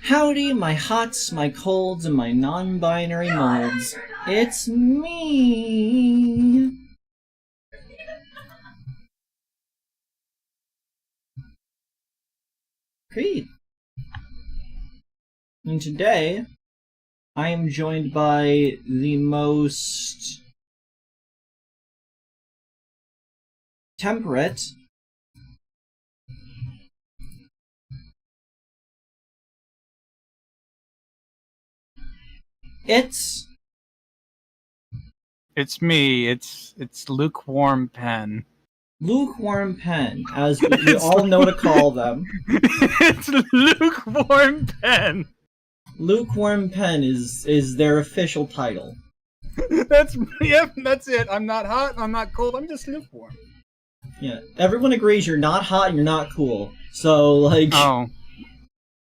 Howdy, my hots, my colds, and my non-binary molds. It's me! Kreed. And today, I am joined by the most temperate, It's me. It's lukewarm pen. Lukewarm pen, as we all know to call them. It's lukewarm pen. Lukewarm pen is their official title. That's it. I'm not hot. I'm not cold. I'm just lukewarm. Yeah, everyone agrees you're not hot and you're not cool. So like,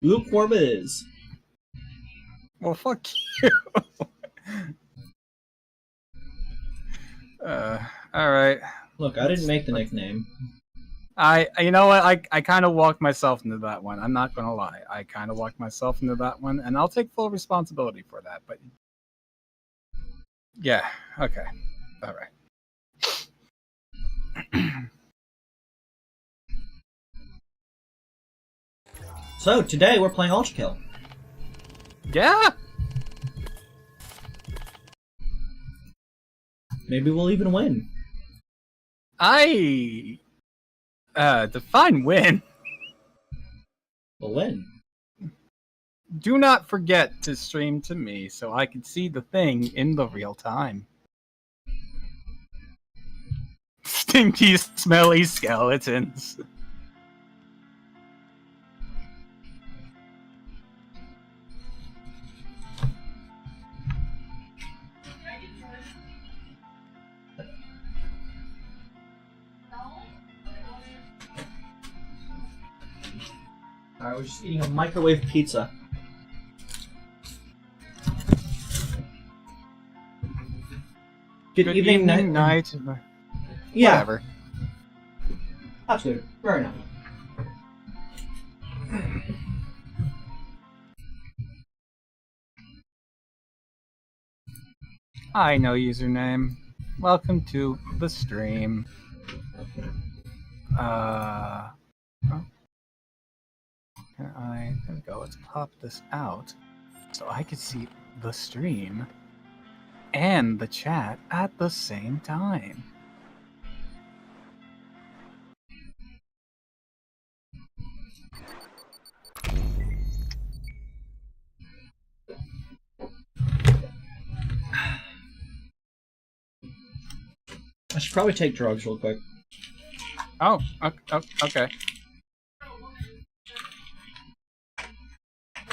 lukewarm it is. Well, fuck you. Alright. Look, I didn't make the nickname. You know what? I kind of walked myself into that one. I'm not gonna lie. I kind of walked myself into that one, and I'll take full responsibility for that. But yeah, okay, all right. So today we're playing ULTRAKILL. Yeah. Maybe we'll even win. Define win. We'll win. Do not forget to stream to me so I can see the thing in the real time. Stinky, smelly skeletons. Alright, we're just eating a microwave pizza. Good evening, night. Yeah. Whatever. Absolutely. Very nice. I know username. Welcome to the stream. Oh. There we go. Let's pop this out so I can see the stream and the chat at the same time. I should probably take drugs real quick. Oh, okay.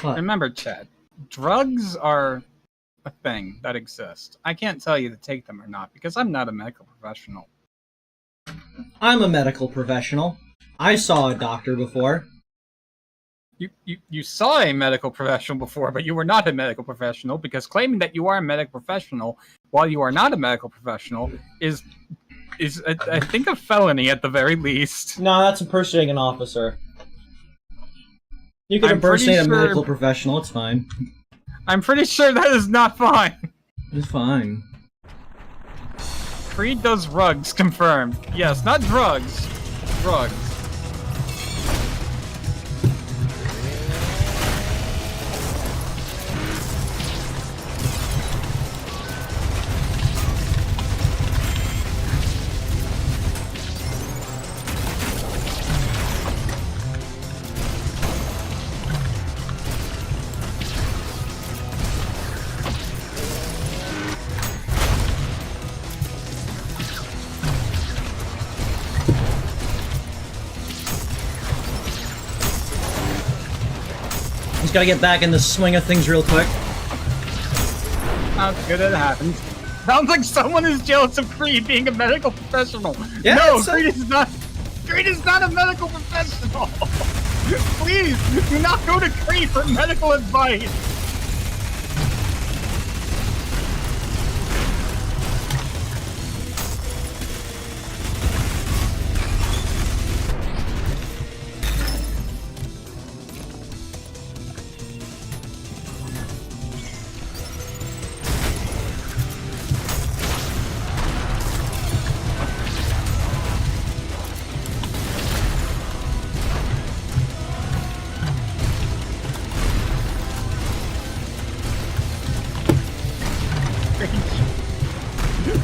What? Remember, chat, drugs are a thing that exists. I can't tell you to take them or not because I'm not a medical professional. I'm a medical professional. I saw a doctor before. You saw a medical professional before, but you were not a medical professional because claiming that you are a medical professional while you are not a medical professional is I think a felony at the very least. No, that's impersonating an officer. You can impersonate a medical professional, it's fine. I'm pretty sure that is not fine. It's fine. Kreed does rugs, confirmed. Yes, not drugs. Drugs. Just gotta get back in the swing of things real quick. How good it happens. Sounds like someone is jealous of Kreed being a medical professional. Yeah, no, Kreed is not. Kreed is not a medical professional. Please do not go to Kreed for medical advice.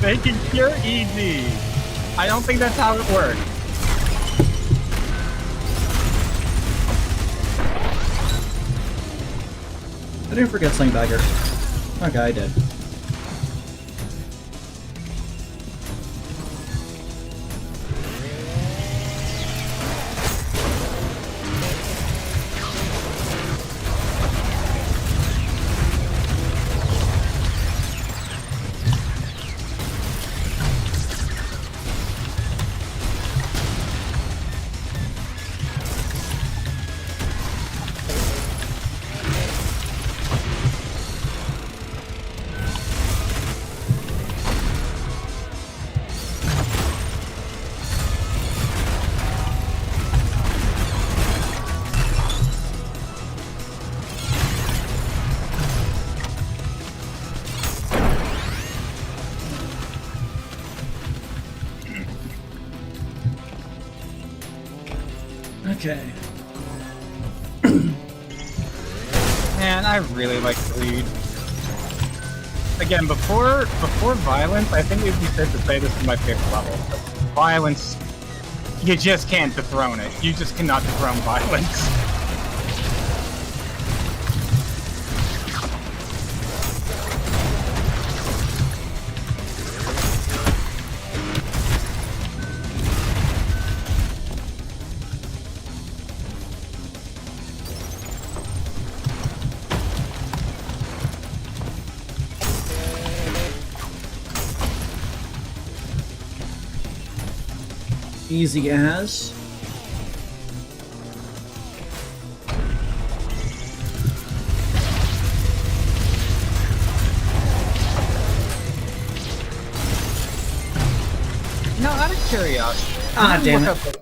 They can cure ED. I don't think that's how it works. I didn't forget Slingbagger. Okay, I did. Okay. Man, I really like Kreed. Again, before Violence, I think it would be fair to say this is my favorite level. Violence, you just can't dethrone it. You just cannot dethrone Violence. Easy as. No, out of curiosity. Ah, damn it.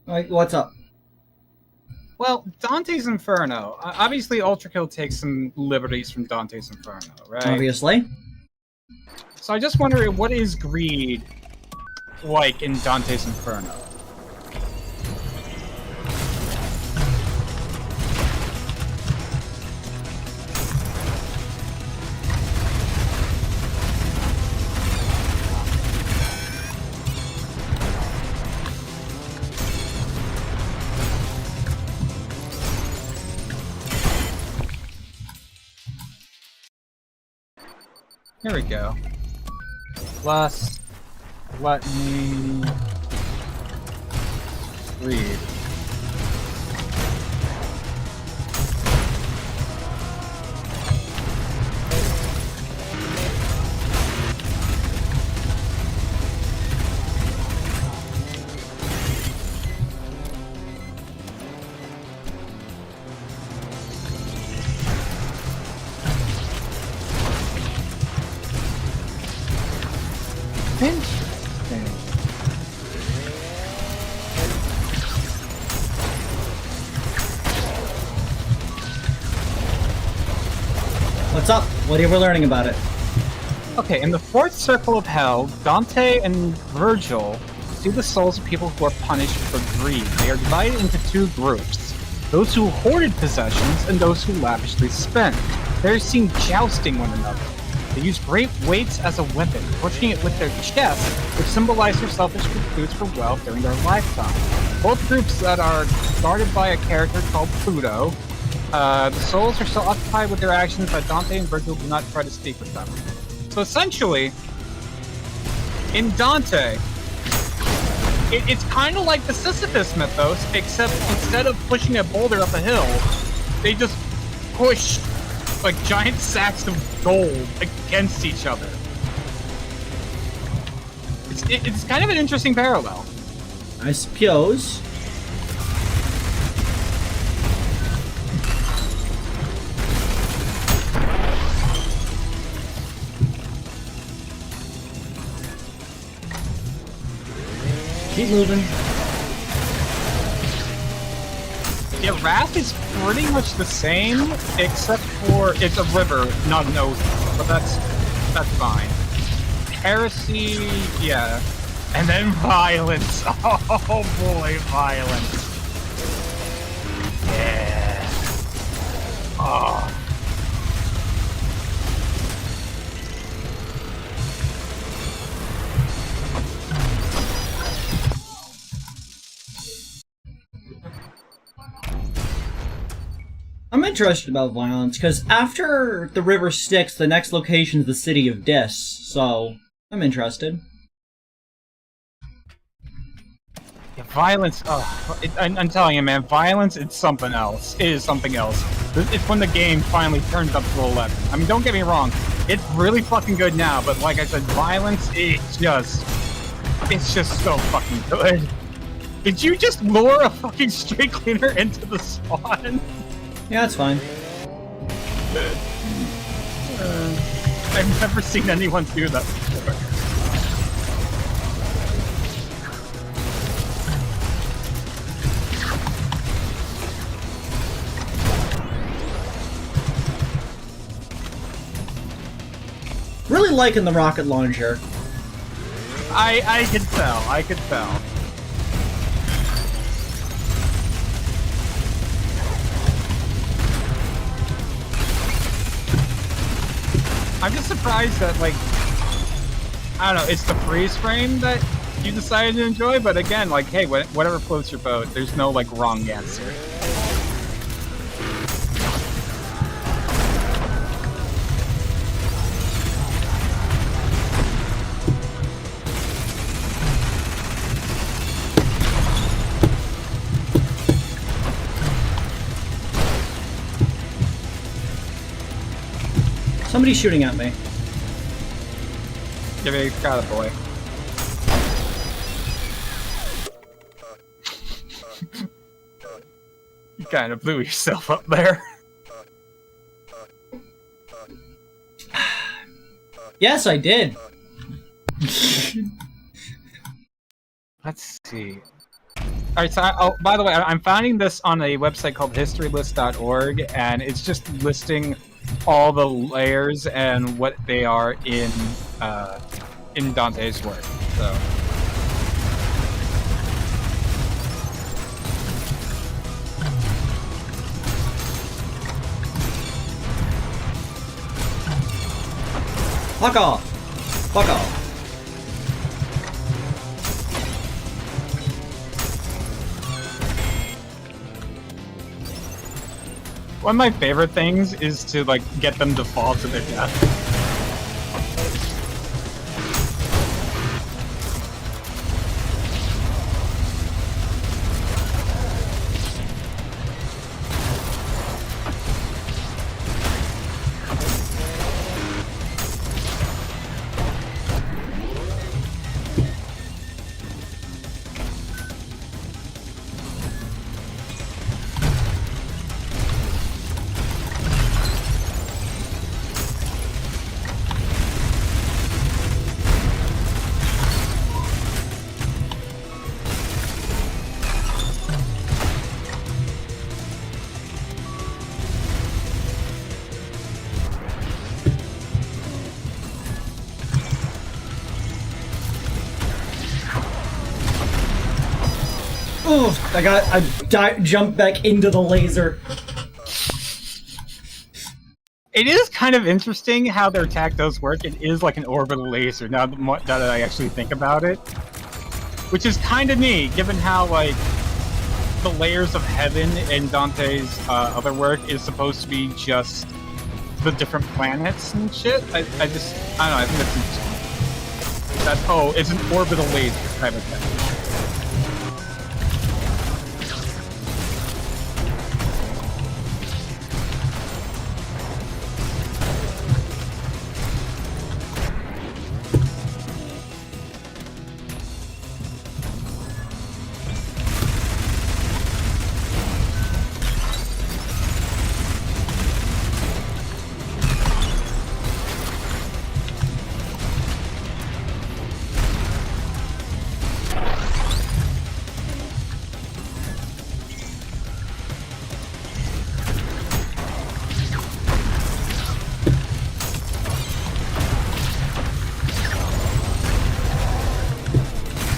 Like, what's up? Well, Dante's Inferno. Obviously, ULTRAKILL takes some liberties from Dante's Inferno, right? Obviously. So I just wonder, what is greed like in Dante's Inferno? Here we go. Plus, let me read. Interesting. What's up? What are we learning about it? Okay, in the fourth circle of hell, Dante and Virgil see the souls of people who are punished for greed. They are divided into two groups: those who hoarded possessions and those who lavishly spent. They are seen jousting one another. They use great weights as a weapon, pushing it with their chests, which symbolize their selfish pursuits for wealth during their lifetime. Both groups that are guarded by a character called Pluto. The souls are so occupied with their actions that Dante and Virgil do not try to speak with them. So essentially, in Dante, it's kind of like the Sisyphus mythos, except instead of pushing a boulder up a hill, they just push like giant sacks of gold against each other. It's kind of an interesting parallel. I suppose. Keep moving. Yeah, Wrath is pretty much the same, except for it's a river, not an ocean. But that's fine. Heresy, yeah. And then Violence. Oh boy, Violence. Yeah. Oh. I'm interested about violence, because after the river Styx, the next location is the city of Dis, so I'm interested. Yeah, violence, I'm telling you, man, violence is something else. It is something else. It's when the game finally turns up to 11. I mean, don't get me wrong, it's really fucking good now, but like I said, violence is it's just so fucking good. Did you just lure a fucking street cleaner into the spawn? Yeah, that's fine. I've never seen anyone do that before. Really liking the rocket launcher. I could tell. I could tell. I'm just surprised that, like, I don't know, it's the freeze frame that you decided to enjoy, but again, like, hey, whatever floats your boat, there's no, like, wrong answer. Somebody's shooting at me. Give me a got it, boy. You kind of blew yourself up there. Yes, I did. Let's see. Alright, so by the way, I'm finding this on a website called historylist.org, and it's just listing all the layers and what they are in Dante's work. So fuck off. Fuck off. one of my favorite things is to, like, get them to fall to their death. Oh, I jumped back into the laser. It is kind of interesting how their attack does work. It is like an orbital laser, now that I actually think about it. Which is kind of neat, given how, like, the layers of heaven in Dante's other work is supposed to be just the different planets and shit. I don't know, I think that's interesting. It's an orbital laser type of thing.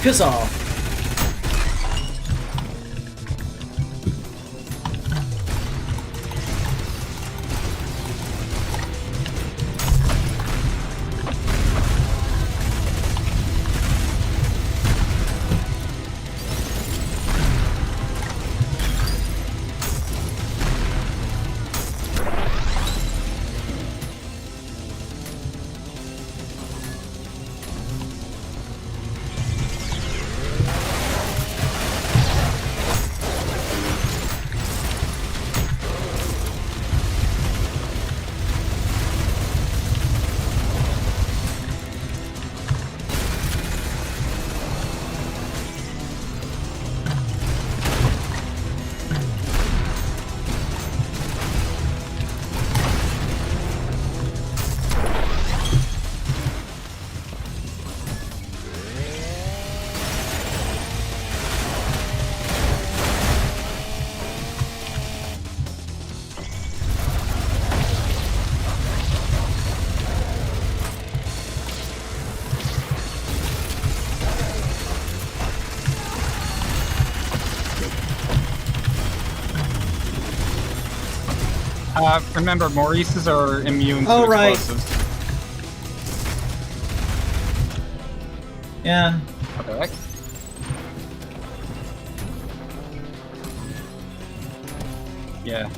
Piss off. Remember, Maurices are immune to right. explosives. Yeah. Okay. Yeah.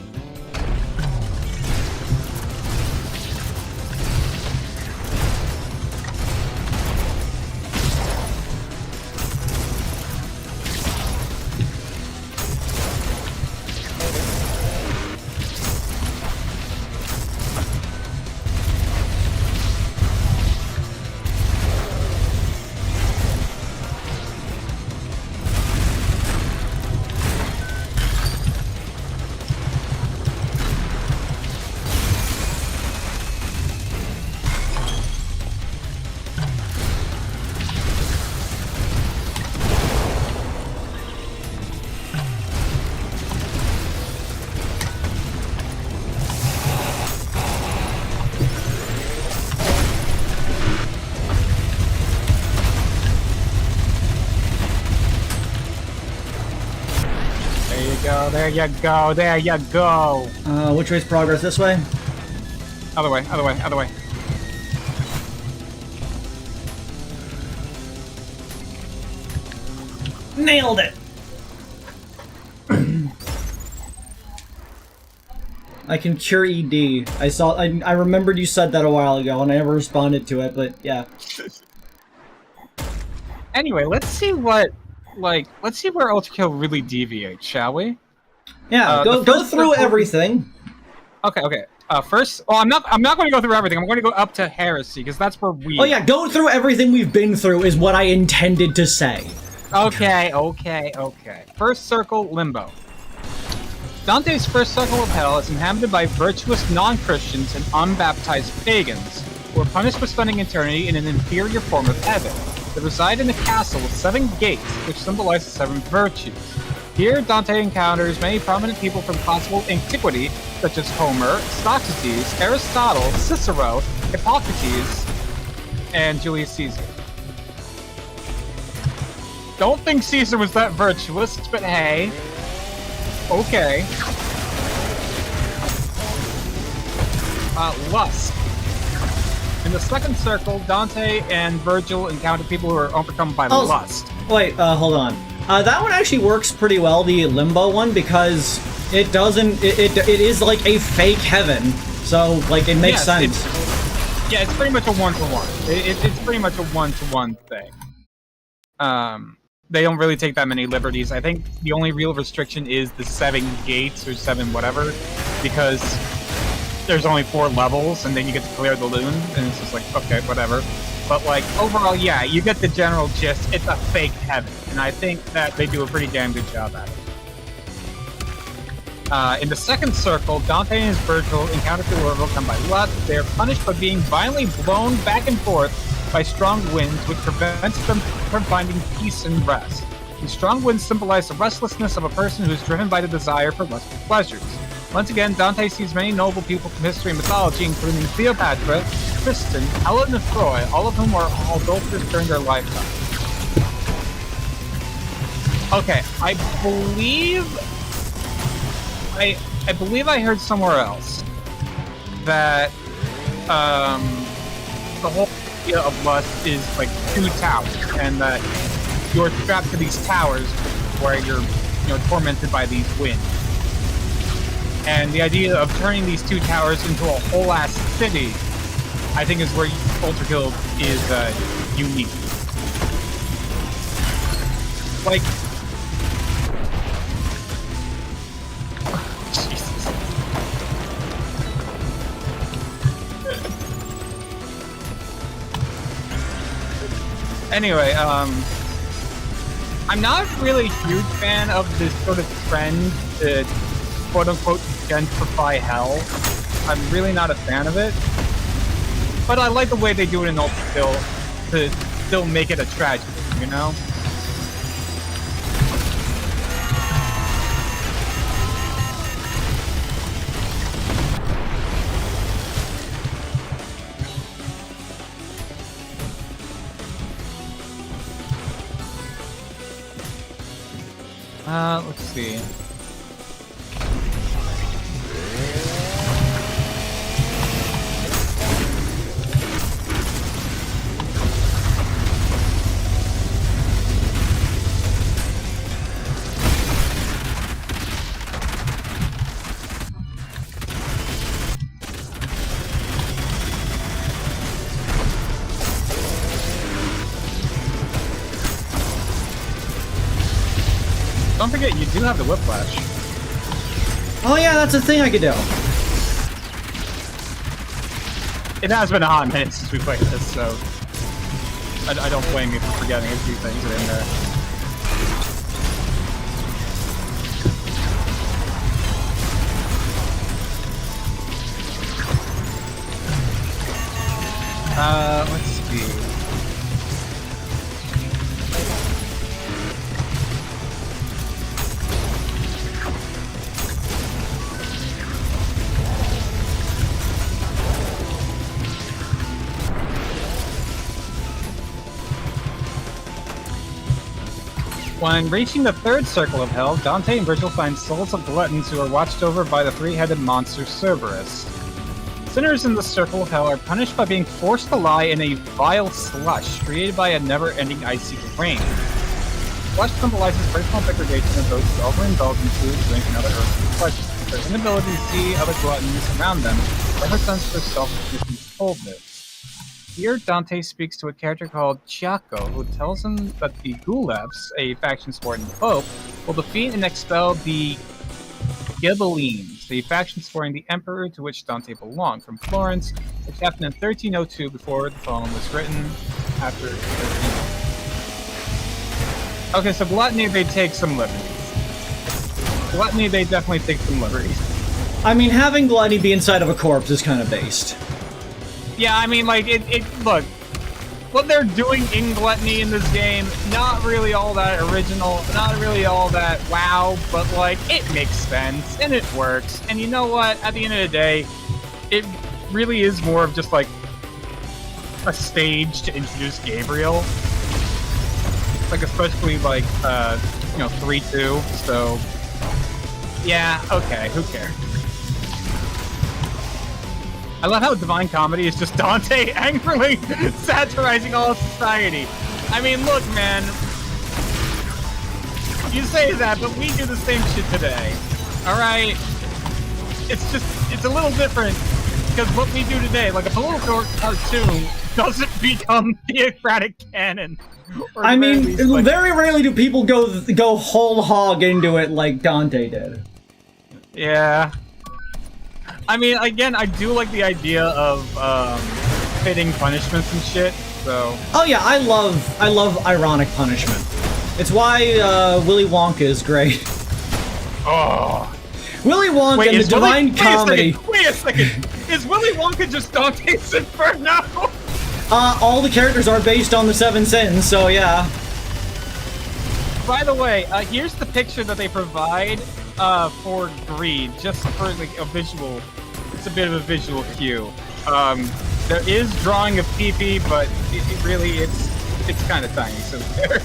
There you go, there you go! Which way's progress? This way? Other way, other way, other way. Nailed it! I can cure ED. I remembered you said that a while ago and I never responded to it, but yeah. Anyway, let's see what, let's see where ULTRAKILL really deviates, shall we? Yeah, go through everything. Okay, okay. First, well, I'm not going to go through everything. I'm going to go up to Heresy because that's where we. Oh yeah, go through everything we've been through is what I intended to say. Okay, okay, okay. First circle, Limbo. Dante's first circle of hell is inhabited by virtuous non-Christians and unbaptized pagans, who are punished for spending eternity in an inferior form of heaven. They reside in a castle with 7 gates, which symbolize the 7 virtues. Here, Dante encounters many prominent people from classical antiquity, such as Homer, Socrates, Aristotle, Cicero, Hippocrates, and Julius Caesar. Don't think Caesar was that virtuous, but hey. Okay. Lust. In the second circle, Dante and Virgil encounter people who are overcome by lust. Wait, hold on. That one actually works pretty well, the Limbo one, because it doesn't. It is like a fake heaven, so like it makes sense. It's pretty much a one-to-one. It's pretty much a one-to-one thing. They don't really take that many liberties. I think the only real restriction is the 7 gates or 7 whatever, because there's only 4 levels, and then you get to clear the loon, and it's just like, okay, whatever. But, like, overall, yeah, you get the general gist. It's a fake heaven, and I think that they do a pretty damn good job at it. In the second circle, Dante and his Virgil encounter people who are overcome by lust. They are punished by being violently blown back and forth by strong winds, which prevents them from finding peace and rest. These strong winds symbolize the restlessness of a person who is driven by the desire for lustful pleasures. Once again, Dante sees many noble people from history and mythology, including Cleopatra, Tristan, Helen, and Troy, all of whom are adulterers during their lifetime. Okay, I believe I heard somewhere else that the whole idea of lust is like 2 towers, and that you're strapped to these towers where you're, tormented by these winds. And the idea of turning these 2 towers into a whole ass city, I think, is where ULTRAKILL is unique. Like, Jesus. Anyway, I'm not really a huge fan of this sort of trend to quote-unquote gentrify hell. I'm really not a fan of it. But I like the way they do it in ULTRAKILL to still make it a tragedy, you know? Let's see. Don't forget, you do have the whiplash. Oh yeah, that's a thing I could do. It has been a hot minute since we played this, so I don't blame you for forgetting a few things in there. Let's see. When reaching the third circle of hell, Dante and Virgil find souls of gluttons who are watched over by the three-headed monster Cerberus. Sinners in the circle of hell are punished by being forced to lie in a vile slush created by a never-ending icy rain. Slush symbolizes personal degradation of those who overindulge in food, drink, and other earthly pleasures. Their inability to see other gluttons around them represents their self-sufficient coldness. Here, Dante speaks to a character called Chiaco, who tells him that the Gulevs, a faction supporting the Pope, will defeat and expel the Ghibellines, the faction supporting the Emperor to which Dante belonged, from Florence, which happened in 1302 before the poem was written, after 1302. Okay, so Gluttony, they take some liberties. Gluttony, they definitely take some liberties. I mean, having Gluttony be inside of a corpse is kind of based. Yeah, I mean, like, look, what they're doing in Gluttony in this game, not really all that original, not really all that wow, but, like, it makes sense, and it works, and you know what, at the end of the day, it really is more of just, like, a stage to introduce Gabriel. Like, especially, like, 3-2, so, yeah, okay, who cares? I love how Divine Comedy is just Dante angrily satirizing all of society. I mean, look, man. You say that, but we do the same shit today. Alright? It's a little different, because what we do today, like a political cartoon, doesn't become theocratic canon. I mean, least, like, very rarely do people go whole hog into it like Dante did. Yeah. I mean, again, I do like the idea of fitting punishments and shit. So. Oh yeah, I love ironic punishment. It's why Willy Wonka is great. Oh. Willy Wonka and the Divine Comedy. Wait a second. Is Willy Wonka just Dante's Inferno? All the characters are based on the Seven Sins, so yeah. By the way, here's the picture that they provide for Kreed, just for like a visual. It's a bit of a visual cue. There is drawing of Pee-Pee, but it's kind of tiny, so there.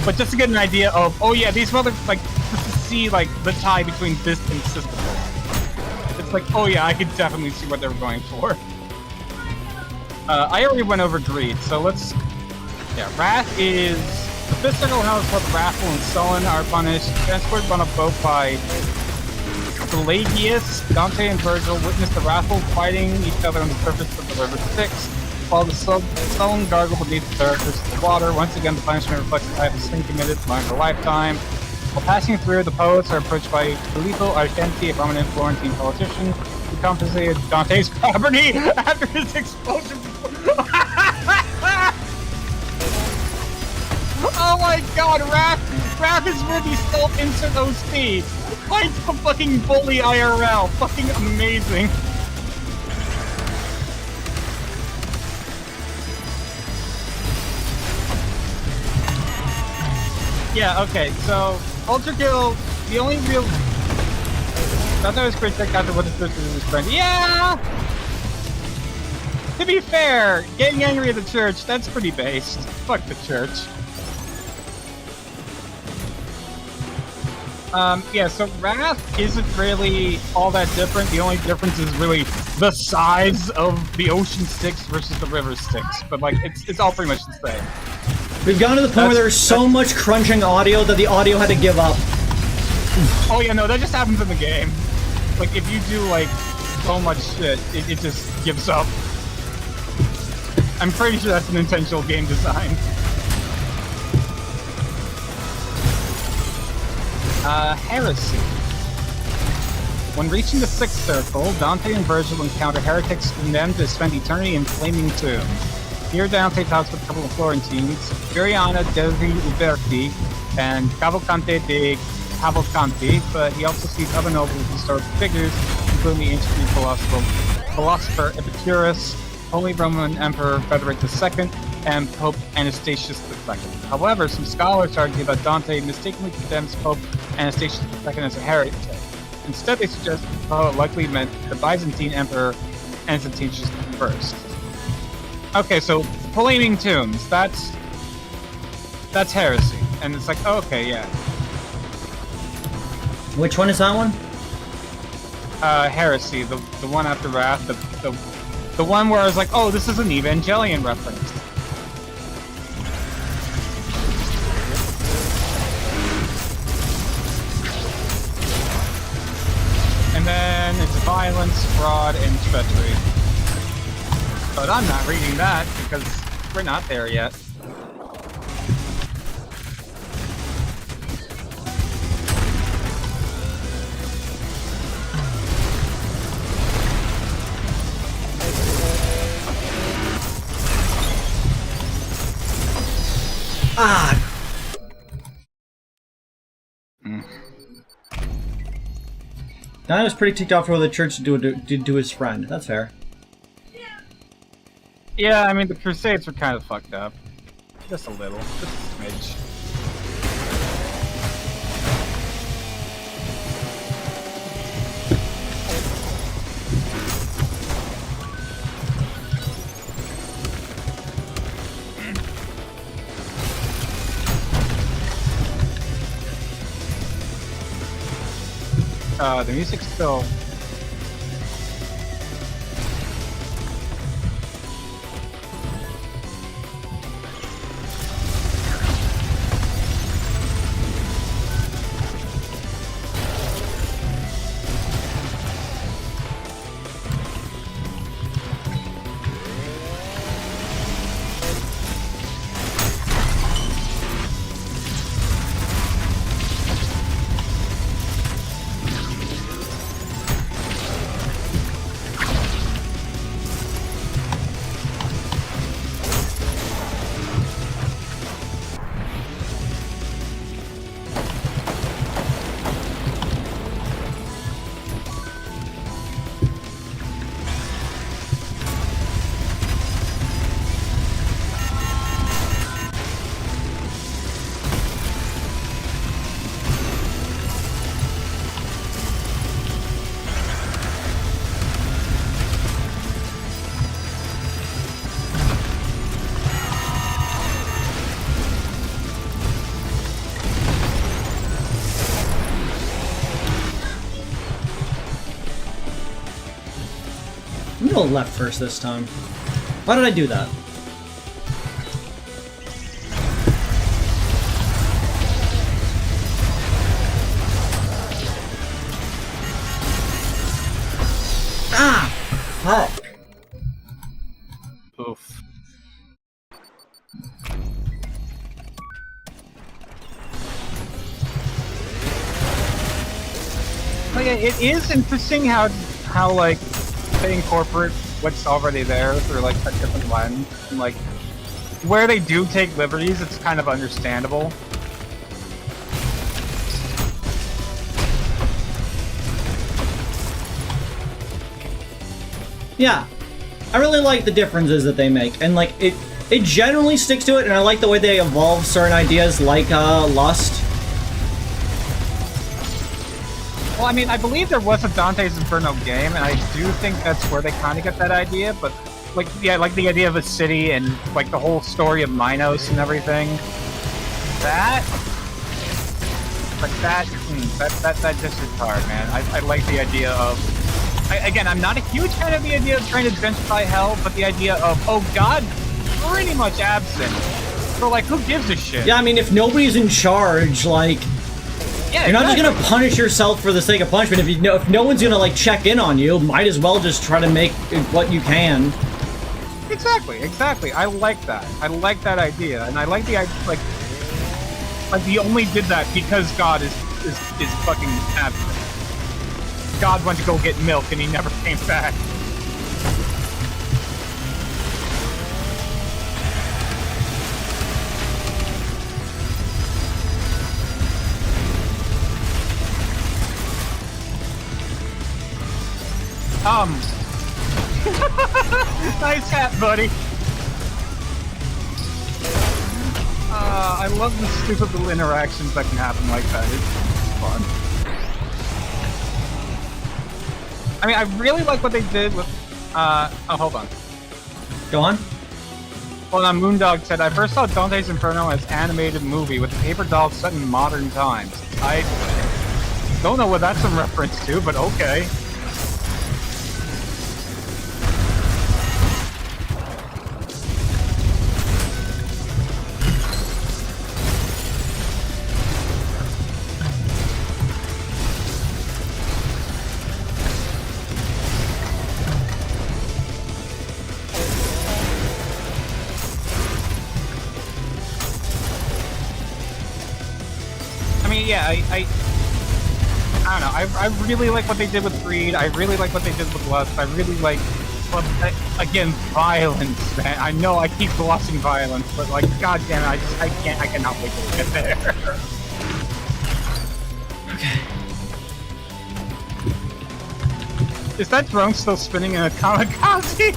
But just to get an idea of, oh yeah, these like just to see like the tie between this and Sisyphus. It's like, oh yeah, I could definitely see what they were going for. I already went over Kreed, so let's. Yeah, Wrath is. The fifth circle of hell is where the Wrathful and Sullen are punished. Transported on a boat by Pelagius, Dante and Virgil witness the Wrathful fighting each other on the surface of the river Styx, while the Sullen gargle beneath the surface of the water. Once again, the punishment reflects the type of sin committed during their lifetime. While passing through, the poets are approached by Filippo Argenti, a prominent Florentine politician, who confiscated Dante's property after his explosion. Oh my god, Wrath is where the self-insert OC fights the fucking bully IRL. Fucking amazing. Yeah, okay, so ULTRAKILL, the only real... I thought it was great after what the first was friend. Yeah! To be fair, getting angry at the church, that's pretty based. Fuck the church. Yeah, so Wrath isn't really all that different. The only difference is really the size of the ocean Styx versus the river Styx. But, like, it's all pretty much the same. We've gotten to the point where there's so much crunching audio that the audio had to give up. Oh yeah, no, that just happens in the game. Like, if you do, like, so much shit, it just gives up. I'm pretty sure that's an intentional game design. Heresy. When reaching the sixth circle, Dante and Virgil encounter heretics condemned to spend eternity in flaming tombs. Here Dante talks with a couple of Florentines, Viriana degli Uberti and Cavalcante de Cavalcanti, but he also sees other noble historical figures, including the ancient Greek philosopher Epicurus, Holy Roman Emperor Frederick II, and Pope Anastasius II. However, some scholars argue that Dante mistakenly condemns Pope Anastasius II as a heretic. Instead, they suggest the poet likely meant the Byzantine Emperor Anastasius I. Okay, so flaming tombs, that's heresy. And it's like, oh, okay, yeah. Which one is that one? Heresy, the one after Wrath, the one where I was like, oh, this is an Evangelion reference. And then it's violence, fraud, and treachery. But I'm not reading that because we're not there yet. Ah! Now I was pretty ticked off for the church to do his friend. That's fair. Yeah, I mean, the Crusades were kind of fucked up. Just a little. Just a smidge. The music's still... I'm gonna left first this time. Why did I do that? Ah! Fuck. Oof. But yeah, it is interesting how like they incorporate what's already there through like a different lens. And, like where they do take liberties, it's kind of understandable. Yeah, I really like the differences that they make, and like it generally sticks to it, and I like the way they evolve certain ideas like lust. Well, I mean, I believe there was a Dante's Inferno game, and I do think that's where they kind of get that idea, but like, yeah, like the idea of a city and like the whole story of Minos and everything. That just is hard, man. I like the idea of... Again, I'm not a huge fan of the idea of trying to gentrify hell, but the idea of, oh, God, pretty much absent. So, like, who gives a shit? Yeah, I mean, if nobody's in charge, like... Yeah, you're not just gonna punish yourself for the sake of punishment. If no one's gonna, like, check in on you, might as well just try to make what you can. Exactly. I like that. I like that idea. And I like the idea, like, you only did that because God is is fucking fabulous. God went to go get milk and he never came back. Nice hat, buddy. I love the stupid little interactions that can happen like that. It's fun. I mean, I really like what they did with, oh, hold on. Go on. Well, Moondog said, I first saw Dante's Inferno as animated movie with a paper doll set in modern times. I don't know what that's in reference to, but okay. Yeah, I don't know. I really like what they did with Kreed. I really like what they did with Lust. I really like, well, again, violence, man. I know I keep glossing violence, but like, goddamn it, I cannot wait to get there. Okay. Is that drone still spinning in a kamikaze?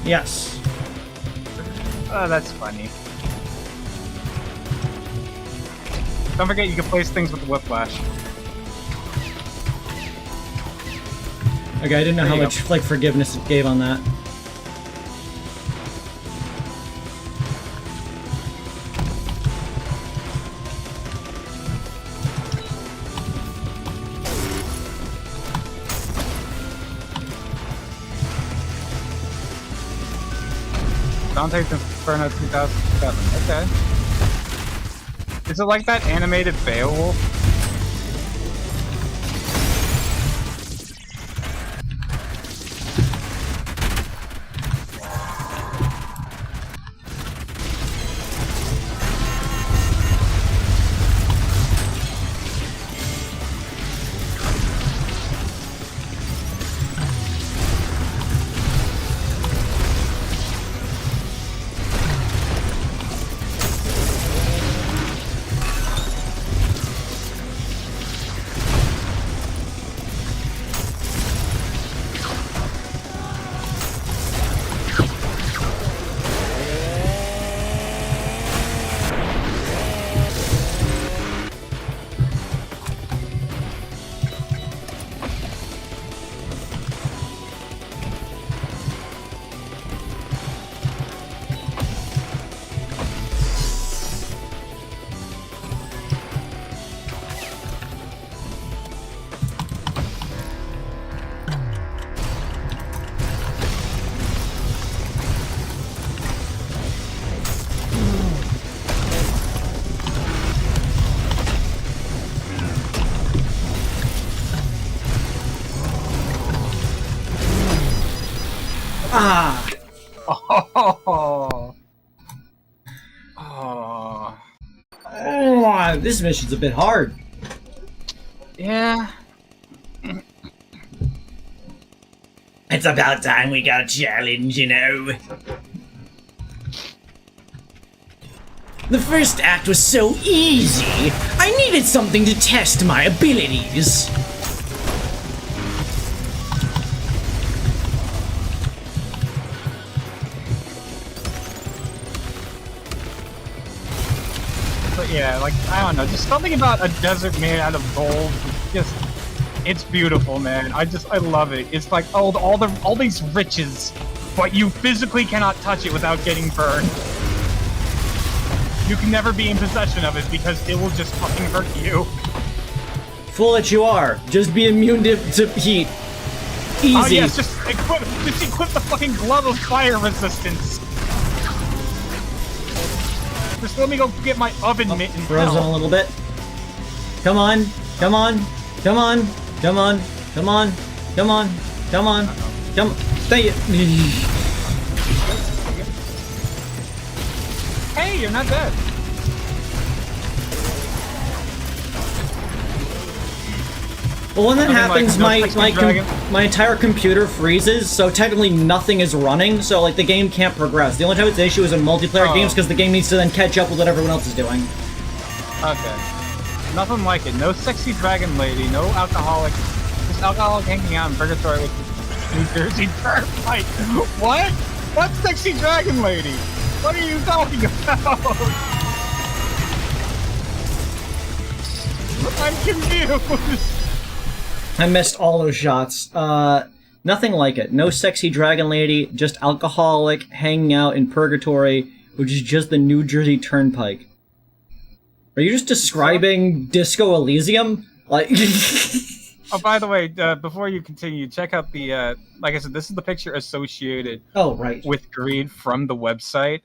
Yes. Oh, that's funny. Don't forget you can place things with the whiplash. Okay, I didn't know how much like forgiveness it gave on that. Dante's Inferno 2007. Okay. Is it like that animated Beowulf? Ah! Oh. Oh, this mission's a bit hard. Yeah. It's about time we got a challenge, you know. The first act was so easy. I needed something to test my abilities. But yeah, like, I don't know, just something about a desert made out of gold. It's beautiful, man. I love it. It's like, oh, all these riches, but you physically cannot touch it without getting burned. You can never be in possession of it because it will just fucking hurt you. Fool that you are. Just be immune to heat. Easy. Oh yes, just equip the fucking glove of fire resistance. Just let me go get my oven mitten. Frozen a little bit. Come on. Come on. Come on. Come on. Come on. Come on. Come on. Come on. Stay it. Hey, you're not dead. Well, when that happens, like, my entire computer freezes, so technically nothing is running, so like the game can't progress. The only time it's an issue is in multiplayer games because the game needs to then catch up with what everyone else is doing. Okay. Nothing like it. No sexy dragon lady, no alcoholic. Just alcoholic hanging out in purgatory with New Jersey Turnpike. What? What sexy dragon lady? What are you talking about? I'm confused. I missed all those shots. Nothing like it. No sexy dragon lady, just alcoholic hanging out in purgatory, which is just the New Jersey Turnpike. Are you just describing Disco Elysium? Like. Oh, by the way, before you continue, check out the, like I said, this is the picture associated with Kreed from the website.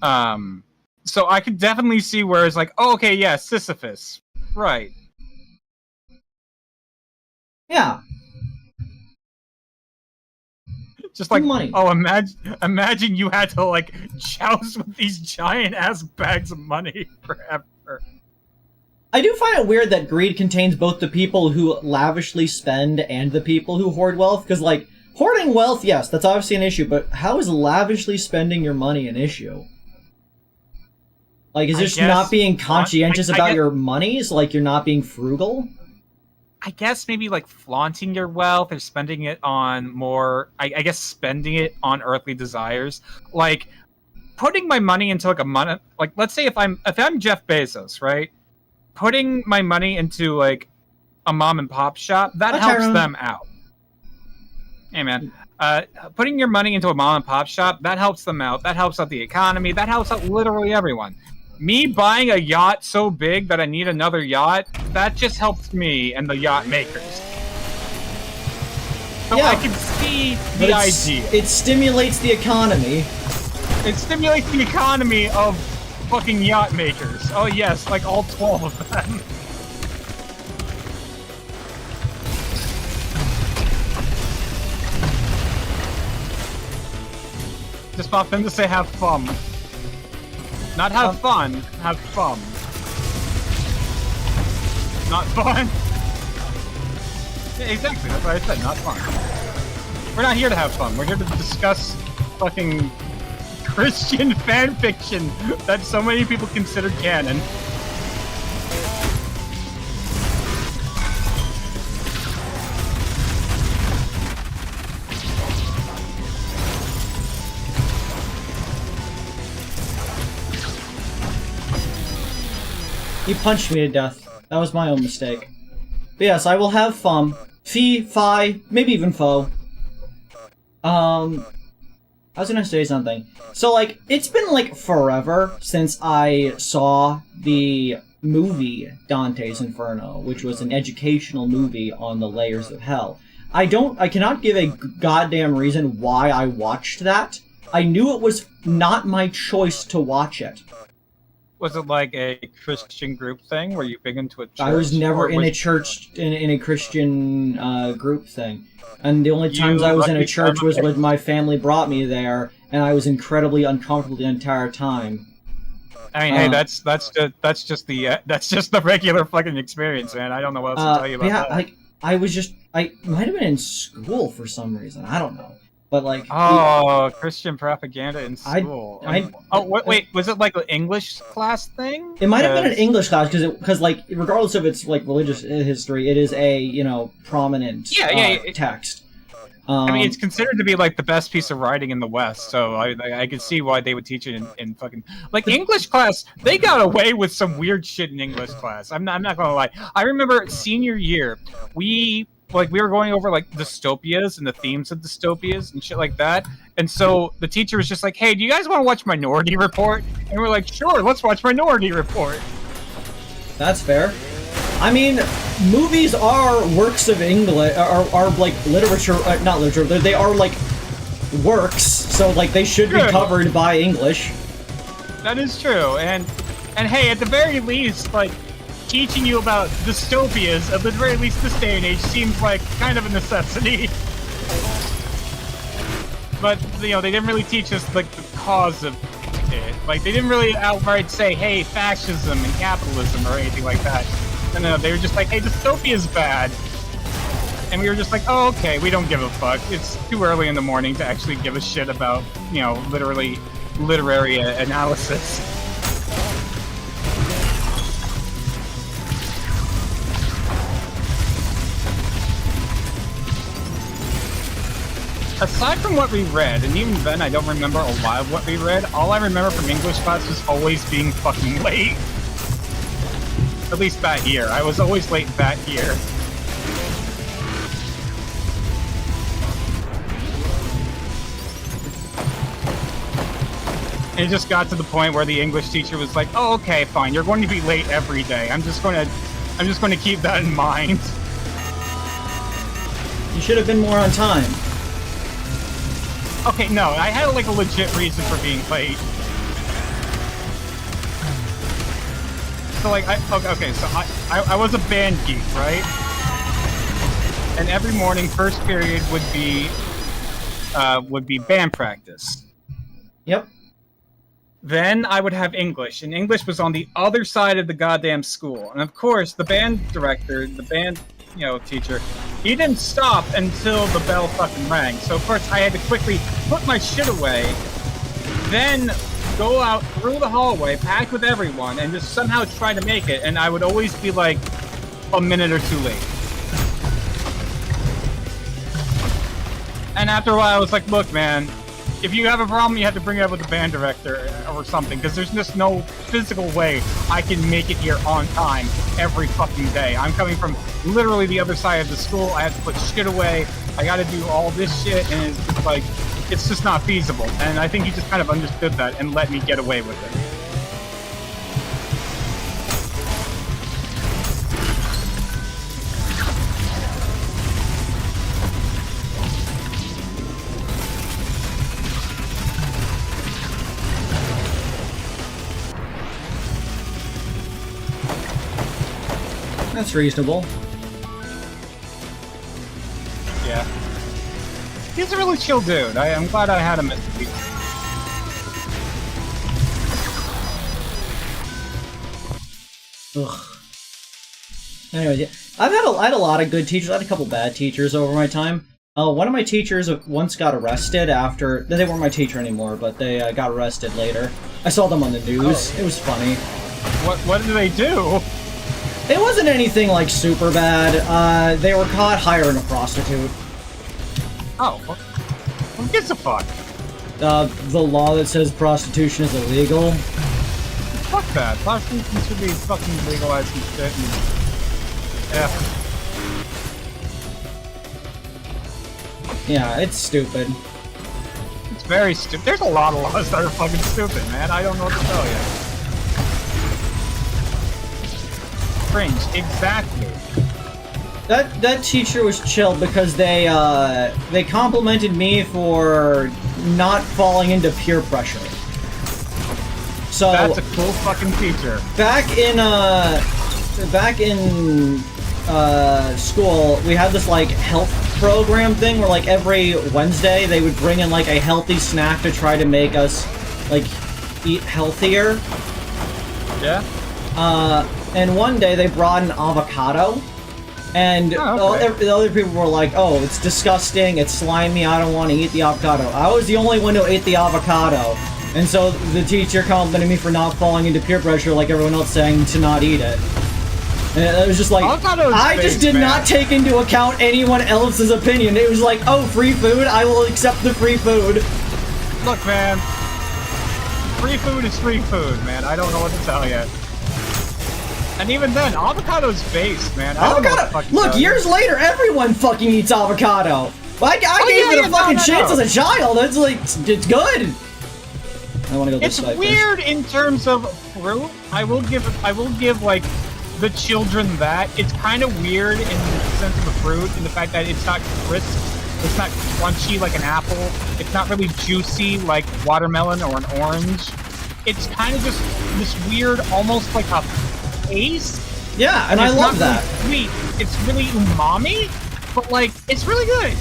So I could definitely see where it's like, oh, okay, yeah, Sisyphus. Right. Yeah. Just like, oh, imagine you had to, like, joust with these giant-ass bags of money forever. I do find it weird that greed contains both the people who lavishly spend and the people who hoard wealth, because, like, hoarding wealth, yes, that's obviously an issue, but how is lavishly spending your money an issue? Like, is this not being conscientious about your monies? Like, you're not being frugal? I guess maybe, like, flaunting your wealth or spending it on more... I guess spending it on earthly desires. Like, putting my money into, like, like, let's say if I'm Jeff Bezos, right? Putting my money into, like, a mom-and-pop shop, that helps them out. Hey, man. Putting your money into a mom-and-pop shop, that helps them out. That helps out the economy. That helps out literally everyone. Me buying a yacht so big that I need another yacht, that just helps me and the yacht makers. So I can see the idea. It stimulates the economy. It stimulates the economy of fucking yacht makers. Oh yes, like all 12 of them. Just pop in to say have fun. Not have fun, have fun. Not fun? Yeah, exactly, that's what I said, not fun. We're not here to have fun, we're here to discuss fucking Christian fanfiction that so many people consider canon. You punched me to death. That was my own mistake. But yes, I will have fun. Fee, fi, maybe even foe. I was gonna say something. So, like, it's been, like, forever since I saw the movie Dante's Inferno, which was an educational movie on the layers of hell. I cannot give a goddamn reason why I watched that. I knew it was not my choice to watch it. Was it like a Christian group thing? Were you big into a church? I was never in a church, in a Christian group thing. And the only times I was in a church was when my family brought me there, and I was incredibly uncomfortable the entire time. I mean, hey, that's just the regular fucking experience, man. I don't know what else to tell you about that. Like, I might have been in school for some reason. I don't know. But, like... Oh, Christian propaganda in school. Wait, was it like an English class thing? It might have been an English class, because, like, regardless of its, like, religious history, it is a, you know, prominent text. I mean, it's considered to be, like, the best piece of writing in the West, so I could see why they would teach it in fucking... Like, English class, they got away with some weird shit in English class. I'm not gonna lie. I remember senior year, we were going over, like, dystopias and the themes of dystopias and shit like that. And so the teacher was just like, hey, do you guys want to watch Minority Report? And we're like, sure, let's watch Minority Report. That's fair. I mean, movies are works of English, are like literature, not literature, they are like works, so like they should be covered by English. That is true, and hey, at the very least, like, teaching you about dystopias, at the very least this day and age, seems like kind of a necessity. But, you know, they didn't really teach us, like, the cause of it. Like, they didn't really outright say, hey, fascism and capitalism or anything like that. No, they were just like, hey, dystopia's bad. And we were just like, oh, okay, we don't give a fuck. It's too early in the morning to actually give a shit about, you know, literally literary analysis. Aside from what we read, and even then I don't remember a lot of what we read, all I remember from English class was always being fucking late. At least that year. I was always late that year. It just got to the point where the English teacher was like, "Oh, okay, fine. You're going to be late every day. I'm just going to keep that in mind." You should have been more on time. Okay, no, I had like a legit reason for being late. So like, so I was a band geek, right? And every morning, first period would be band practice. Yep. Then I would have English, and English was on the other side of the goddamn school. And of course, the band director, the band, you know, teacher, he didn't stop until the bell fucking rang. So of course I had to quickly put my shit away, then go out through the hallway, packed with everyone, and just somehow try to make it. And I would always be like a minute or two late. And after a while I was like, look, man, if you have a problem, you have to bring it up with the band director or something, because there's just no physical way I can make it here on time every fucking day. I'm coming from literally the other side of the school. I have to put shit away. I gotta do all this shit, and it's just like, it's just not feasible. And I think he just kind of understood that and let me get away with it. That's reasonable. Yeah. He's a really chill dude. I'm glad I had him at the beach. Ugh. Anyways, yeah. I had a lot of good teachers. I had a couple bad teachers over my time. One of my teachers once got arrested after... They weren't my teacher anymore, but they got arrested later. I saw them on the news. Oh. It was funny. What did they do? It wasn't anything, like, super bad. They were caught hiring a prostitute. Oh. Who gives a fuck? The law that says prostitution is illegal. Fuck that. Prostitution should be fucking legalized and shit. Yeah, it's stupid. It's very stupid. There's a lot of laws that are fucking stupid, man. I don't know what to tell you. Cringe, exactly. That teacher was chill because they complimented me for not falling into peer pressure. So that's a cool fucking teacher. Back in school, we had this like health program thing where like every Wednesday they would bring in like a healthy snack to try to make us like eat healthier. Yeah. And one day they brought an avocado, and the other people were like, "Oh, it's disgusting, it's slimy, I don't want to eat the avocado." I was the only one who ate the avocado, and so the teacher complimented me for not falling into peer pressure like everyone else saying to not eat it. And it was just like, I just did not take into account anyone else's opinion. It was like, oh, free food? I will accept the free food. Look, man. Free food is free food, man. I don't know what to tell you. And even then, avocado's based, man. Avocado. Look, years later, everyone fucking eats avocado. I gave it a fucking chance as a child. It's like, it's good. I want to go this side. It's weird in terms of fruit. I will give like the children that. It's kind of weird in the sense of the fruit, in the fact that it's not crisp, it's not crunchy like an apple, it's not really juicy like watermelon or an orange. It's kind of just this weird, almost like a paste. Yeah, and I love that. Really sweet. It's really umami, but like it's really good.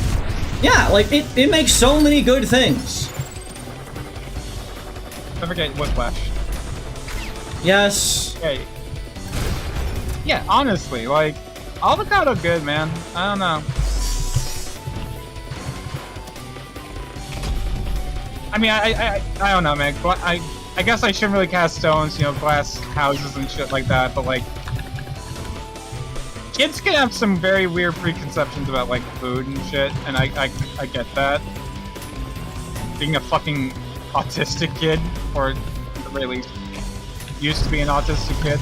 Yeah, like it makes so many good things. Don't forget Whiplash. Yes. Okay. Yeah, honestly, like avocado good, man. I don't know. I mean, I don't know, man. I guess I shouldn't really cast stones, you know, glass houses and shit like that, but like, kids can have some very weird preconceptions about like food and shit, and I get that. Being a fucking autistic kid, or at the very least, used to be an autistic kid.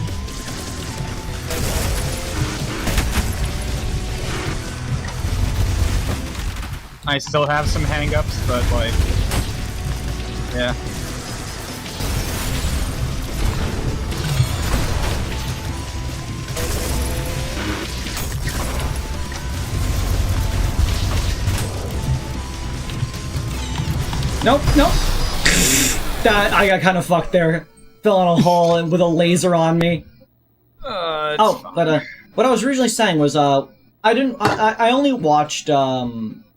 I still have some hang-ups, but like, yeah. Nope. That I got kind of fucked there. Fell in a hole and with a laser on me. Fine. But what I was originally saying was I only watched the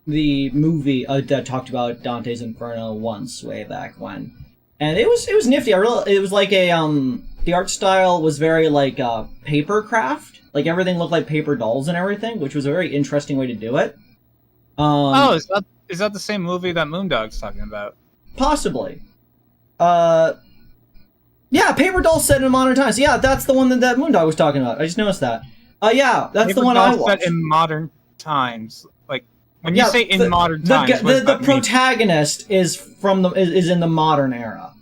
movie that talked about Dante's Inferno once way back when, and it was nifty. It was like a the art style was very like paper craft, like everything looked like paper dolls and everything, which was a very interesting way to do it. Is that the same movie that Moondog's talking about? Possibly. Yeah, paper doll set in modern times. Yeah, that's the one that Moondog was talking about. I just noticed that. Yeah, that's the one I watched. Set in modern times. Like, when you say in modern times, the protagonist is is in the modern era.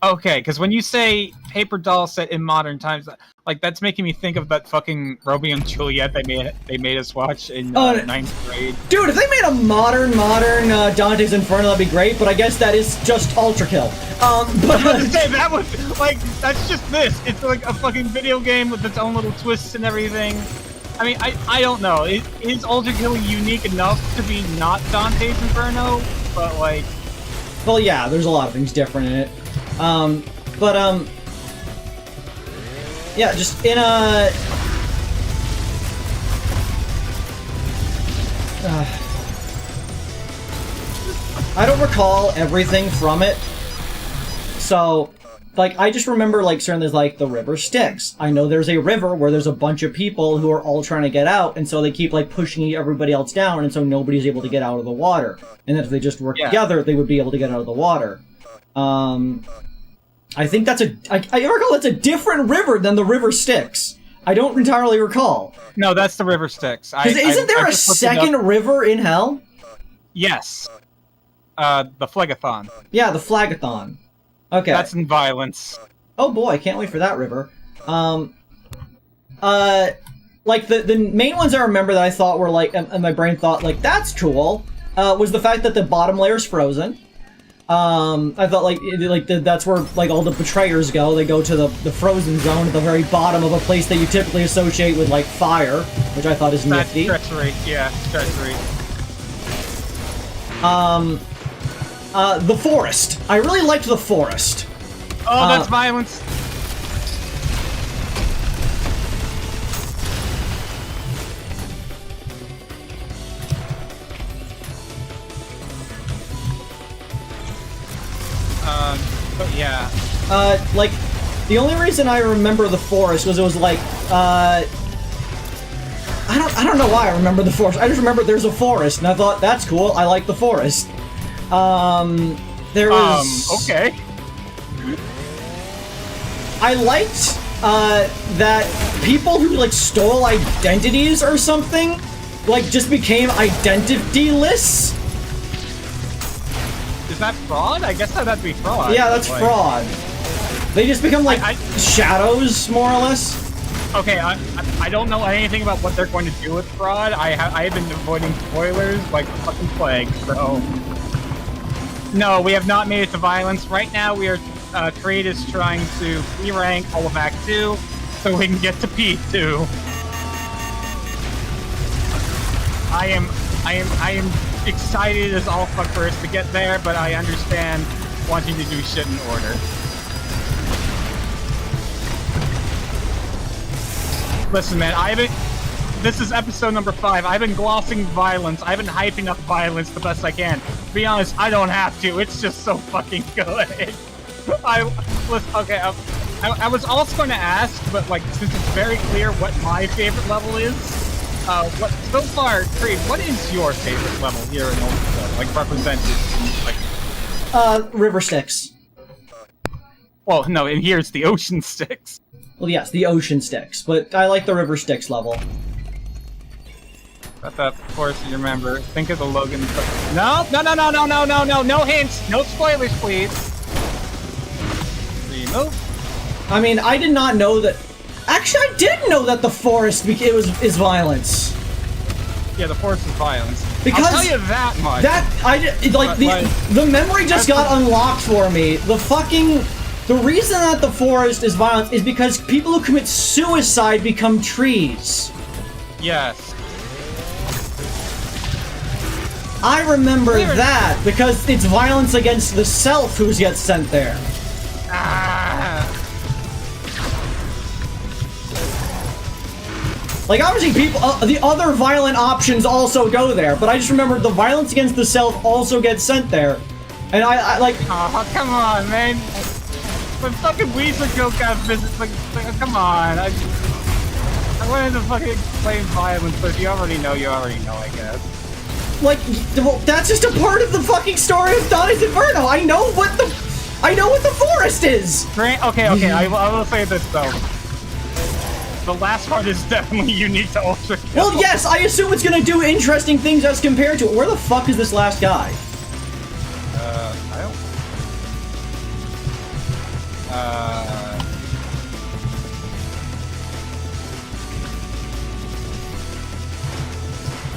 Okay, because when you say paper doll set in modern times, like that's making me think of that fucking Romeo and Juliet they made us watch in 9th grade. Dude, if they made a modern Dante's Inferno, that'd be great. But I guess that is just ULTRAKILL. But I was gonna say that would like that's just this. It's like a fucking video game with its own little twists and everything. I mean, I don't know. Is ULTRAKILL unique enough to be not Dante's Inferno? But like, well, yeah, there's a lot of things different in it. Yeah, just in a... I don't recall everything from it, so, like, I just remember, like, certain there's, like, the river Styx. I know there's a river where there's a bunch of people who are all trying to get out, and so they keep, like, pushing everybody else down, and so nobody's able to get out of the water. And that if they just work together, they would be able to get out of the water. I think that's I recall that's a different river than the river Styx. I don't entirely recall. No, that's the river Styx. Isn't there a second river in hell? Yes. The Phlegathon. Yeah, the Phlegathon. Okay. That's in violence. Oh boy, I can't wait for that river. Like the main ones I remember that I thought were like, and my brain thought like that's cool, was the fact that the bottom layer is frozen. I thought that's where like all the betrayers go. They go to the frozen zone at the very bottom of a place that you typically associate with like fire, which I thought is nifty. That's treachery, yeah, treachery. The forest. I really liked the forest. Oh, that's violence. But yeah. Like, the only reason I remember the forest was it was like, I don't know why I remember the forest. I just remember there's a forest, and I thought, that's cool, I like the forest. There was... okay. I liked, that people who, like, stole identities or something, like, just became identity-less. Is that fraud? I guess that'd be fraud. Yeah, that's fraud. They just become like shadows, more or less. Okay, I don't know anything about what they're going to do with fraud. I have been avoiding spoilers like the fucking plague, so... No, we have not made it to violence. Right now, we are... Kreed is trying to P-rank all of Act 2, so we can get to P2. I am excited as all fuck for us to get there, but I understand wanting to do shit in order. Listen, man, this is episode number 5. I've been glossing violence. I've been hyping up violence the best I can. To be honest, I don't have to. It's just so fucking good. I was also going to ask, but like, since it's very clear what my favorite level is, so far, Kreed, what is your favorite level here in ULTRAKILL? Like, represented in, like, River Styx. Well, no, in here it's the Ocean Styx. Well, yes, the Ocean Styx, but I like the River Styx level. But of course, you remember. Think of the Logan. No, no hints, no spoilers, please. Remove. I mean, I did not know that. Actually, I did know that the forest is violence. Yeah, the forest is violence. Because I'll tell you that much. The memory just got unlocked for me. The reason that the forest is violent is because people who commit suicide become trees. Yes. I remember that because it's violence against the self who gets sent there. Like, obviously, the other violent options also go there, but I just remembered the violence against the self also gets sent there. And I like... Oh, come on, man. When fucking Weezer joke got visits, like, come on. I wanted to fucking explain violence, but if you already know, I guess. Like, well, that's just a part of the fucking story of Dante's Inferno. I know what the forest is. Okay, I will say this though. The last part is definitely unique to ULTRAKILL. Well, yes, I assume it's gonna do interesting things as compared to it. Where the fuck is this last guy? I don't...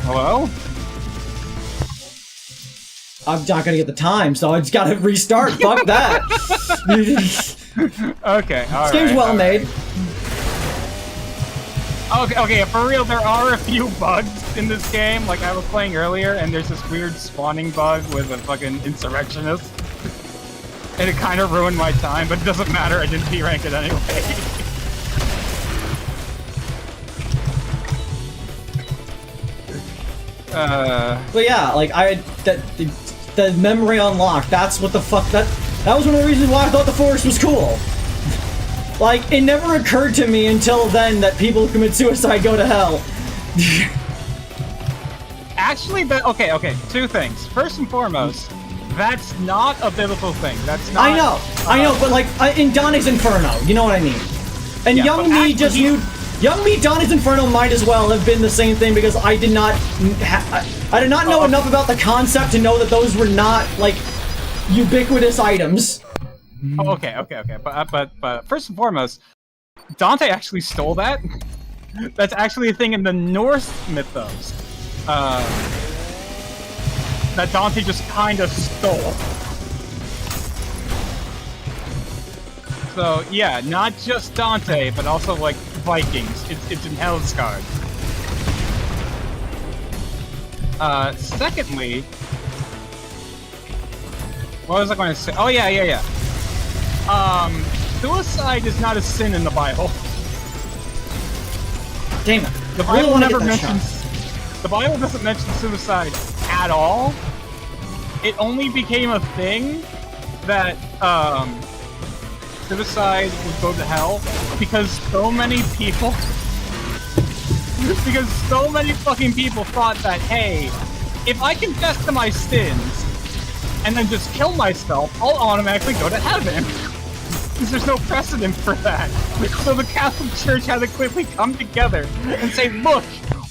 Hello? I'm not gonna get the time, so I just gotta restart. Fuck that. Okay, alright. This game's well made. Okay, for real, there are a few bugs in this game. Like, I was playing earlier, and there's this weird spawning bug with a fucking insurrectionist. And it kind of ruined my time, but it doesn't matter, I didn't D-rank it anyway. But yeah, like, the memory unlocked, that's what the fuck, that was one of the reasons why I thought the forest was cool. Like, it never occurred to me until then that people who commit suicide go to hell. Actually, okay, two things. First and foremost, that's not a biblical thing. That's not... I know, but like, in Dante's Inferno, you know what I mean? And yeah, young me just knew... Young me, Dante's Inferno might as well have been the same thing because I did not know enough about the concept to know that those were not, like, ubiquitous items. Oh, okay. But first and foremost, Dante actually stole that. That's actually a thing in the Norse mythos. That Dante just kind of stole. So yeah, not just Dante, but also like Vikings. It's in Hellsgard. Secondly, what was I going to say? Oh yeah. Suicide is not a sin in the Bible. Damn it. The Bible never mentions... The Bible doesn't mention suicide at all. It only became a thing that, suicide would go to hell because so many people... because so many fucking people thought that, hey, if I confess to my sins and then just kill myself, I'll automatically go to heaven. Because there's no precedent for that. So the Catholic Church had to quickly come together and say, look,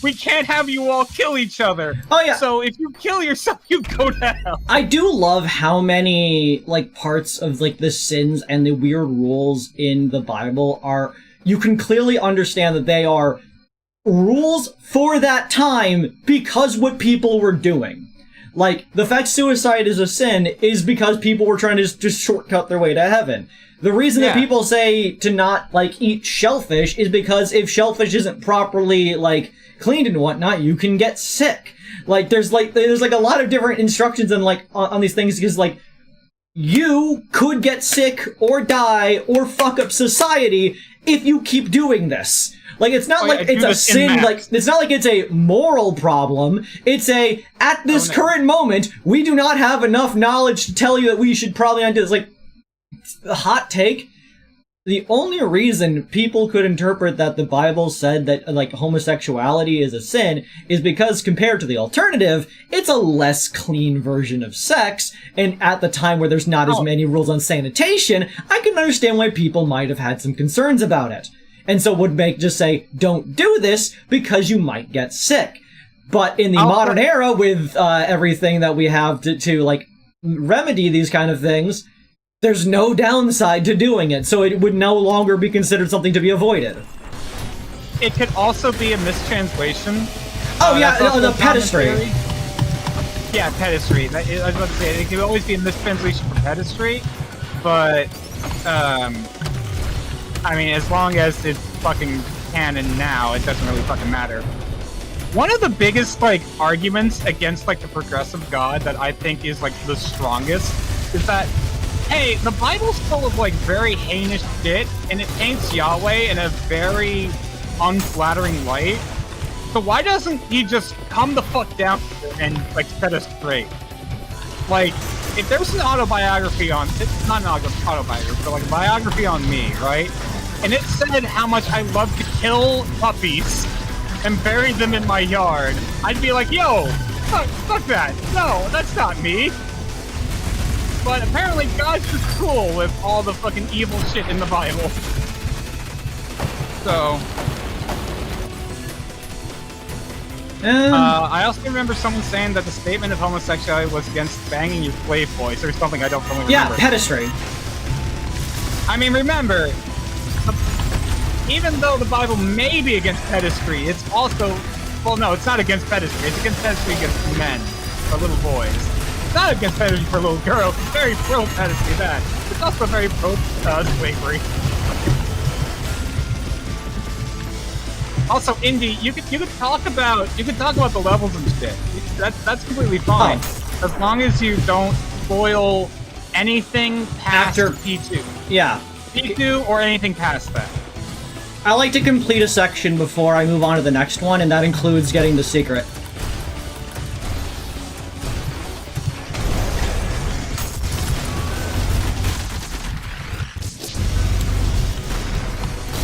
we can't have you all kill each other. Oh yeah. So if you kill yourself, you go to hell. I do love how many, like, parts of, like, the sins and the weird rules in the Bible are, you can clearly understand that they are rules for that time because what people were doing. Like, the fact suicide is a sin is because people were trying to just shortcut their way to heaven. The reason that people say to not, like, eat shellfish is because if shellfish isn't properly, like, cleaned and whatnot, you can get sick. Like, there's a lot of different instructions and, like, on these things because, like, you could get sick or die or fuck up society if you keep doing this. Like, it's not like it's a sin, like, it's not like it's a moral problem. It's a, at this current moment, we do not have enough knowledge to tell you that we should probably not do this. Like, a hot take, the only reason people could interpret that the Bible said that, like, homosexuality is a sin is because, compared to the alternative, it's a less clean version of sex, and at the time where there's not as many rules on sanitation, I can understand why people might have had some concerns about it. And so would just say, don't do this because you might get sick. But in the modern era, with everything that we have to like, remedy these kind of things, there's no downside to doing it, so it would no longer be considered something to be avoided. It could also be a mistranslation. Oh yeah, the pedestry. Yeah, pedestry. I was about to say, it could always be a mistranslation for pedestry, but, I mean, as long as it's fucking canon now, it doesn't really fucking matter. One of the biggest, like, arguments against, like, the progressive God that I think is, like, the strongest is that, hey, the Bible's full of, like, very heinous shit, and it paints Yahweh in a very unflattering light. So why doesn't he just come the fuck down and, like, set us straight? Like, if there was an autobiography on... It's not an autobiography, but, like, a biography on me, right? And it said how much I love to kill puppies and bury them in my yard, I'd be like, yo, fuck that. No, that's not me. But apparently God's just cool with all the fucking evil shit in the Bible. So... I also remember someone saying that the statement of homosexuality was against banging your slave boys, or something I don't really remember. Yeah, pedestry. I mean, remember, even though the Bible may be against pedestry, it's also... Well, no, it's not against pedestry. It's against pedestry against men, or little boys. It's not against pedestry for little girls. It's very pro-pedestry, that. It's also very pro-slavery. Also, Indy, you could talk about the levels and shit. That's completely fine, as long as you don't spoil anything past after P2. Yeah, P2 or anything past that. I like to complete a section before I move on to the next one, and that includes getting the secret.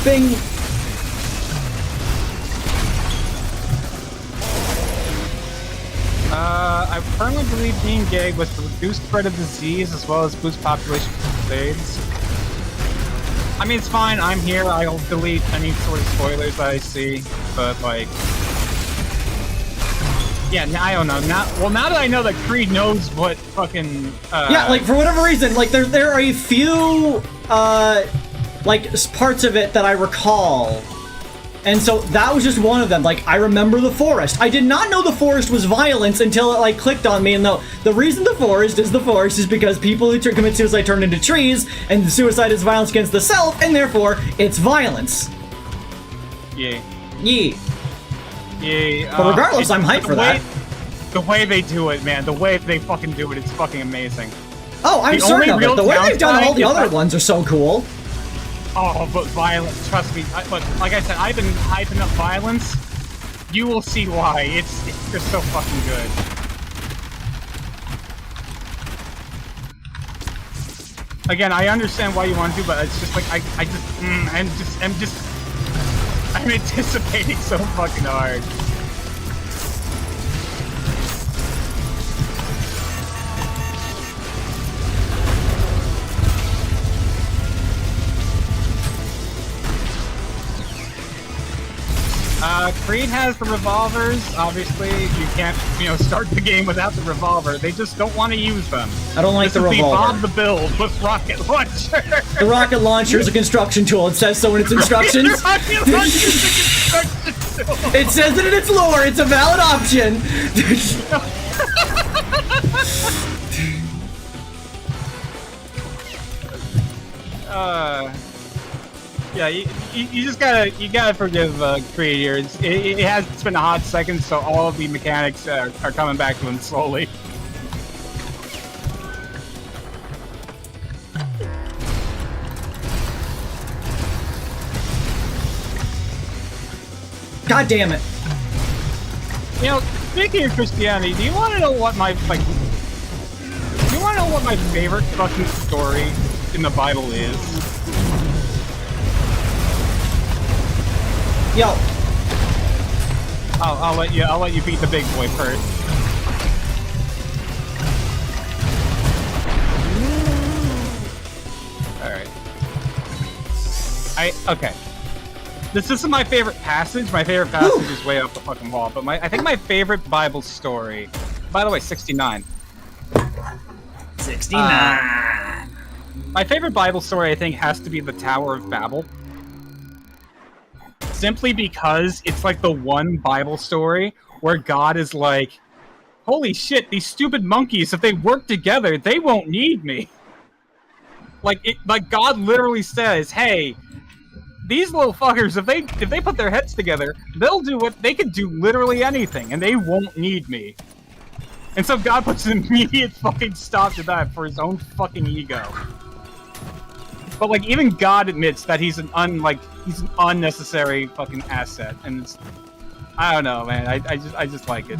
Bing! I firmly believe being gay was to reduce spread of disease as well as boost population crusades. I mean, it's fine, I'm here, I'll delete any sort of spoilers that I see, but like... Yeah, I don't know, now that I know that Kreed knows what fucking, Yeah, like, for whatever reason, like, there are a few, like, parts of it that I recall. And so that was just one of them. Like, I remember the forest. I did not know the forest was violence until it, like, clicked on me. And the reason the forest is because people who commit suicide turn into trees, and suicide is violence against the self, and therefore, it's violence. Yeah. Yeah. Yeah. But regardless, I'm hyped for that. The way they do it, man. The way they fucking do it, it's fucking amazing. Oh, I'm certain of it. The way they've done all the other ones are so cool. Oh, but violence, trust me. Look, like I said, I've been hyping up violence. You will see why. It's just so fucking good. Again, I understand why you want to, but it's just like I'm anticipating so fucking hard. Kreed has the revolvers. Obviously, you can't, start the game without the revolver. They just don't want to use them. I don't like the revolver. Bob the Build with rocket launcher. The rocket launcher is a construction tool. It says so in its instructions. It says it in its lore. It's a valid option. Yeah, you just gotta forgive Kreed here. It has been a hot second, so all of the mechanics are coming back to him slowly. God damn it! Speaking of Christianity, do you want to know what my favorite fucking story in the Bible is? Yo. I'll let you beat the big boy first. Alright. Okay. This isn't my favorite passage. My favorite passage is way up the fucking wall. But I think my favorite Bible story. By the way, 69. 69. My favorite Bible story, I think, has to be the Tower of Babel. Simply because it's like the one Bible story where God is like, holy shit, these stupid monkeys, if they work together, they won't need me. Like God literally says, hey, these little fuckers, if they put their heads together, they'll do what they could do literally anything, and they won't need me. And so God puts an immediate fucking stop to that for his own fucking ego. But like even God admits that he's an unnecessary fucking asset, and it's, I don't know, man. I just like it.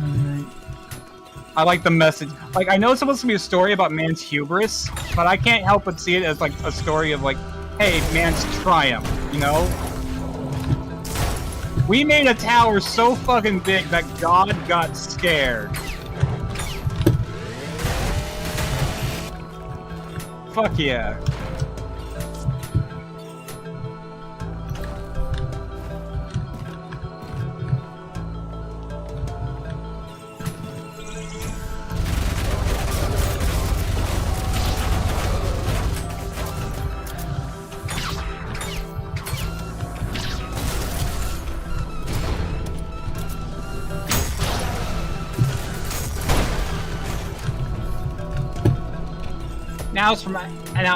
I like the message. Like, I know it's supposed to be a story about man's hubris, but I can't help but see it as like a story of like, hey, man's triumph, you know? We made a tower so fucking big that God got scared. Fuck yeah.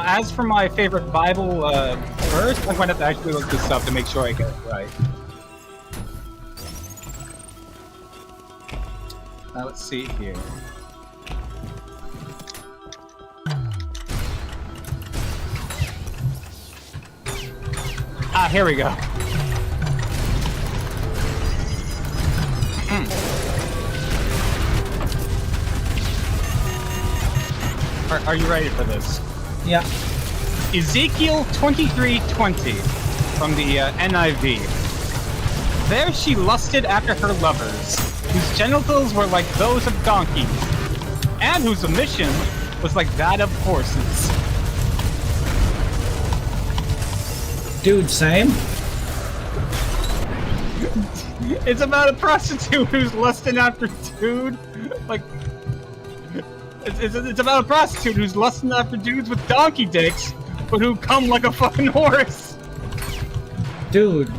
As for my favorite Bible verse, I'm going to have to actually look this up to make sure I get it right. Now let's see here. Ah, here we go. Are you ready for this? Yeah. Ezekiel 23:20 from the NIV. There she lusted after her lovers, whose genitals were like those of donkeys, and whose emission was like that of horses. Dude, same? It's about a prostitute who's lusting after dude. Like, it's about a prostitute who's lusting after dudes with donkey dicks, but who come like a fucking horse. Dude.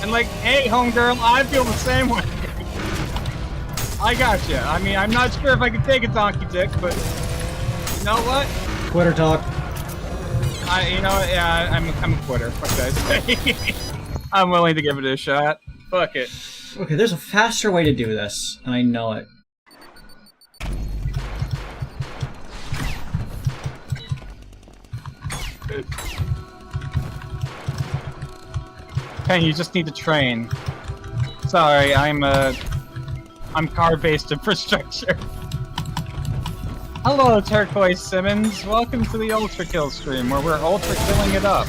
And like, hey, homegirl, I feel the same way. I gotcha. I mean, I'm not sure if I can take a donkey dick, but you know what? Quitter talk. You know what? Yeah, I'm a quitter. Fuck that. I'm willing to give it a shot. Fuck it. Okay, there's a faster way to do this, and I know it. Pen, you just need to train. Sorry, I'm car-based infrastructure. Hello, Turquoise Simmons. Welcome to the ULTRAKILL stream, where we're ultra-killing it up.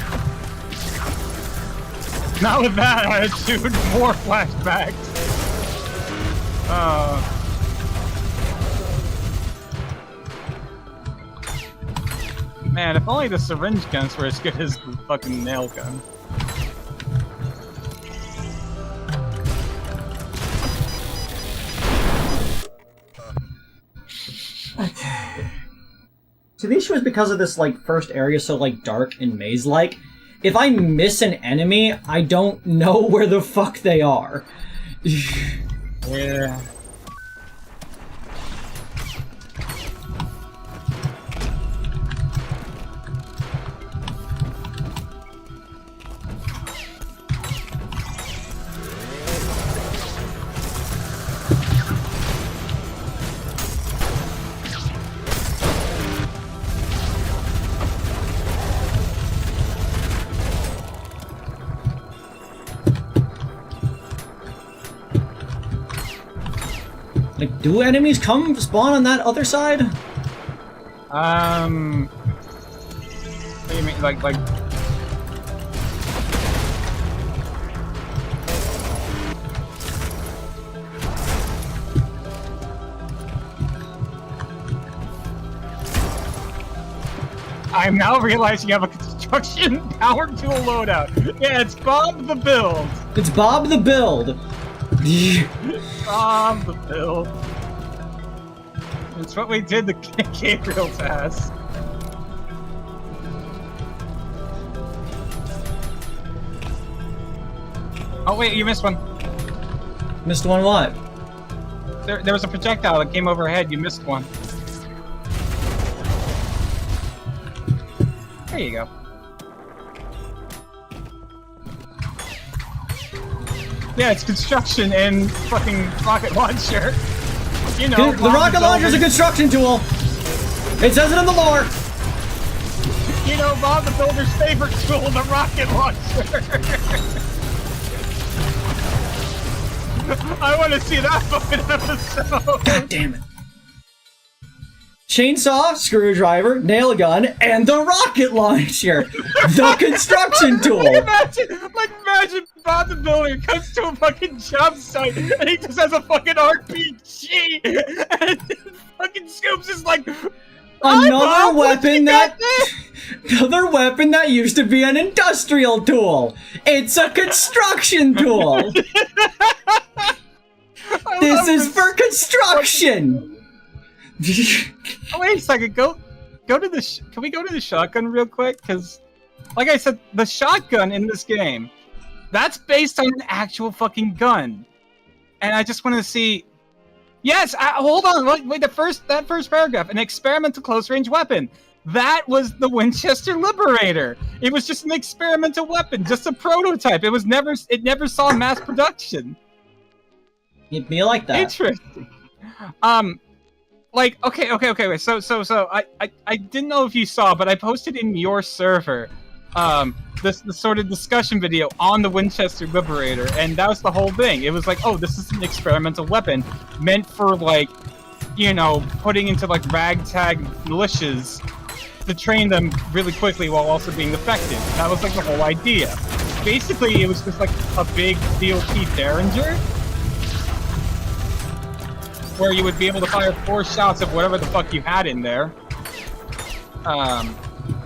Not with that attitude, more flashbacks. Man, if only the syringe guns were as good as the fucking nail gun. Okay. So the issue is because of this, like, first area so, like, dark and maze-like, if I miss an enemy, I don't know where the fuck they are. Yeah. Like, do enemies come spawn on that other side? What do you mean, like... I'm now realizing you have a construction power tool loadout. Yeah, it's Bob the Build. It's Bob the Build. Bob the Build. It's what we did to Gabriel's ass. Oh wait, you missed one. Missed one what? There was a projectile that came overhead. You missed one. There you go. Yeah, it's construction and fucking rocket launcher. You know, The rocket launcher's a construction tool. It says it in the lore. You know, Bob the Builder's favorite tool, the rocket launcher. I want to see that fucking episode. God damn it. Chainsaw, screwdriver, nail gun, and the rocket launcher. The construction tool. Imagine Bob the Builder comes to a fucking job site and he just has a fucking RPG and fucking Scoops is like, another weapon that used to be an industrial tool. It's a construction tool. This is for construction. Oh, wait a second. Go to the. Can we go to the shotgun real quick? Because, like I said, the shotgun in this game, that's based on an actual fucking gun, and I just want to see. Yes, hold on. Wait, that first paragraph. An experimental close-range weapon. That was the Winchester Liberator. It was just an experimental weapon, just a prototype. It never saw mass production. You'd be like that. Interesting. Like, okay. Wait. So, I didn't know if you saw, but I posted in your server, this sort of discussion video on the Winchester Liberator, and that was the whole thing. It was like, oh, this is an experimental weapon meant for, like, you know, putting into, like, ragtag militias to train them really quickly while also being effective. That was, like, the whole idea. Basically, it was just, like, a big DOT Derringer, where you would be able to fire 4 shots of whatever the fuck you had in there. And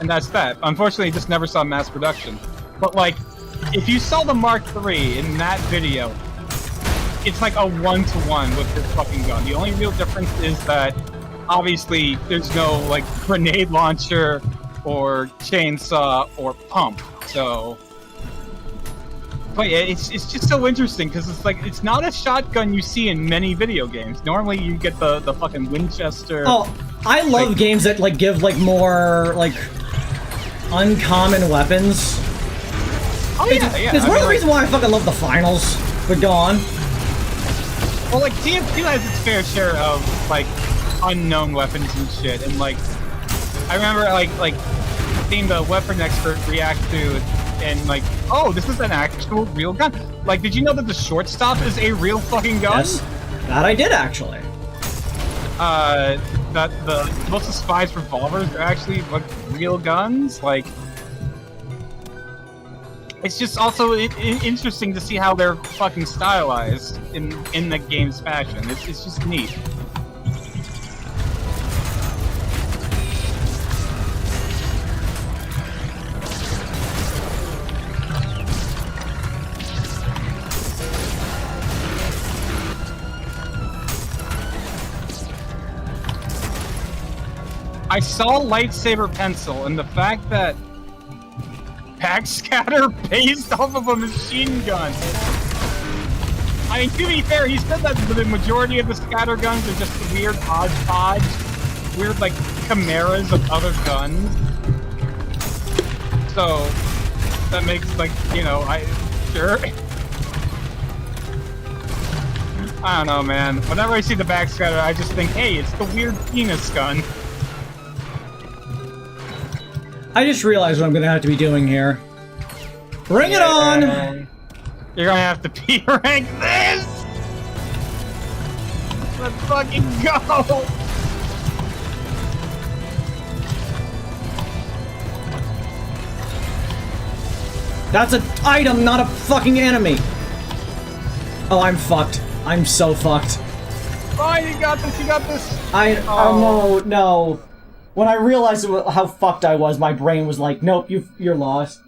that's that. Unfortunately, it just never saw mass production. But, like, if you saw the Mark III in that video, it's like a one-to-one with this fucking gun. The only real difference is that, obviously, there's no, like, grenade launcher or chainsaw or pump. So... But yeah, it's just so interesting because it's like it's not a shotgun you see in many video games. Normally you get the fucking Winchester. Oh, I love like, games that like give like more like uncommon weapons. Oh yeah. It's one of the reasons why I fucking love the finals. But go on. Well, like TF2 has its fair share of like unknown weapons and shit, and like I remember like seeing the weapon expert react to. And like, oh, this is an actual real gun. Like, did you know that the shortstop is a real fucking gun? Yes, that I did actually. That most of Spy's revolvers are actually like real guns. Like, it's just also interesting to see how they're fucking stylized in the game's fashion. It's just neat. I saw lightsaber pencil, and the fact that backscatter based off of a machine gun. I mean, to be fair, he said that the majority of the scatter guns are just weird hodgepodge, weird like chimeras of other guns. So that makes like, you know, sure. I don't know, man. Whenever I see the backscatter, I just think, hey, it's the weird penis gun. I just realized what I'm gonna have to be doing here. Bring it on! You're gonna have to P-rank this! Let's fucking go! That's an item, not a fucking enemy! Oh, I'm fucked. I'm so fucked. Oh, you got this, you got this! Oh, no. When I realized how fucked I was, my brain was like, nope, you're lost.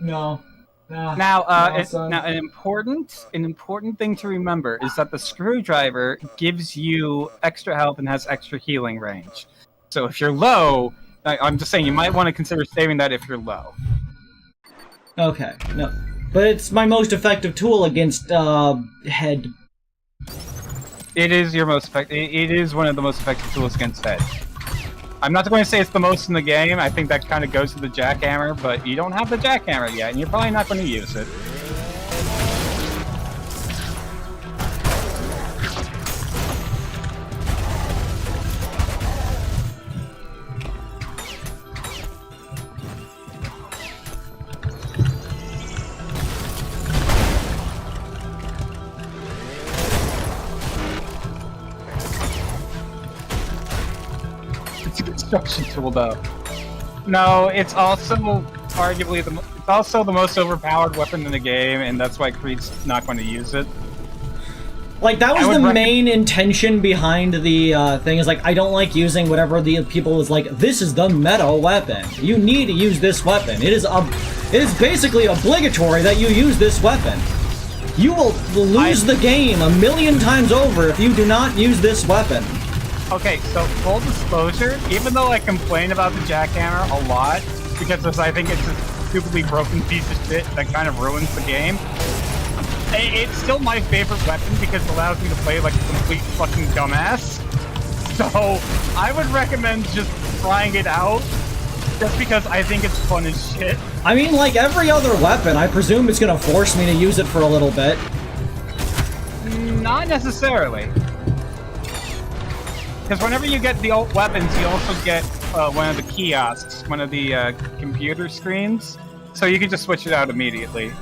No. Now, son. an important thing to remember is that the screwdriver gives you extra health and has extra healing range. So if you're low, I'm just saying you might want to consider saving that if you're low. Okay, no. But it's my most effective tool against, head. It is your most effective. It is one of the most effective tools against head. I'm not going to say it's the most in the game. I think that kind of goes to the jackhammer, but you don't have the jackhammer yet, and you're probably not going to use it. It's a construction tool, though. No, it's also arguably the most overpowered weapon in the game, and that's why Kreed's not going to use it. Like, that was the main intention behind the thing, is like, I don't like using whatever the people is like, this is the meta weapon. You need to use this weapon. It is basically obligatory that you use this weapon. You will lose the game 1,000,000 times over if you do not use this weapon. Okay, so full disclosure, even though I complain about the jackhammer a lot, because I think it's a stupidly broken piece of shit that kind of ruins the game, it's still my favorite weapon because it allows me to play like a complete fucking dumbass. So I would recommend just trying it out, just because I think it's fun as shit. I mean, like every other weapon, I presume it's gonna force me to use it for a little bit. Not necessarily. Because whenever you get the alt weapons, you also get one of the kiosks, one of the computer screens, so you can just switch it out immediately.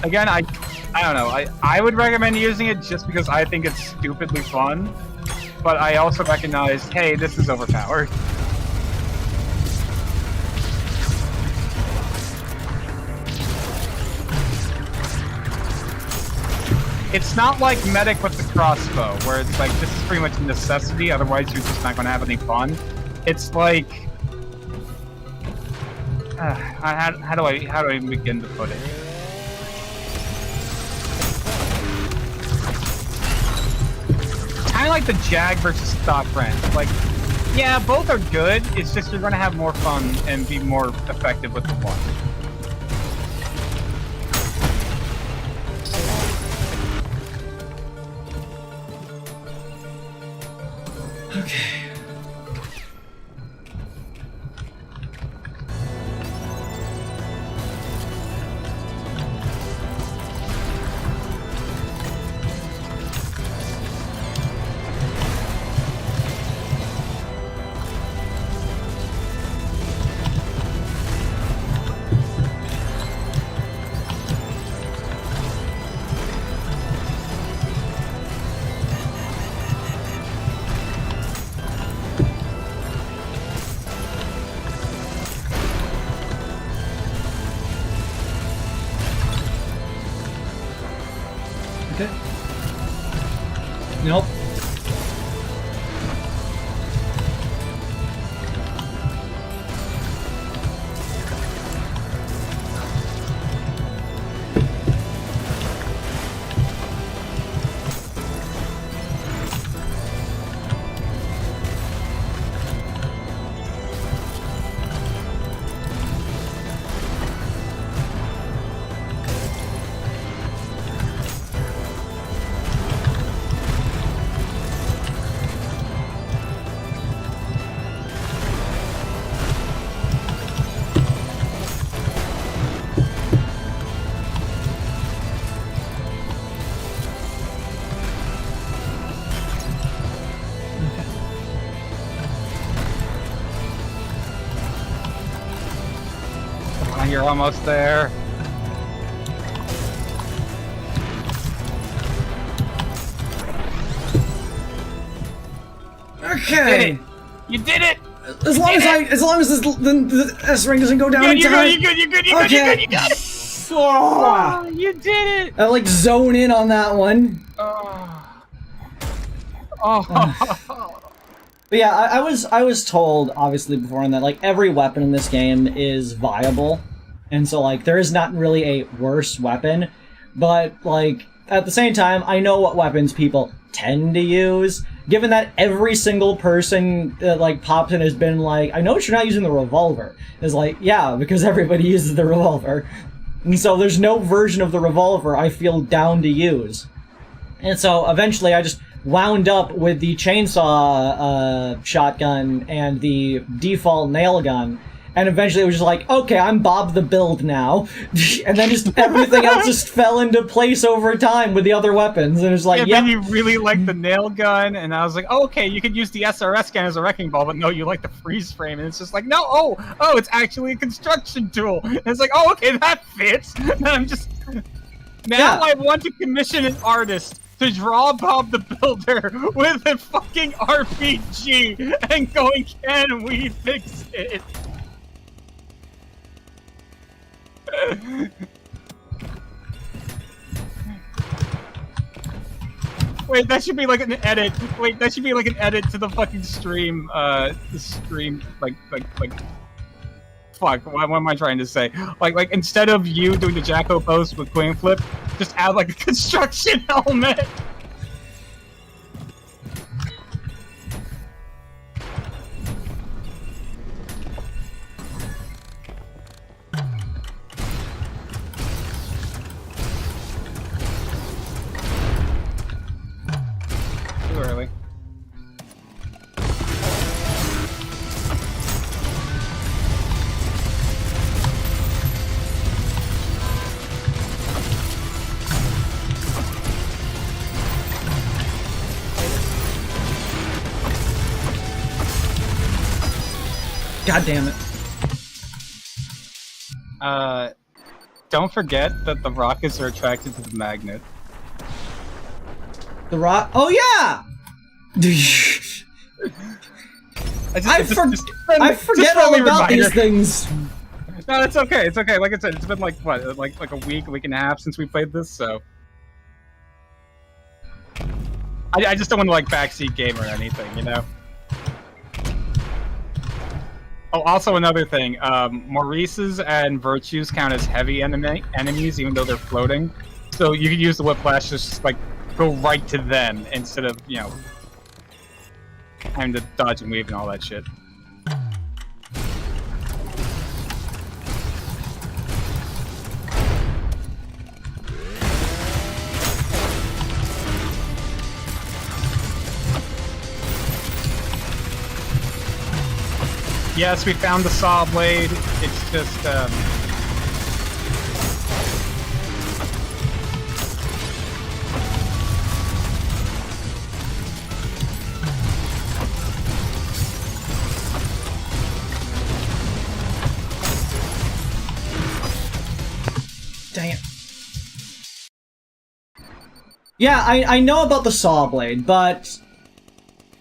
Again, I don't know. I would recommend using it just because I think it's stupidly fun, but I also recognize, hey, this is overpowered. It's not like Medic with the crossbow, where it's like, this is pretty much a necessity, otherwise you're just not going to have any fun. It's like... how do I begin to put it? Kind of like the Jag versus stock rent. Like, yeah, both are good, it's just you're going to have more fun and be more effective with the one. Okay. Okay. Nope. You're almost there. Okay. You did it. As long as the S ring doesn't go down in time. You're good. You got it. Oh, you did it. I like zone in on that one. Oh. But yeah, I was told obviously before that like every weapon in this game is viable, and so like there is not really a worse weapon, but like at the same time I know what weapons people tend to use. Given that every single person that like pops in has been like, I noticed you're not using the revolver. It's like, yeah, because everybody uses the revolver, and so there's no version of the revolver I feel down to use, and so eventually I just wound up with the chainsaw shotgun and the default nail gun, and eventually it was just like, okay, I'm Bob the Build now, and then just everything else just fell into place over time with the other weapons, and it's like, yeah, yep. then you really like the nail gun, and I was like, oh, okay, you could use the SRS gun as a wrecking ball, but no, you like the freeze frame, and it's just like, no, oh, it's actually a construction tool, and it's like, oh, okay, that fits, and I'm just, now I want to commission an artist to draw Bob the Builder with a fucking RPG and going, can we fix it? Wait, that should be like an edit. Wait, that should be like an edit to the fucking stream. Like. Fuck, what am I trying to say? Like instead of you doing the Jacko pose with Queen Flip, just add like a construction helmet. Too early. God damn it. Don't forget that the rockets are attracted to the magnet. The rock. Oh yeah. I forget all about these things. No, it's okay. It's okay. Like I said, it's been like what, like a week and a half since we played this, so. I just don't want to like backseat game or anything, you know. Oh, also another thing, Maurice's and Virtues count as heavy enemies, even though they're floating. So you can use the Whiplash to just, like, go right to them, instead of, you know, having to dodge and weave and all that shit. Yes, we found the saw blade. It's just, Dang it. Yeah, I know about the saw blade, but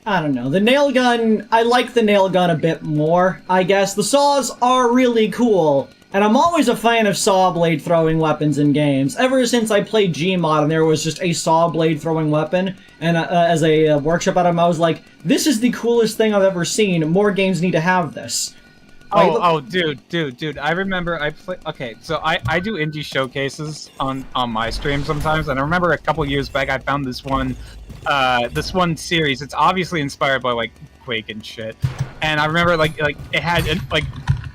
I don't know. The nail gun, I like the nail gun a bit more, I guess. The saws are really cool, and I'm always a fan of saw blade throwing weapons in games. Ever since I played Gmod and there was just a saw blade throwing weapon, and as a workshop item, I was like, this is the coolest thing I've ever seen. More games need to have this. Dude, I remember okay, so I do indie showcases on my stream sometimes, and I remember a couple years back I found this one series. It's obviously inspired by like Quake and shit, and I remember like it had like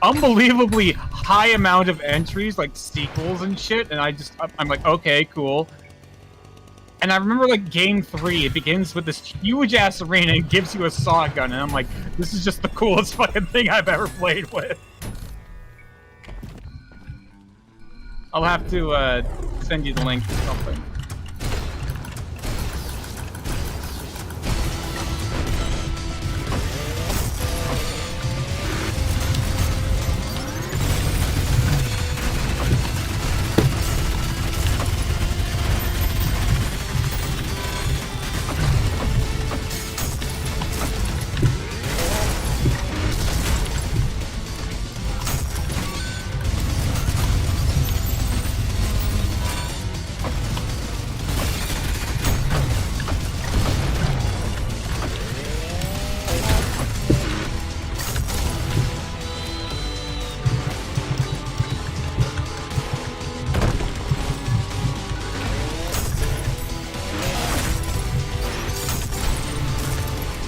unbelievably high amount of entries, like sequels and shit, and I'm like, okay, cool. And I remember, like, Game 3, it begins with this huge-ass arena and gives you a saw gun, and I'm like, this is just the coolest fucking thing I've ever played with. I'll have to, send you the link or something.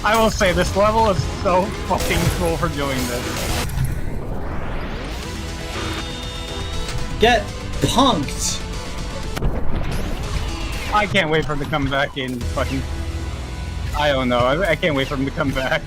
I will say, this level is so fucking cool for doing this. Get punked! I can't wait for him to come back in fucking... I don't know, I can't wait for him to come back.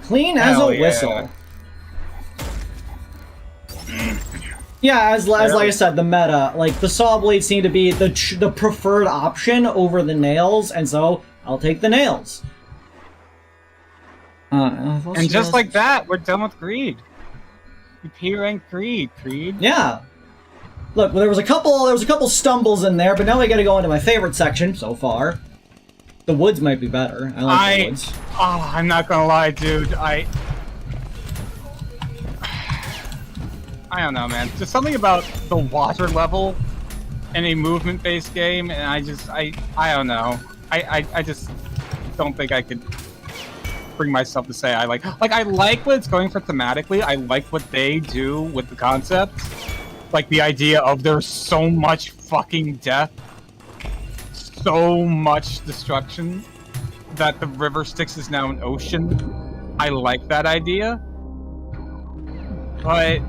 Clean as a whistle. Yeah, as like I said, the meta, like, the saw blades seem to be the preferred option over the nails, and so I'll take the nails. And just like that, we're done with Kreed. You P-rank Kreed. Yeah. Look, there was a couple stumbles in there, but now we gotta go into my favorite section so far. The woods might be better. I like the woods. Oh, I'm not gonna lie, dude. I don't know, man. Just something about the water level in a movement-based game, and I don't know. I just don't think I could bring myself to say I like what it's going for thematically. I like what they do with the concept. Like the idea of there's so much fucking death, so much destruction, that the river Styx is now an ocean. I like that idea. But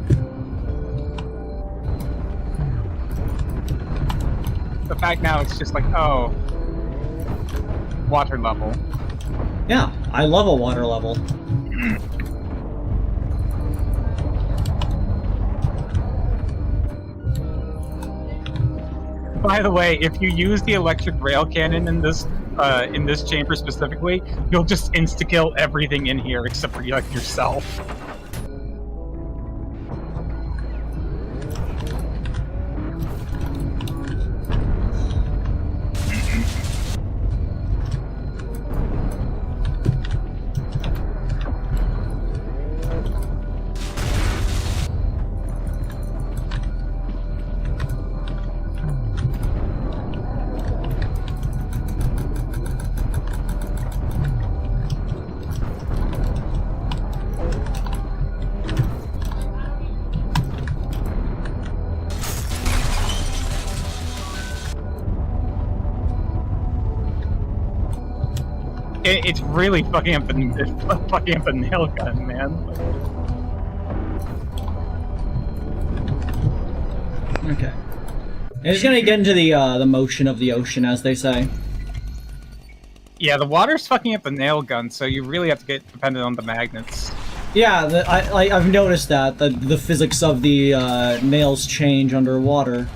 the fact now it's just like, oh, water level. Yeah, I love a water level. By the way, if you use the electric rail cannon in this chamber specifically, you'll just insta-kill everything in here except for like yourself. It's really fucking up the nail gun, man. Okay. I'm just gonna get into the motion of the ocean, as they say. Yeah, the water's fucking up the nail gun, so you really have to get dependent on the magnets. Yeah, I've noticed that the physics of the nails change underwater.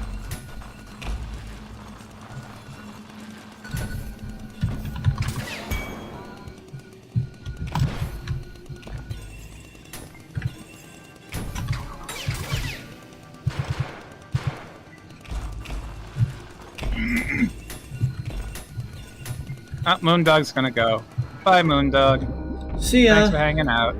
Moondog's gonna go. Bye, Moondog. See ya. Thanks for hanging out.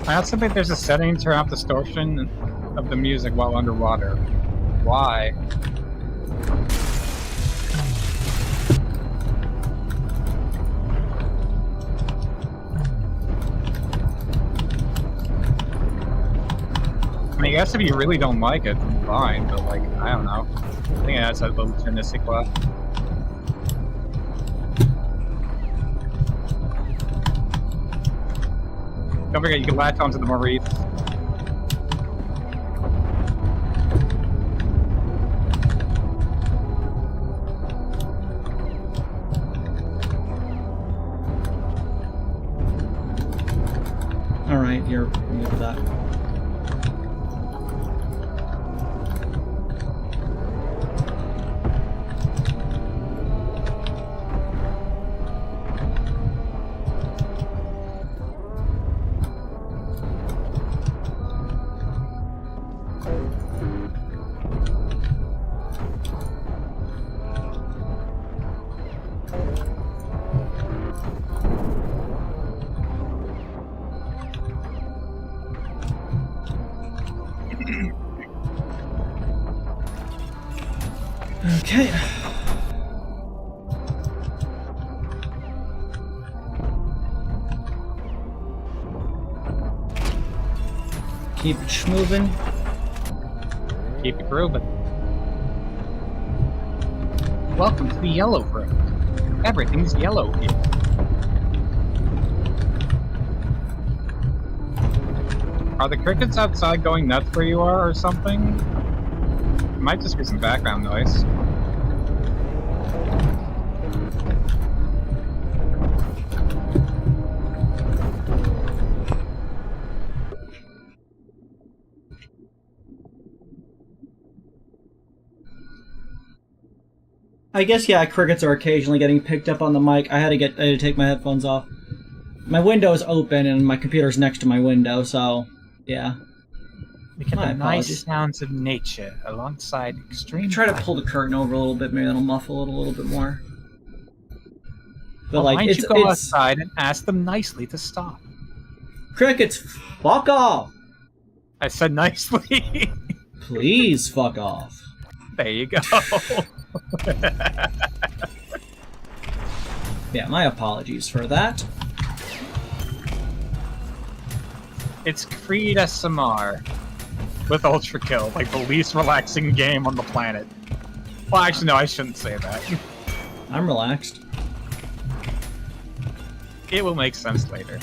I also think there's a setting to turn off distortion of the music while underwater. Why? I mean, I guess if you really don't like it, then fine, but like, I don't know. I think it has a little tunistic left. Don't forget, you can latch onto the Maurice. Alright, you're good with that. Okay. Keep it schmoving. Keep it grooving. Welcome to the yellow room. Everything's yellow here. Are the crickets outside going nuts where you are or something? It might just be some background noise. I guess, yeah, crickets are occasionally getting picked up on the mic. I had to take my headphones off. My window's open and my computer's next to my window, so yeah. We get My the nice apologies. sounds of nature alongside extreme. Try to pull the curtain over a little bit, maybe that'll muffle it a little bit more. But Well, like, why don't it's you go outside and ask them nicely to stop? crickets, fuck off! I said nicely. Please fuck off. There you go. Yeah, my apologies for that. It's Kreed SMR with ULTRAKILL, like the least relaxing game on the planet. Well, actually, no, I shouldn't say that. I'm relaxed. It will make sense later.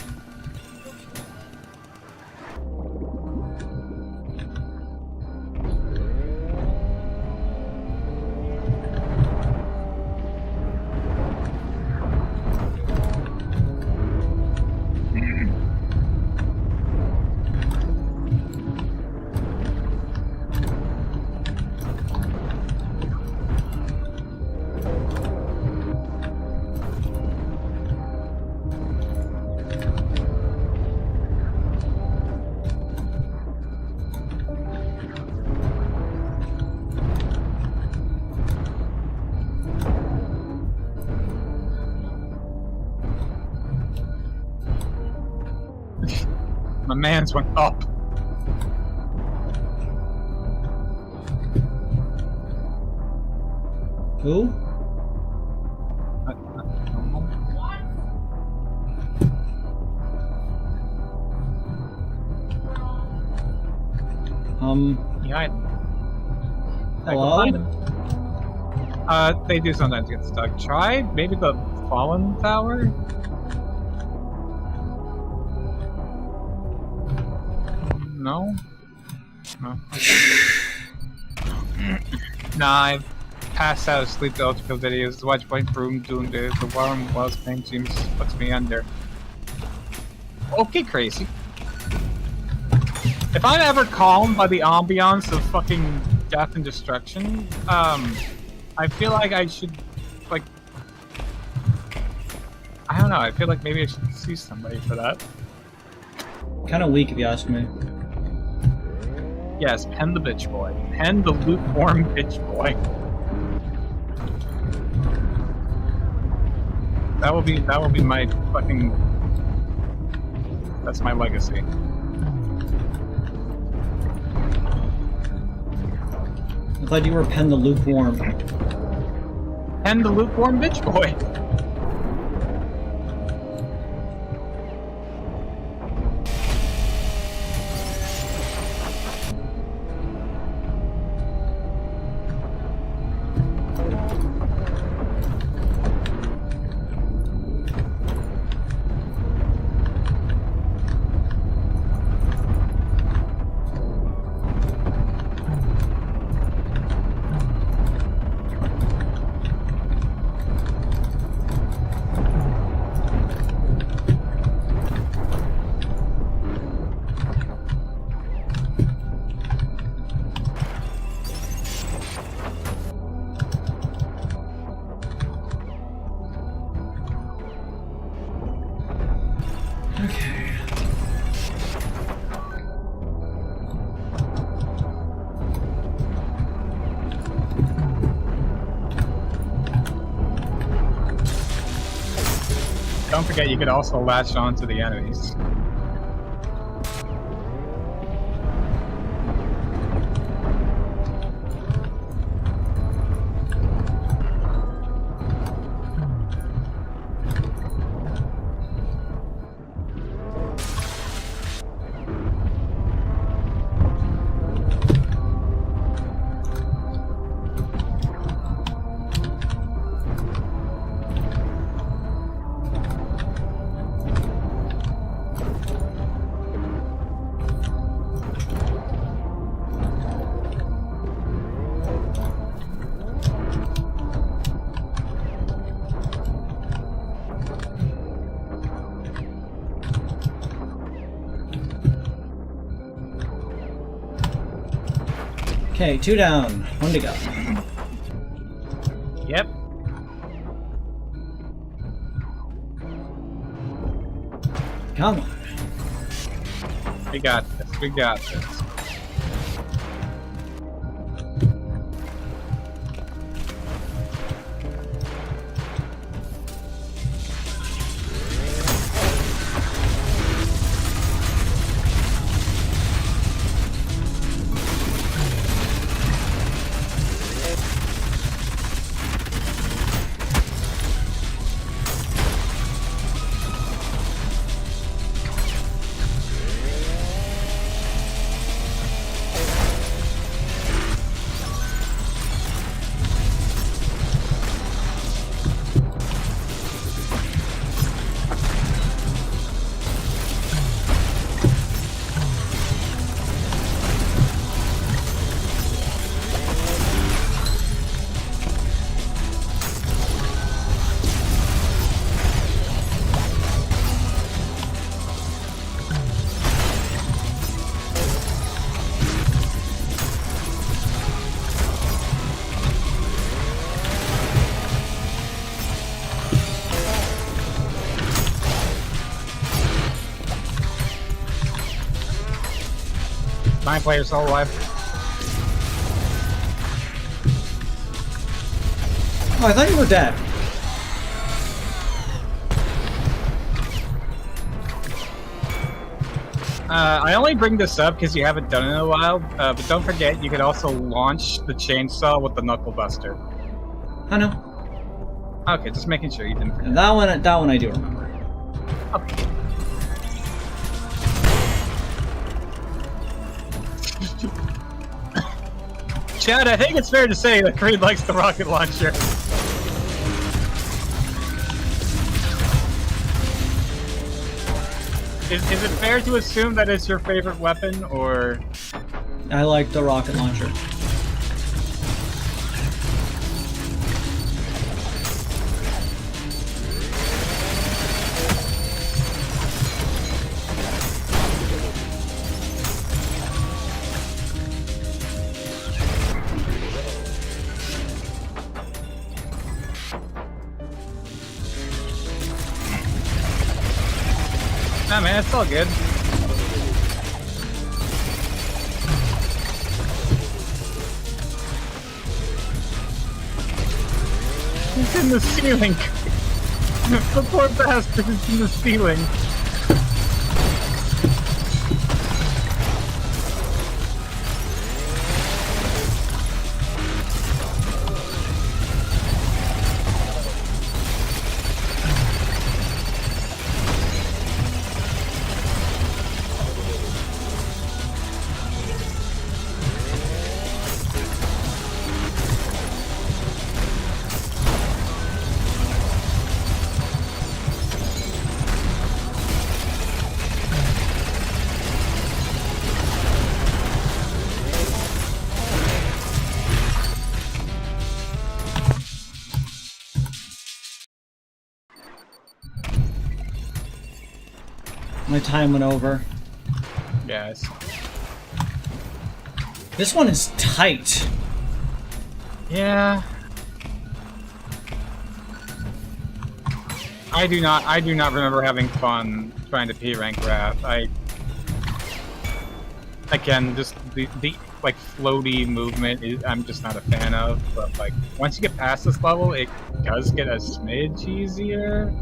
My man's went up. Who? Behind him. Hello? Behind him. They do sometimes get stuck. Try maybe the fallen tower? No? No. Nah, I've passed out of sleep to ULTRAKILL videos, watch Point Room doing the warm while pain seems puts me under. Okay, crazy. If I'm ever calmed by the ambiance of fucking death and destruction, I feel like I should, like, I don't know, I feel like maybe I should see somebody for that. Kinda weak if you ask me. Yes, pen the bitch boy. Pen the lukewarm bitch boy. That will be my fucking, that's my legacy. I'm glad you were pen the lukewarm. Pen the lukewarm bitch boy. Don't forget, you could also latch on to the enemies. Okay, 2 down, 1 to go. Yep. Come on. We got this. We got this. Nine players still alive. Oh, I thought you were dead. I only bring this up because you haven't done it in a while, but don't forget you could also launch the chainsaw with the knuckle buster. I know. Okay, just making sure you didn't forget. And that one I do remember. Okay. Chad, I think it's fair to say that Kreed likes the rocket launcher. Is it fair to assume that it's your favorite weapon, or...? I like the rocket launcher. Nah, man, it's all good. He's in the ceiling. The poor bastard is in the ceiling. My time went over. Yes. This one is tight. Yeah. I do not remember having fun trying to P-rank Wrath. Again, just the like floaty movement I'm just not a fan of, but like once you get past this level it does get a smidge easier.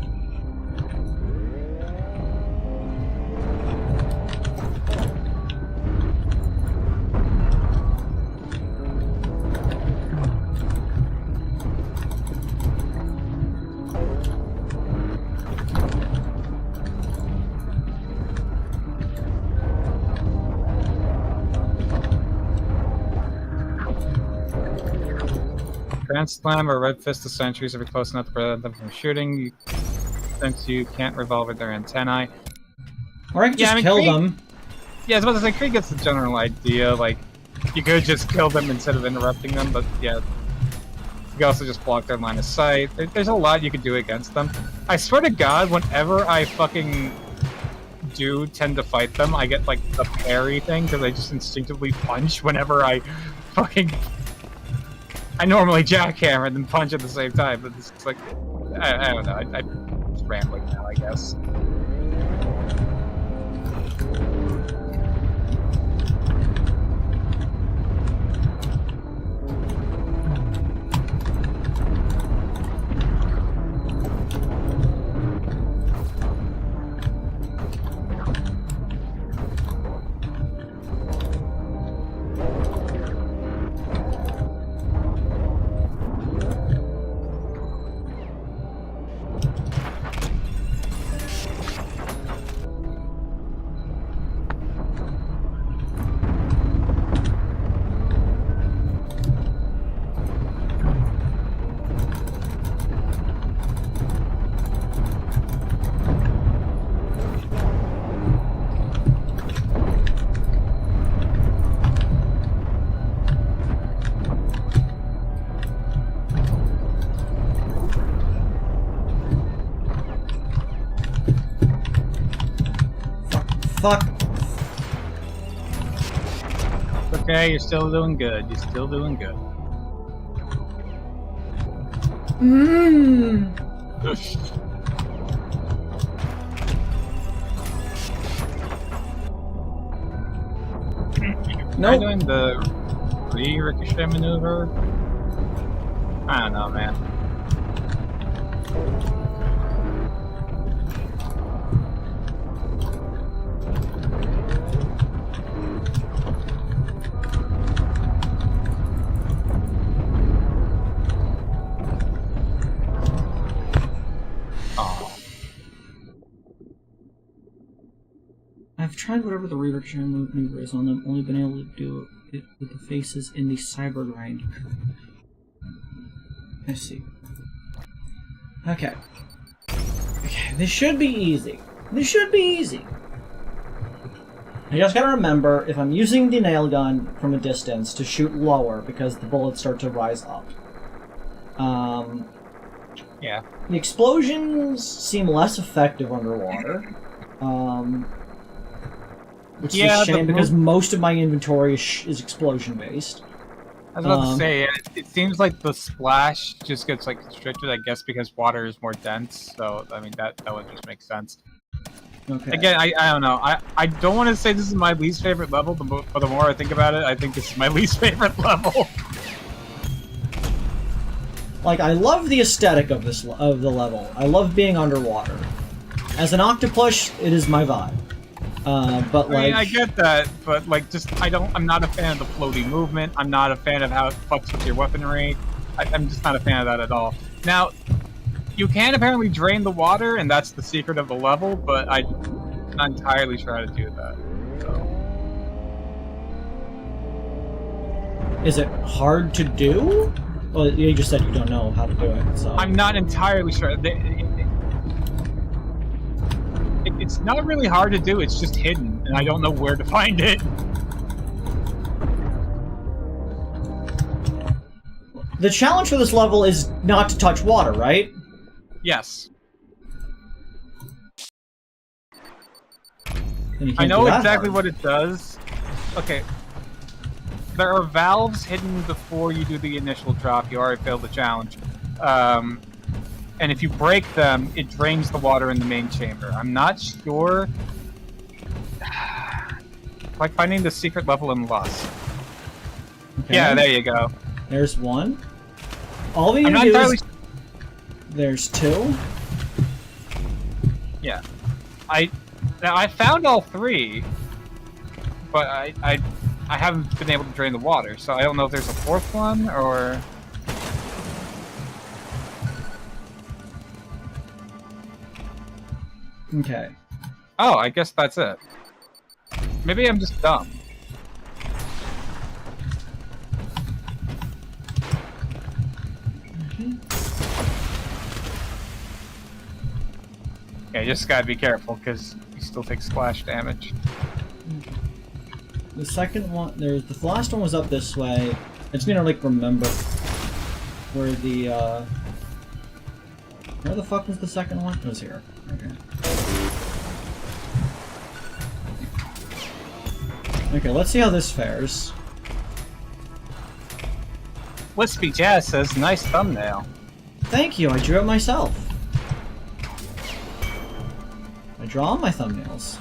Grand Slam or Red Fist of Sentries if you're close enough to prevent them from shooting, since you can't revolver their antennae. Or I could just kill them. Yeah, I was about to say, Kreed gets the general idea, like, you could just kill them instead of interrupting them, but yeah. You can also just block their line of sight. There's a lot you can do against them. I swear to God, whenever I fucking do tend to fight them, I get, like, the parry thing, because I just instinctively punch whenever I fucking... I normally jackhammer and then punch at the same time, but it's like... I don't know, I'm just rambling now, I guess. Fuck. Okay, you're still doing good. You're still doing good. Mmm. Am I doing the re-ricochet maneuver? I don't know, man. I've tried whatever the re-ricochet maneuver is on them, only been able to do it with the faces in the cyber grind. I see. Okay. Okay, this should be easy. This should be easy. I just gotta remember, if I'm using the nail gun from a distance, to shoot lower, because the bullets start to rise up. Yeah. The explosions seem less effective underwater. Which is a shame, because most of my inventory is explosion-based. I was about to say, it seems like the splash just gets, like, constricted, I guess, because water is more dense, so, I mean, that would just make sense. Okay. Again, I don't know. I don't want to say this is my least favorite level, but the more I think about it, I think this is my least favorite level. Like, I love the aesthetic of the level. I love being underwater. As an octopus, it is my vibe. But like, I mean, I get that, but like, I'm not a fan of the floaty movement. I'm not a fan of how it fucks with your weaponry. I'm just not a fan of that at all. Now, you can apparently drain the water, and that's the secret of the level, but I'm not entirely sure how to do that. So. Is it hard to do? Well, you just said you don't know how to do it, so... I'm not entirely sure. It's not really hard to do, it's just hidden, and I don't know where to find it. The challenge for this level is not to touch water, right? Yes. I know exactly what it does. Okay. There are valves hidden before you do the initial drop. You already failed the challenge. And if you break them, it drains the water in the main chamber. I'm not sure. Like finding the secret level in Lust. Okay. Yeah, there you go. There's one. All we need to do is... There's two. Yeah. Now I found all three, but I haven't been able to drain the water, so I don't know if there's a fourth one or... Okay. Oh, I guess that's it. Maybe I'm just dumb. Yeah, you just gotta be careful because you still take splash damage. The second one, the last one was up this way. I just need to like remember where where the fuck was the second one? It was here. Okay. Okay, let's see how this fares. Wispy Jazz says, nice thumbnail. Thank you, I drew it myself. I draw all my thumbnails.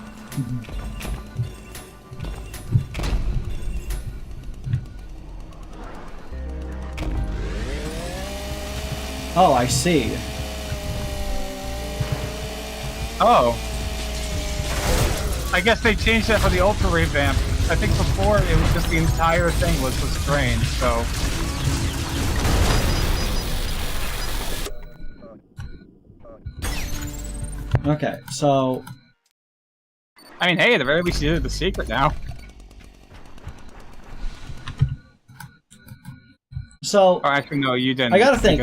Oh, I see. Oh. I guess they changed that for the Ultra revamp. I think before it was just the entire thing was strange, so... Okay, so... I mean, hey, at the very least you did the secret now. So... Oh, actually, no, you didn't. I gotta think.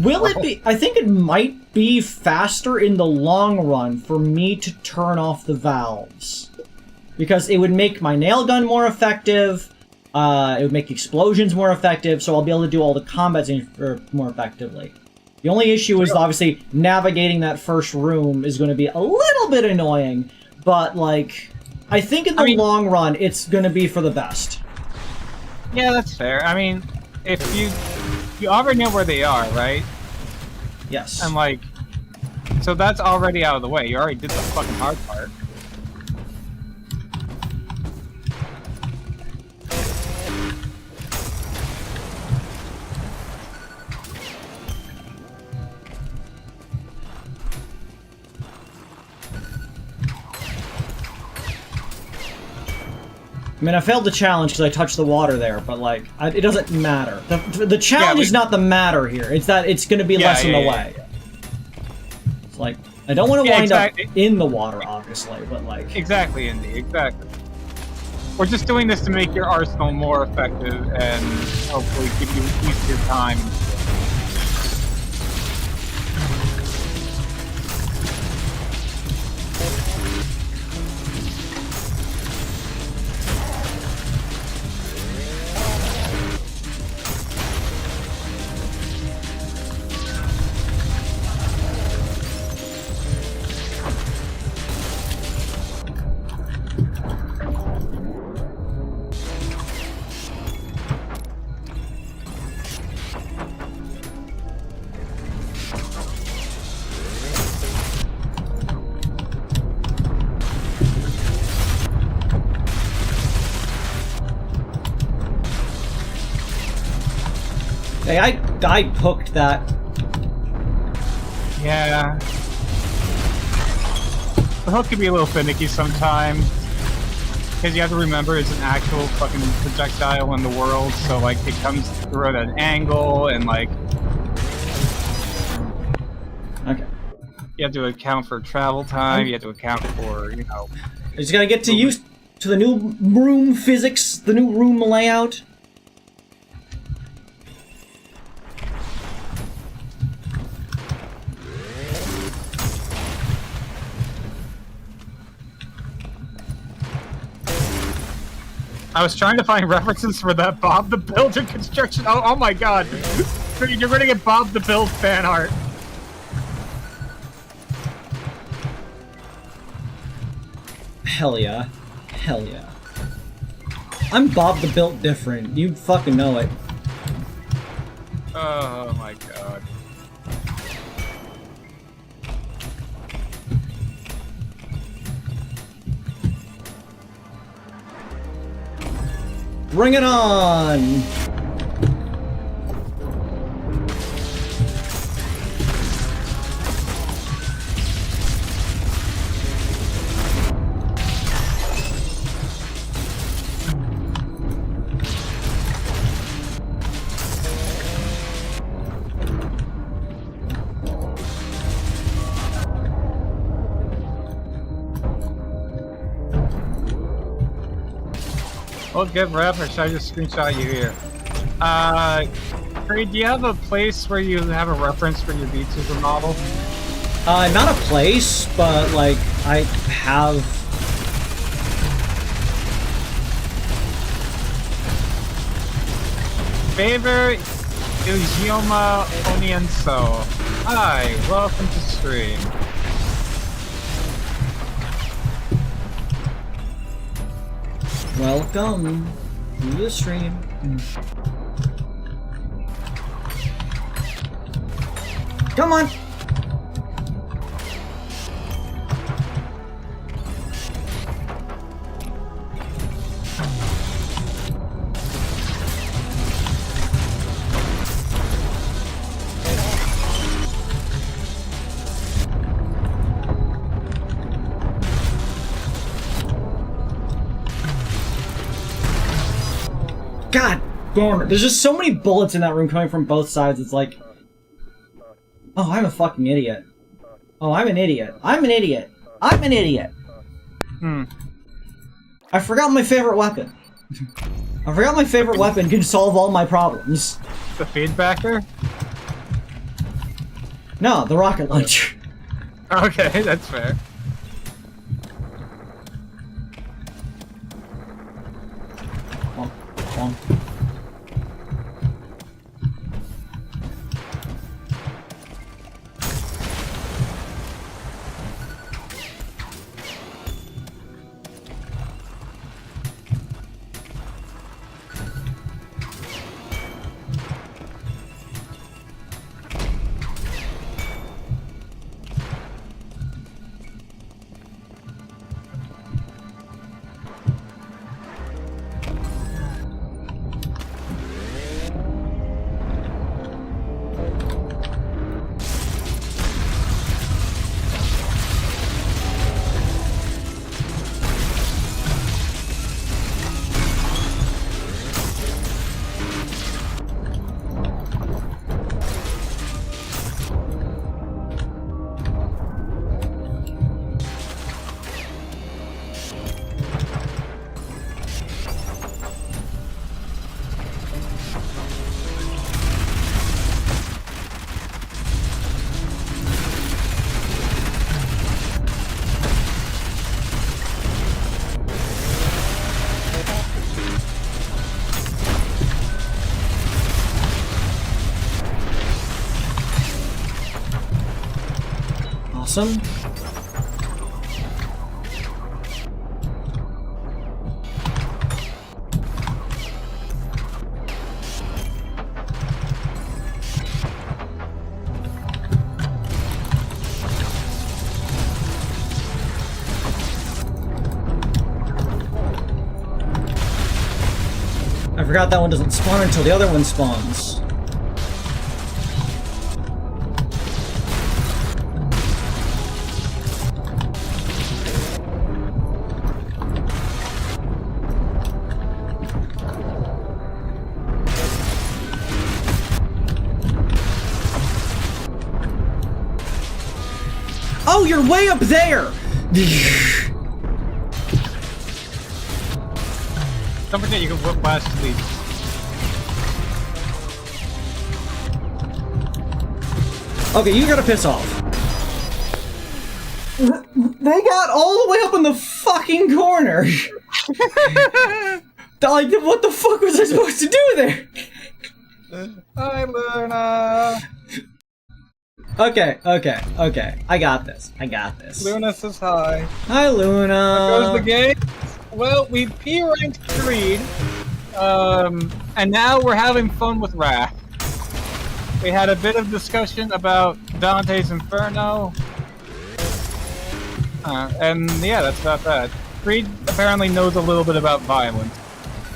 Will it be... I think it might be faster in the long run for me to turn off the valves. Because it would make my nail gun more effective, it would make explosions more effective, so I'll be able to do all the combats more effectively. The only issue is, obviously, navigating that first room is going to be a little bit annoying, but, like, I think in the long run, it's going to be for the best. Yeah, that's fair. I mean, if you already know where they are, right? Yes. And, like, so that's already out of the way. You already did the fucking hard part. I mean, I failed the challenge because I touched the water there, but, like, it doesn't matter. The challenge is not the matter here. It's that it's going to be less in the way. It's like, I don't want to wind up in the water, obviously, but, like... Exactly, Indy, exactly. We're just doing this to make your arsenal more effective and hopefully give you easier time. Hey, I hooked that. Yeah. The hook can be a little finicky sometimes. Because you have to remember it's an actual fucking projectile in the world, so like it comes through at an angle and like... Okay. You have to account for travel time, you have to account for, you know... I just gotta get to used to the new room physics, the new room layout. I was trying to find references for that Bob the Builder construction. Oh my god. You're gonna get Bob the Build fan art. Hell yeah. Hell yeah. I'm Bob the Built different. You fucking know it. Oh my god. Bring it on! Well, good rep, or should I just screenshot you here? Kreed, do you have a place where you have a reference for your VTuber model? Not a place, but like I have. Favor Ilyoma Onienso. Hi, welcome to stream. Welcome to the stream. Come on! God damn it. There's just so many bullets in that room coming from both sides. It's like... Oh, I'm a fucking idiot. Oh, I'm an idiot. I'm an idiot. I'm an idiot. I forgot my favorite weapon. I forgot my favorite weapon can solve all my problems. The feedbacker? No, the rocket launcher. Okay, that's fair. Bonk. Awesome. I forgot that one doesn't spawn until the other one spawns. Oh, you're way up there! Don't forget you can whip last lead. Okay, you gotta piss off. They got all the way up in the fucking corner! Like, what the fuck was I supposed to do there? Hi, Luna! Okay. I got this. Luna says hi. Hi, Luna. How goes the game? Well, we P-ranked Kreed, and now we're having fun with Wrath. We had a bit of discussion about Dante's Inferno, and yeah, that's about that. Kreed apparently knows a little bit about violence.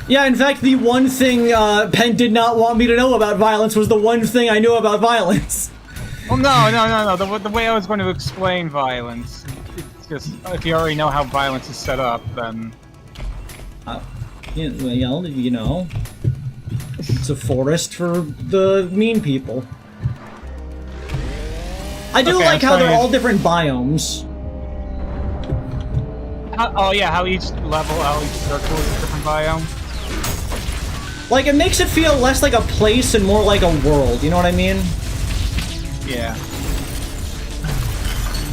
Yeah, in fact, the one thing Penn did not want me to know about violence was the one thing I knew about violence. Well, no. The way I was going to explain violence, it's just, if you already know how violence is set up, then... You know, it's a forest for the mean people. I do like how they're all different biomes. Oh yeah, how each level, how each circle is a different biome. Like, it makes it feel less like a place and more like a world, you know what I mean? Yeah.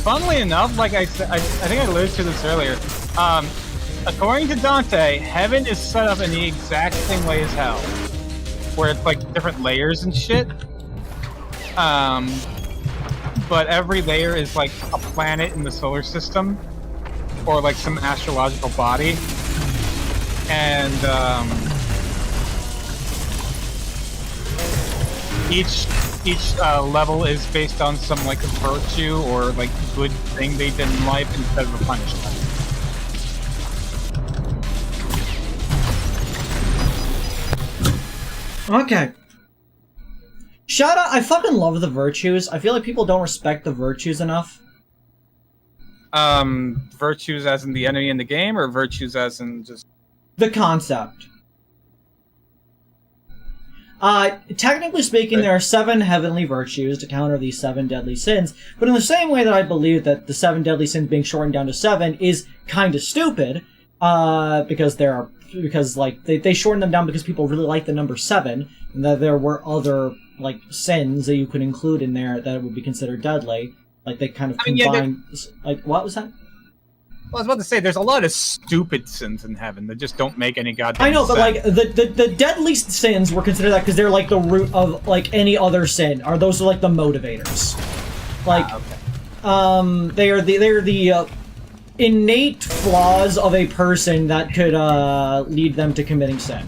funnily enough, like I said, I think I alluded to this earlier. According to Dante, heaven is set up in the exact same way as hell, where it's like different layers and shit. But every layer is like a planet in the solar system, or like some astrological body, and each level is based on some like virtue or like good thing they did in life instead of a punishment. Okay. Shout out, I fucking love the virtues. I feel like people don't respect the virtues enough. Virtues as in the enemy in the game, or virtues as in just... The concept. Technically speaking, there are 7 heavenly virtues to counter these 7 deadly sins, but in the same way that I believe that the 7 deadly sins being shortened down to 7 is kinda stupid, because they shortened them down because people really like the number 7, and that there were other, like, sins that you could include in there that would be considered deadly. Like, they kind of combined... like, what was that? Well, I was about to say, there's a lot of stupid sins in heaven that just don't make any goddamn I know, but, sense. like, the deadliest sins were considered that because they're, like, the root of, like, any other sin. Those are, like, the motivators. Like, okay. they are the innate flaws of a person that could, lead them to committing sin.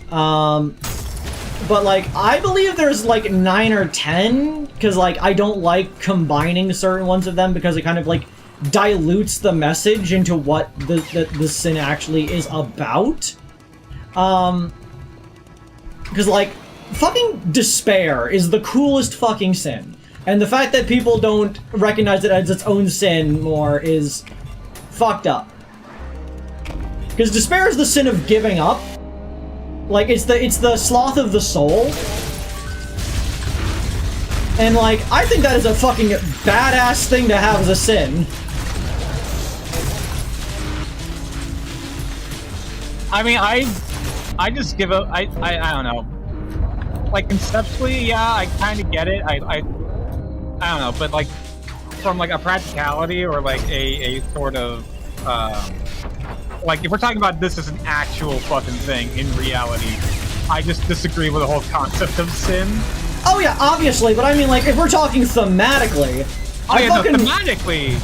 But, like, I believe there's, like, 9 or 10, because, like, I don't like combining certain ones of them because it kind of, like, dilutes the message into what the sin actually is about. Because, like, fucking despair is the coolest fucking sin. And the fact that people don't recognize it as its own sin more is fucked up. Because despair is the sin of giving up. Like, it's the sloth of the soul. And, like, I think that is a fucking badass thing to have as a sin. I mean, I just give up. I don't know. Like, conceptually, yeah, I kind of get it. I don't know, but, like, from, like, a practicality or, like, a sort of, like, if we're talking about this as an actual fucking thing in reality, I just disagree with the whole concept of sin. Oh yeah, obviously, but I mean, like, if we're talking thematically, thematically,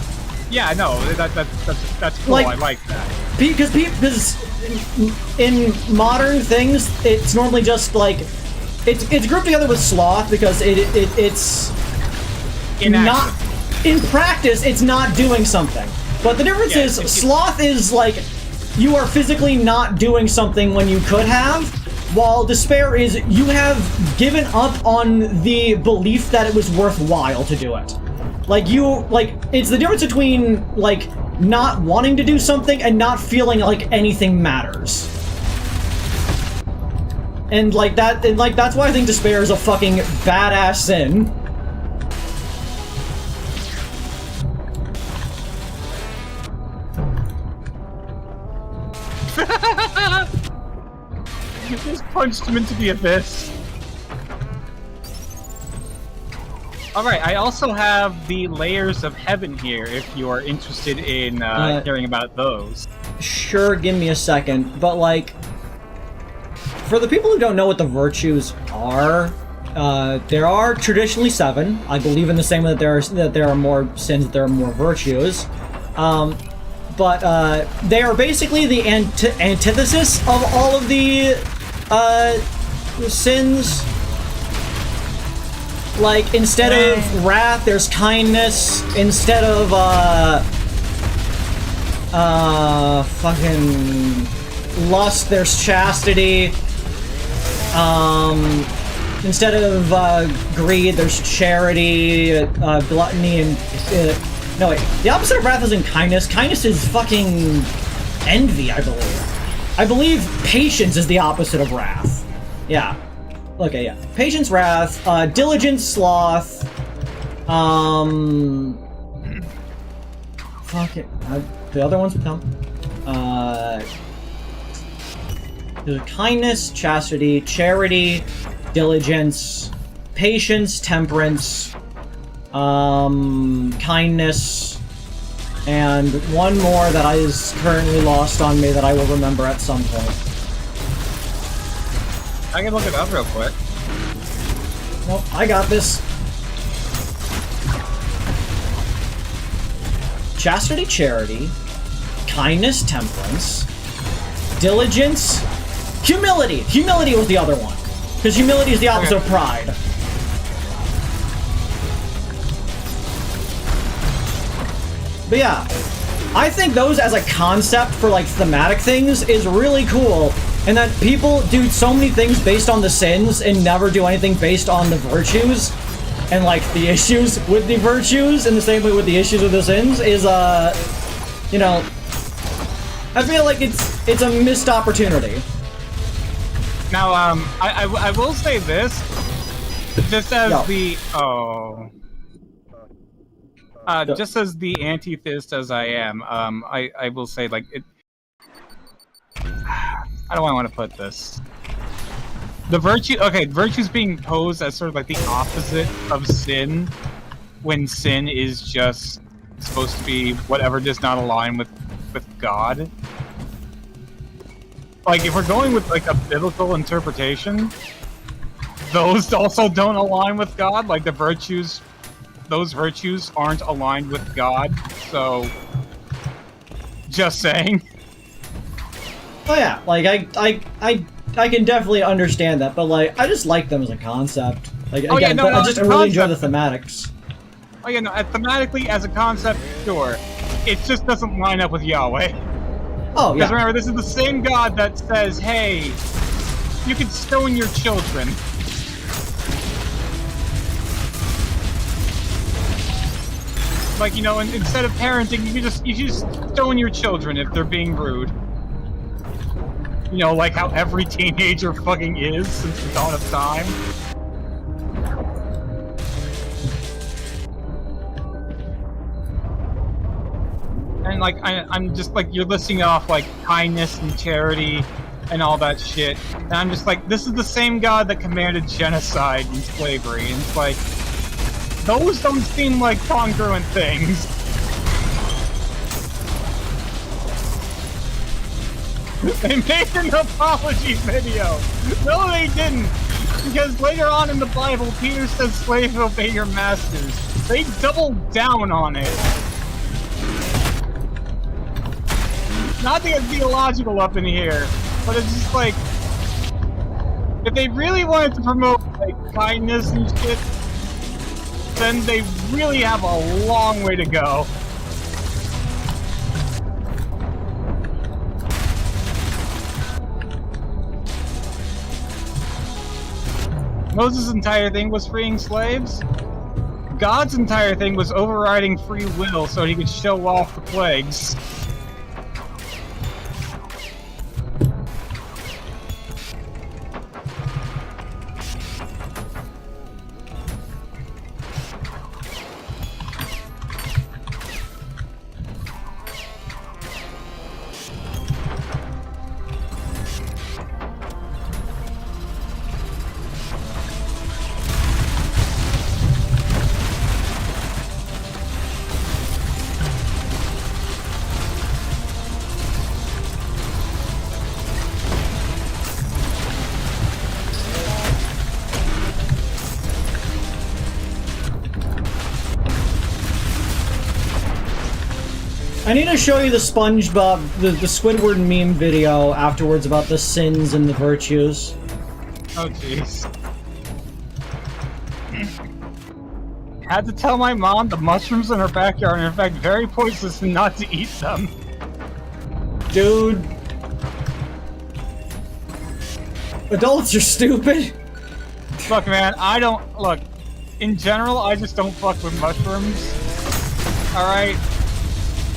yeah, no, that's cool. Like, I like that. Because in modern things, it's normally just like it's grouped together with sloth because it's not in practice. It's not doing something. But the difference is sloth is like you are physically not doing something when you could have, while despair is you have given up on the belief that it was worthwhile to do it. Like it's the difference between like not wanting to do something and not feeling like anything matters. And like that's why I think despair is a fucking badass sin. You just punched him into the abyss. Alright, I also have the layers of heaven here, if you are interested in hearing about those. Sure, give me a second. But, like, for the people who don't know what the virtues are, there are traditionally 7. I believe in the same way that there are more sins, that there are more virtues. But they are basically the antithesis of all of the sins. Like, instead of wrath, there's kindness. Instead of, fucking lust, there's chastity. Instead of, greed, there's charity, gluttony, and, no, wait. The opposite of wrath isn't kindness. Kindness is fucking envy, I believe. I believe patience is the opposite of wrath. Yeah. Okay, yeah. Patience, wrath, diligence, sloth, fuck it. The other ones would come. There's kindness, chastity, charity, diligence, patience, temperance, kindness, and one more that is currently lost on me that I will remember at some point. I can look it up real quick. Well, I got this. Chastity, charity, kindness, temperance, diligence, humility. Humility was the other one, because humility is the opposite of pride. But yeah, I think those as a concept for like thematic things is really cool, and that people do so many things based on the sins and never do anything based on the virtues, and like the issues with the virtues in the same way with the issues with the sins is you know, I feel like it's a missed opportunity. Now, I will say this, just as just as the anti-theist as I am, I will say, like, it... How do I want to put this? The virtue's being posed as sort of like the opposite of sin, when sin is just supposed to be whatever does not align with God. Like, if we're going with, like, a biblical interpretation, those also don't align with God, like the virtues... Those virtues aren't aligned with God, so... Just saying. Oh yeah, like, I can definitely understand that, but like, I just like them as a concept. Like, again, I just really enjoy the thematics. Oh yeah, no, thematically, as a concept, sure. It just doesn't line up with Yahweh. Oh, yeah. Because remember, this is the same God that says, hey, you can stone your children. Like, you know, instead of parenting, you just stone your children if they're being rude. You know, like how every teenager fucking is since the dawn of time. And like, I'm just like, you're listing off like kindness and charity and all that shit. And I'm just like, this is the same God that commanded genocide and slavery. And it's like, those don't seem like congruent things. They made an apology video. No, they didn't. Because later on in the Bible, Peter says, slaves, obey your masters. They doubled down on it. Not to get theological up in here, but it's just like, if they really wanted to promote like kindness and shit, then they really have a long way to go. Moses' entire thing was freeing slaves. God's entire thing was overriding free will so he could show off the plagues. I need to show you the SpongeBob, the Squidward meme video afterwards about the sins and the virtues. Oh jeez. Had to tell my mom the mushrooms in her backyard are in fact very poisonous and not to eat them. Dude. Adults are stupid. Look, man, I don't... Look, in general, I just don't fuck with mushrooms. Alright?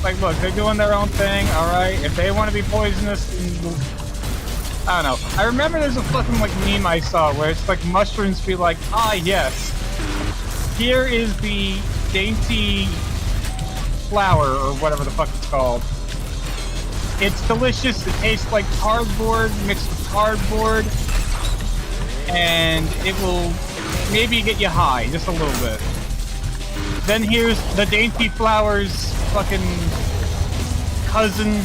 Like, look, they're doing their own thing, alright? If they want to be poisonous, then... I don't know. I remember there's a fucking, like, meme I saw where it's like mushrooms be like, ah, yes. Here is the dainty flower, or whatever the fuck it's called. It's delicious, it tastes like cardboard mixed with cardboard. And it will maybe get you high, just a little bit. Then here's the dainty flowers fucking cousin.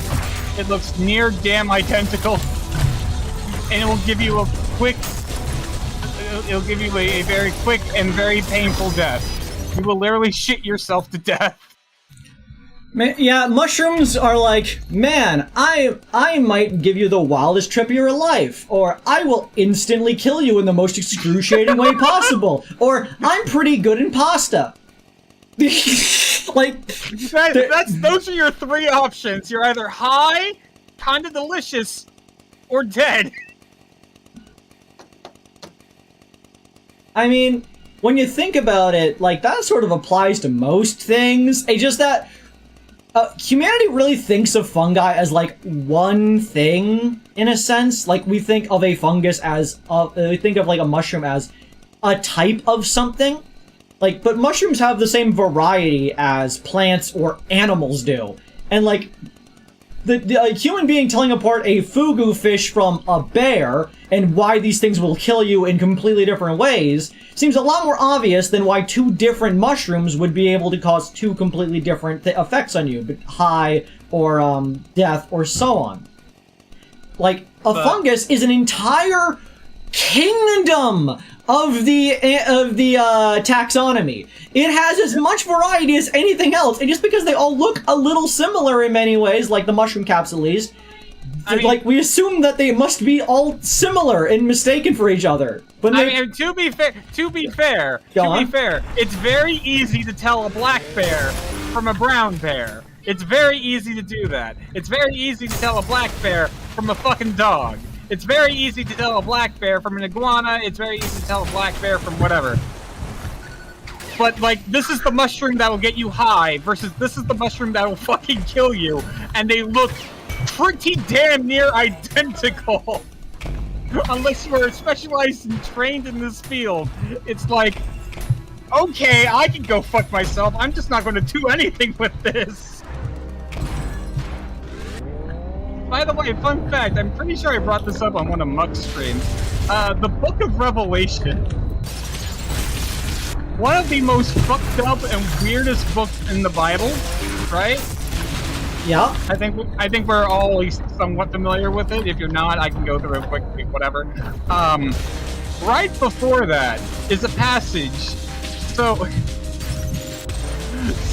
It looks near damn identical. And it will give you a quick... It'll give you a very quick and very painful death. You will literally shit yourself to death. Yeah, mushrooms are like, man, I might give you the wildest trip of your life, or I will instantly kill you in the most excruciating way possible, or I'm pretty good in pasta. Like, those are your three options. You're either high, kinda delicious, or dead. I mean, when you think about it, like, that sort of applies to most things. It's just that humanity really thinks of fungi as, like, one thing, in a sense. Like, we think of a fungus as, we think of, like, a mushroom as a type of something. Like, but mushrooms have the same variety as plants or animals do. And, like, the human being telling apart a fugu fish from a bear and why these things will kill you in completely different ways seems a lot more obvious than why two different mushrooms would be able to cause two completely different effects on you, but high or death or so on. Like, a fungus is an entire kingdom of the taxonomy. It has as much variety as anything else, and just because they all look a little similar in many ways, like the mushroom caps at least, like, we assume that they must be all similar and mistaken for each other. But I mean, to be fair, it's very easy to tell a black bear from a brown bear. It's very easy to do that. It's very easy to tell a black bear from a fucking dog. It's very easy to tell a black bear from an iguana. It's very easy to tell a black bear from whatever. But, like, this is the mushroom that will get you high versus this is the mushroom that will fucking kill you. And they look pretty damn near identical. Unless you are specialized and trained in this field. It's like, okay, I can go fuck myself. I'm just not going to do anything with this. By the way, fun fact, I'm pretty sure I brought this up on one of Muck's streams. The Book of Revelation. One of the most fucked up and weirdest books in the Bible, right? Yeah. I think we're all at least somewhat familiar with it. If you're not, I can go through it quickly, whatever. Right before that is a passage. So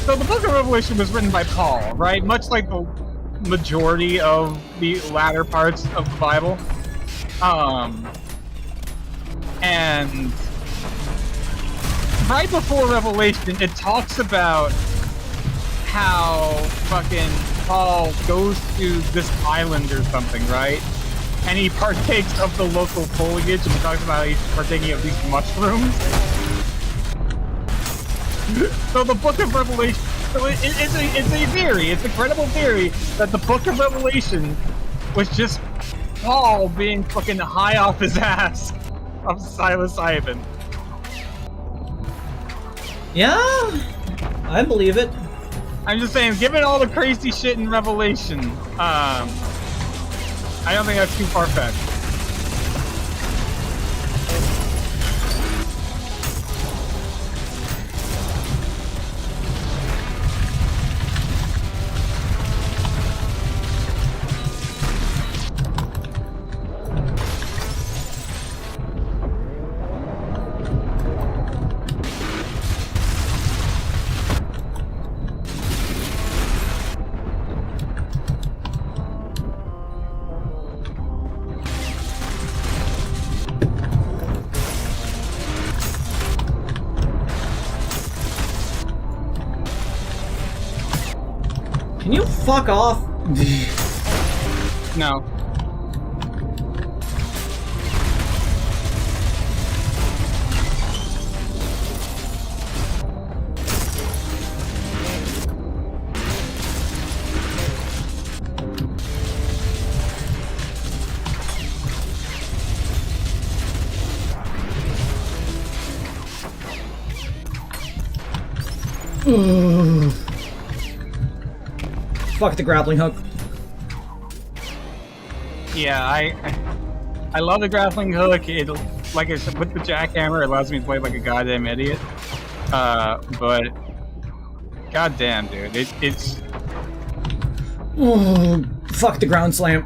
the Book of Revelation was written by Paul, right? Much like the majority of the latter parts of the Bible. And right before Revelation, it talks about how fucking Paul goes to this island or something, right? And he partakes of the local foliage, and he talks about how he's partaking of these mushrooms. So the Book of Revelation, so it's a theory, it's a credible theory that the Book of Revelation was just Paul being fucking high off his ass of psilocybin. Yeah, I believe it. I'm just saying, given all the crazy shit in Revelation, I don't think that's too far-fetched. Can you fuck off? No. Fuck the grappling hook. Yeah, I love the grappling hook. It, like I said, with the jackhammer, it allows me to play like a goddamn idiot. But God damn, dude. It's... Oh, fuck the ground slam.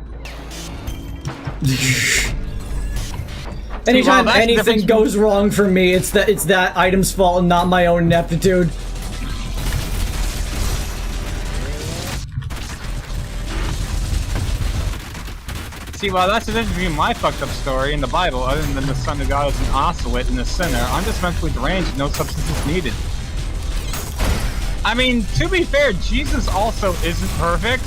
Anytime anything goes wrong for me, it's that item's fault and not my own ineptitude. See, well, that's the difference between my fucked up story in the Bible, other than the Son of God is an oscillate and a sinner. I'm just mentally deranged, no substance is needed. I mean, to be fair, Jesus also isn't perfect.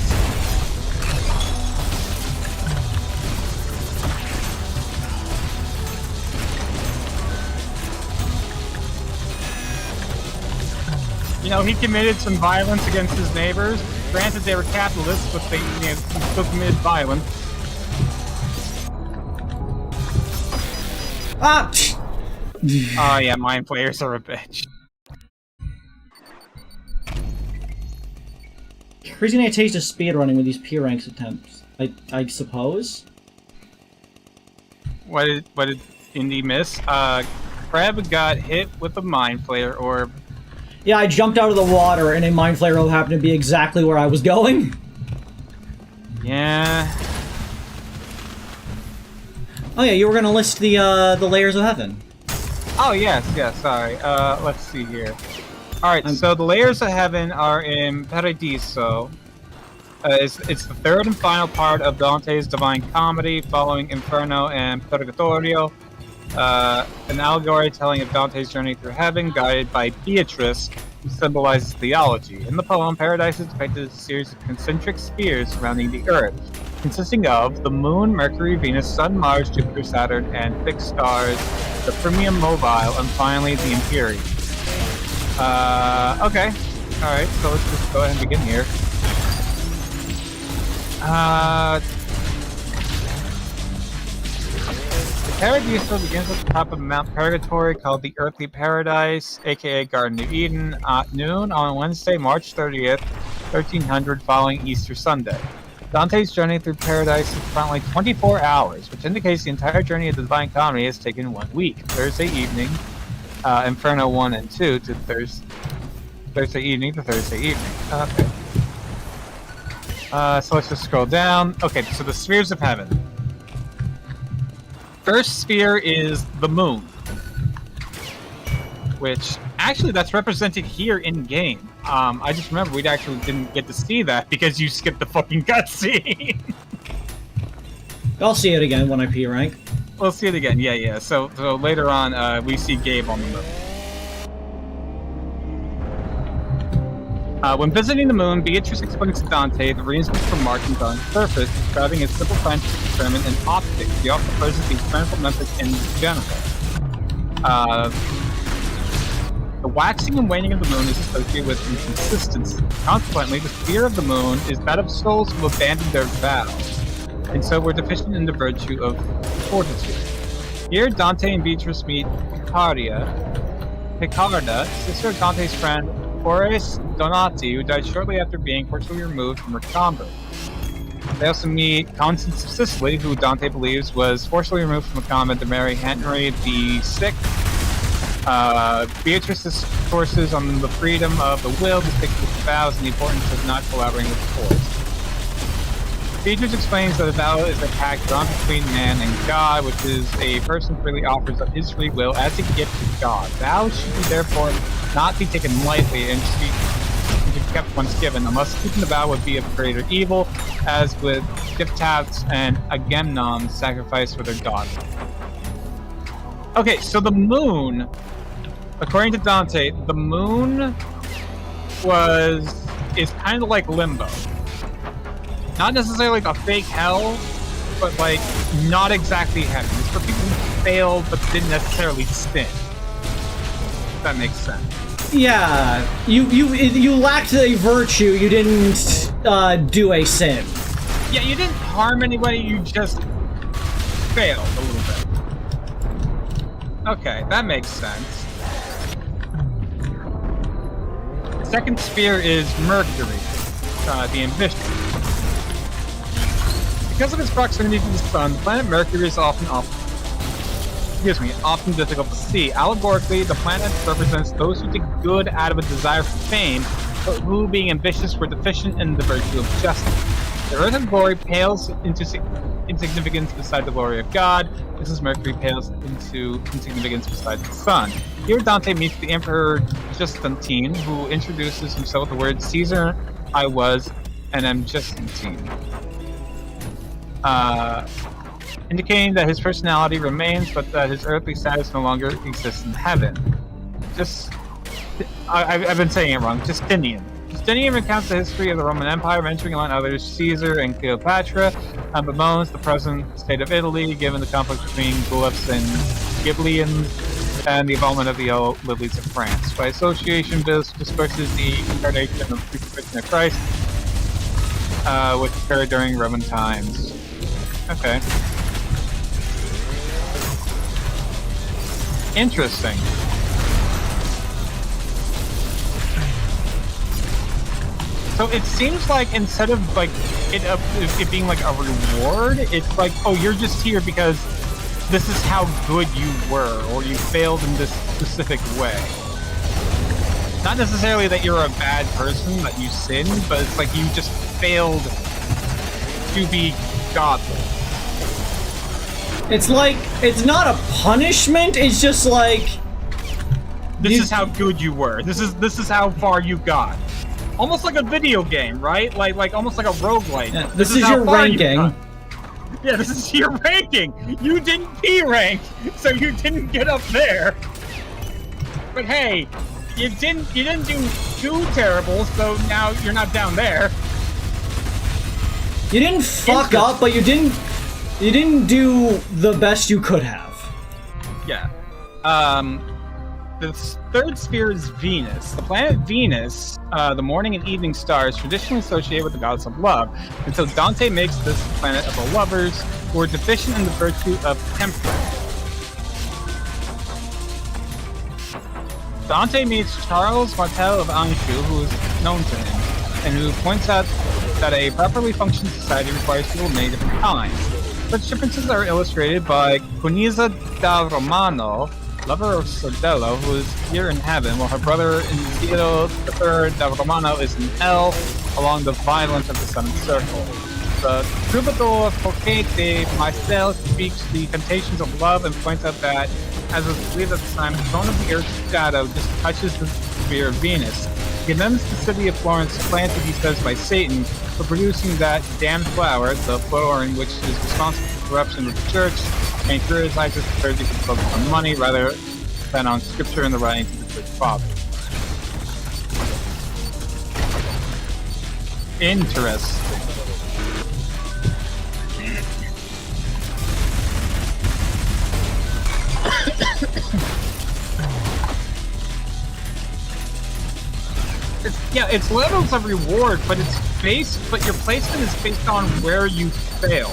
You know, he committed some violence against his neighbors. Granted, they were capitalists, but they still committed violence. Ah! Oh yeah, mind players are a bitch. He's gonna taste of speedrunning with these P-ranks attempts. I suppose? What did Indy miss? Crab got hit with a mind flayer orb. Yeah, I jumped out of the water and a mind flayer orb happened to be exactly where I was going. Yeah. Oh yeah, you were gonna list the layers of heaven. Oh yes, sorry. Let's see here. Alright, so the layers of heaven are in Paradiso. It's the third and final part of Dante's Divine Comedy, following Inferno and Purgatorio. An allegory telling of Dante's journey through heaven, guided by Beatrice, who symbolizes theology. In the poem, Paradise is depicted as a series of concentric spheres surrounding the Earth, consisting of the Moon, Mercury, Venus, Sun, Mars, Jupiter, Saturn, and fixed stars, the Primum Mobile, and finally the Empyrean. Okay. Alright, so let's just go ahead and begin here. The Paradiso begins at the top of Mount Purgatory, called the Earthly Paradise, aka Garden of Eden, at noon on Wednesday, March 30th, 1300, following Easter Sunday. Dante's journey through Paradise is approximately 24 hours, which indicates the entire journey of the Divine Comedy has taken 1 week. Thursday evening, Inferno 1 and 2 to Thursday evening to Thursday evening. Okay. So let's just scroll down. Okay, so the spheres of heaven. First sphere is the moon, which actually that's represented here in game. I just remember we actually didn't get to see that because you skipped the fucking cutscene. I'll see it again when I P rank. We'll see it again. Yeah. So later on, we see Gabe on the moon. When visiting the moon, Beatrice explains to Dante the reasons for markings on its surface, describing its simple scientific experiment in optics. He also proposes the experimental method in general. The waxing and waning of the moon is associated with inconsistency. Consequently, the sphere of the moon is that of souls who abandoned their vows, and so were deficient in the virtue of fortitude. Here, Dante and Beatrice meet Picarda, sister of Dante's friend Horace Donati, who died shortly after being forcibly removed from her convent. They also meet Constance of Sicily, who Dante believes was forcibly removed from a convent to marry Henry VI. Beatrice's courses on the freedom of the will, the stick with vows, and the importance of not collaborating with the force. Beatrice explains that a vow is a pact drawn between man and God, which is a person freely offers up his free will as a gift to God. Vows should be therefore not be taken lightly and should be kept once given, unless keeping the vow would be of greater evil, as with Diphtaps and Agamemnon sacrificed for their daughter. Okay, so the moon, according to Dante, the moon is kind of like limbo. Not necessarily like a fake hell, but like not exactly heaven. It's for people who failed but didn't necessarily sin. If that makes sense. Yeah, you lacked a virtue. You didn't do a sin. Yeah, you didn't harm anybody. You just failed a little bit. Okay, that makes sense. The second sphere is Mercury, the ambitious. Because of its proximity to the sun, the planet Mercury is often difficult to see. Allegorically, the planet represents those who take good out of a desire for fame, but who, being ambitious, were deficient in the virtue of justice. The earth of glory pales into insignificance beside the glory of God, just as Mercury pales into insignificance beside the sun. Here Dante meets the Emperor Justinian, who introduces himself with the words, Caesar I was, and am Justinian. Indicating that his personality remains, but that his earthly status no longer exists in heaven. I've been saying it wrong. Justinian. Justinian recounts the history of the Roman Empire, mentioning among others Caesar and Cleopatra, and bemoans the present state of Italy, given the conflict between Guelphs and Ghibellians, and the involvement of the old lilies of France. By association, this discusses the incarnation of the crucifixion of Christ, which occurred during Roman times. Okay. Interesting. So it seems like instead of like it being like a reward, it's like, oh, you're just here because this is how good you were, or you failed in this specific way. Not necessarily that you're a bad person, that you sinned, but it's like you just failed to be godly. It's like, it's not a punishment, it's just like... This is how good you were. This is how far you got. Almost like a video game, right? Like almost like a roguelike. Yeah, this is your ranking. Yeah, this is your ranking. You didn't P rank, so you didn't get up there. But hey, you didn't do too terrible, so now you're not down there. You didn't fuck up, but you didn't do the best you could have. Yeah. The third sphere is Venus. The planet Venus, the morning and evening stars, traditionally associated with the goddess of love. And so Dante makes this the planet of the lovers, who are deficient in the virtue of temperance. Dante meets Charles Martel of Anjou, who is known to him, and who points out that a properly functioning society requires people of many different kinds. Such differences are illustrated by Cunizza da Romano, lover of Sordello, who is here in heaven, while her brother Isidro III da Romano is in hell, along the violence of the seventh circle. The troubadour Fouquet Marcel speaks the temptations of love and points out that, as was believed at the time, the tone of the Earth's shadow just touches the sphere of Venus. He condemns the city of Florence, planted, he says, by Satan, for producing that damned flower, the florin which is responsible for the corruption of the church, and criticizes the clergy for focus on money rather than on scripture and the writings of the church fathers. Interesting. It's levels of reward, but but your placement is based on where you fail,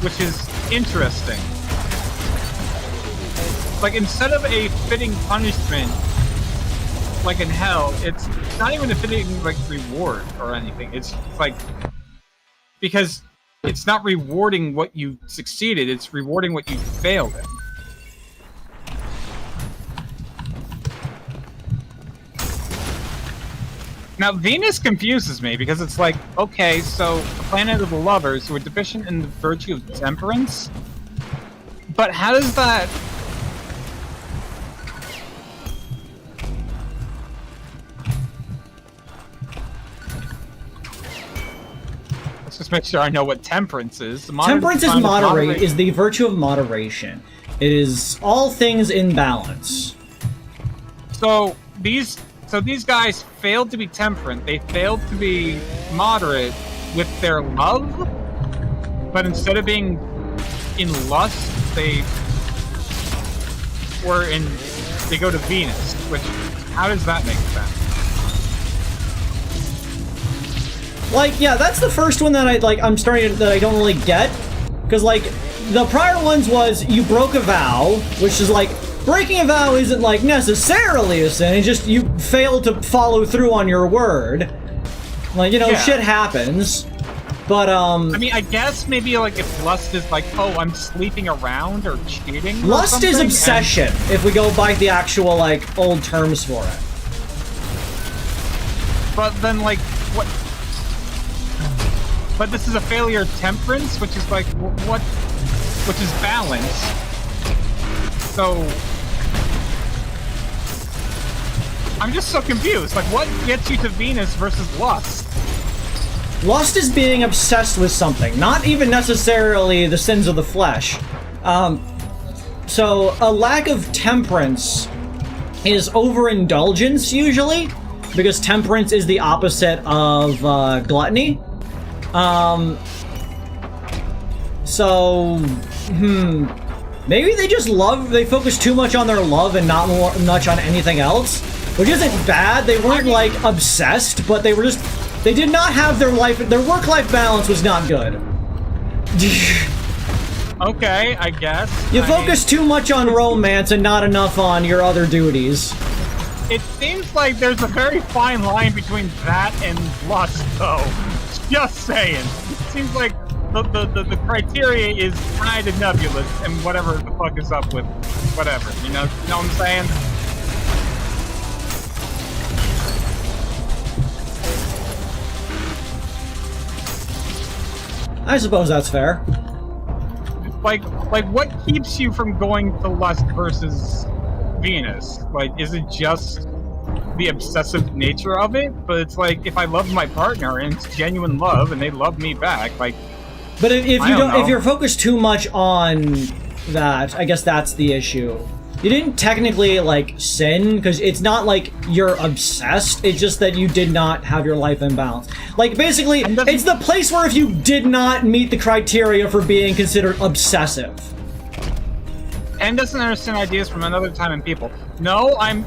which is interesting. Like, instead of a fitting punishment, like in hell, it's not even a fitting like reward or anything. It's like, because it's not rewarding what you succeeded; it's rewarding what you failed in. Now, Venus confuses me because it's like, okay, so the planet of the lovers who are deficient in the virtue of temperance, but how does that... Let's just make sure I know what temperance is. Temperance is moderate, is the virtue of moderation. It is all things in balance. So these guys failed to be temperate. They failed to be moderate with their love, but instead of being in lust, they go to Venus. Which, how does that make sense? Like, yeah, that's the first one that that I don't really get, because like the prior ones was you broke a vow, which is like, breaking a vow isn't like necessarily a sin, it's just you fail to follow through on your word. Like, you know, yeah. Shit happens. But I mean, I guess maybe like if lust is like, oh, I'm sleeping around or cheating. Lust is obsession, if we go by the actual like old terms for it. But then, like, what? But this is a failure of temperance, which is like, what? Which is balance. So, I'm just so confused. Like, what gets you to Venus versus lust? Lust is being obsessed with something, not even necessarily the sins of the flesh. So a lack of temperance is overindulgence usually, because temperance is the opposite of gluttony. Maybe they focus too much on their love and not much on anything else, which isn't bad. They weren't like obsessed, but they did not have their work-life balance was not good. Okay, I guess. You focus too much on romance and not enough on your other duties. It seems like there's a very fine line between that and lust, though. Just saying. It seems like the criteria is kind of nebulous, and whatever the fuck is up with whatever. You know what I'm saying? I suppose that's fair. Like what keeps you from going to lust versus Venus? Like, is it just the obsessive nature of it? But it's like, if I love my partner and it's genuine love and they love me back, like. But if you're focused too much on that, I guess that's the issue. You didn't technically, like, sin, because it's not like you're obsessed, it's just that you did not have your life in balance. Like, basically, it's the place where if you did not meet the criteria for being considered obsessive. And doesn't understand ideas from another time and people. No, I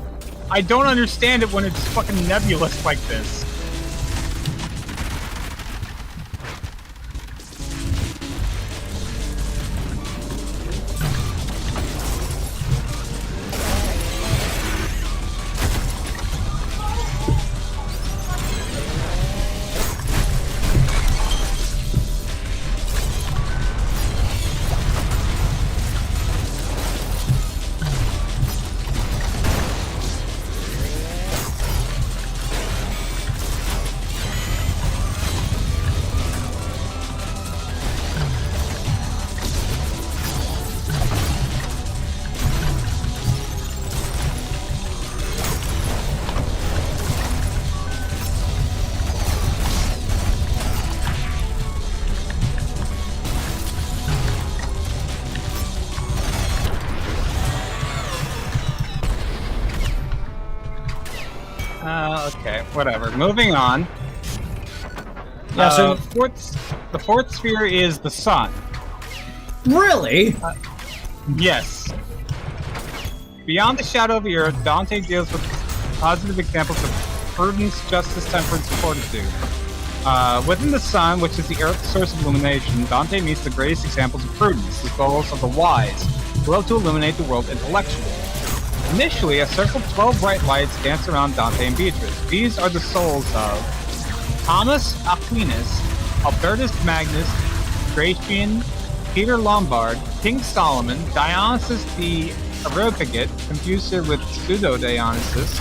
don't understand it when it's fucking nebulous like this. Okay, whatever. Moving on. Yeah, so the fourth sphere is the sun. Really? Yes. Beyond the shadow of the earth, Dante deals with positive examples of prudence, justice, temperance, and fortitude. Within the sun, which is the earth's source of illumination, Dante meets the greatest examples of prudence, as well as of the wise, who love to illuminate the world intellectually. Initially, a circle of 12 bright lights dance around Dante and Beatrice. These are the souls of Thomas Aquinas, Albertus Magnus, Gratian, Peter Lombard, King Solomon, Dionysius the Areopagite, Confucius with Pseudo-Dionysius,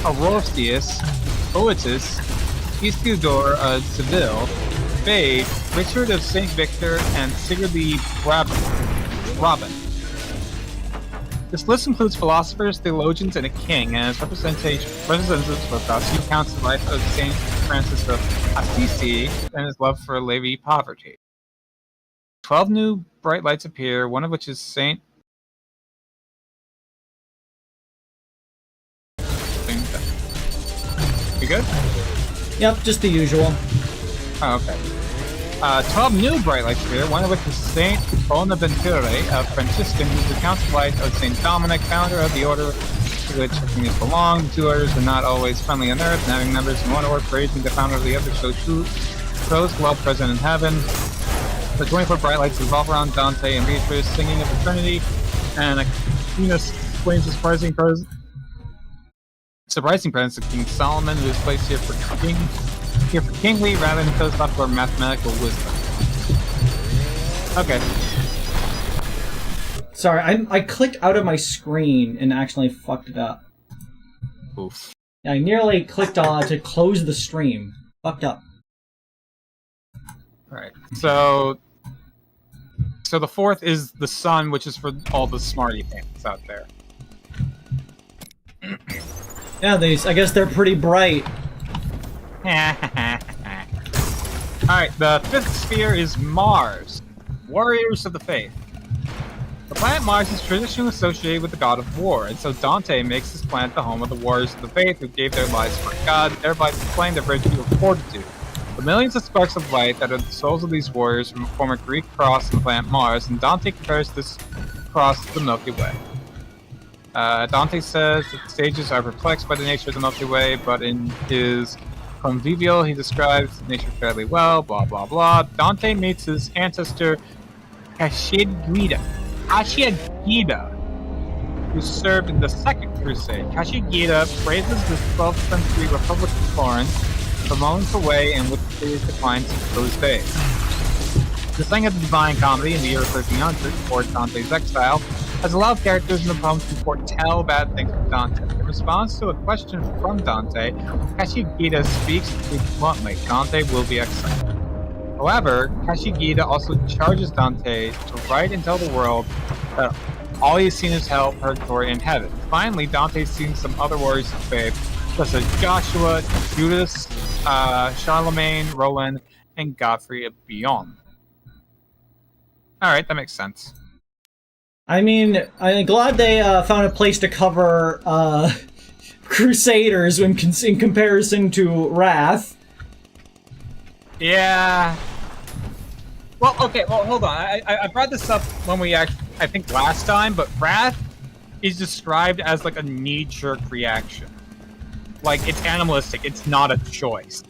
Orosius, Boetus, Isidore of Seville, Bede, Richard of St. Victor, and Sigurd the Robin. This list includes philosophers, theologians, and a king, and as representatives with us, he counts the life of Saint Francis of Assisi and his love for levy poverty. 12 new bright lights appear, one of which is Saint. You good? Yep, just the usual. Oh, okay. 12 new bright lights appear, one of which is Saint Bonaventure, a Franciscan who recounts the life of Saint Dominic, founder of the order to which Hercules belonged. The two orders are not always friendly on earth, and having members in one order praising the founder of the other shows well present in heaven. The 24 bright lights revolve around Dante and Beatrice, singing of the Trinity, and Aquinas explains the surprising presence of King Solomon, who is placed here for kingly rather than philosophical or mathematical wisdom. Okay. Sorry, I clicked out of my screen and actually fucked it up. Oof. I nearly clicked on to close the stream. Fucked up. All right. So the fourth is the sun, which is for all the smarty pants out there. Yeah, I guess they're pretty bright. Alright, the fifth sphere is Mars, Warriors of the Faith. The planet Mars is traditionally associated with the god of war, and so Dante makes this planet the home of the Warriors of the Faith who gave their lives for God, thereby displaying their virtue of fortitude. The millions of sparks of light that are the souls of these warriors form a Greek cross on the planet Mars, and Dante compares this cross to the Milky Way. Dante says that the sages are perplexed by the nature of the Milky Way, but in his Convivial he describes nature fairly well, blah blah blah. Dante meets his ancestor Cashigida, who served in the Second Crusade. Cashigida praises the 12th century Republic of Florence, bemoans the way in which it declined since those days. The setting of the Divine Comedy in the year 1300, before Dante's exile, has allowed characters in the poems to foretell bad things from Dante. In response to a question from Dante, Cashigida speaks bluntly: Dante will be exiled. However, Cashigida also charges Dante to write and tell the world that all he's seen is hell, purgatory, and heaven. Finally, Dante's seen some other warriors of faith, such as Joshua, Judas, Charlemagne, Roland, and Godfrey of Bouillon. Alright, that makes sense. I mean, I'm glad they found a place to cover Crusaders in comparison to Wrath. Yeah. Well, okay, well, hold on. I brought this up when we I think last time, but Wrath is described as like a knee-jerk reaction. Like, it's animalistic, it's not a choice.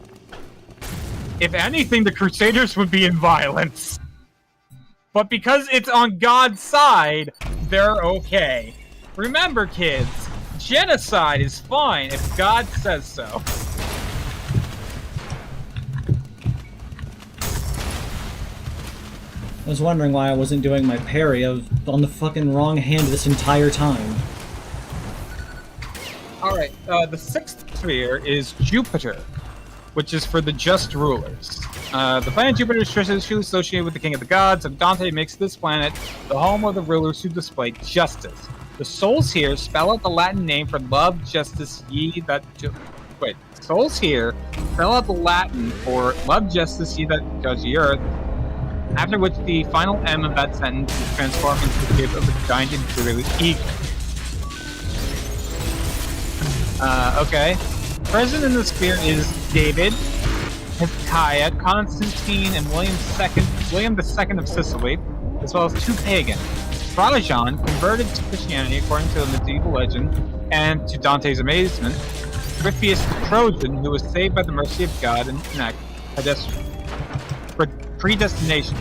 If anything, the Crusaders would be in violence. But because it's on God's side, they're okay. Remember, kids, genocide is fine if God says so. I was wondering why I wasn't doing my parry. I was on the fucking wrong hand this entire time. Alright, the sixth sphere is Jupiter, which is for the just rulers. The planet Jupiter is traditionally associated with the king of the gods, and Dante makes this planet the home of the rulers who display justice. The souls here spell out the Latin name for love, justice, ye that... souls here spell out the Latin for love, justice, ye that judge the earth, after which the final M of that sentence is transformed into the shape of a giant infuriated eagle. Okay. Present in the sphere is David, Hezekiah, Constantine, and William II of Sicily, as well as two pagans. Trajan, converted to Christianity according to the medieval legend, and to Dante's amazement, Ripheus the Trojan, who was saved by the mercy of God and predestination.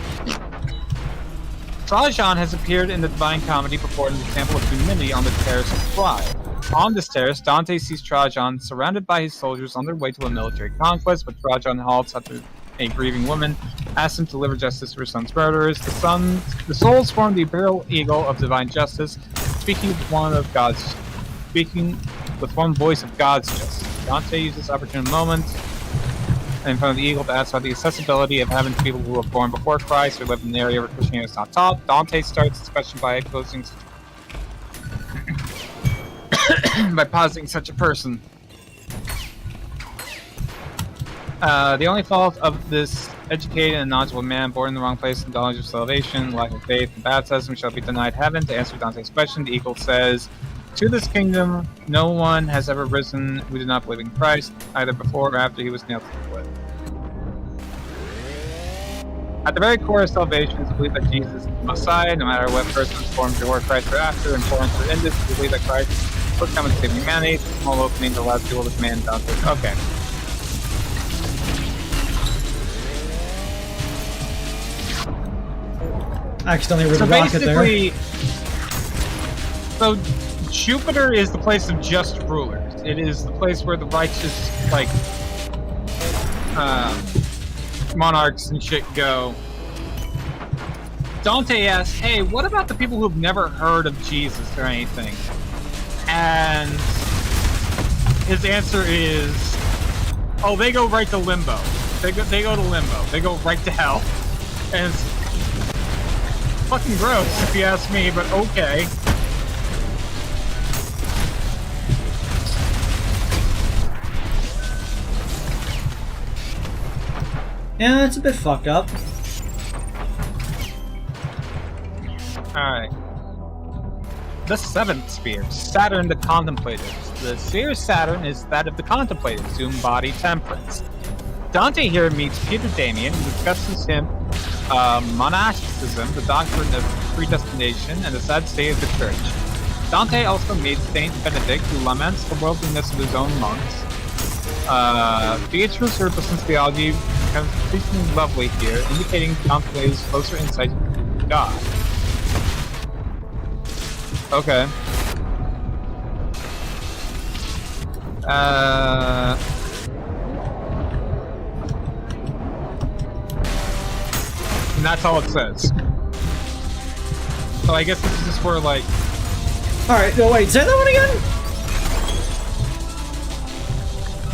Trajan has appeared in the Divine Comedy before as an example of humility on the terrace of Pride. On this terrace, Dante sees Trajan surrounded by his soldiers on their way to a military conquest, but Trajan halts after a grieving woman asks him to deliver justice for her son's murderers. The souls form the imperial eagle of divine justice, speaking with one voice of God's justice. Dante uses this opportune moment in front of the eagle to ask about the accessibility of heaven to people who were born before Christ or live in an area where Christianity is not taught. Dante starts this question by positing such a person. The only fault of this educated and knowledgeable man born in the wrong place, knowledge of salvation, lack of faith, and baptism shall be denied heaven. To answer Dante's question, the eagle says, to this kingdom no one has ever risen who did not believe in Christ, either before or after he was nailed to the wood. At the very core of salvation is to believe that Jesus is the Messiah, no matter what person is formed before Christ or after, and formed for Indus, to believe that Christ would come and save humanity. It's a small opening that allows people to command Dante's. Okay. I accidentally read the rocket there. So Jupiter is the place of just rulers. It is the place where the righteous, like, monarchs and shit go. Dante asks, hey, what about the people who've never heard of Jesus or anything? And his answer is, oh, they go right to limbo. They go to limbo. They go right to hell. And it's fucking gross, if you ask me, but okay. Yeah, it's a bit fucked up. Alright. The seventh sphere, Saturn the Contemplatives. The sphere of Saturn is that of the Contemplatives, who embody temperance. Dante here meets Peter Damian and discusses him monasticism, the doctrine of predestination, and the sad state of the church. Dante also meets Saint Benedict, who laments the worldliness of his own monks. Beatrice Urbasin's theology becomes increasingly lovely here, indicating Dante's closer insight to God. Okay. And that's all it says. So I guess this is just where, like... Alright, no, wait, say that one again?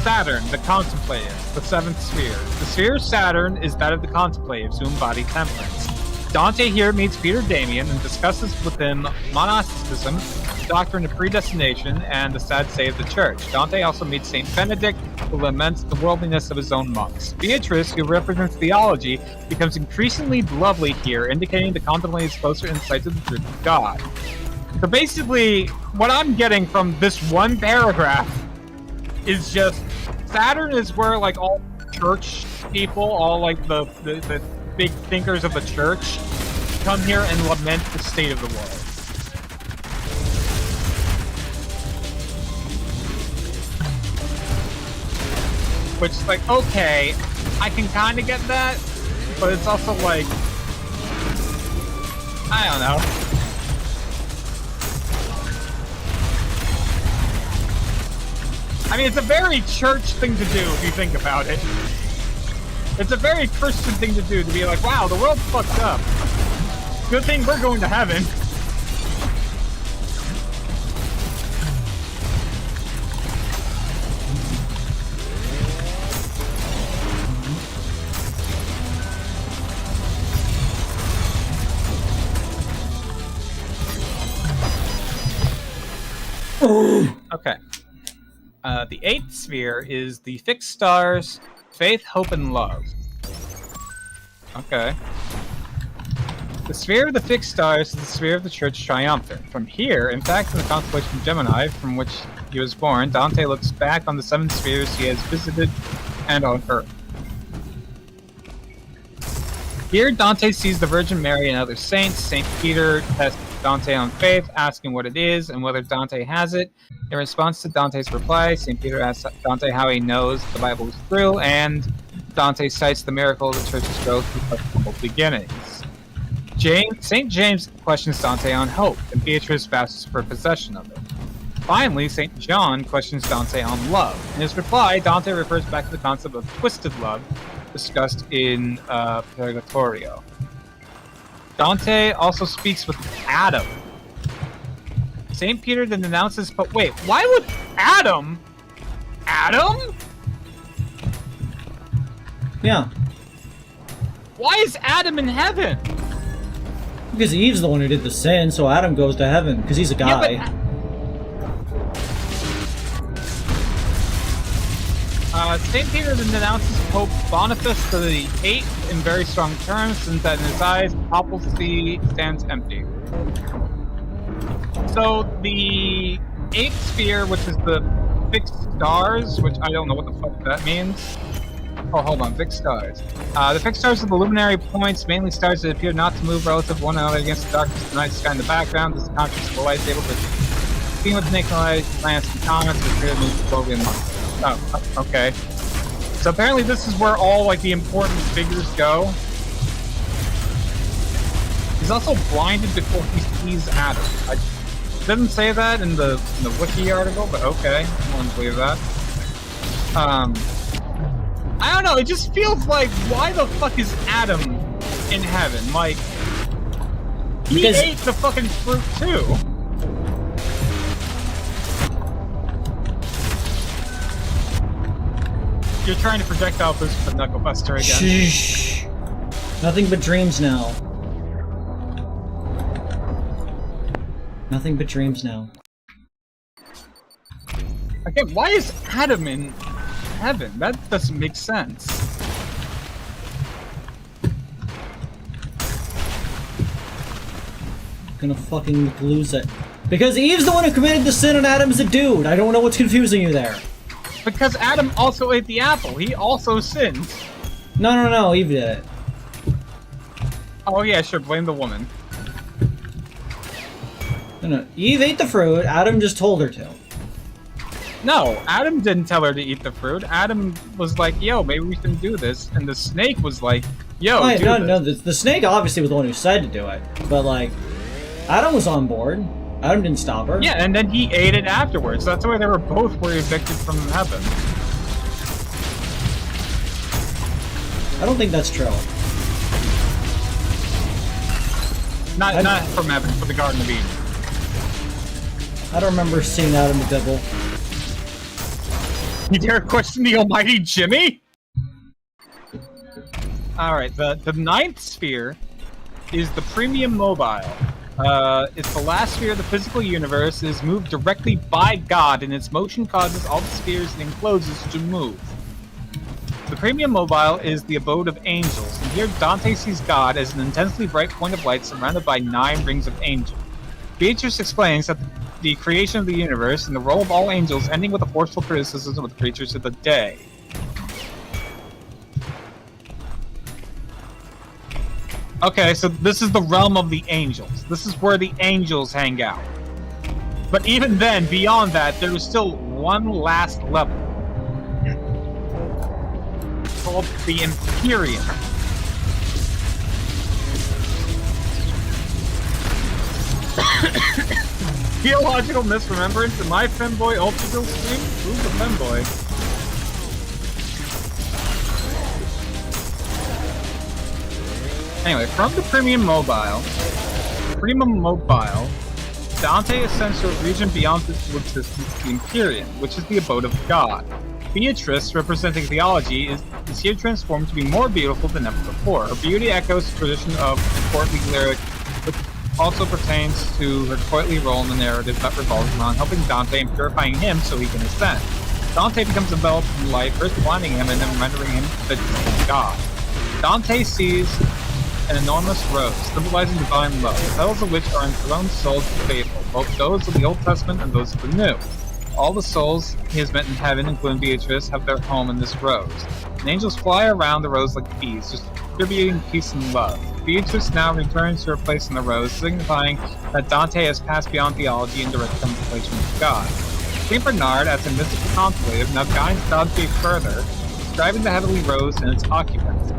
Saturn, the Contemplatives, the seventh sphere. The sphere of Saturn is that of the Contemplatives, who embody temperance. Dante here meets Peter Damian and discusses with him monasticism, the doctrine of predestination, and the sad state of the church. Dante also meets Saint Benedict, who laments the worldliness of his own monks. Beatrice, who represents theology, becomes increasingly lovely here, indicating the contemplative's closer insight to the truth of God. So basically, what I'm getting from this one paragraph is just Saturn is where, like, all church people, all, like, the big thinkers of the church come here and lament the state of the world. Which is like, okay, I can kind of get that, but it's also like, I don't know. I mean, it's a very church thing to do if you think about it. It's a very Christian thing to do, to be like, wow, the world's fucked up. Good thing we're going to heaven. Okay. The eighth sphere is the fixed stars, faith, hope, and love. Okay. The sphere of the fixed stars is the sphere of the church triumphant. From here, in fact, in the constellation of Gemini, from which he was born, Dante looks back on the seven spheres he has visited and on Earth. Here, Dante sees the Virgin Mary and other saints. Saint Peter tests Dante on faith, asking what it is and whether Dante has it. In response to Dante's reply, St. Peter asks Dante how he knows the Bible is true, and Dante cites the miracle of the church's growth through humble beginnings. St. James questions Dante on hope, and Beatrice asks for possession of it. Finally, St. John questions Dante on love. In his reply, Dante refers back to the concept of twisted love discussed in Purgatorio. Dante also speaks with Adam. St. Peter then announces, but wait, why would Adam? Adam? Yeah. Why is Adam in heaven? Because Eve's the one who did the sin, so Adam goes to heaven, because he's a guy. Yeah, St. Peter then announces Pope Boniface the VIII in very strong terms, and that in his eyes, the papal see stands empty. So the eighth sphere, which is the fixed stars, which I don't know what the fuck that means. Oh, hold on, fixed stars. The fixed stars are the luminary points, mainly stars that appear not to move relative to one another against the darkness of the night sky in the background. This is conscious of the light is able to see with the naked eye, planets and comets that appear to move slowly and long. Oh, okay. So apparently this is where all, like, the important figures go. He's also blinded before he sees Adam. It doesn't say that in the wiki article, but okay, I'm willing to believe that. I don't know, it just feels like, why the fuck is Adam in heaven? Like, he ate the fucking fruit too. you're trying to projectile boost with the Knuckle Buster again. Shh. Nothing but dreams now. Nothing but dreams now. Again, why is Adam in heaven? That doesn't make sense. Gonna fucking lose it. Because Eve's the one who committed the sin and Adam's a dude. I don't know what's confusing you there. Because Adam also ate the apple. He also sinned. No, Eve did it. Oh yeah, sure, blame the woman. No, Eve ate the fruit, Adam just told her to. No, Adam didn't tell her to eat the fruit. Adam was like, yo, maybe we can do this. And the snake was like, yo, do this. No, the snake obviously was the one who said to do it. But like, Adam was on board. Adam didn't stop her. Yeah, and then he ate it afterwards. That's why they were both evicted from heaven. I don't think that's true. Not from heaven, from the Garden of Eden. I don't remember seeing that in the Bible. You dare question the almighty Jimmy? Alright, the ninth sphere is the premium mobile. It's the last sphere of the physical universe. It is moved directly by God, and its motion causes all the spheres it encloses to move. The premium mobile is the abode of angels, and here Dante sees God as an intensely bright point of light surrounded by 9 rings of angels. Beatrice explains that the creation of the universe and the role of all angels, ending with a forceful criticism of the creatures of the day. Okay, so this is the realm of the angels. This is where the angels hang out. But even then, beyond that, there is still one last level. Called the Empyrean. Theological misremembrance in my femboy ULTRAKILL stream? Who's the femboy? Anyway, from the Premium Mobile, Dante ascends to a region beyond physical existence, the Empyrean, which is the abode of God. Beatrice, representing theology, is here transformed to be more beautiful than ever before. Her beauty echoes the tradition of the courtly lyric, which also pertains to her courtly role in the narrative that revolves around helping Dante and purifying him so he can ascend. Dante becomes enveloped in light, first blinding him and then rendering him the God. Dante sees an enormous rose, symbolizing divine love, the petals of which are enthroned souls of the faithful, both those of the Old Testament and those of the New. All the souls he has met in heaven, including Beatrice, have their home in this rose. And angels fly around the rose like bees, distributing peace and love. Beatrice now returns to her place in the rose, signifying that Dante has passed beyond theology and direct contemplation with God. Saint Bernard, as a mystical contemplative, now guides Dante further, describing the heavenly rose and its occupants.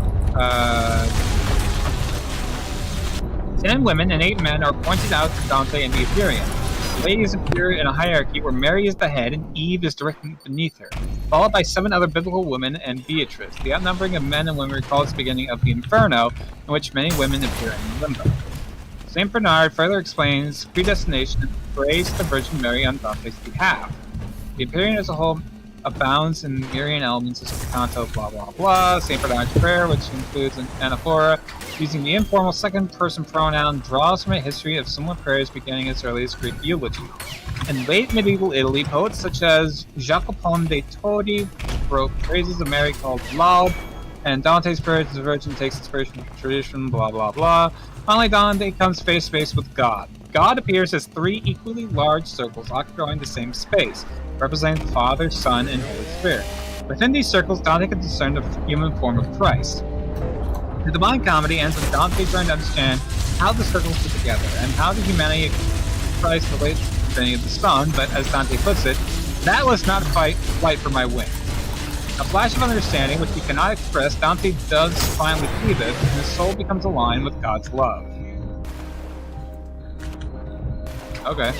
10 women and 8 men are pointed out to Dante and the Empyrean. The ladies appear in a hierarchy where Mary is the head and Eve is directly beneath her, followed by 7 other biblical women and Beatrice. The outnumbering of men and women recalls the beginning of the Inferno, in which many women appear in limbo. St. Bernard further explains predestination and prays the Virgin Mary on Dante's behalf. The Empyrean as a whole abounds in myriad elements of canto, blah blah blah. St. Bernard's prayer, which includes an anaphora, using the informal second-person pronoun, draws from a history of similar prayers beginning as early as Greek eulogy. In late medieval Italy, poets such as Jacopone de Todi wrote praises of Mary called Laud, and Dante's prayer to the Virgin takes inspiration from tradition, blah blah blah. Finally, Dante comes face to face with God. God appears as 3 equally large circles occupying the same space, representing the Father, Son, and Holy Spirit. Within these circles, Dante can discern the human form of Christ. The Divine Comedy ends with Dante trying to understand how the circles fit together, and how the humanity of Christ relates to the divinity of the Son, but as Dante puts it, that was not a flight for my wings. A flash of understanding, which he cannot express, Dante does finally see this, and his soul becomes aligned with God's love. Okay.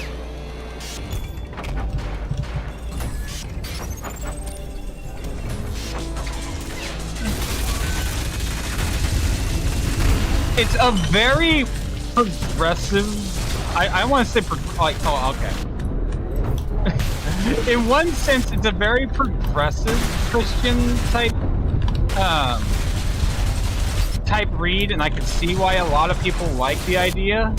It's a very progressive. I want to say okay. In one sense, it's a very progressive Christian type type read, and I can see why a lot of people like the idea.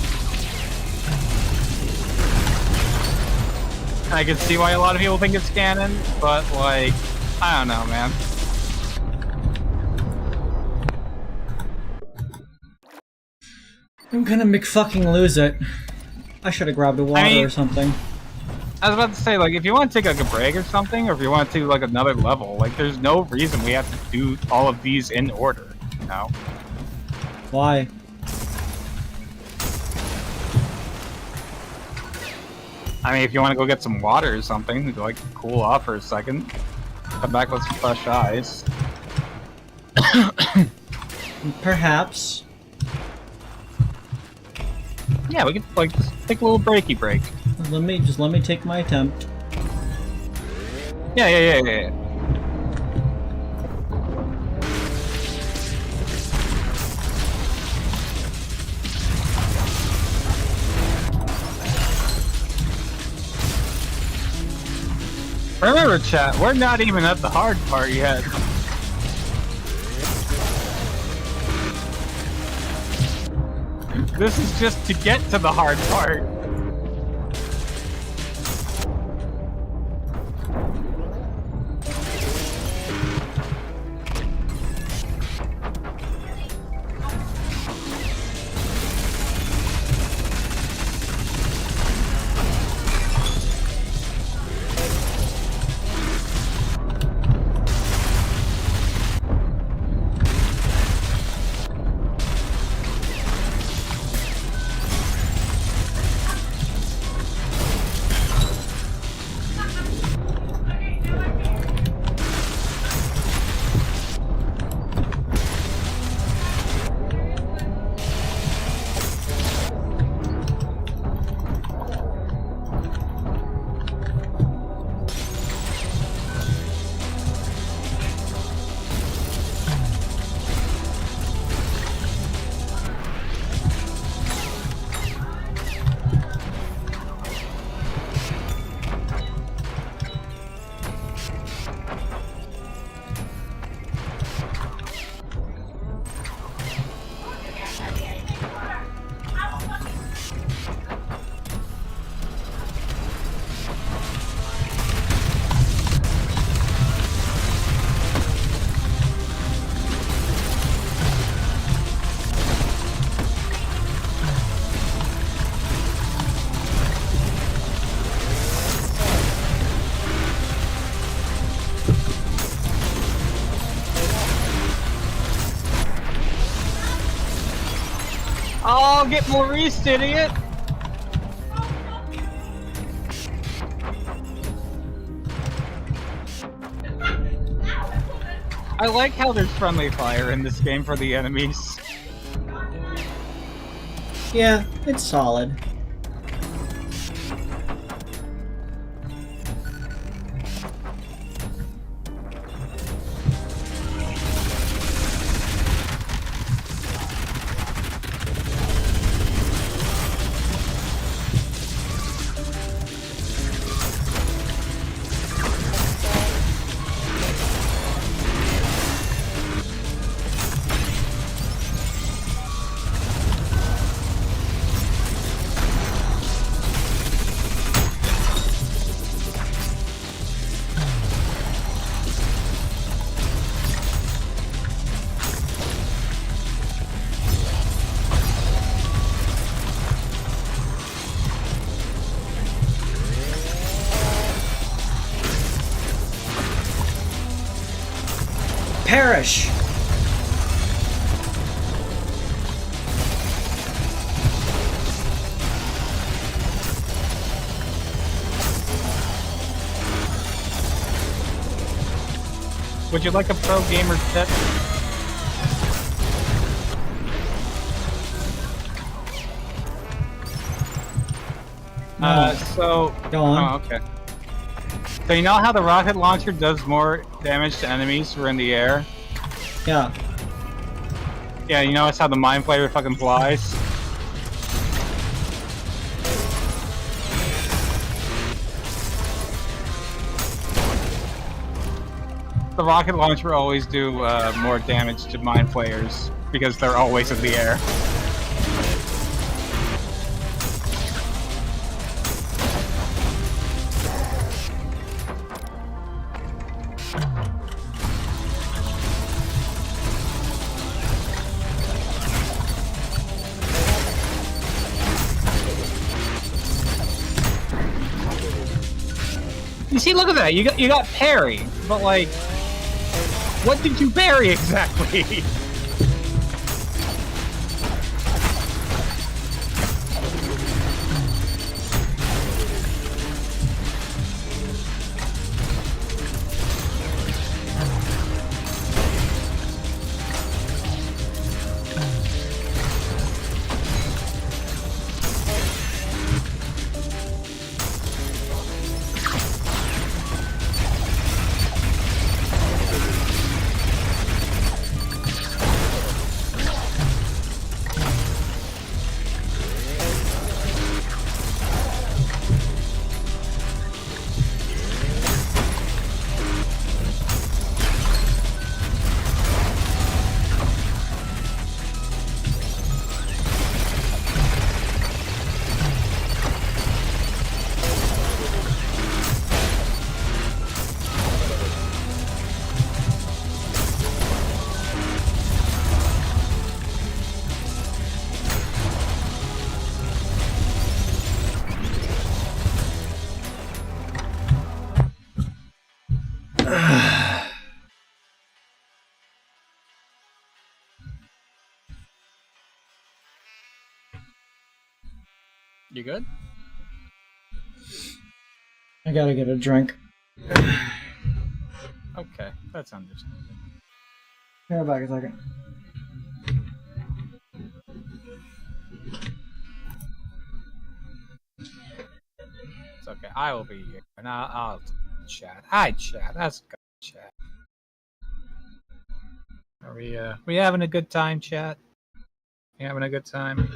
I can see why a lot of people think it's canon, but like, I don't know, man. I'm gonna McFucking lose it. I should have grabbed a water or something. I was about to say, like, if you want to take like a break or something, or if you want to do like another level, like, there's no reason we have to do all of these in order, you know? Why? I mean, if you want to go get some water or something, like, cool off for a second, come back with some fresh eyes. Perhaps. Yeah, we could, like, just take a little breaky break. Let me take my attempt. Yeah. Remember, chat, we're not even at the hard part yet. This is just to get to the hard part. Oh, get Maurice, idiot! I like how there's friendly fire in this game for the enemies. Yeah, it's solid. Perish! Would you like a pro gamer set? So... Go on. Oh, okay. So you know how the rocket launcher does more damage to enemies who are in the air? Yeah. Yeah, you notice how the Mind Flayer fucking flies? the rocket launcher always do more damage to mine players because they're always in the air. You see, look at that. You got parry, but like, what did you parry exactly? You good? I gotta get a drink. Okay, that's understandable. Hang on back a second. It's okay. I will be here, and I'll chat. Hi, chat. That's good, chat. Are we having a good time, chat? You having a good time?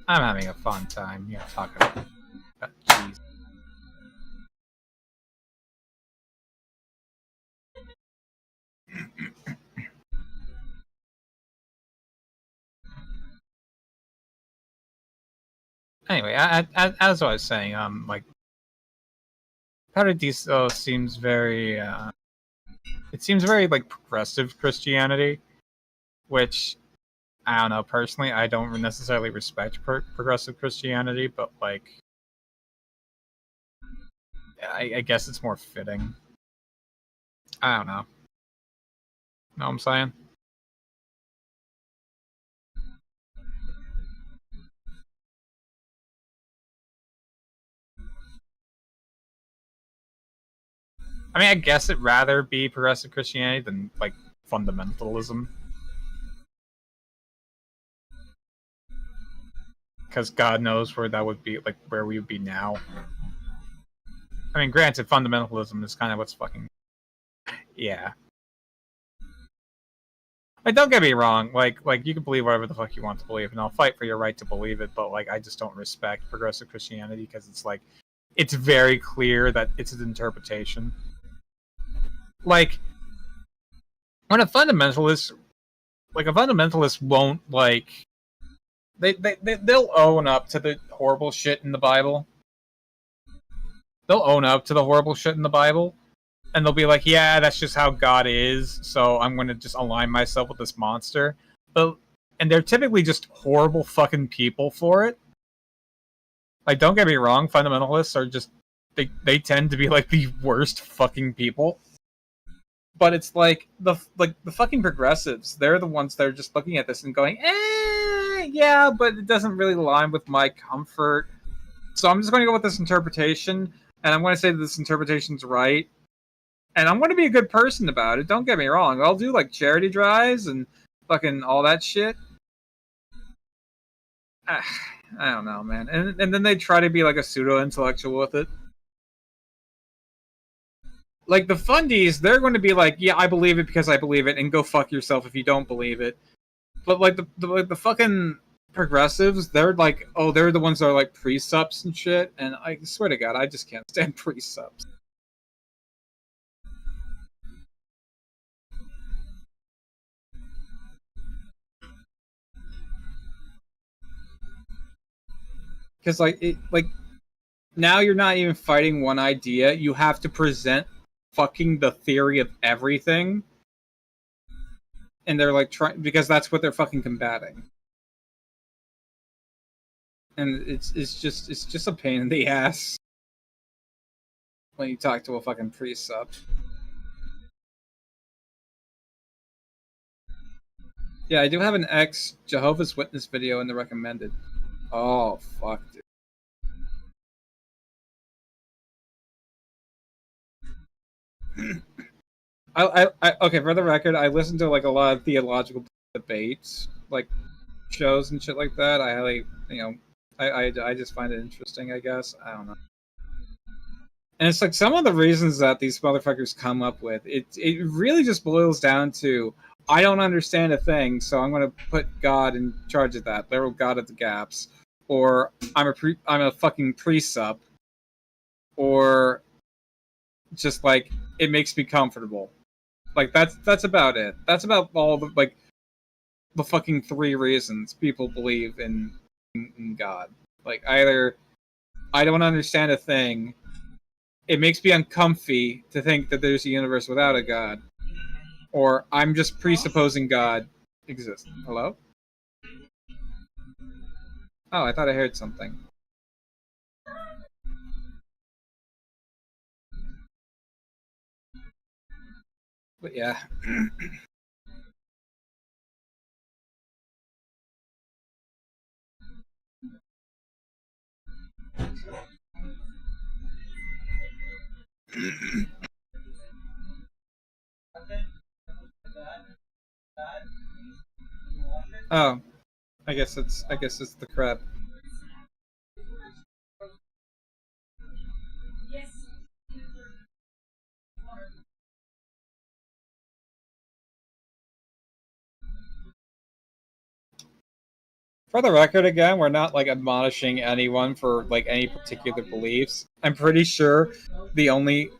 I'm having a fun time. You're talking about cheese. Anyway, as I was saying, like, Paradiso seems very, it seems very, like, progressive Christianity, which, I don't know, personally, I don't necessarily respect progressive Christianity, but, like, I guess it's more fitting. I don't know. Know what I'm saying? I mean, I guess it'd rather be progressive Christianity than, like, fundamentalism. Because God knows where that would be, like, where we would be now. I mean, granted, fundamentalism is kind of what's fucking... Yeah. Like, don't get me wrong, like, you can believe whatever the fuck you want to believe, and I'll fight for your right to believe it, but, like, I just don't respect progressive Christianity, because it's, like, it's very clear that it's an interpretation. Like, when a fundamentalist won't, like, they'll own up to the horrible shit in the Bible. They'll own up to the horrible shit in the Bible, and they'll be like, yeah, that's just how God is, so I'm gonna just align myself with this monster. And they're typically just horrible fucking people for it. Like, don't get me wrong, fundamentalists are just, they tend to be, like, the worst fucking people. But it's like, the fucking progressives, they're the ones that are just looking at this and going, yeah, but it doesn't really align with my comfort. So I'm just going to go with this interpretation, and I'm going to say that this interpretation's right. And I'm going to be a good person about it, don't get me wrong. I'll do, like, charity drives and fucking all that shit. I don't know, man. And then they try to be, like, a pseudo-intellectual with it. Like, the fundies, they're going to be like, yeah, I believe it because I believe it, and go fuck yourself if you don't believe it. But, like, the fucking progressives, they're like, oh, they're the ones that are, like, pre-subs and shit, and I swear to God, I just can't stand pre-subs. because now you're not even fighting one idea. You have to present fucking the theory of everything, and they're like trying because that's what they're fucking combating. And it's just a pain in the ass when you talk to a fucking precept. Yeah, I do have an ex-Jehovah's Witness video in the recommended. Oh, fuck, dude. Okay, for the record, I listen to like a lot of theological debates, like shows and shit like that. I highly, I just find it interesting, I guess. I don't know. And it's like some of the reasons that these motherfuckers come up with, it really just boils down to, I don't understand a thing, so I'm going to put God in charge of that. Literal God at the gaps. Or I'm a fucking precept. Or just like, it makes me comfortable. Like, that's about it. That's about all the, like, the fucking 3 reasons people believe in God. Like, either I don't understand a thing, it makes me uncomfy to think that there's a universe without a God, or I'm just presupposing God exists. Hello? Oh, I thought I heard something. But yeah. Oh, I guess it's the crab. For the record, again, we're not like admonishing anyone for like any particular beliefs. I'm pretty sure the only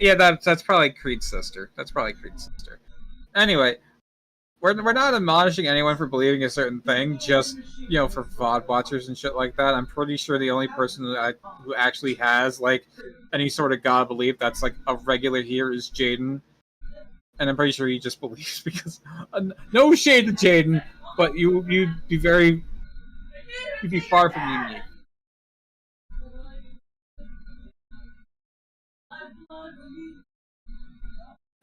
that's probably Kreed's sister. That's probably Kreed's sister. Anyway, we're not admonishing anyone for believing a certain thing, just for VOD watchers and shit like that. I'm pretty sure the only person who actually has like any sort of God belief that's like a regular here is Jaden, and I'm pretty sure he just believes because no shade to Jaden, but you'd be far from unique.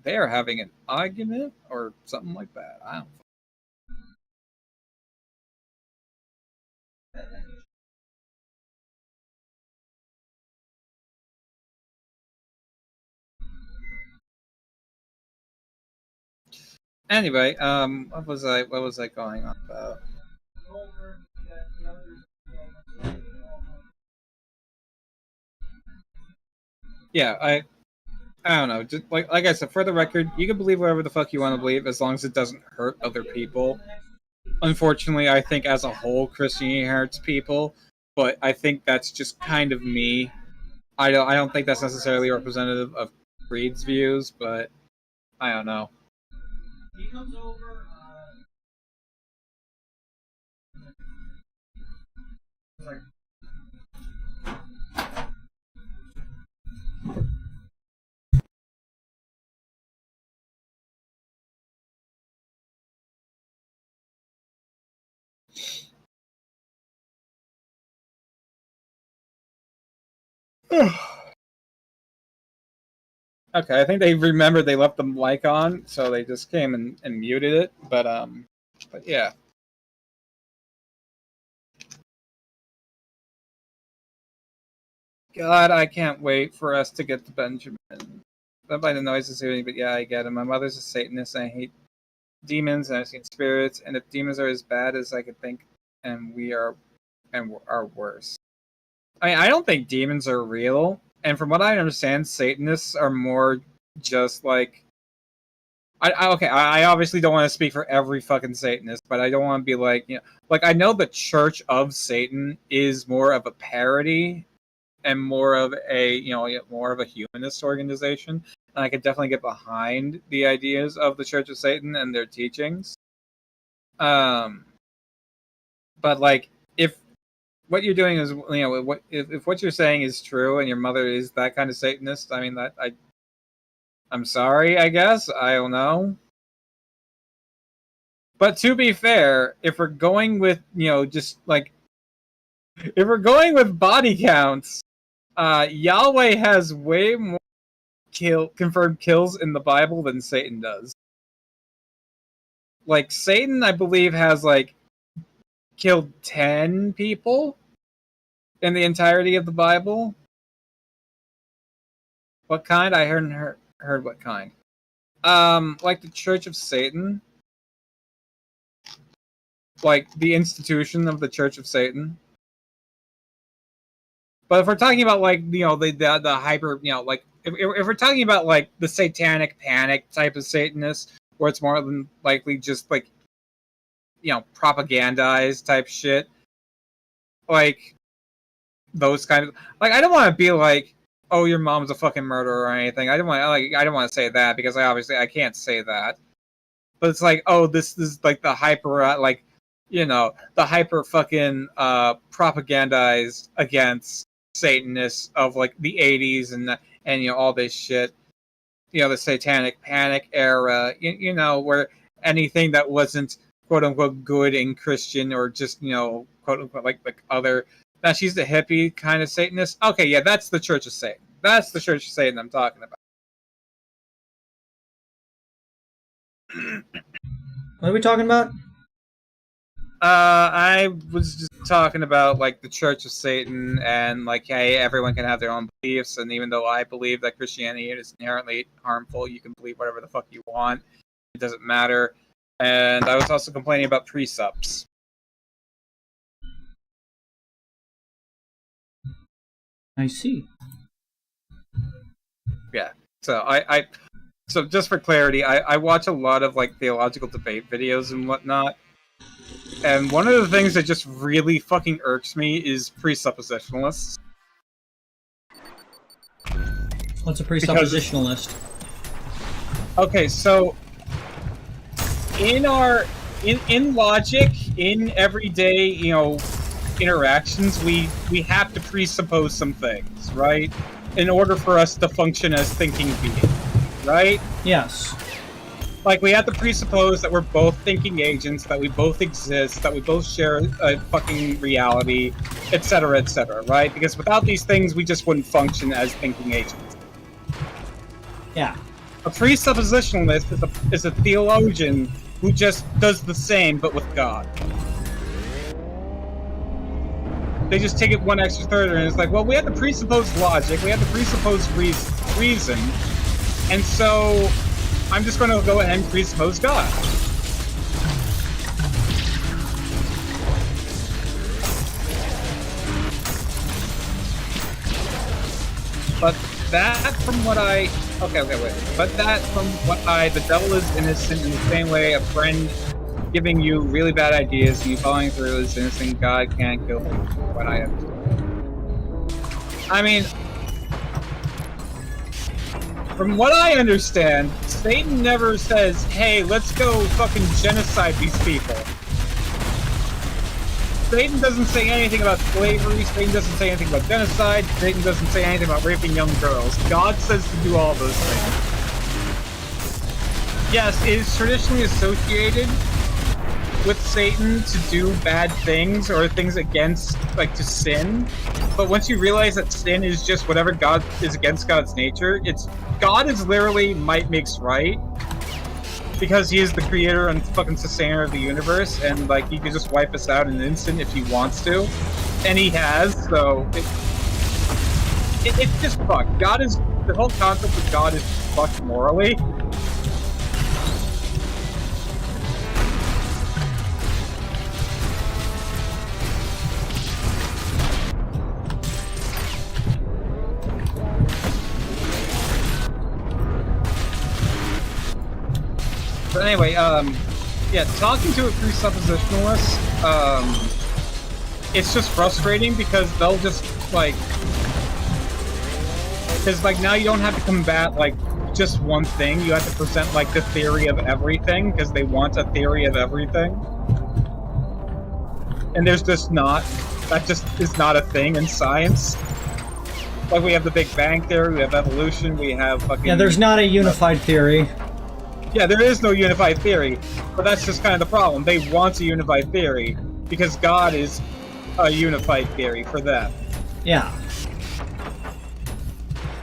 They are having an argument or something like that. I don't. Anyway, what was I going on about? Yeah, I don't know. Just like I said, for the record, you can believe whatever the fuck you want to believe as long as it doesn't hurt other people. Unfortunately, I think as a whole, Christianity hurts people, but I think that's just kind of me. I don't think that's necessarily representative of Creed's views, but I don't know. He comes over. Okay, I think they remembered they left the mic on, so they just came and muted it. But yeah. God, I can't wait for us to get to Benjamin. Not by the noises or anything, but yeah, I get it. My mother's a Satanist, and I hate demons, and I've seen spirits, and if demons are as bad as I could think, and we are worse. I mean, I don't think demons are real, and from what I understand, Satanists are more just like I obviously don't want to speak for every fucking Satanist, but I don't want to be like, like I know the Church of Satan is more of a parody and more of a more of a humanist organization, and I could definitely get behind the ideas of the Church of Satan and their teachings. But like if what you're doing is, what if what you're saying is true and your mother is that kind of Satanist, I mean, I'm sorry, I guess. I don't know. But to be fair, if we're going with, just like, if we're going with body counts, Yahweh has way more confirmed kills in the Bible than Satan does. Like, Satan, I believe, has, like, killed 10 people in the entirety of the Bible. What kind? I heard what kind. Like the Church of Satan. Like, the institution of the Church of Satan. But if we're talking about, like, the hyper, like, if we're talking about, like, the satanic panic type of Satanist, where it's more than likely just, like, propagandized type shit, like, those kind of, like, I don't want to be like, oh, your mom's a fucking murderer or anything. I don't want to say that, because I can't say that. But it's like, oh, this is like the hyper, like, the hyper fucking propagandized against Satanists of, like, the 80s and all this shit. The satanic panic era, where anything that wasn't quote unquote good and Christian, or just, quote unquote like other, now she's the hippie kind of Satanist. Okay, yeah, that's the Church of Satan. That's the Church of Satan I'm talking about. What are we talking about? I was just talking about, like, the Church of Satan, and, like, hey, everyone can have their own beliefs, and even though I believe that Christianity is inherently harmful, you can believe whatever the fuck you want. It doesn't matter. And I was also complaining about precepts. I see. Yeah. So so just for clarity, I watch a lot of, like, theological debate videos and whatnot. And one of the things that just really fucking irks me is presuppositionalists. What's a presuppositionalist? Okay, so in logic, in everyday, interactions, we have to presuppose some things, right? In order for us to function as thinking beings, right? Yes. Like, we have to presuppose that we're both thinking agents, that we both exist, that we both share a fucking reality, etc., right? Because without these things, we just wouldn't function as thinking agents. Yeah. A presuppositionalist is a theologian who just does the same, but with God. They just take it one extra further, and it's like, well, we have to presuppose logic, we have to presuppose reason, and so I'm just going to go ahead and presuppose God. But that, from what I... Okay, wait. But that, from what the devil is innocent in the same way a friend giving you really bad ideas and you following through is innocent, God can't kill people, what I understand. I mean... From what I understand, Satan never says, hey, let's go fucking genocide these people. Satan doesn't say anything about slavery, Satan doesn't say anything about genocide, Satan doesn't say anything about raping young girls. God says to do all those things. Yes, it is traditionally associated with Satan to do bad things, or things against, like, to sin. But once you realize that sin is just whatever God is against God's nature, God is literally might makes right, because he is the creator and fucking sustainer of the universe, and, like, he can just wipe us out in an instant if he wants to, and he has. So it's just fucked. The whole concept of God is fucked morally. But anyway, yeah, talking to a presuppositionalist, it's just frustrating because they'll just, like, because, like, now you don't have to combat, like, just one thing. You have to present, like, the theory of everything, because they want a theory of everything. And there's just not. That just is not a thing in science. Like, we have the Big Bang Theory, we have evolution, we have fucking... Yeah, there's not a unified theory. Yeah, there is no unified theory, but that's just kind of the problem. They want a unified theory, because God is a unified theory for them. Yeah.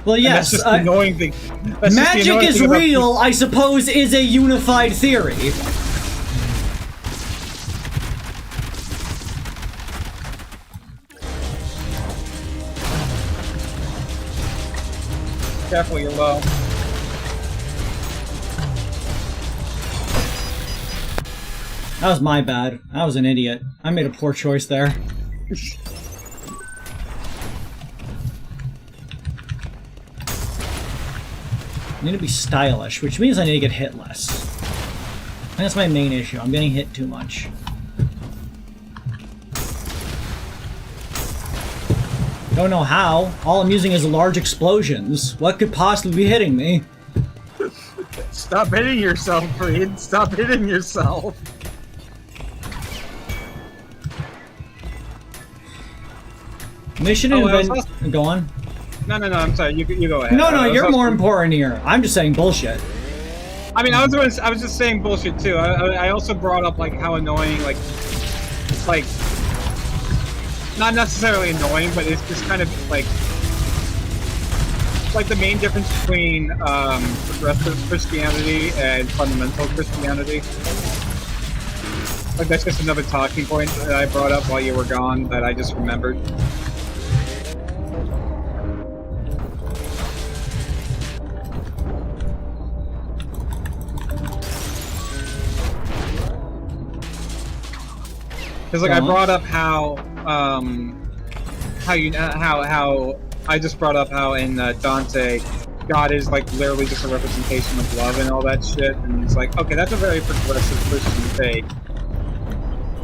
Well, yes, that's just the annoying thing. That's magic is real, I suppose, is a unified theory. Careful, you're low. That was my bad. I was an idiot. I made a poor choice there. I need to be stylish, which means I need to get hit less. And that's my main issue. I'm getting hit too much. Don't know how. All I'm using is large explosions. What could possibly be hitting me? Stop hitting yourself, Kreed. Stop hitting yourself. Mission invent. Go on. No, I'm sorry. You go ahead. No, you're more important here. I'm just saying bullshit. I mean, I was just saying bullshit too. I also brought up like how annoying, like not necessarily annoying, but it's just kind of like the main difference between progressive Christianity and fundamental Christianity. Like, that's just another talking point that I brought up while you were gone that I just remembered. Because like I brought up how I just brought up how in Dante, God is like literally just a representation of love and all that shit, and it's like, okay, that's a very progressive Christian take.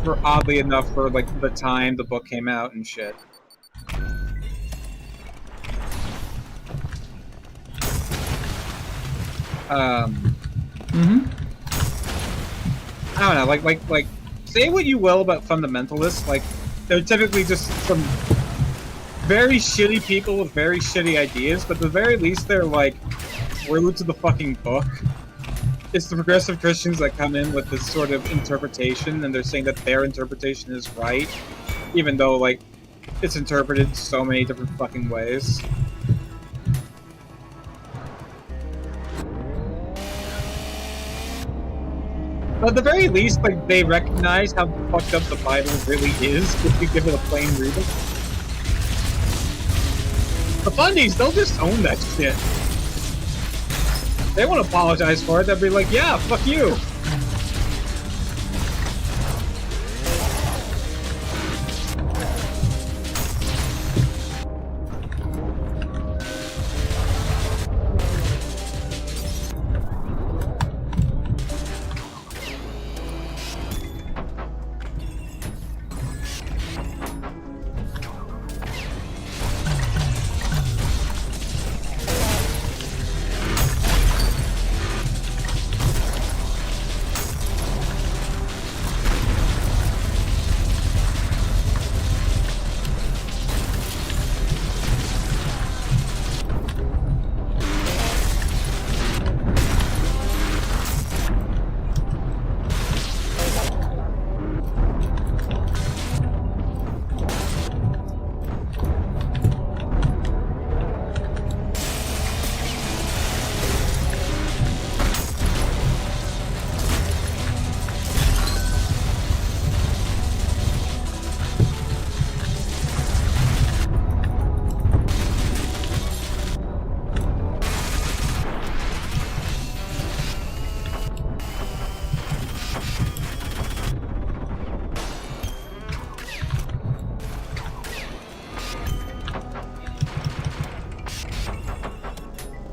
For oddly enough, for like the time the book came out and shit. I don't know, like. Say what you will about fundamentalists, like, they're typically just some very shitty people with very shitty ideas, but at the very least they're, like, rude to the fucking book. It's the progressive Christians that come in with this sort of interpretation, and they're saying that their interpretation is right, even though, like, it's interpreted so many different fucking ways. But at the very least, like, they recognize how fucked up the Bible really is if you give it a plain reading. The funnies, they'll just own that shit. They won't apologize for it, they'll be like, yeah, fuck you.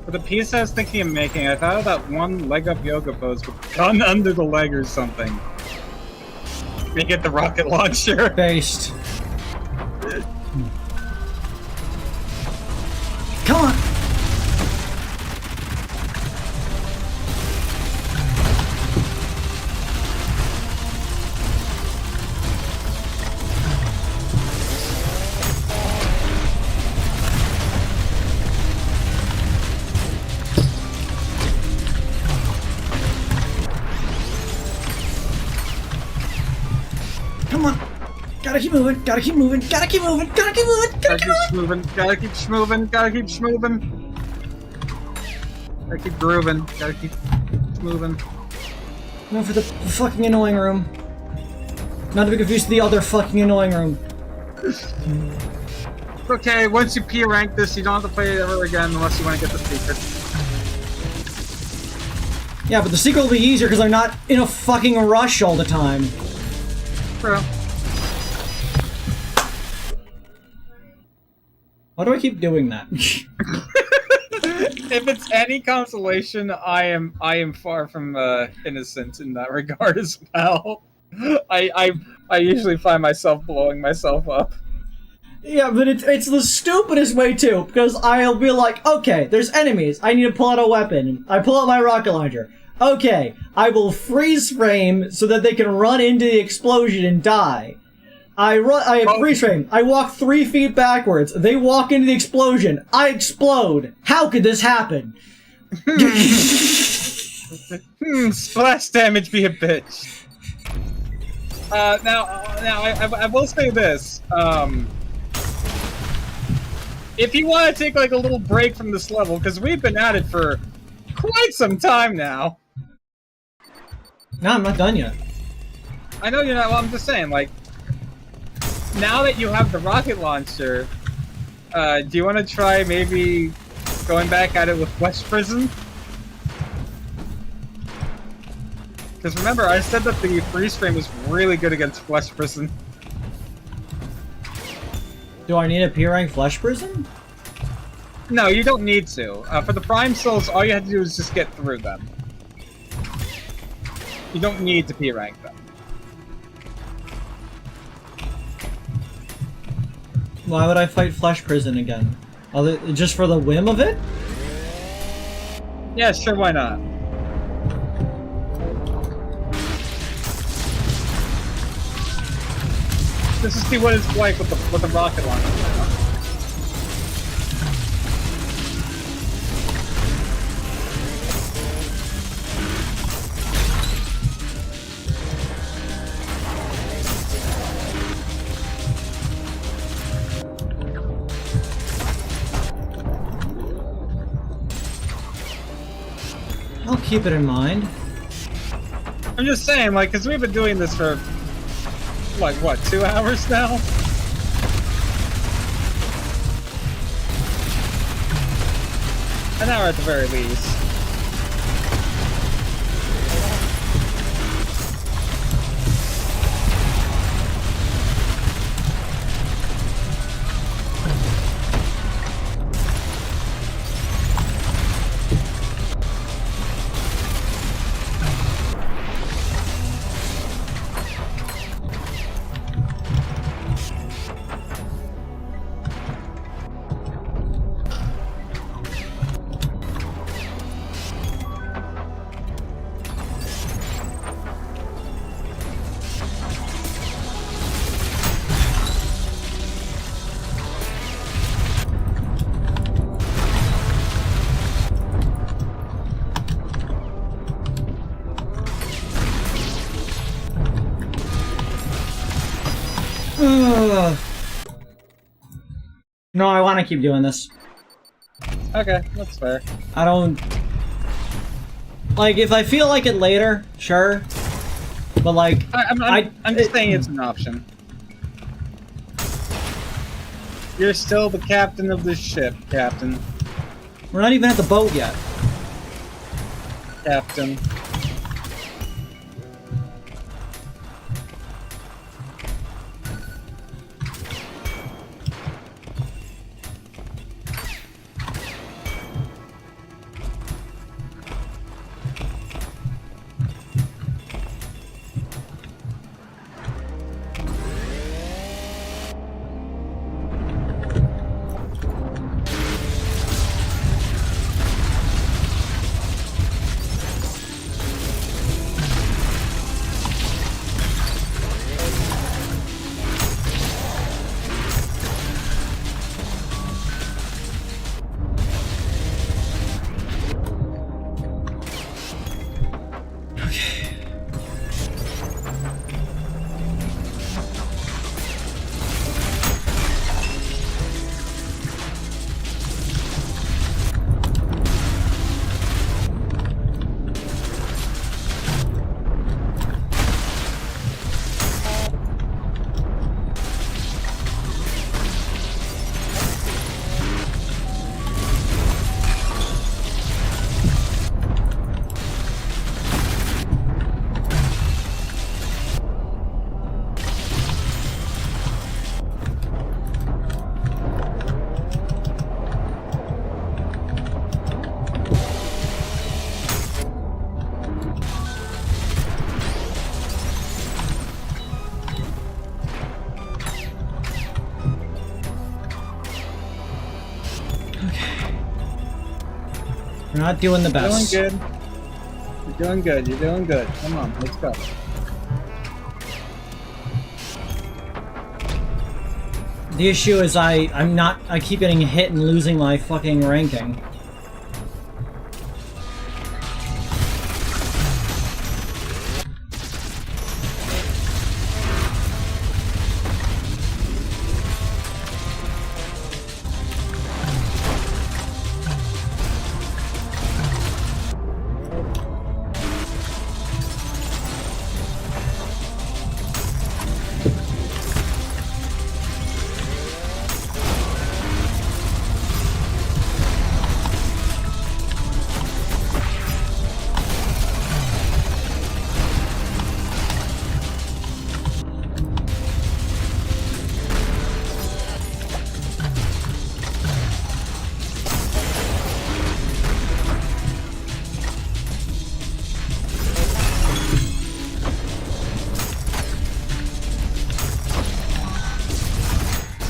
The piece I was thinking of making, I thought of that one leg up yoga pose with a gun under the leg or something. Make it the rocket launcher. Based. Come on! Gotta keep moving. Gotta keep moving. Gotta keep moving. Gotta keep moving. Gotta keep moving. Gotta keep schmoving. Gotta keep schmoving. Gotta keep grooving. Gotta keep moving. Go for the fucking annoying room. Not to be confused with the other fucking annoying room. Okay, once you P rank this, you don't have to play it ever again unless you want to get the secret. Yeah, but the secret will be easier because I'm not in a fucking rush all the time. True. Why do I keep doing that? If it's any consolation, I am far from innocent in that regard as well. I usually find myself blowing myself up. Yeah, but it's the stupidest way too, because I'll be like, okay, there's enemies, I need to pull out a weapon. I pull out my rocket launcher. Okay, I will freeze frame so that they can run into the explosion and die. I freeze frame. I walk 3 feet backwards. They walk into the explosion. I explode. How could this happen? Splash damage be a bitch. Now I will say this. If you want to take like a little break from this level, because we've been at it for quite some time now. No, I'm not done yet. I know you're not. Well, I'm just saying, like, now that you have the rocket launcher, do you want to try maybe going back at it with West Prison? Because remember, I said that the freeze frame is really good against West Prison. Do I need a P-rank flesh prison? No, you don't need to. For the Prime Souls, all you have to do is just get through them. You don't need to P-rank them. Why would I fight flesh prison again? Just for the whim of it? Yeah, sure, why not? Just to see what it's like with the rocket launcher. I'll keep it in mind. I'm just saying, like, because we've been doing this for, like, what, 2 hours now? An hour at the very least. No, I want to keep doing this. Okay, that's fair. I don't... Like, if I feel like it later, sure. But, like... I'm just saying it's an option. You're still the captain of this ship, Captain. We're not even at the boat yet. Captain. You're not doing the best. Doing good. You're doing good. You're doing good. Come on, let's go. The issue is I keep getting hit and losing my fucking ranking.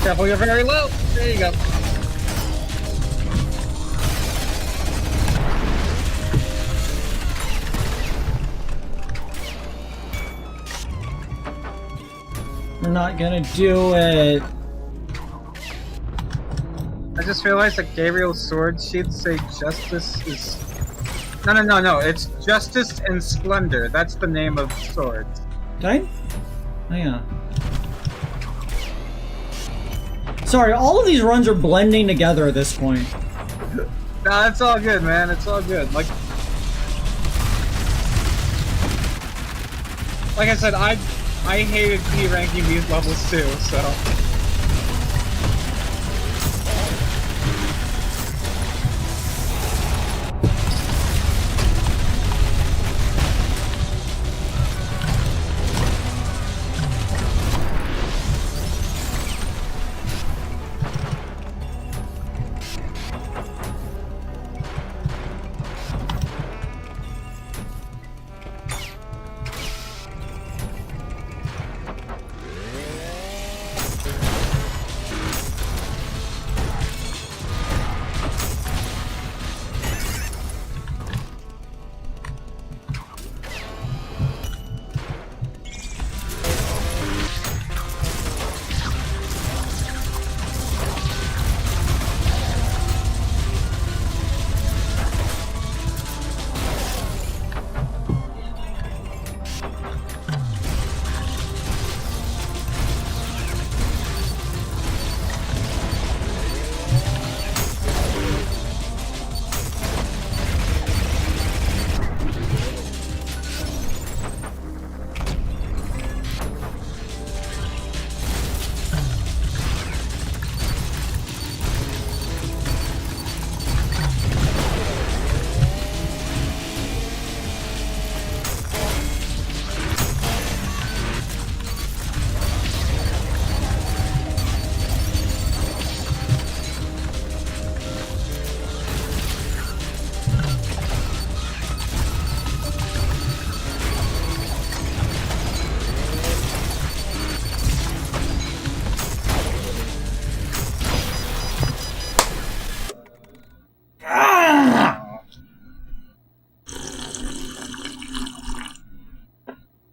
Careful, you're very low. There you go. We're not gonna do it. I just realized that Gabriel's sword sheets say justice is... No. It's Justice and Splendor. That's the name of swords. Did I? Oh yeah. Sorry, all of these runs are blending together at this point. Nah, it's all good, man. It's all good. Like I said, I hated P-ranking these levels too, so...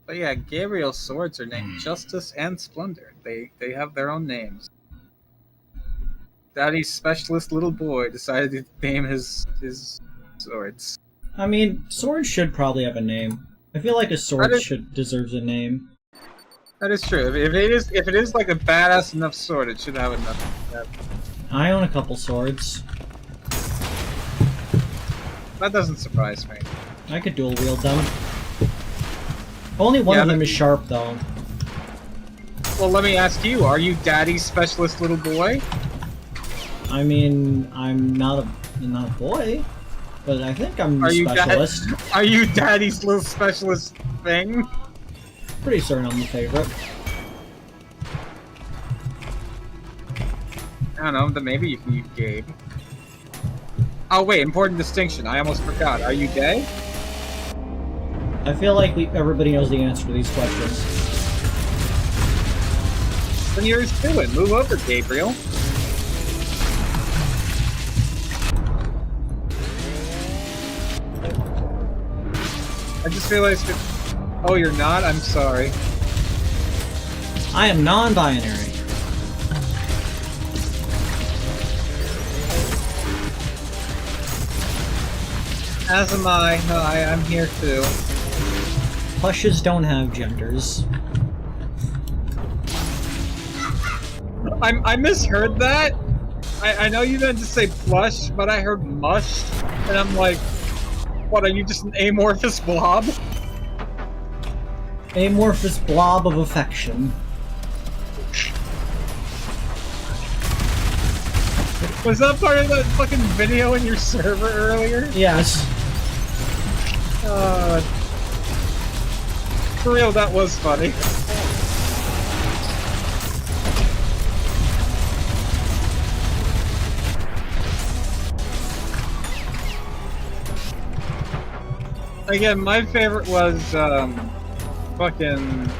But yeah, Gabriel's swords are named Justice and Splendor. They have their own names. Daddy's specialist little boy decided to name his swords. I mean, swords should probably have a name. I feel like a sword deserves a name. That is true. If it is like a badass enough sword, it should have enough. I own a couple swords. That doesn't surprise me. I could dual wield them. Only one of them is sharp, though. Well, let me ask you: are you Daddy's specialist little boy? I mean, I'm not a boy, but I think I'm a specialist. Are you Daddy's little specialist thing? Pretty certain I'm the favorite. I don't know, then maybe you can use Gabe. Oh wait, important distinction. I almost forgot. Are you gay? I feel like everybody knows the answer to these questions. Then yours to it. Move over, Gabriel. I just realized that... Oh, you're not? I'm sorry. I am non-binary. As am I. No, I'm here too. Plushes don't have genders. I misheard that. I know you meant to say plush, but I heard mush, and I'm like, what, are you just an amorphous blob? Amorphous blob of affection. Was that part of that fucking video in your server earlier? Yes. For real, that was funny. Again, my favorite was, fucking...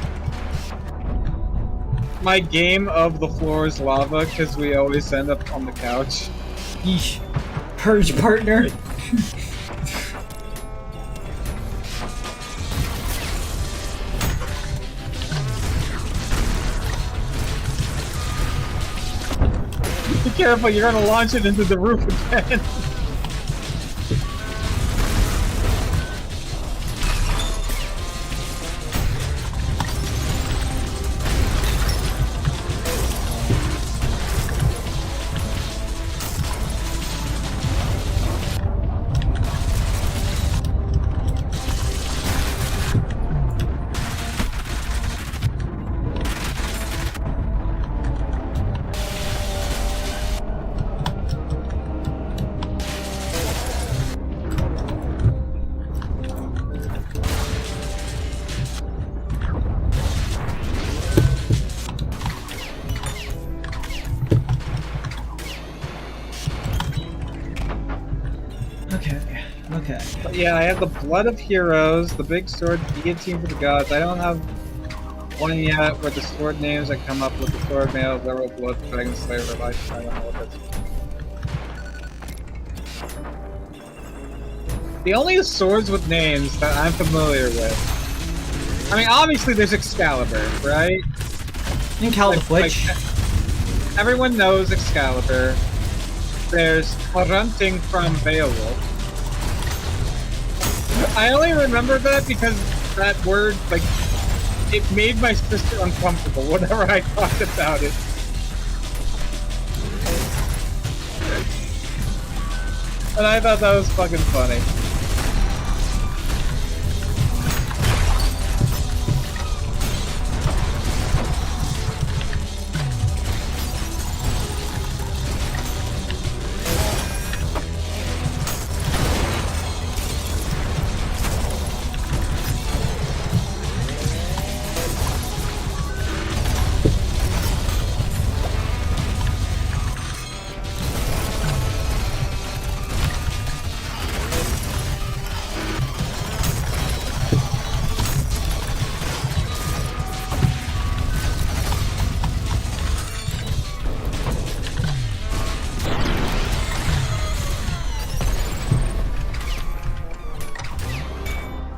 my game of the floor is lava, because we always end up on the couch. Yeesh. Purge partner. Be careful, you're gonna launch it into the roof again. Okay. But yeah, I have the Blood of Heroes, the big sword, the guillotine for the gods. I don't have one yet where the sword names that come up with the sword mail, Zero Blood, Dragon Slayer, Life. I don't know what that's. The only swords with names that I'm familiar with. I mean, obviously there's Excalibur, right? And Califwitch. Everyone knows Excalibur. There's Hunting from Beowulf. I only remember that because that word, like, it made my sister uncomfortable whenever I talked about it. And I thought that was fucking funny.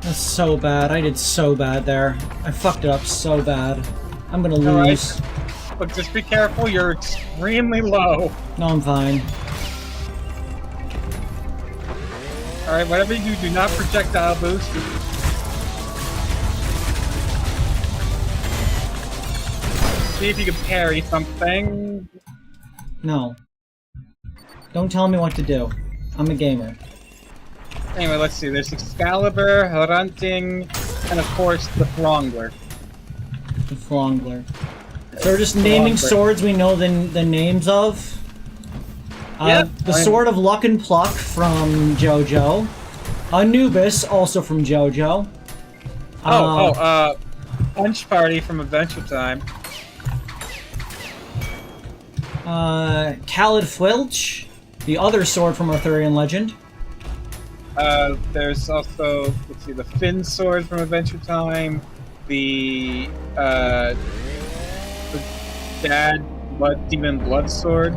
That's so bad. I did so bad there. I fucked it up so bad. I'm gonna lose. Right. Look, just be careful. You're extremely low. No, I'm fine. Alright, whatever you do not projectile boost. See if you can parry something. No. Don't tell me what to do. I'm a gamer. Anyway, let's see. There's Excalibur, Hunting, and of course the Throngler. The Flongler. So we're just naming swords we know the names of. Yep. The Sword of Luck and Pluck from JoJo. Anubis, also from JoJo. Punch Party from Adventure Time. Khalid Filch, the other sword from Arthurian legend. There's also, let's see, the Finn sword from Adventure Time, the Dad Demon Blood sword.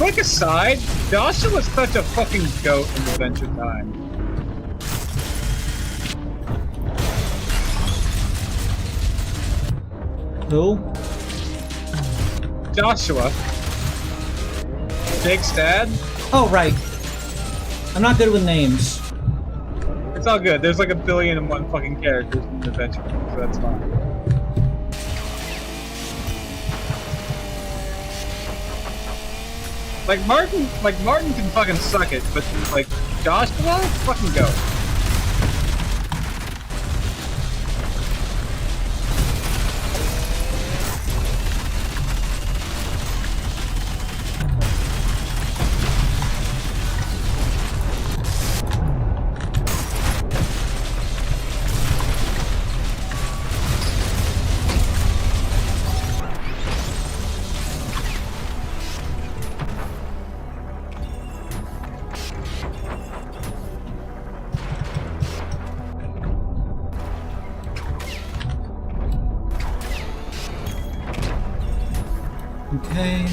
quick aside, Joshua's such a fucking goat in Adventure Time. Who? Joshua. Jake's dad? Oh, right. I'm not good with names. It's all good. There's like 1,000,000,001 fucking characters in Adventure Time, so that's fine. Like Martin can fucking suck it, but like Joshua, fucking go. Okay.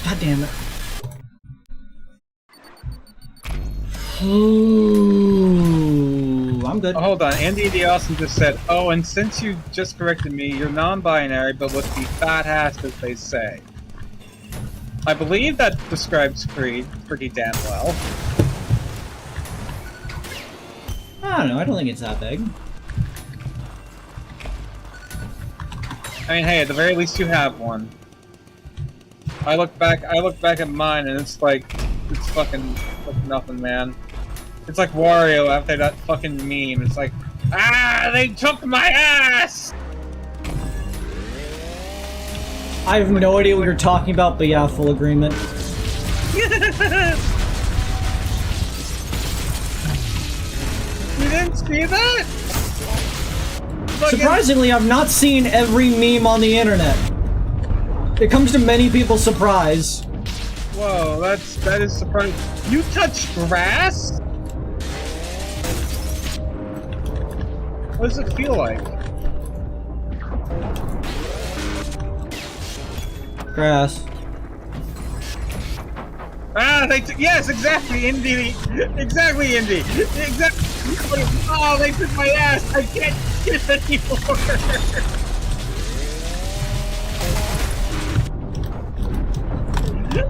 God damn it. Ooh, I'm good. Oh, hold on, Andy the Awesome just said, "Oh, and since you just corrected me, you're non-binary, but with the fat ass, as they say." I believe that describes Kreed pretty damn well. I don't know, I don't think it's that big. I mean, hey, at the very least you have one. I look back at mine and it's like, it's fucking nothing, man. It's like Wario after that fucking meme. It's like, ah, they took my ass! I have no idea what you're talking about, but yeah, full agreement. You didn't see that? Fucking... Surprisingly, I've not seen every meme on the internet. It comes to many people's surprise. Whoa, that is surprising. You touch grass? What does it feel like? Grass. Ah, yes, exactly, Indy. Exactly, Indy. Exactly. Oh, they took my ass. I can't get anymore.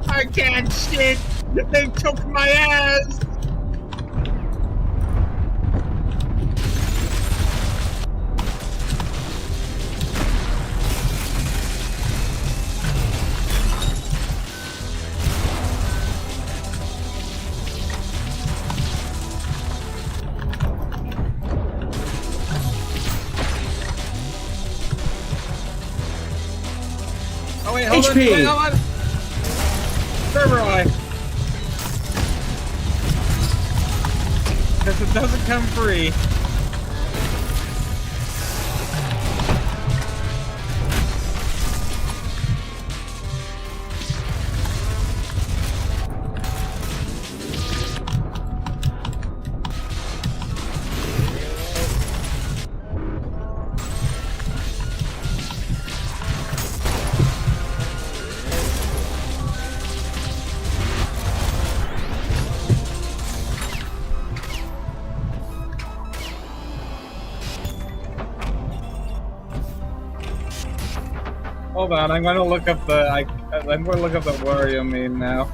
I can't shit. They took my ass. Oh wait, hold HP. on, wait, hold on. Where am I? Because it doesn't come free. Hold on, I'm gonna look up the Wario meme now.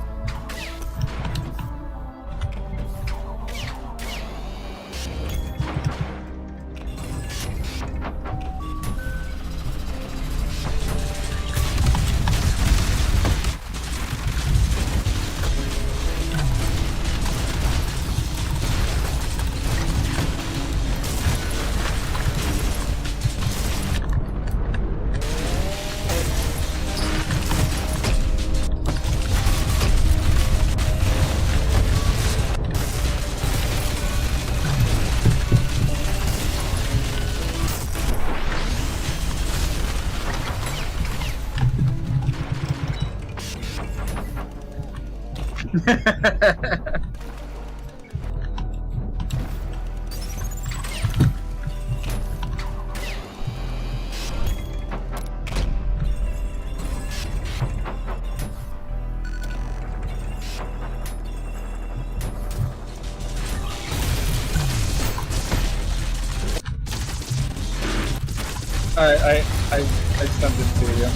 I sent it to you.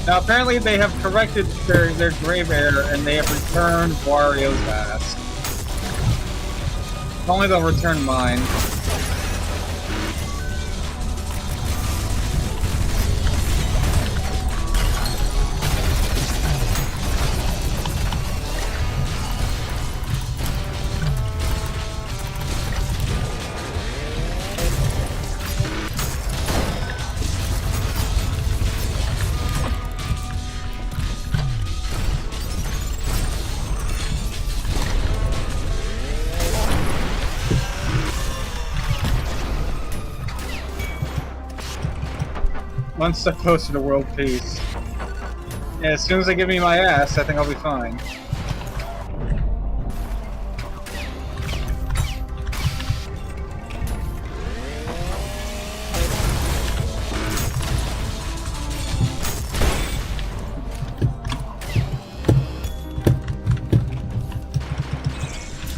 Now apparently they have corrected their grave error and they have returned Wario's ass. If only they'll return mine. One step closer to world peace. Yeah, as soon as they give me my ass, I think I'll be fine.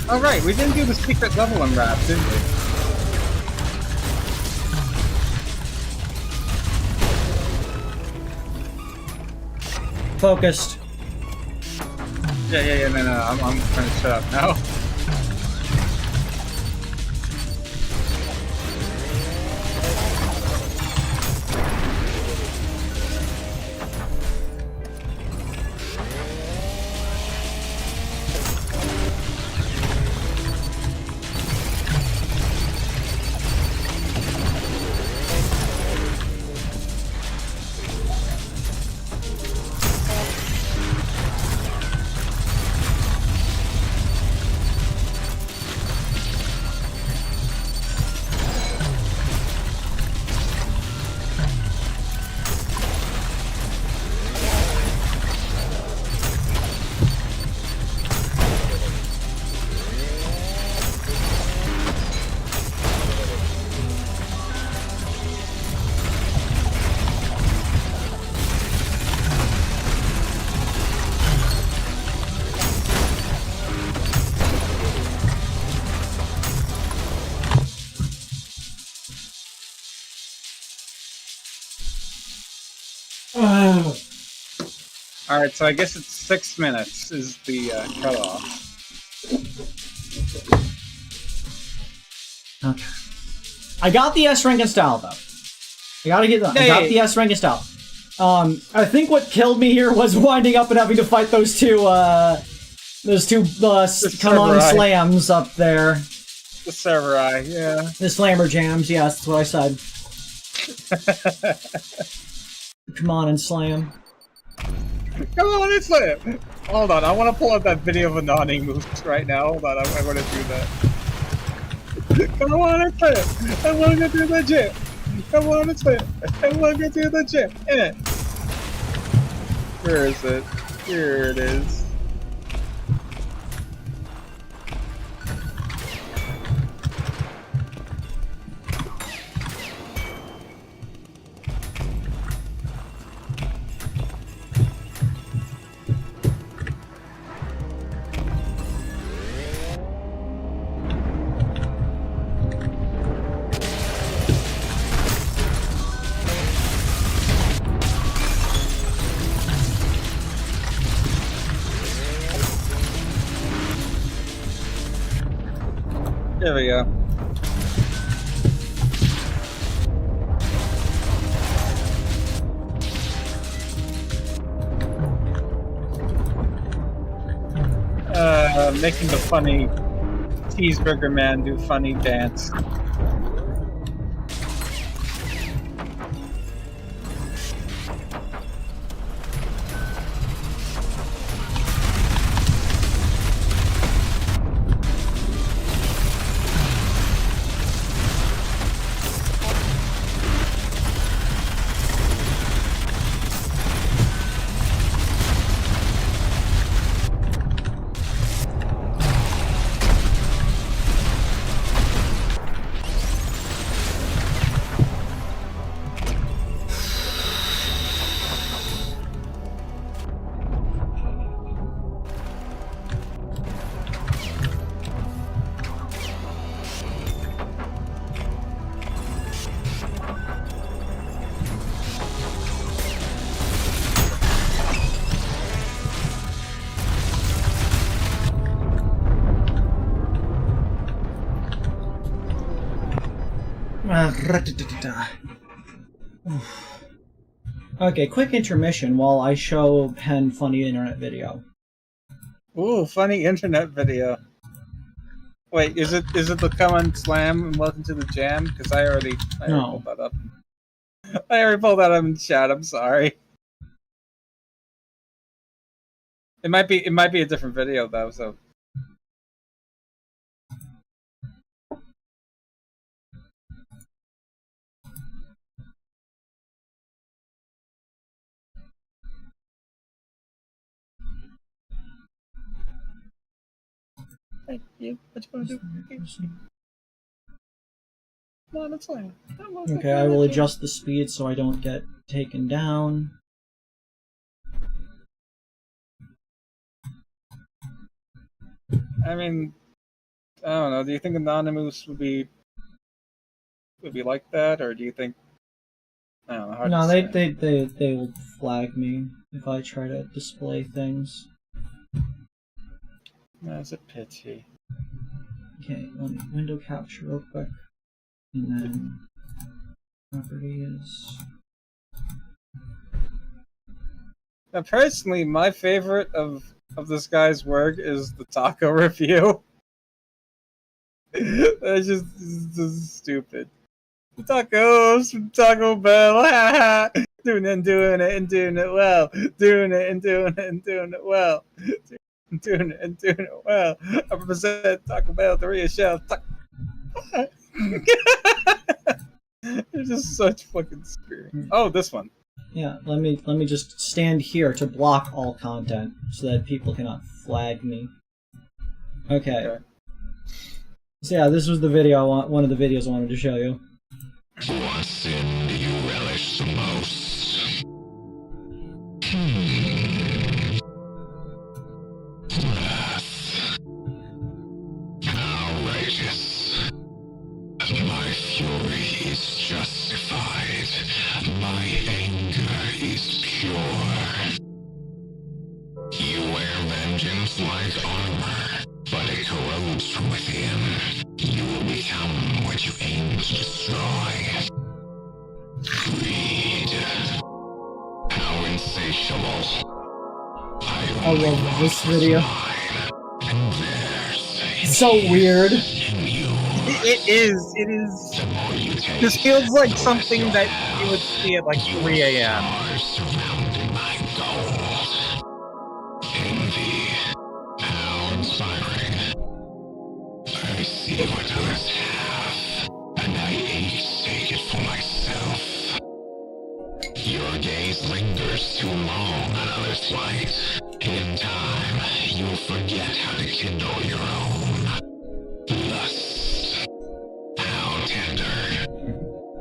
Alright, we didn't do the secret level unwrap, did we? Focused. Yeah, no, I'm trying to shut up now. Alright, so I guess it's 6 minutes is the cutoff. Okay. I got the S rank in style though. I gotta get that. I got the S rank in style. I think what killed me here was winding up and having to fight those two come on slams up there. The samurai, yeah. The slammer jams, yes, that's what I said. Come on and slam. Come on and slam! Hold on, I want to pull up that video of a nodding moves right now. Hold on, I want to do that. Come on and slam! I want to do the jump! Come on and slam! I want to do the jump! Where is it? Here it is. There we go. Making the funny cheeseburger man do funny dance. Okay, quick intermission while I show Pen funny internet video. Ooh, funny internet video. Wait, is it the come on slam and welcome to the jam? Because I already No. pulled that up. I already pulled that up in chat. I'm sorry. It might be a different video though. So. Thank you. What you want to do? No, that's fine. Okay, I will adjust the speed so I don't get taken down. I mean, I don't know. Do you think Anonymous would be like that, or do you think? I don't know. Hard No, to say. they will flag me if I try to display things. That's a pity. Okay, let me window capture real quick, and then properties. Now, personally, my favorite of this guy's work is the taco review. That's just stupid. The tacos from Taco Bell, doing it and doing it and doing it well, doing it and doing it and doing it well, doing it and doing it well. I represent Taco Bell, the real shelf. It's just such fucking spirit. Oh, this one. Yeah, let me just stand here to block all content so that people cannot flag me. Okay. So yeah, this was the video. One of the videos I wanted to show you. What sin do you relish the most? Wrath. Outrageous. My fury is justified. My anger is pure. You wear vengeance like armor, but it corrodes from within. You will become what you aim to destroy. Kreed. How insatiable. I love this video. And theirs. It's so weird. It is. This feels like something that you would see at like 3 a.m. Surrounding my gold. Envy. How inspiring. I see what others have, and I ache to take it for myself. Your gaze lingers too long on others' light. In time, you'll forget how to kindle your own. Lust. How tender.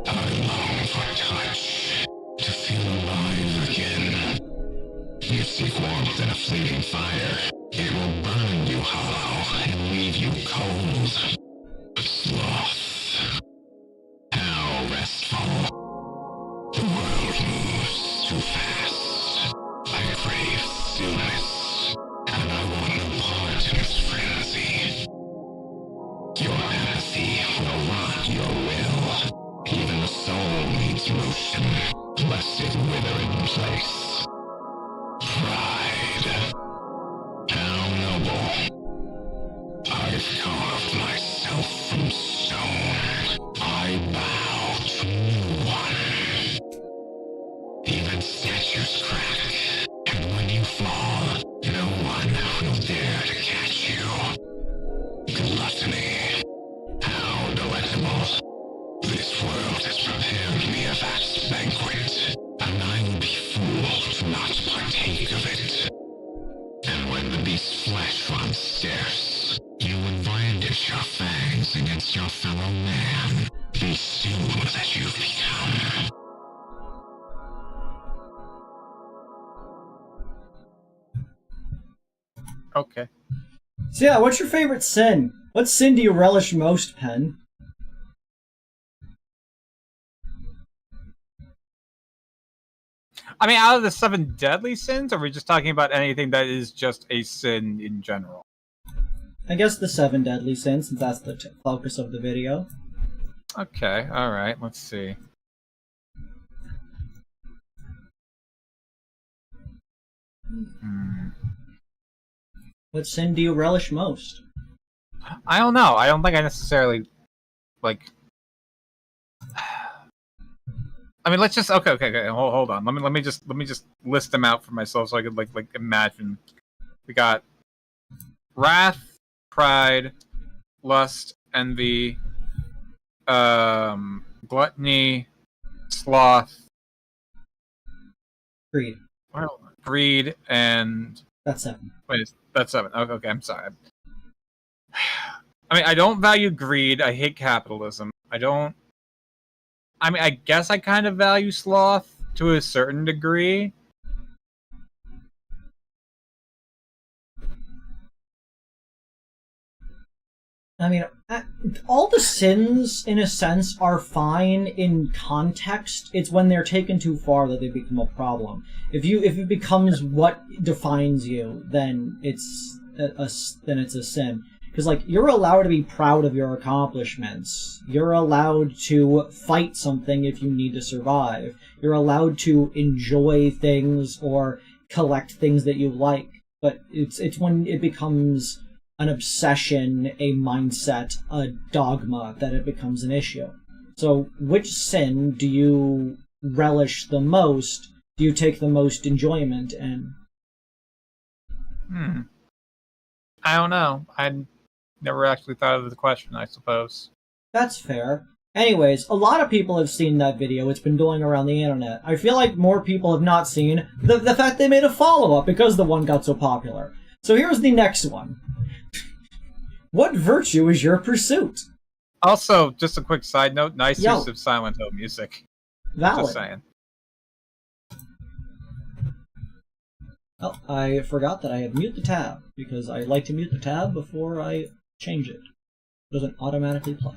I long for touch, to feel alive again. You seek warmth in a fleeting fire. It will burn you hollow and leave you cold. Sloth. How restful. The world moves too fast. I crave stillness, and I want no part in its frenzy. Your apathy will rot your will. Even the soul needs motion, lest it wither in place. Pride. How noble. I've carved myself from stone. I bow to no one. Even statues crack, and when you fall, no one will dare to catch you. Gluttony. How delectable. This world has prepared me a vast banquet, and I will be fooled to not partake of it. And when the beast's flesh runs scarce, you will brandish your fangs against your fellow man. Be still that you've become. Okay. So yeah, what's your favorite sin? What sin do you relish most, Pen? I mean, out of the 7 deadly sins, or are we just talking about anything that is just a sin in general? I guess the 7 deadly sins, since that's the focus of the video. Okay, alright, let's see. What sin do you relish most? I don't know. I don't think I necessarily, like... I mean, let's just... Okay, hold on. Let me just list them out for myself so I could, like imagine. We got wrath, pride, lust, envy, gluttony, sloth, Greed. greed, and... That's 7. Wait, that's 7. Okay, I'm sorry. I mean, I don't value greed. I hate capitalism. I don't... I mean, I guess I kind of value sloth to a certain degree. I mean, all the sins, in a sense, are fine in context. It's when they're taken too far that they become a problem. If it becomes what defines you, then it's a sin. Because, like, you're allowed to be proud of your accomplishments. You're allowed to fight something if you need to survive. You're allowed to enjoy things or collect things that you like. But it's when it becomes an obsession, a mindset, a dogma, that it becomes an issue. So, which sin do you relish the most? Do you take the most enjoyment in? I don't know. I never actually thought of the question, I suppose. That's fair. Anyways, a lot of people have seen that video. It's been going around the internet. I feel like more people have not seen the fact they made a follow-up because the one got so popular. So here's the next one. What virtue is your pursuit? Also, just a quick side note, nice Yo. use of Silent Hill music. Valid. Just saying. Oh, I forgot that I had mute the tab, because I like to mute the tab before I change it. It doesn't automatically play.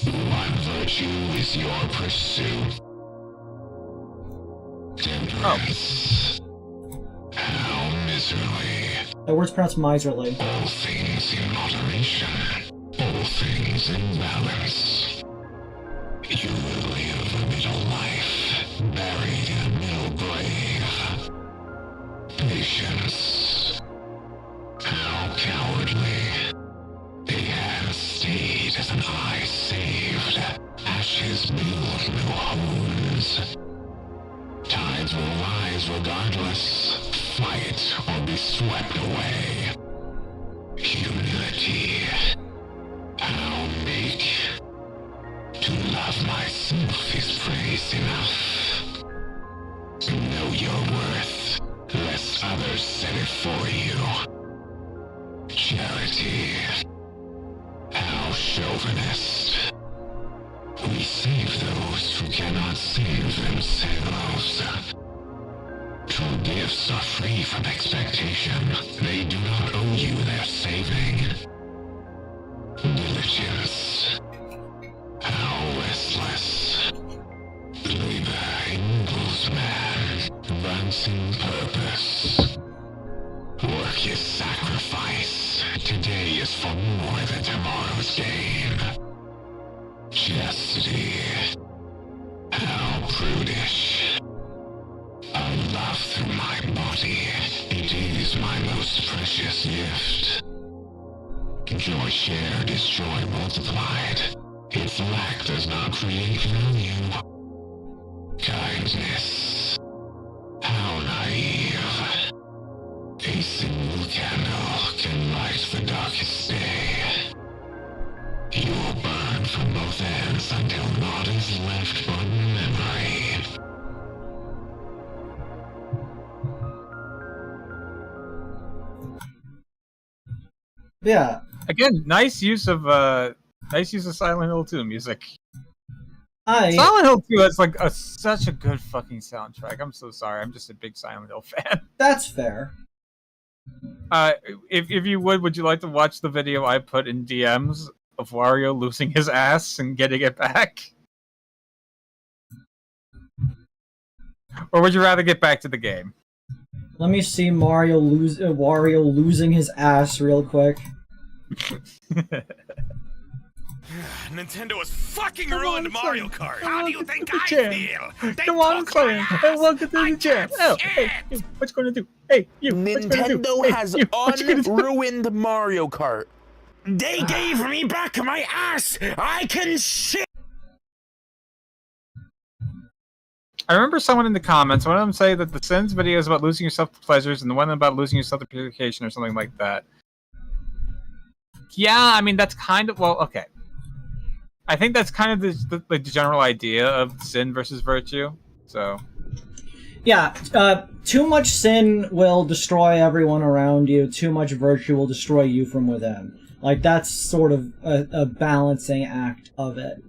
What virtue is your pursuit? Temperance. How miserly. That word's pronounced miserly. All things in moderation. All things in balance. You will live a middle life, buried in a middle grave. Patience. How cowardly. They had stayed as an eye saved. Ashes build no homes. Tides will rise regardless. Fight or be swept away. Humility. How meek. To love myself is praise enough. Know your worth, lest others set it for you. Charity. How chauvinist. We save those who cannot save themselves. True gifts are free from expectation. They do not owe you their saving. Diligence. How restless. Labor enables man, advancing purpose. Work is sacrifice. Today is for more than tomorrow's gain. Chastity. How prudish. I love through my body. It is my most precious gift. Joy shared is joy multiplied. Its lack does not create value. Kindness. How naive. A single candle can light the darkest day. You will burn from both ends until naught is left but memory. Yeah. Again, nice use of Silent Hill 2 music. I Silent Hill 2 has like such a good fucking soundtrack. I'm so sorry. I'm just a big Silent Hill fan. That's fair. If you would you like to watch the video I put in DMs of Wario losing his ass and getting it back? Or would you rather get back to the game? Let me see Wario losing his ass real quick. Nintendo has fucking ruined Mario Kart. How do you think I jam. feel? They Come on, took my Simon. ass. Hey, welcome to I the jam. can't Oh, shit. hey, what you gonna do? Hey, you. What you gonna do? Nintendo Hey, has you, what you gonna do? unruined Mario Kart. They gave me back my ass. I can shit. I remember someone in the comments, one of them say that the Sins video is about losing yourself to pleasures, and the one about losing yourself to purification or something like that. Yeah, I mean, that's kind of, well, okay. I think that's kind of the general idea of sin versus virtue, so... Yeah, too much sin will destroy everyone around you, too much virtue will destroy you from within. Like, that's sort of a balancing act of it.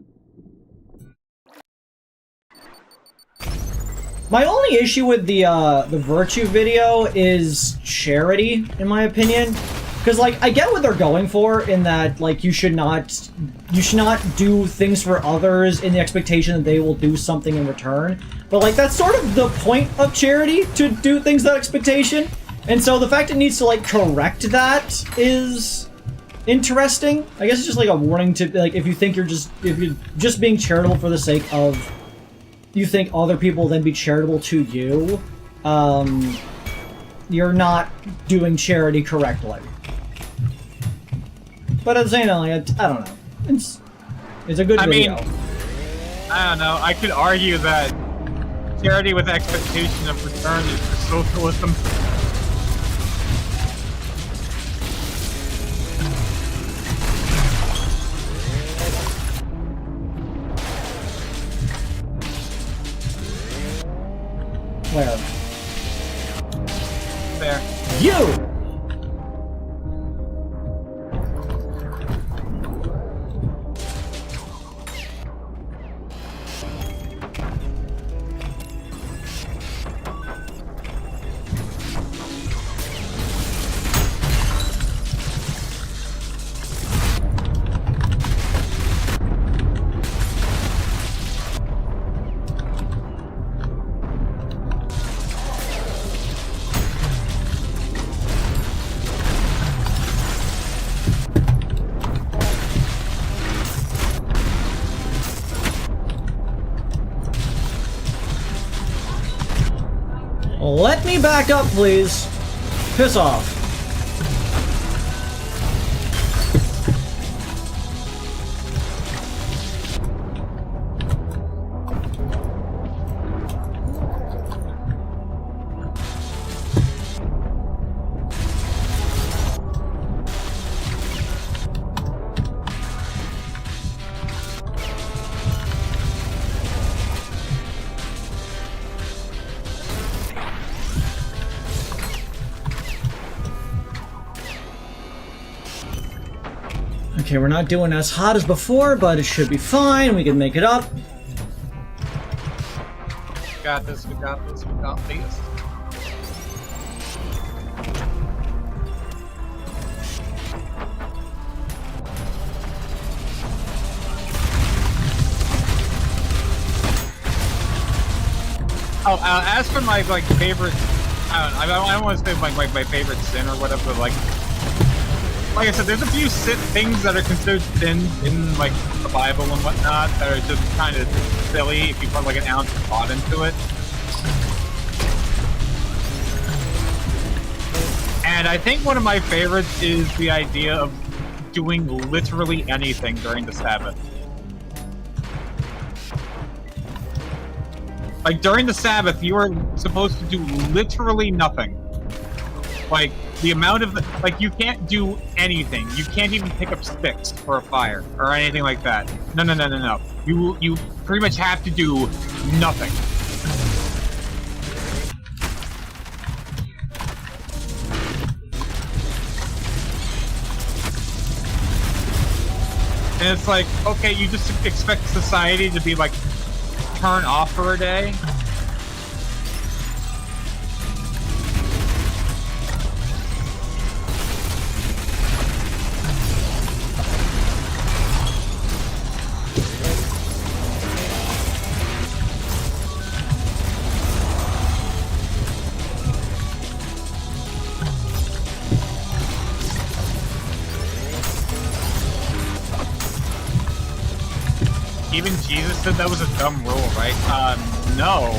My only issue with the virtue video is charity, in my opinion. Because, like, I get what they're going for in that, like, you should not do things for others in the expectation that they will do something in return. But, like, that's sort of the point of charity, to do things that expectation. And so the fact it needs to, like, correct that is interesting. I guess it's just, like, a warning to, like, if you're just being charitable for the sake of, you think other people will then be charitable to you, you're not doing charity correctly. But at the same time, like, I don't know. It's a good video. I mean, I don't know. I could argue that charity with expectation of return is socialism. Where? There. You! Let me back up, please. Piss off. Okay, we're not doing as hot as before, but it should be fine. We can make it up. We got this, we got this, we got this. Oh, as for my, like, favorite... I don't want to say, like, my favorite sin or whatever, but, like I said, there's a few things that are considered sins in, like, the Bible and whatnot that are just kind of silly if you put, like, an ounce of thought into it. And I think one of my favorites is the idea of doing literally anything during the Sabbath. Like, during the Sabbath, you are supposed to do literally nothing. Like, the amount of... Like, you can't do anything. You can't even pick up sticks for a fire, or anything like that. No. You pretty much have to do nothing. And it's like, okay, you just expect society to be, like, turn off for a day? even Jesus said that was a dumb rule, right? No.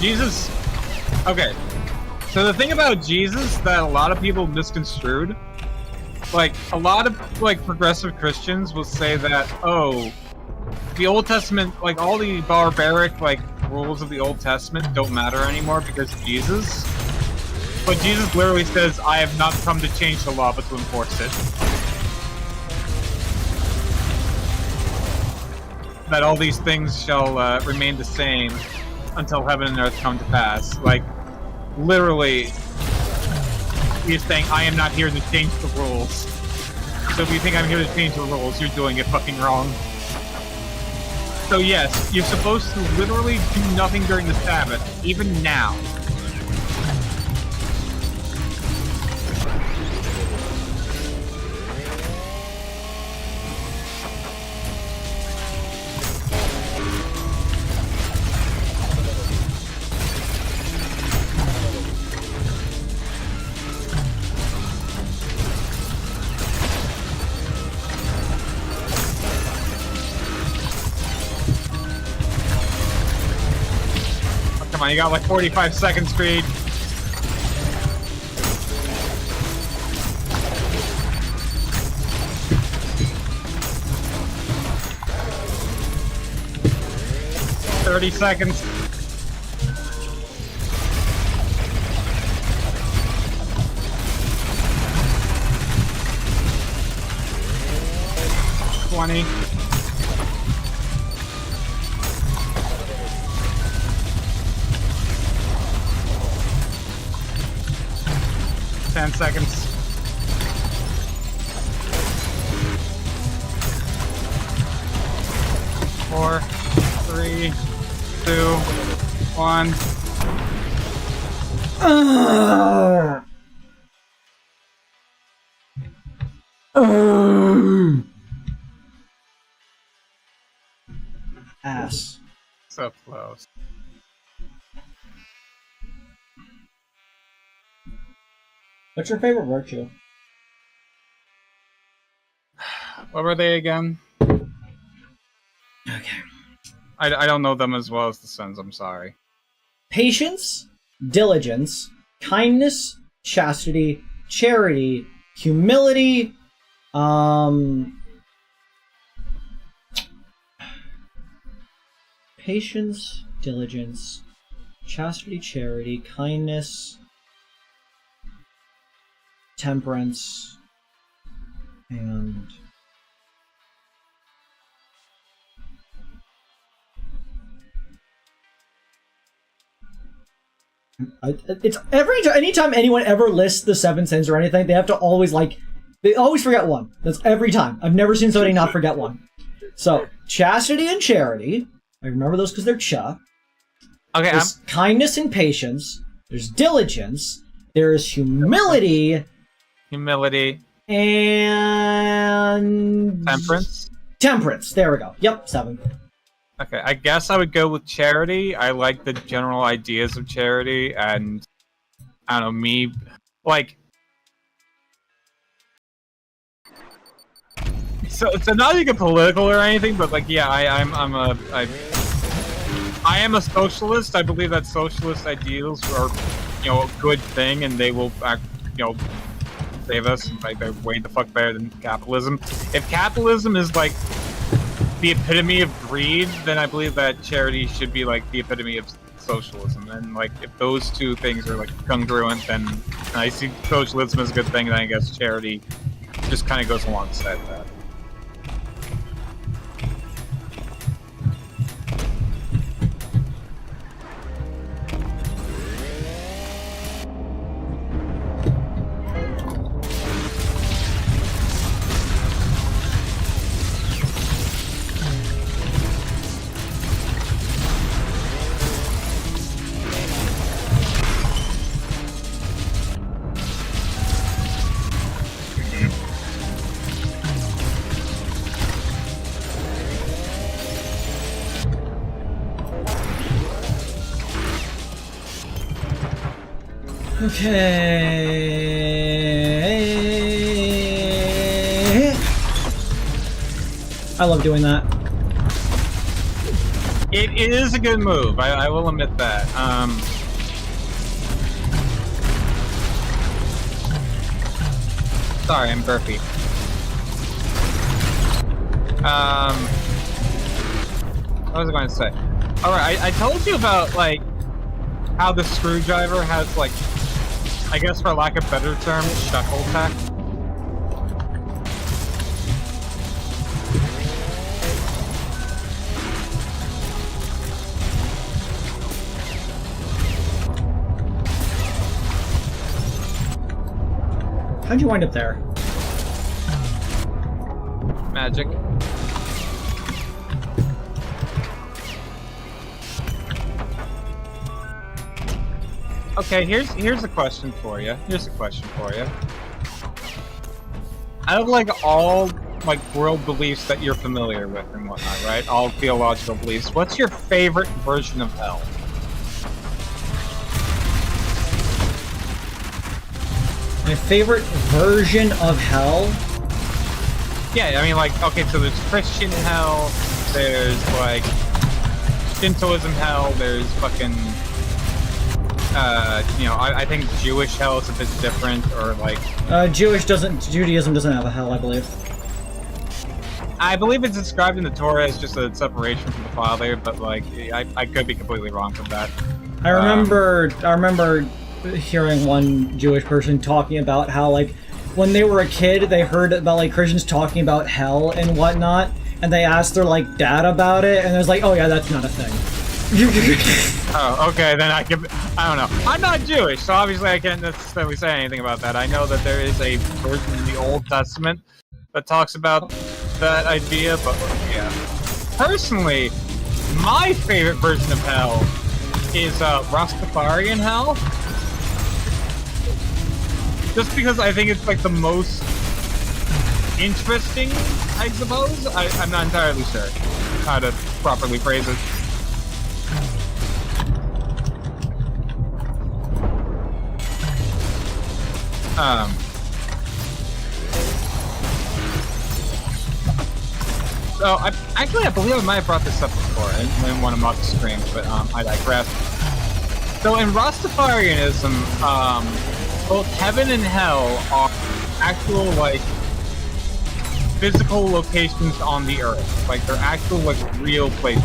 Jesus... Okay. So the thing about Jesus that a lot of people misconstrued, like, a lot of, like, progressive Christians will say that, oh, the Old Testament, like, all the barbaric, like, rules of the Old Testament don't matter anymore because of Jesus. But Jesus literally says, I have not come to change the law, but to enforce it. That all these things shall remain the same until heaven and earth come to pass. Like, literally, he's saying, I am not here to change the rules. So if you think I'm here to change the rules, you're doing it fucking wrong. So yes, you're supposed to literally do nothing during the Sabbath, even now. Come on, you got like 45 seconds, Kreed. "30 seconds. "20. 10 seconds. 4, 3, 2, 1. Ass. So close. What's your favorite virtue? What were they again? Okay. I don't know them as well as the Sons, I'm sorry. Patience, diligence, kindness, chastity, charity, humility, patience, diligence, chastity, charity, kindness, temperance, and it's anytime anyone ever lists the 7 sins or anything, they have to always they always forget one. That's every time. I've never seen somebody not forget one. So chastity and charity, I remember those because they're cha. Okay, There's kindness and patience. There's diligence. There is humility. Humility. And Temperance? Temperance. There we go. Yep, 7. Okay, I guess I would go with charity. I like the general ideas of charity, and I don't know, me, like... So not to get political or anything, but like, yeah, I am a socialist. I believe that socialist ideals are, a good thing, and they will, save us. Like, they're way the fuck better than capitalism. If capitalism is like the epitome of greed, then I believe that charity should be like the epitome of socialism. And like, if those two things are like congruent, then I see socialism as a good thing, and I guess charity just kind of goes alongside that. Okay. I love doing that. It is a good move. I will admit that. Sorry, I'm burpy. What was I going to say? Alright, I told you about, like, how the screwdriver has, like, I guess for lack of better term, shuckle tech. How'd you wind up there? Magic. Okay, here's a question for you. Out of like all like world beliefs that you're familiar with and whatnot, right? All theological beliefs. What's your favorite version of hell? My favorite version of hell? Yeah, I mean, like, okay, so there's Christian hell, there's, like, Shintoism hell, there's fucking, you know, I think Jewish hell is a bit different, or, like... Judaism doesn't have a hell, I believe. I believe it's described in the Torah as just a separation from the Father, but, like, I could be completely wrong with that. I remember hearing one Jewish person talking about how, like, when they were a kid, they heard about, like, Christians talking about hell and whatnot, and they asked their, like, dad about it, and it was like, oh yeah, that's not a thing. Oh, okay, then I don't know. I'm not Jewish, so obviously I can't necessarily say anything about that. I know that there is a version in the Old Testament that talks about that idea, but yeah. Personally, my favorite version of hell is Rastafarian hell. Just because I think it's like the most interesting, I suppose. I'm not entirely sure how to properly phrase it. So I believe I might have brought this up before in one of my streams, but I digress. So in Rastafarianism, both heaven and hell are actual, like, physical locations on the earth. Like, they're actual, like, real places.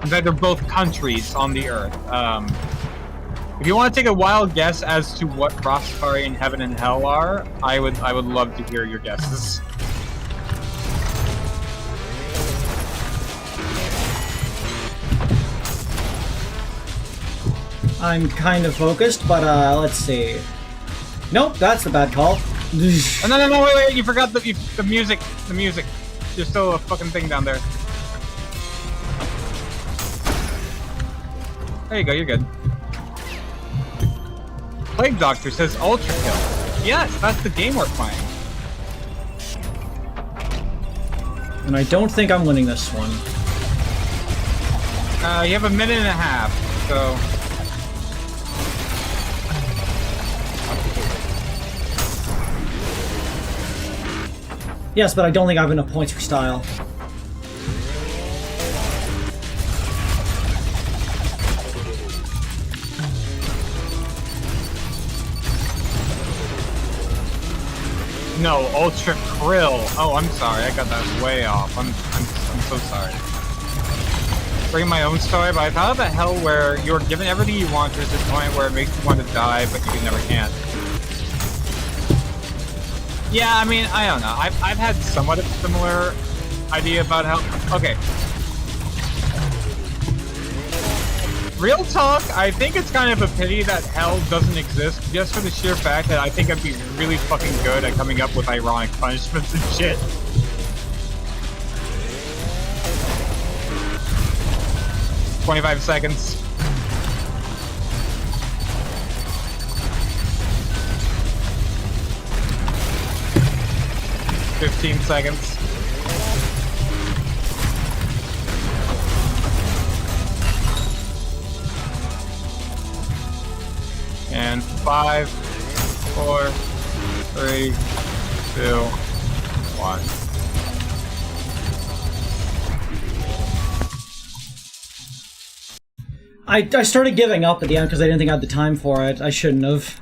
In fact, they're both countries on the earth. If you want to take a wild guess as to what Rastafarian heaven and hell are, I would love to hear your guesses. I'm kind of focused, but let's see. Nope, that's a bad call. Oh, no, wait, you forgot the music. The music. There's still a fucking thing down there. There you go, you're good. Plague Doctor says ULTRAKILL. Yes, that's the game we're playing. And I don't think I'm winning this one. You have a minute and a half, so... Yes, but I don't think I have enough points for style. No, ULTRAKILL. Oh, I'm sorry. I got that way off. I'm so sorry. Bring my own story, but I thought of a hell where you're given everything you want. There's this point where it makes you want to die, but you never can. Yeah, I mean, I don't know. I've had somewhat of a similar idea about hell. Okay. Real talk, I think it's kind of a pity that hell doesn't exist, just for the sheer fact that I think I'd be really fucking good at coming up with ironic punishments and shit. "25 seconds. "15 seconds. And 5, 4, 3, 2, why. I started giving up at the end because I didn't think I had the time for it. I shouldn't have.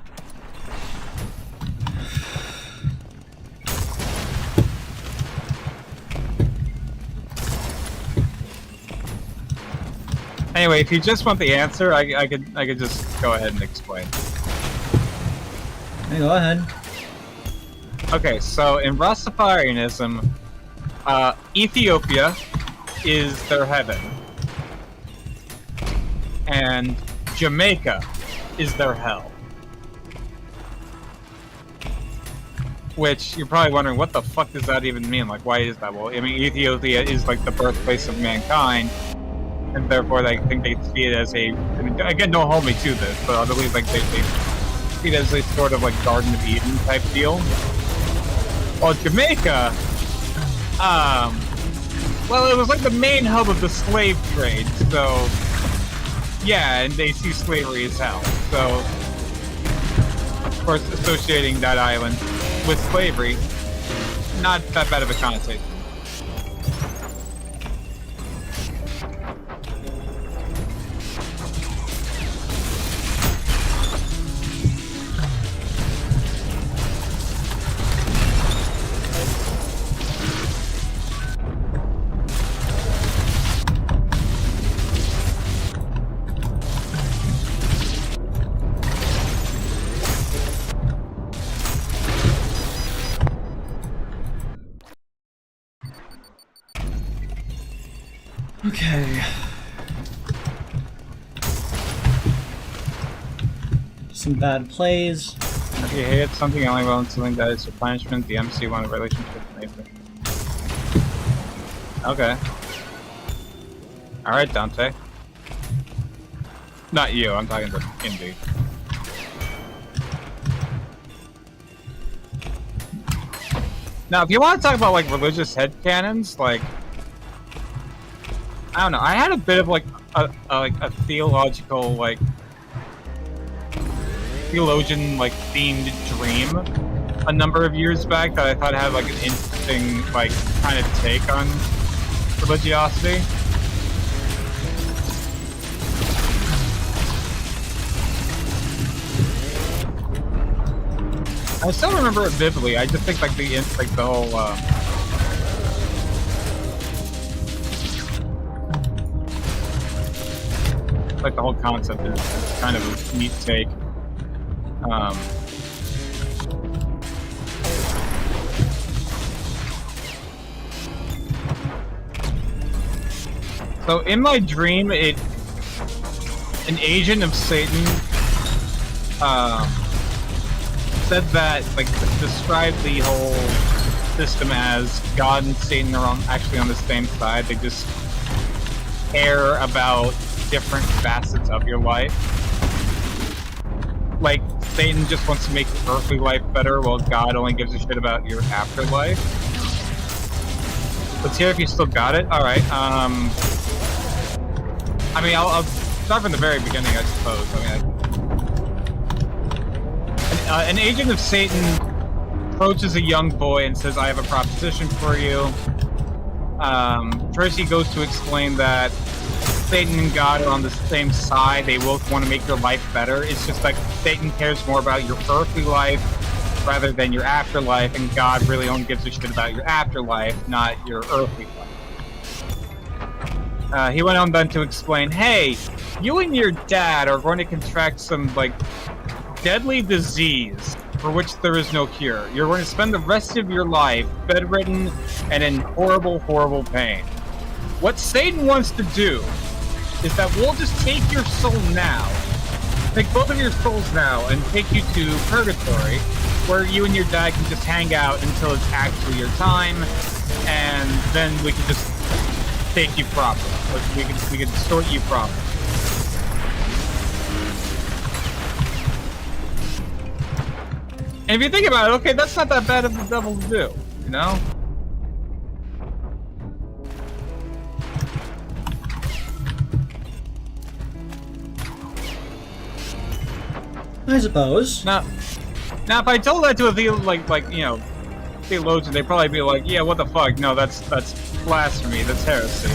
Anyway, if you just want the answer, I could just go ahead and explain. Hey, go ahead. Okay, so in Rastafarianism, Ethiopia is their heaven, and Jamaica is their hell. Which you're probably wondering, what the fuck does that even mean? Like, why is that? Well, I mean, Ethiopia is like the birthplace of mankind, and therefore I think they see it as a. I mean, again, don't hold me to this, but I believe like they see it as a sort of like Garden of Eden type deal. Well, Jamaica, well, it was like the main hub of the slave trade, so yeah, and they see slavery as hell. So, of course, associating that island with slavery, not that bad of a connotation. Okay. Some bad plays. If you hate something, only willing something that is for punishment, the MC want a relationship with neighbor. Okay. Alright, Dante. Not you, I'm talking to Indy. Now, if you want to talk about, like, religious headcanons, like, I don't know, I had a bit of, like, a theological, like, theologian, like, themed dream a number of years back that I thought had, like, an interesting, like, kind of take on religiosity. I still remember it vividly. I just think like the whole like the whole concept is kind of a neat take. So in my dream, an agent of Satan said that, like, described the whole system as God and Satan are actually on the same side. They just care about different facets of your life. Like, Satan just wants to make your earthly life better, while God only gives a shit about your afterlife. Let's hear if you still got it. Alright, I mean, I'll start from the very beginning, I suppose. I mean, an agent of Satan approaches a young boy and says, I have a proposition for you. First he goes to explain that Satan and God are on the same side. They both want to make your life better. It's just like Satan cares more about your earthly life rather than your afterlife, and God really only gives a shit about your afterlife, not your earthly life. He went on then to explain, hey, you and your dad are going to contract some, like, deadly disease for which there is no cure. You're going to spend the rest of your life bedridden and in horrible, horrible pain. What Satan wants to do is that we'll just take your soul now, take both of your souls now, and take you to purgatory, where you and your dad can just hang out until it's actually your time, and then we can just take you properly. We can distort you properly. And if you think about it, okay, that's not that bad of the devil to do, you know? I suppose. Now, if I told that to a like you know, theologian, they'd probably be like, yeah, what the fuck? No, that's blasphemy. That's heresy.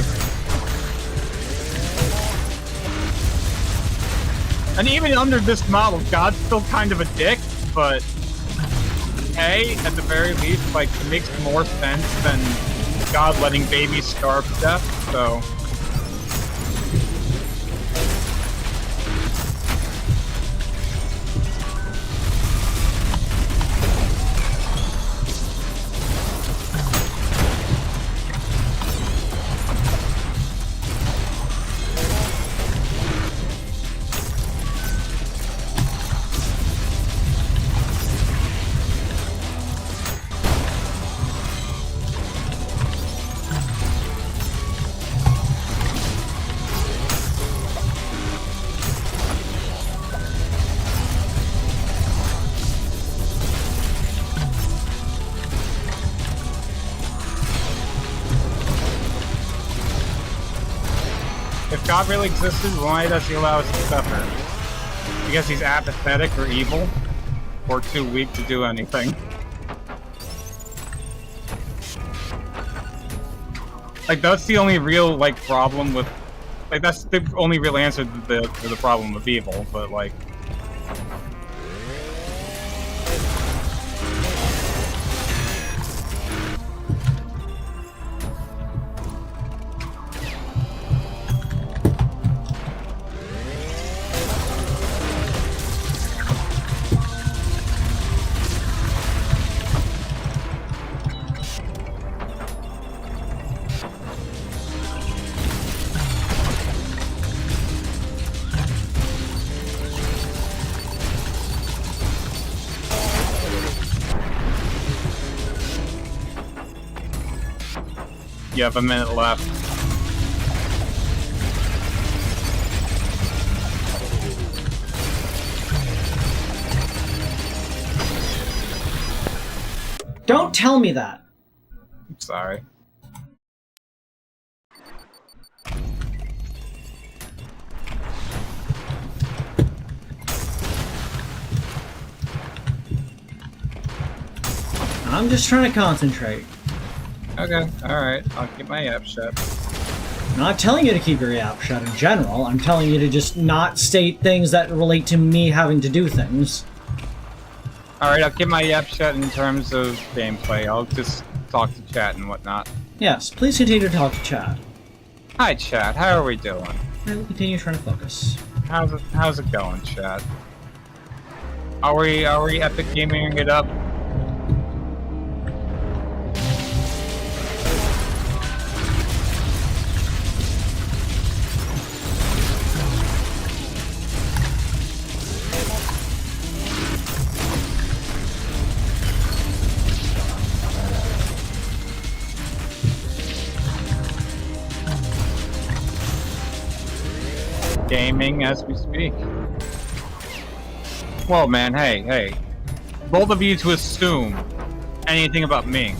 And even under this model, God's still kind of a dick, but hey, at the very least, like, it makes more sense than God letting babies starve to death, so... If God really existed, why does he allow us to suffer? Because he's apathetic or evil? Or too weak to do anything? Like, that's the only real, like, problem with... Like, that's the only real answer to the problem of evil, but, like... You have a minute left. Don't tell me that. I'm sorry. I'm just trying to concentrate. Okay, alright. I'll keep my app shut. I'm not telling you to keep your app shut in general. I'm telling you to just not state things that relate to me having to do things. Alright, I'll keep my app shut in terms of gameplay. I'll just talk to chat and whatnot. Yes, please continue to talk to chat. Hi, chat. How are we doing? I will continue trying to focus. How's it going, chat? Are we epic gaming it up? Gaming as we speak. Well, man, hey. Both of you to assume anything about Ming.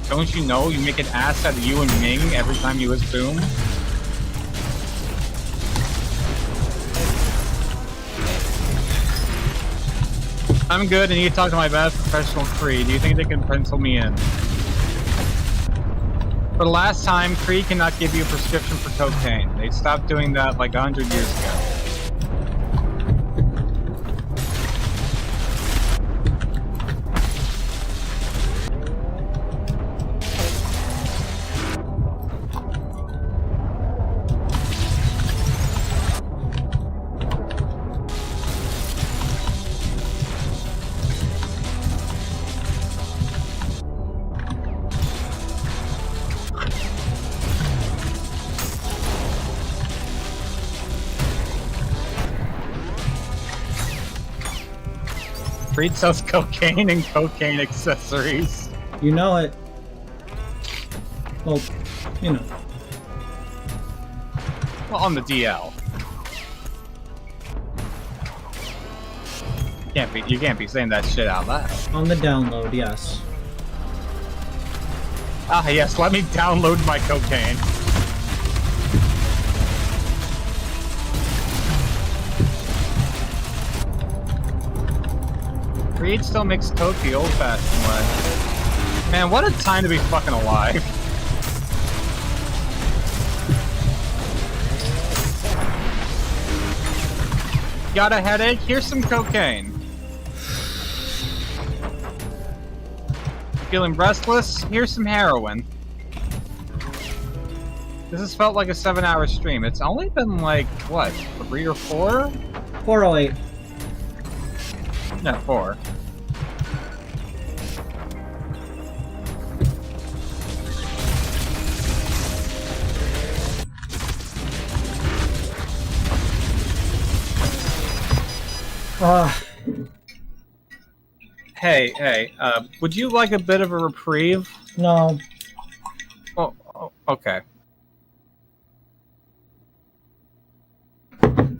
Don't you know you make an ass out of you and Ming every time you assume? I'm good, and you talk to my best professional Kreed. Do you think they can pencil me in? For the last time, Kreed cannot give you a prescription for cocaine. They stopped doing that like 100 years ago. Kreed sells cocaine and cocaine accessories. You know it. Well, you know. Well, on the DL. You can't be saying that shit out loud. On the download, yes. Ah, yes, let me download my cocaine. Kreed still makes coke the old-fashioned way. Man, what a time to be fucking alive. Got a headache? Here's some cocaine. Feeling restless? Here's some heroin. This has felt like a 7-hour stream. It's only been like, what, 3 or 4? 408. No, 4. Hey, would you like a bit of a reprieve? No. Oh, okay.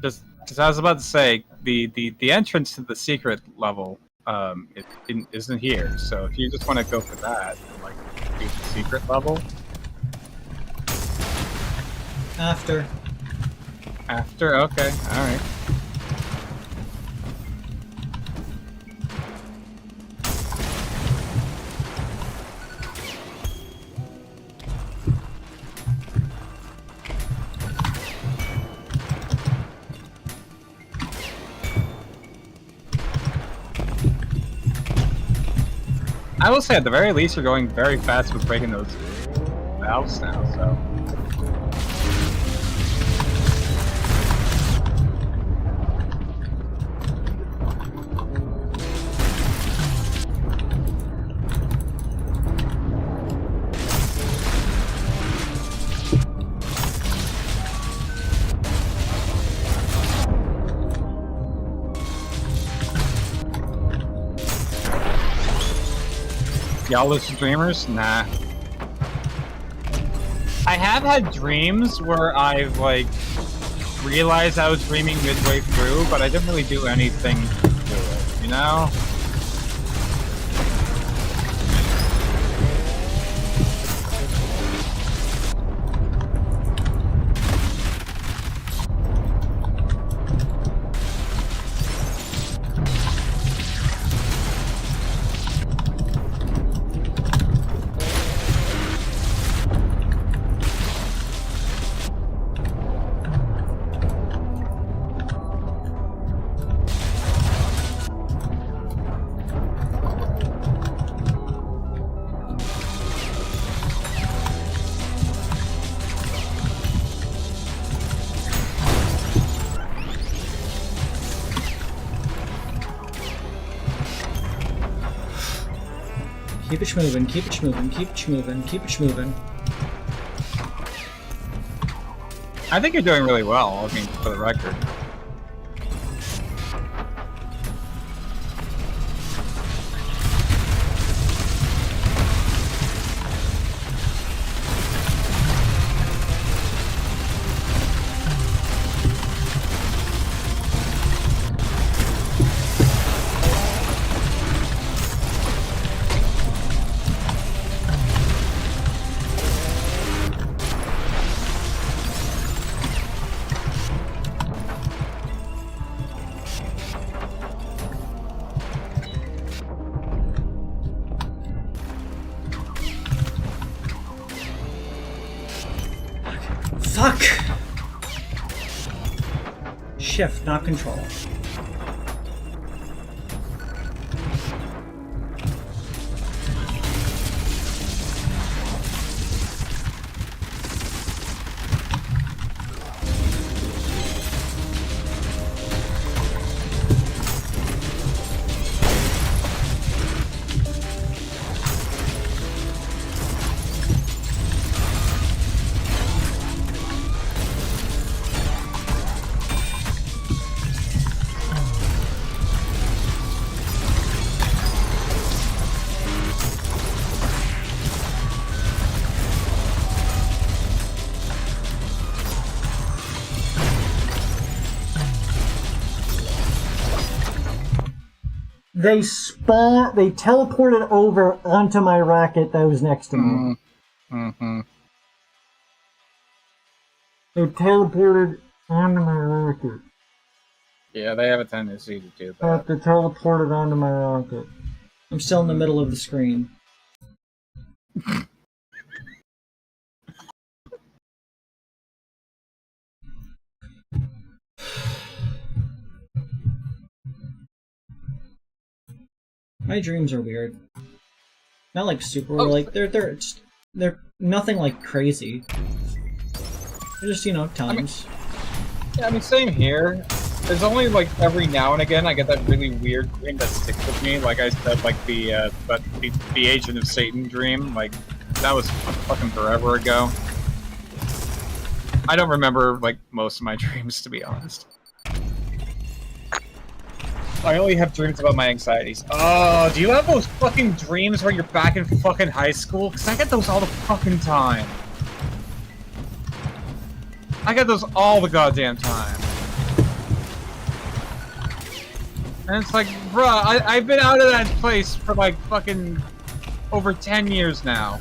Just I was about to say, the entrance to the secret level isn't here. So if you just want to go for that, and, like, do the secret level. After. After? Okay, alright. I will say, at the very least, you're going very fast with breaking those valves now, so... Y'all lucid dreamers? Nah. I have had dreams where I've, like, realized I was dreaming midway through, but I didn't really do anything to it, you know? Keep it moving, keep it moving, keep it moving, keep it moving. I think you're doing really well, I mean, for the record. Fuck! Shift, not control. They teleported over onto my rocket that was next to me. Mm-hmm. They teleported onto my rocket. Yeah, they have a tendency to do that. They teleported onto my rocket. I'm still in the middle of the screen. My dreams are weird. Not like super like they're nothing like crazy. They're just, you know, times. Yeah, I mean, same here. There's only like every now and again I get that really weird dream that sticks with me. Like I said, like the Agent of Satan dream. Like that was fucking forever ago. I don't remember like most of my dreams, to be honest. I only have dreams about my anxieties. Oh, do you have those fucking dreams where you're back in fucking high school? Because I get those all the fucking time. I get those all the goddamn time. And it's like, bruh, I've been out of that place for like fucking over 10 years now.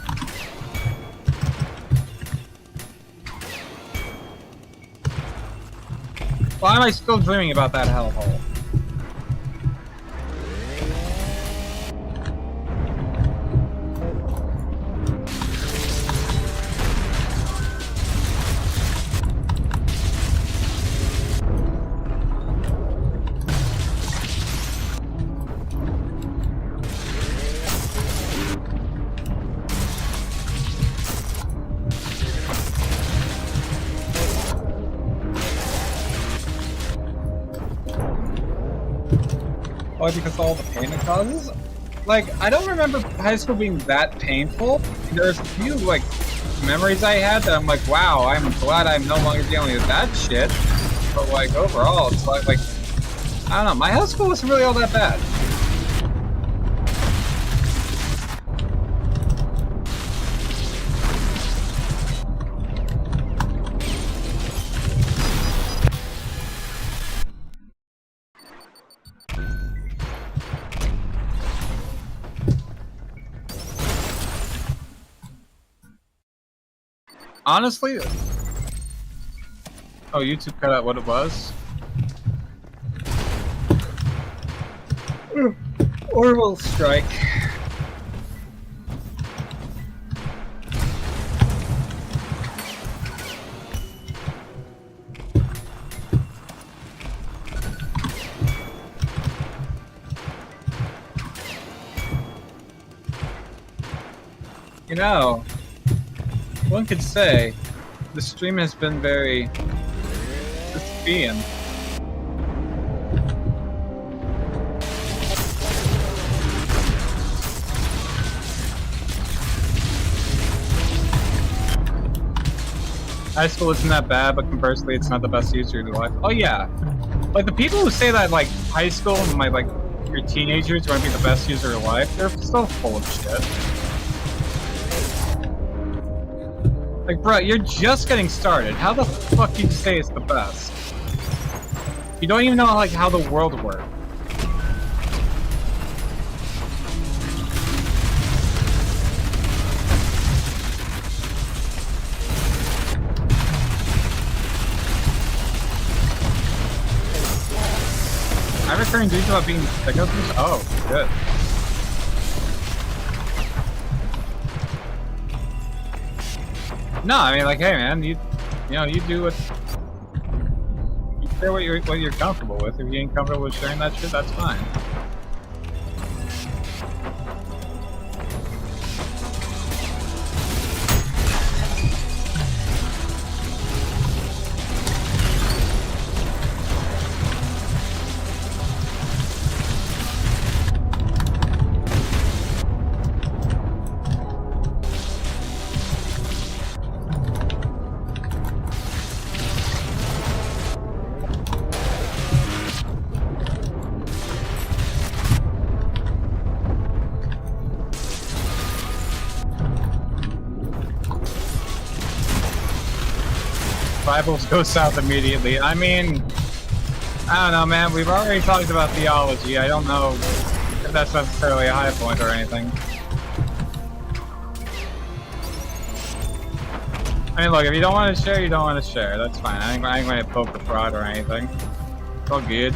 Why am I still dreaming about that hellhole? Because of all the pain it causes? Like, I don't remember high school being that painful. There's a few, like, memories I had that I'm like, wow, I'm glad I'm no longer dealing with that shit. But, like, overall, it's like, I don't know, my high school wasn't really all that bad. Honestly, oh, YouTube cut out what it was. Or we'll strike. You know, one could say the stream has been very Sisyphean. High school isn't that bad, but conversely, it's not the best use of your life. Oh yeah, like the people who say that like high school and like your teenagers are going to be the best use of your life, they're still full of shit. Like, bro, you're just getting started. How the fuck do you say it's the best? You don't even know, like, how the world works. I recurring dreams about being sickos? Oh, good. No, I mean, like, hey, man, you know, you do what you share what you're comfortable with. If you ain't comfortable with sharing that shit, that's fine. Bibles go south immediately. I mean, I don't know, man. We've already talked about theology. I don't know if that's necessarily a high point or anything. I mean, look, if you don't want to share, you don't want to share. That's fine. I ain't going to poke the prod or anything. It's all good.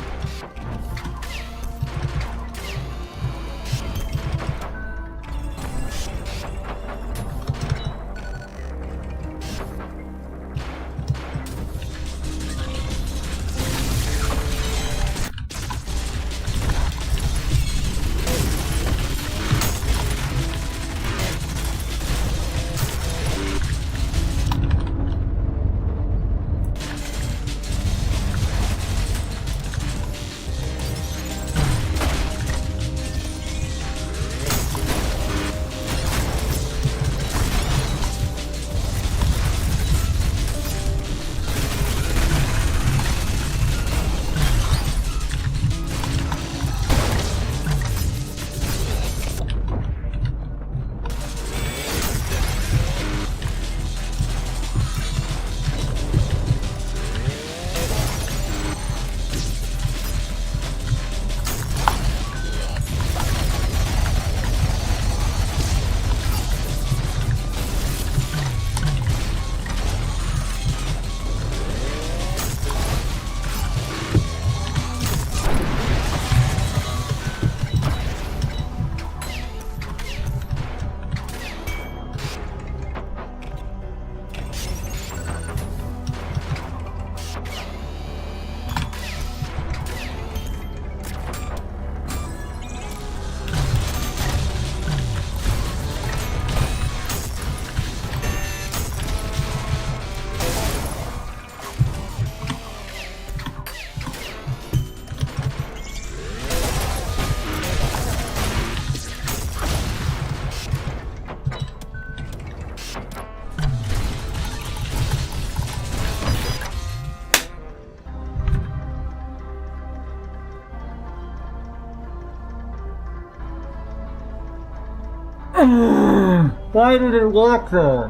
Why did it walk there?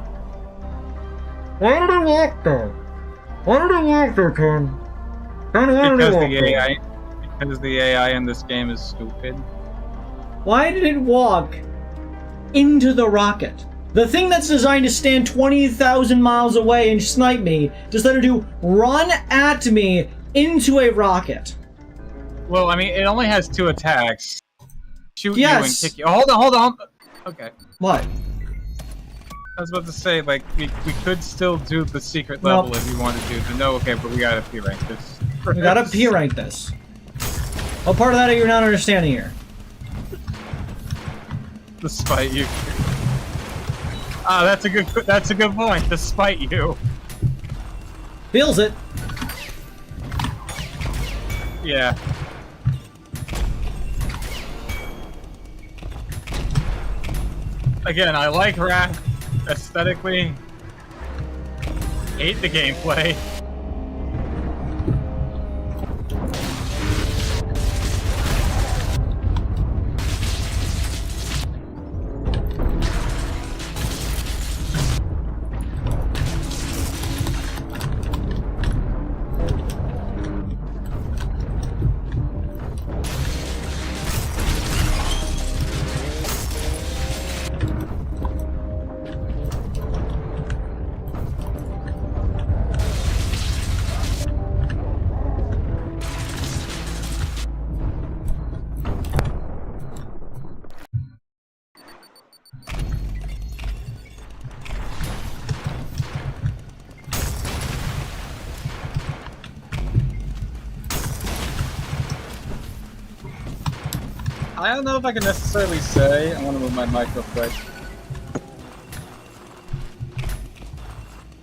Why did it walk there? Why did it walk there, Ken? Because the AI in this game is stupid. Why did it walk into the rocket? The thing that's designed to stand 20,000 miles away and snipe me decided to run at me into a rocket. Well, I mean, it only has 2 attacks. Shoot Yes. you and kick you. Oh, hold on. Okay. What? I was about to say, like, we could still do the secret Well- level if you wanted to, but no, okay, but we gotta P rank this. We gotta P rank this. What part of that are you not understanding here? Despite you. Ah, that's a good point. Despite you. Feels it. Yeah. Again, I like Wrath aesthetically. Hate the gameplay. I don't know if I can necessarily say. I want to move my mic real quick.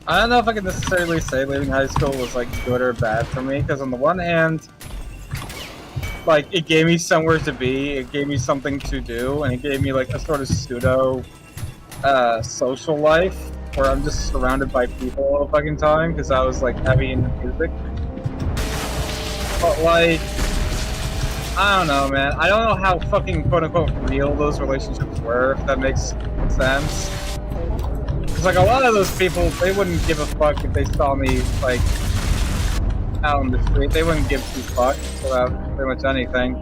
I don't know if I can necessarily say leaving high school was like good or bad for me, because on the one hand, like it gave me somewhere to be, it gave me something to do, and it gave me like a sort of pseudo social life where I'm just surrounded by people all the fucking time because I was like heavy into music. But like, I don't know, man. I don't know how fucking quote-unquote real those relationships were, if that makes sense. It's like a lot of those people, they wouldn't give a fuck if they saw me, like, out on the street. They wouldn't give 2 fucks about pretty much anything.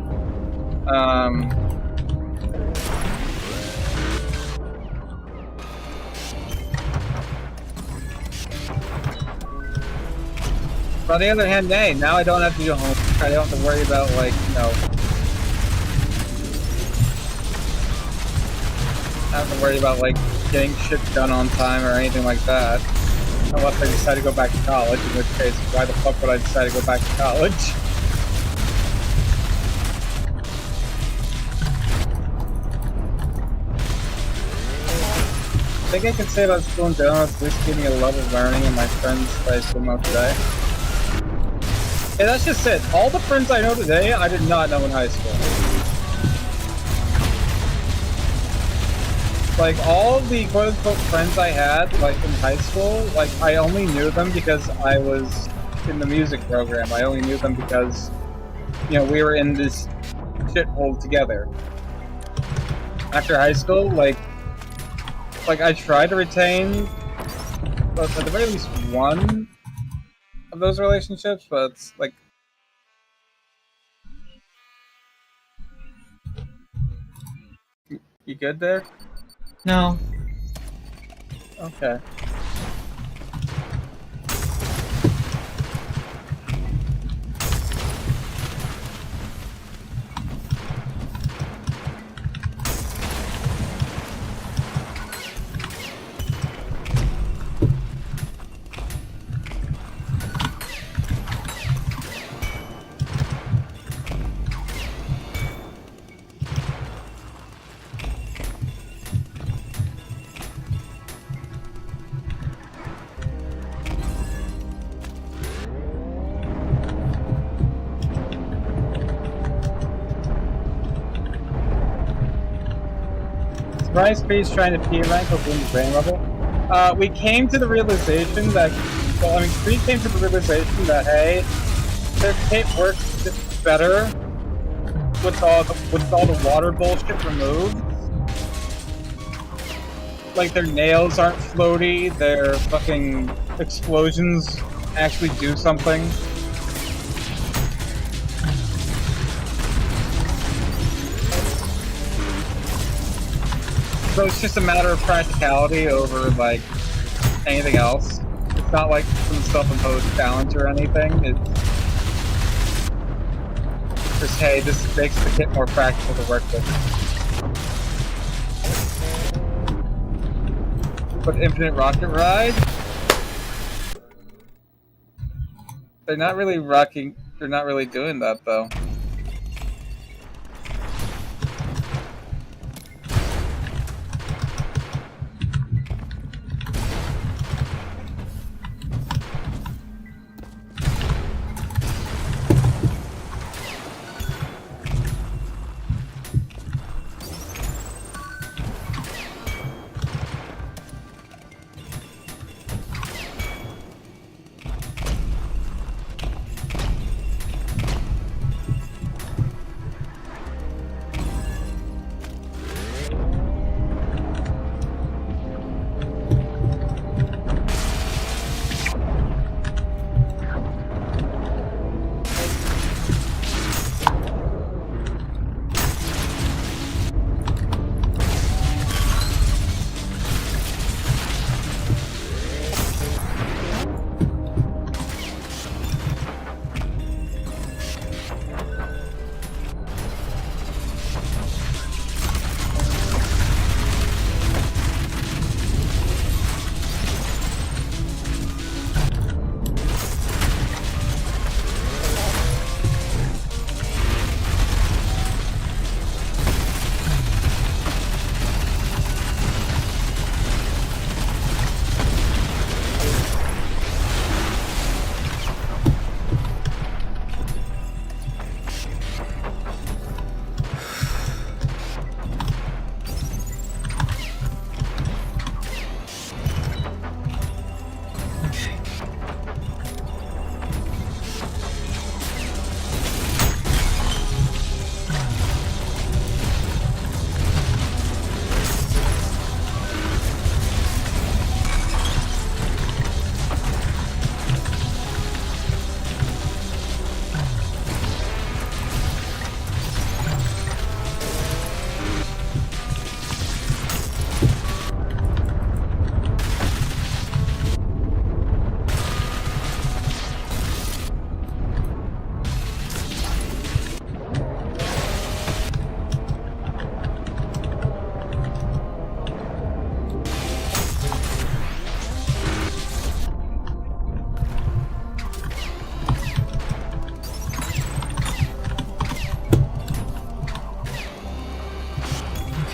But on the other hand, hey, now I don't have to do homework. I don't have to worry about, like, you know... I don't have to worry about, like, getting shit done on time or anything like that. Unless I decide to go back to college, in which case, why the fuck would I decide to go back to college? I think I can say about school in general, it's at least giving me a level of learning and my friends that I still know today. Yeah, that's just it. All the friends I know today, I did not know in high school. Like, all the quote-unquote friends I had, like, in high school, like, I only knew them because I was in the music program. I only knew them because, you know, we were in this shithole together. After high school, like, I tried to retain, at the very least, one of those relationships, but it's like... You good there? No. Okay. Surprise Creed's trying to P-rank with Bloom's brain level. We came to the realization that, well, I mean, Creed came to the realization that, hey, their kit works just better with all the water bullshit removed. like their nails aren't floaty, their fucking explosions actually do something. So it's just a matter of practicality over, like, anything else. It's not like some self-imposed challenge or anything. It's just, hey, this makes the kit more practical to work with. But Infinite Rocket Ride? They're not really doing that, though.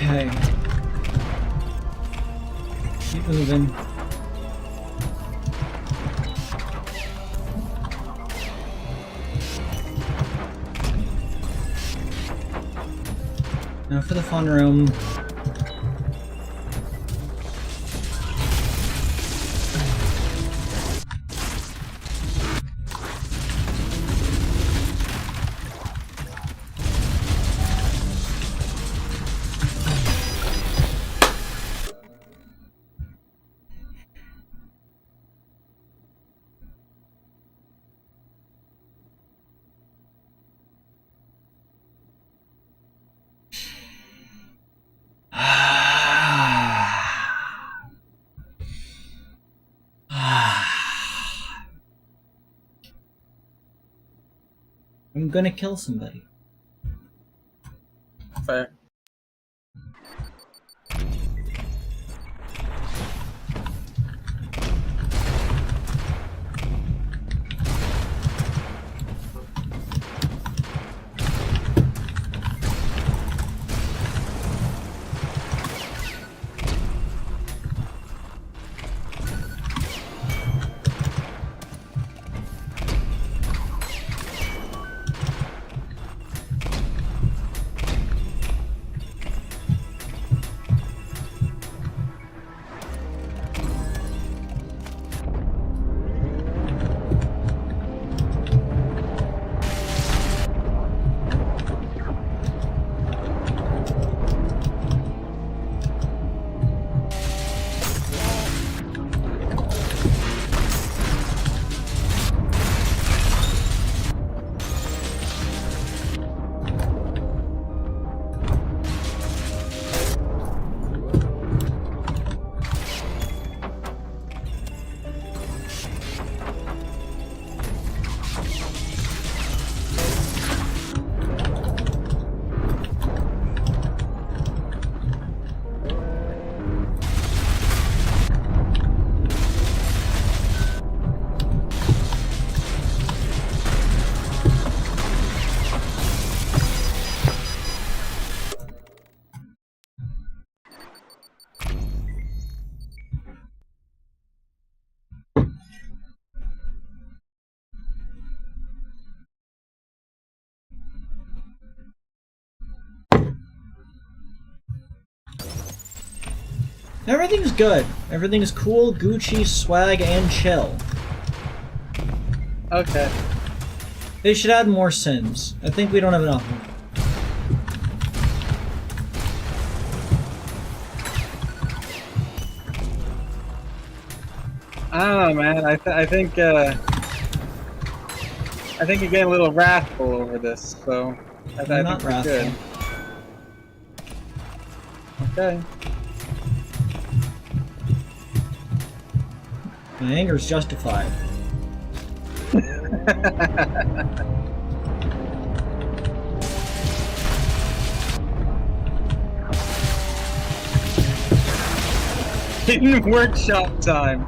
Okay. Keep moving. Now for the fun room. I'm gonna kill somebody. Fair. Everything's good. Everything's cool, Gucci, swag, and chill. Okay. They should add more Sims. I think we don't have enough. I don't know, man. I think you're getting a little wrathful over this, so I I'm think not we're wrathful. good. Okay. My anger's justified. In workshop time.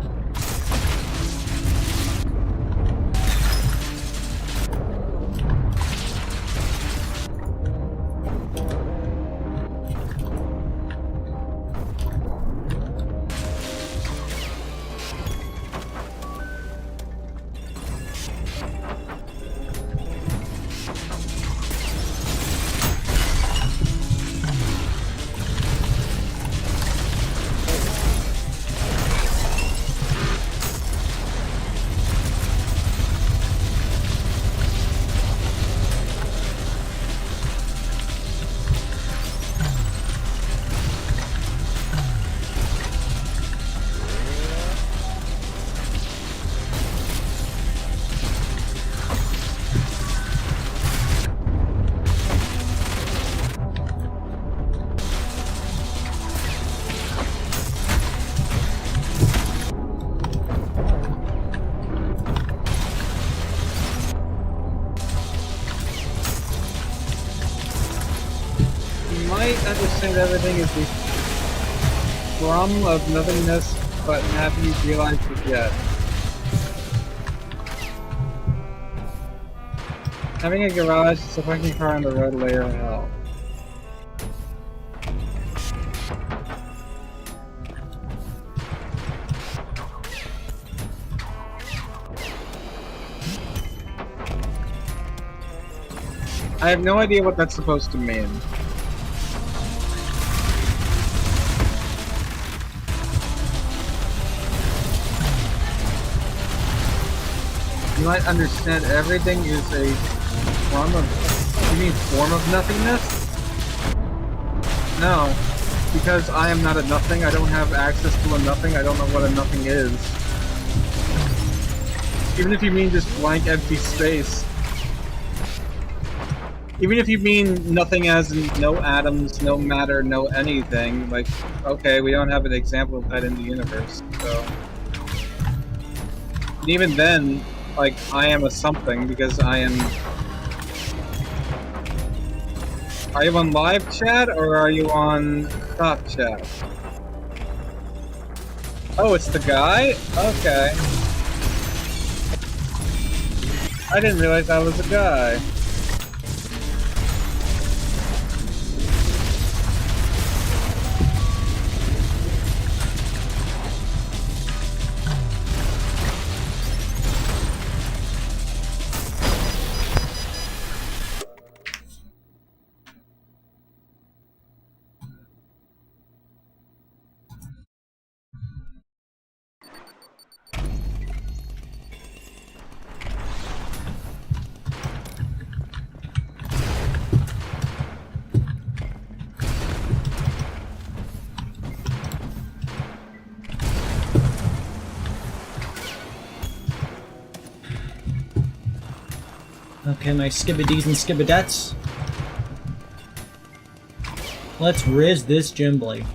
Might understand everything is the strum of nothingness, but have you realized it yet? Having a garage is a fucking car on the road layer of hell. I have no idea what that's supposed to mean. You might understand everything is a form of... You mean form of nothingness? No. Because I am not a nothing, I don't have access to a nothing, I don't know what a nothing is. Even if you mean just blank empty space. Even if you mean nothing as in no atoms, no matter, no anything, like, okay, we don't have an example of that in the universe, so... And even then, like, I am a something because I am... Are you on live chat or are you on top chat? Oh, it's the guy? Okay. I didn't realize I was a guy. Okay, my skibbidees and skibbidettes. Let's riz this Jimbly.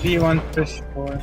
B1 fish for.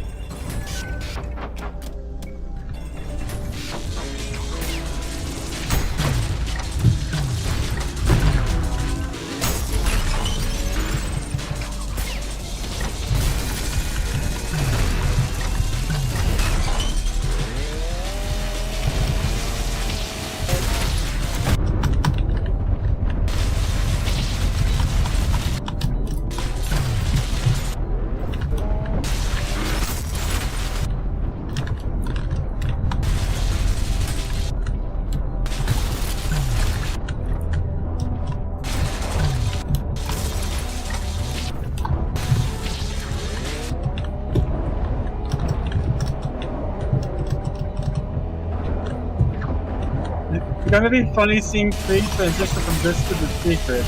gonna be funny seeing Kreed transition from this to the secret.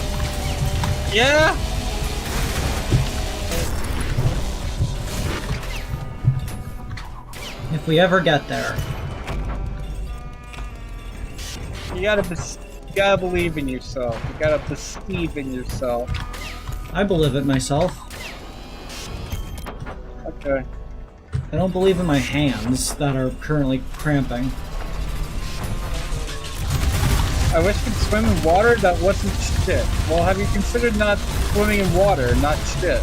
Yeah? If we ever get there. You gotta believe in yourself. You gotta perceive in yourself. I believe it myself. Okay. I don't believe in my hands that are currently cramping. I wish we could swim in water that wasn't shit. Well, have you considered not swimming in water, not shit?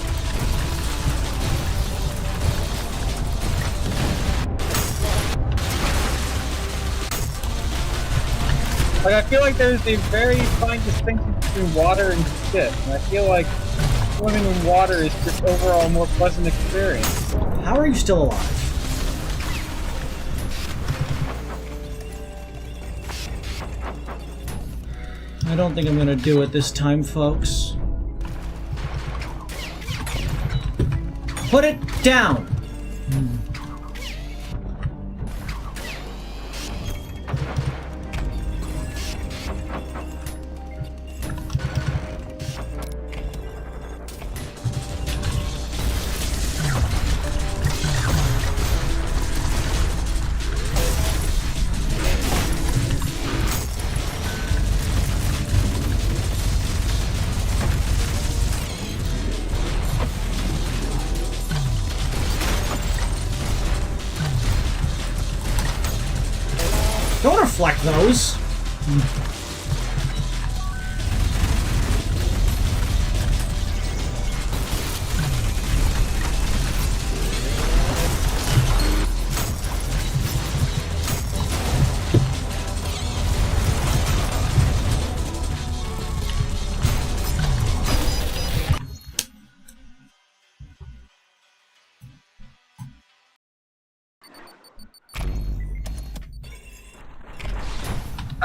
Like, I feel like there's a very fine distinction between water and shit, and I feel like swimming in water is just overall a more pleasant experience. How are you still alive? I don't think I'm gonna do it this time, folks. Put it down! Don't reflect those!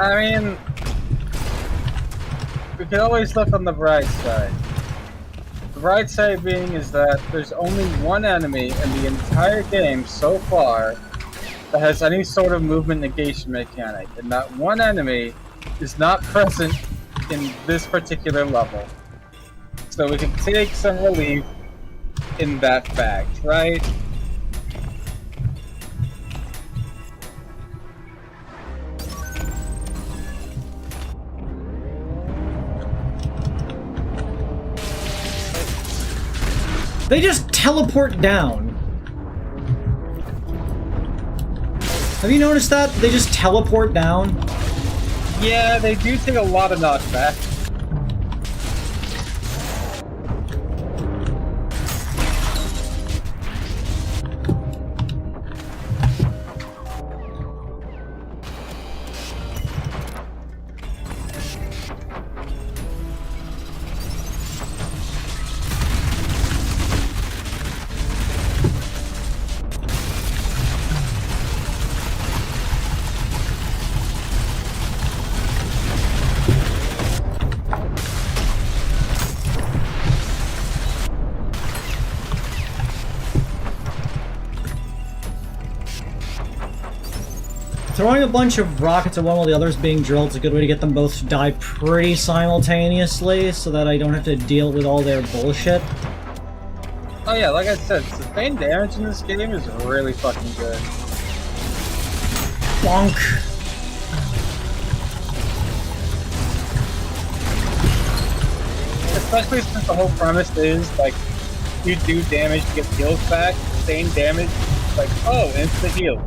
I mean, we can always look on the bright side. The bright side being is that there's only one enemy in the entire game so far that has any sort of movement negation mechanic, and that one enemy is not present in this particular level. So we can take some relief in that fact, right? They just teleport down. Have you noticed that? They just teleport down? Yeah, they do take a lot of knockback. Throwing a bunch of rockets at one while the other's being drilled is a good way to get them both to die pretty simultaneously, so that I don't have to deal with all their bullshit. Oh yeah, like I said, sustained damage in this game is really fucking good. Bonk. Especially since the whole premise is, like, you do damage to get heals back, sustained damage, like, oh, instant heals.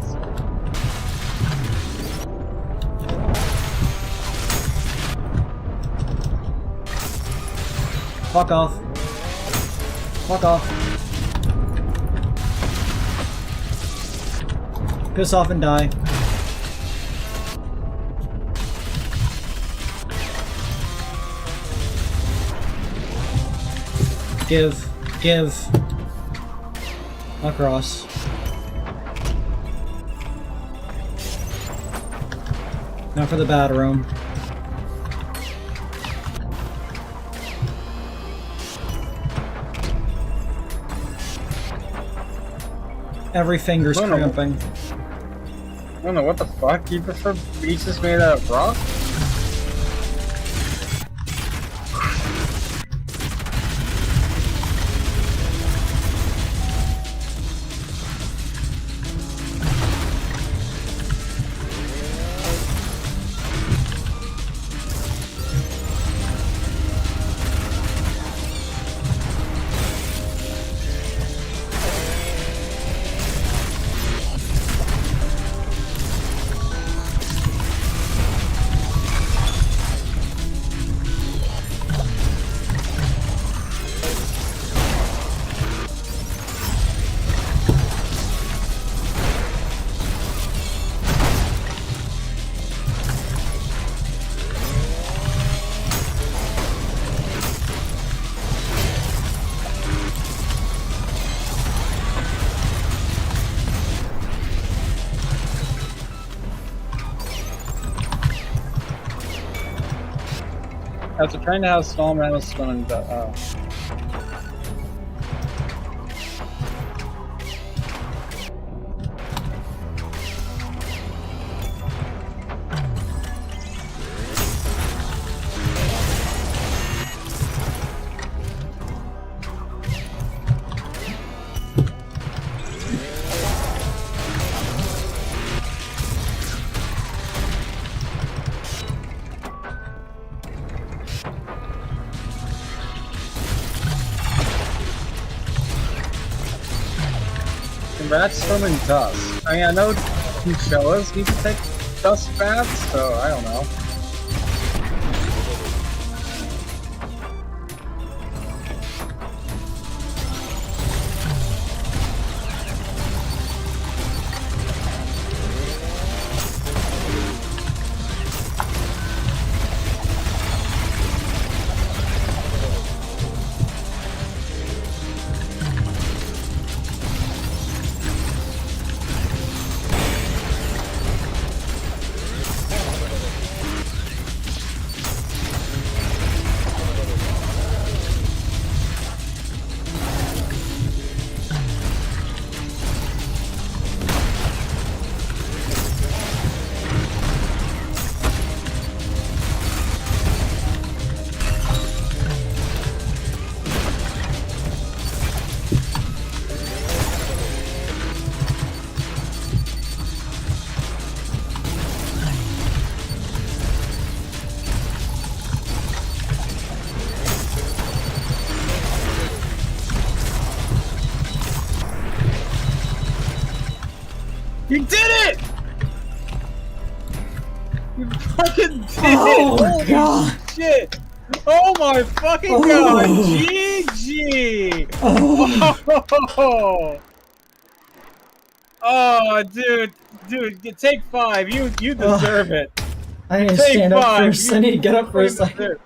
Fuck off. Fuck off. Piss off and die. Give. Across. Now for the battle room. Every finger's cramping. I don't know, what the fuck? You prefer pieces made out of rock? After trying to have small amount of stone. Rats swim in dust. I mean, I know chinchillas need to take dust baths, so I don't know. You did it! You fucking did Oh, it! Holy God. shit! Oh my fucking Oh. god! GG! Oh. Oh, dude, take 5. You deserve it. I need to Take stand up 5. first. I need to get up for a second.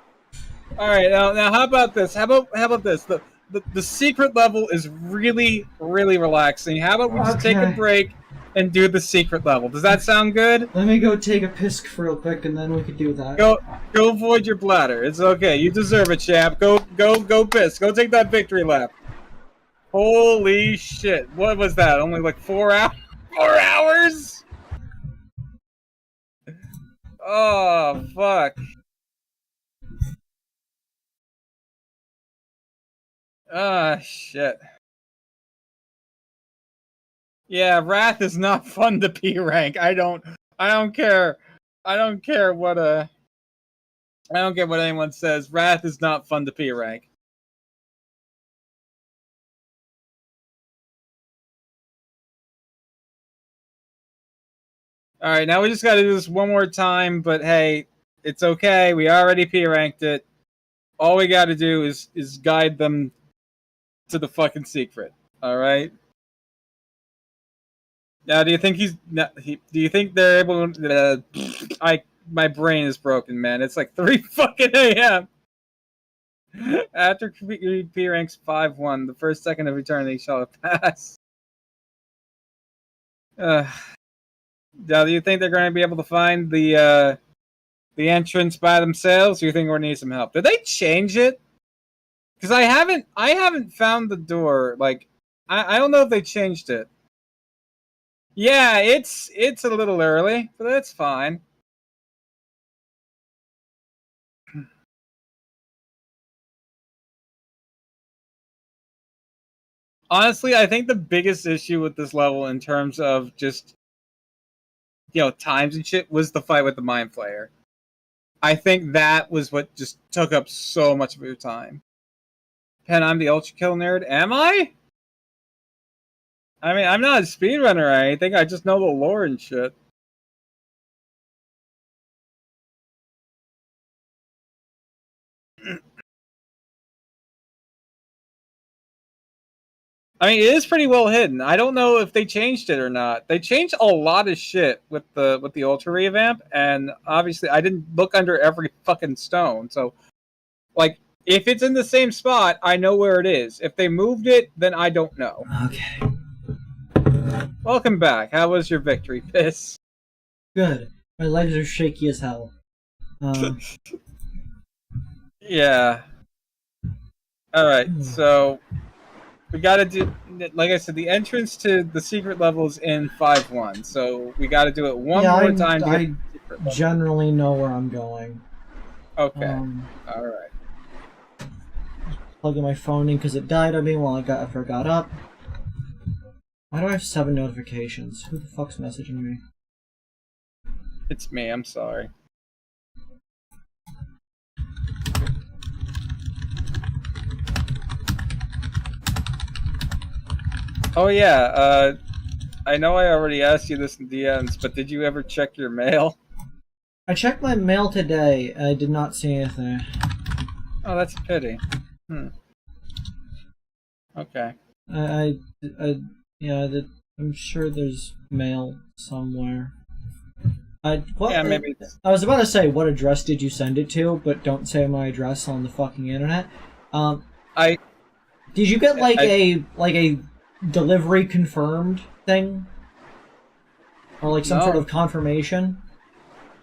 All right, now how about this? How about this? The secret level is really relaxing. How about we just take a Okay. break and do the secret level? Does that sound good? Let me go take a piss real quick, and then we could do that. Go void your bladder. It's okay. You deserve it, champ. Go piss. Go take that victory lap. Holy shit! What was that? Only like 4 hours? 4 hours? Oh fuck. Ah shit. Yeah, Wrath is not fun to P rank. I don't care. I don't care what anyone says. Wrath is not fun to P rank. Alright, now we just gotta do this one more time, but hey, it's okay. We already P ranked it. All we gotta do is guide them to the fucking secret. Alright? Now, do you think do you think they're able to... my brain is broken, man. It's like 3 fucking a.m. After P ranks 5-1, the first second of eternity shall have passed. Now, do you think they're going to be able to find the entrance by themselves, or do you think we're going to need some help? Did they change it? Because I haven't found the door. Like, I don't know if they changed it. Yeah, it's a little early, but that's fine. Honestly, I think the biggest issue with this level in terms of just, times and shit was the fight with the Mind Flayer. I think that was what just took up so much of your time. Pen, I'm the ULTRAKILL nerd. Am I? I mean, I'm not a speedrunner or anything. I just know the lore and shit. I mean, it is pretty well hidden. I don't know if they changed it or not. They changed a lot of shit with the Ultra revamp, and obviously I didn't look under every fucking stone. So, like, if it's in the same spot, I know where it is. If they moved it, then I don't know. Okay. Welcome back. How was your victory, Piss? Good. My legs are shaky as hell. Yeah. Alright, so we gotta do, like I said, the entrance to the secret level is in 5-1, so we gotta do it one more time to get I the secret level. generally know where I'm going. Okay, alright. Plugging my phone in because it died on me while I forgot up. Why do I have 7 notifications? Who the fuck's messaging me? It's me, I'm sorry. Oh yeah, I know I already asked you this in DMs, but did you ever check your mail? I checked my mail today and I did not see anything. Oh, that's a pity. Okay. Yeah, I'm sure there's mail somewhere. Yeah, maybe it's... I was about to say, what address did you send it to, but don't say my address on the fucking internet. Did you get a delivery confirmed thing? Or like some sort of confirmation?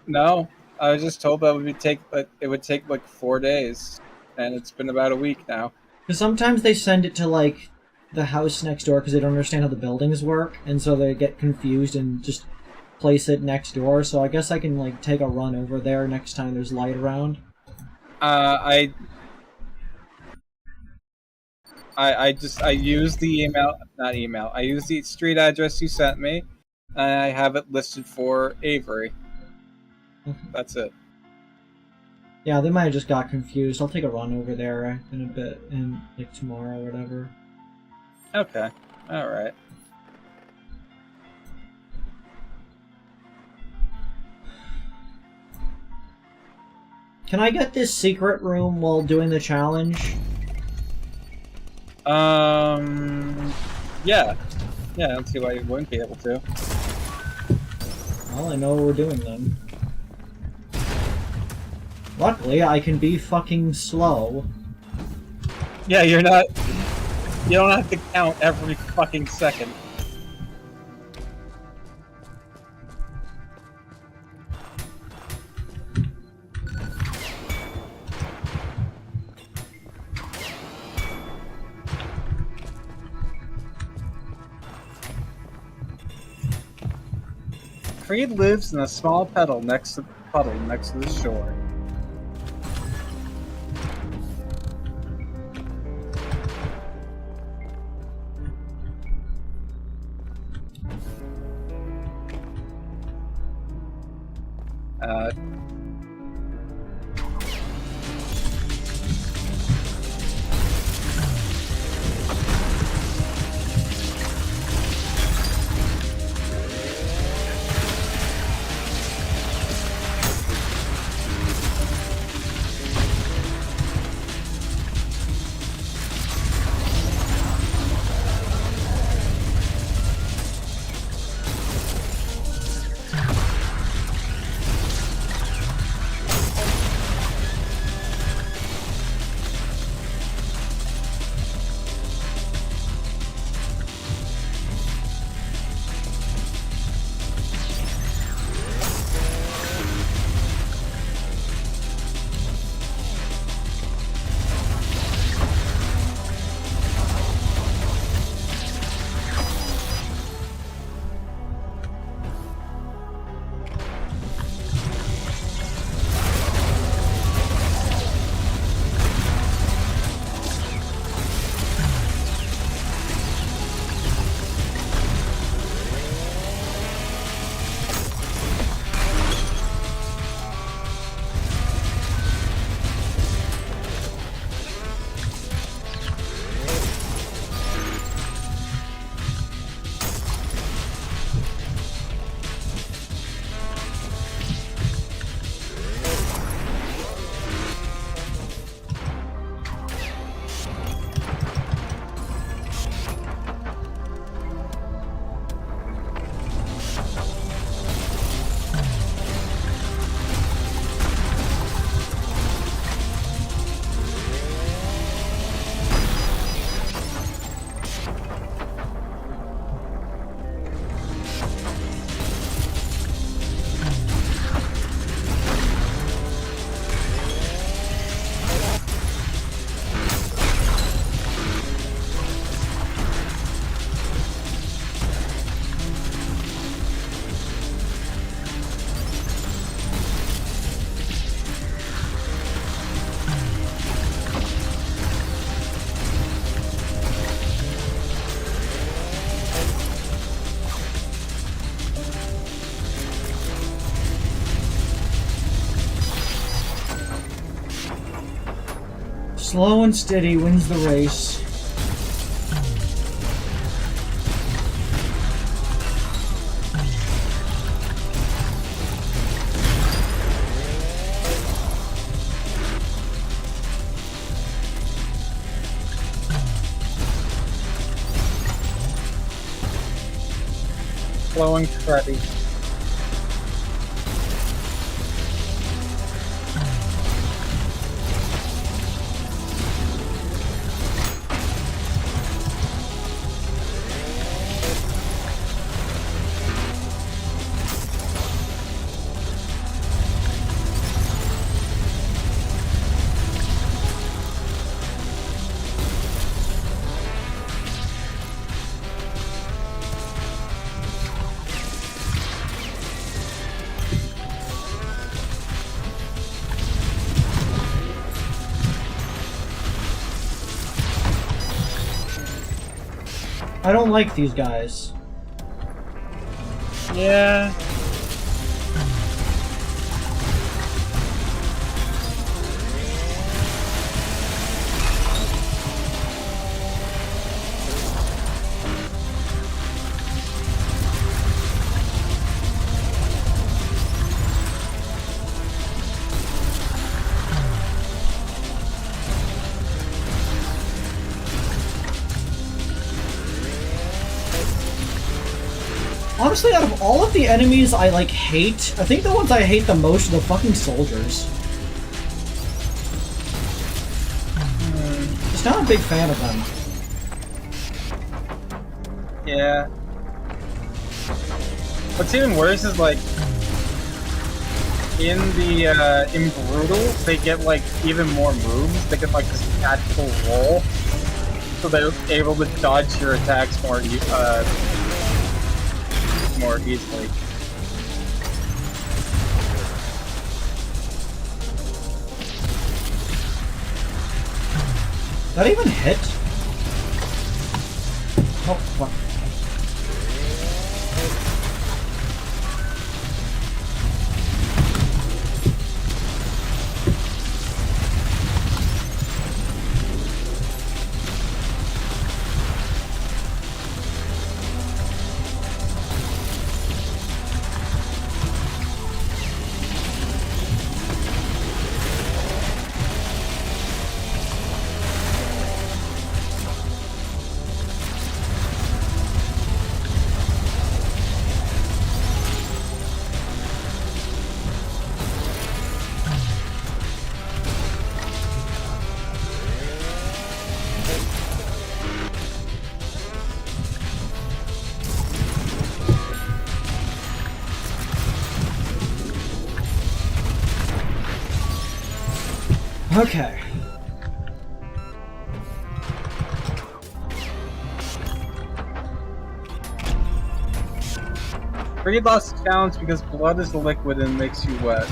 No, I was just told that it would take like 4 days, and it's been about a week now. Because sometimes they send it to like the house next door because they don't understand how the buildings work, and so they get confused and just place it next door. So I guess I can like take a run over there next time there's light around. I used the I used the street address you sent me, and I have it listed for Avery. That's it. Yeah, they might have just got confused. I'll take a run over there in a bit, in like tomorrow or whatever. Okay. Alright. Can I get this secret room while doing the challenge? Yeah. Yeah, I don't see why you wouldn't be able to. Well, I know what we're doing then. Luckily, I can be fucking slow. Yeah, you don't have to count every fucking second. Kreed lives in a small puddle next to the shore. Slow and steady wins the race. Slow and steady. I don't like these guys. Yeah. Honestly, out of all of the enemies I, like, hate, I think the ones I hate the most are the fucking soldiers. Just not a big fan of them. Yeah. What's even worse is, like, in Brutal, they get, like, even more moves. They get, like, this tactical roll. So they're able to dodge your attacks more easily. That even hit? Oh, fuck. Okay. Creed lost counts because blood is liquid and makes you wet.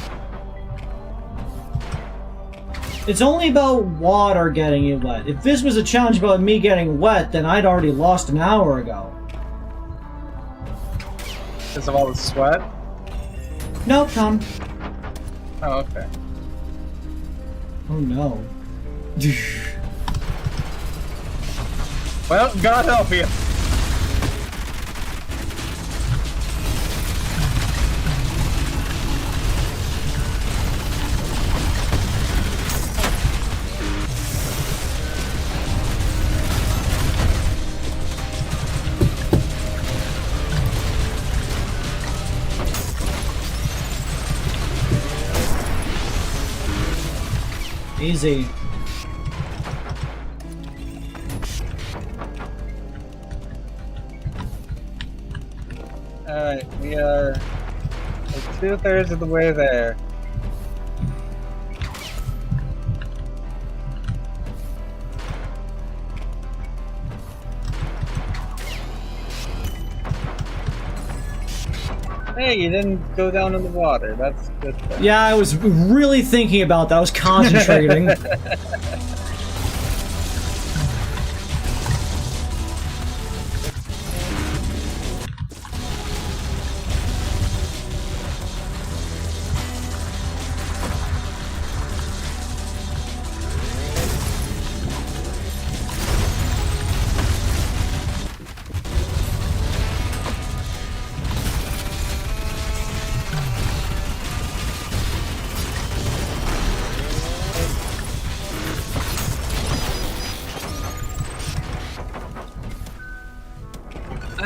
It's only about water getting you wet. If this was a challenge about me getting wet, then I'd already lost an hour ago. Because of all the sweat? No, Tom. Oh, okay. Oh no. Well, God help you. Easy. Alright, we are 2/3 of the way there. Hey, you didn't go down in the water. That's good. Yeah, I was really thinking about that. I was concentrating.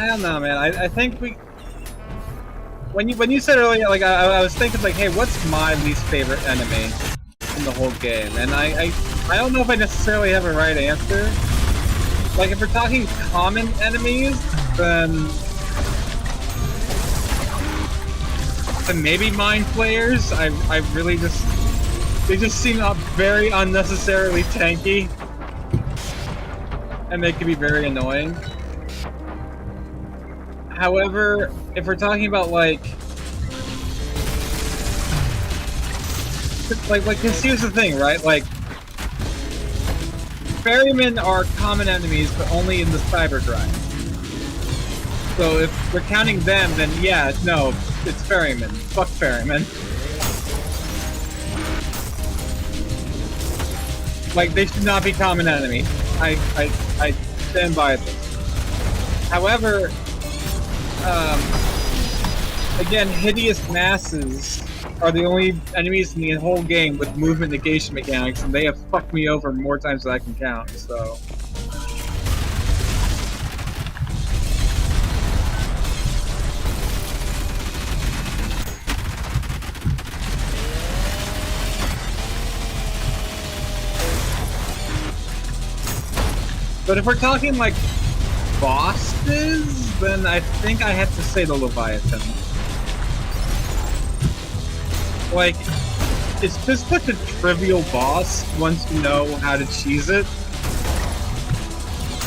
I don't know, man. I think we. When you said earlier, like I was thinking, like, hey, what's my least favorite enemy in the whole game? And I don't know if I necessarily have a right answer. Like, if we're talking common enemies, then maybe mind flayers. I really just they just seem very unnecessarily tanky, and they can be very annoying. However, if we're talking about like, cause here's the thing, right? Like, ferrymen are common enemies, but only in the cyber drive. So if we're counting them, then yeah, no, it's ferrymen. Fuck ferrymen. Like, they should not be common enemies. I stand by this. However, again, hideous masses are the only enemies in the whole game with movement negation mechanics, and they have fucked me over more times than I can count, so... But if we're talking, like, bosses, then I think I have to say the Leviathan. Like, it's just such a trivial boss once you know how to cheese it.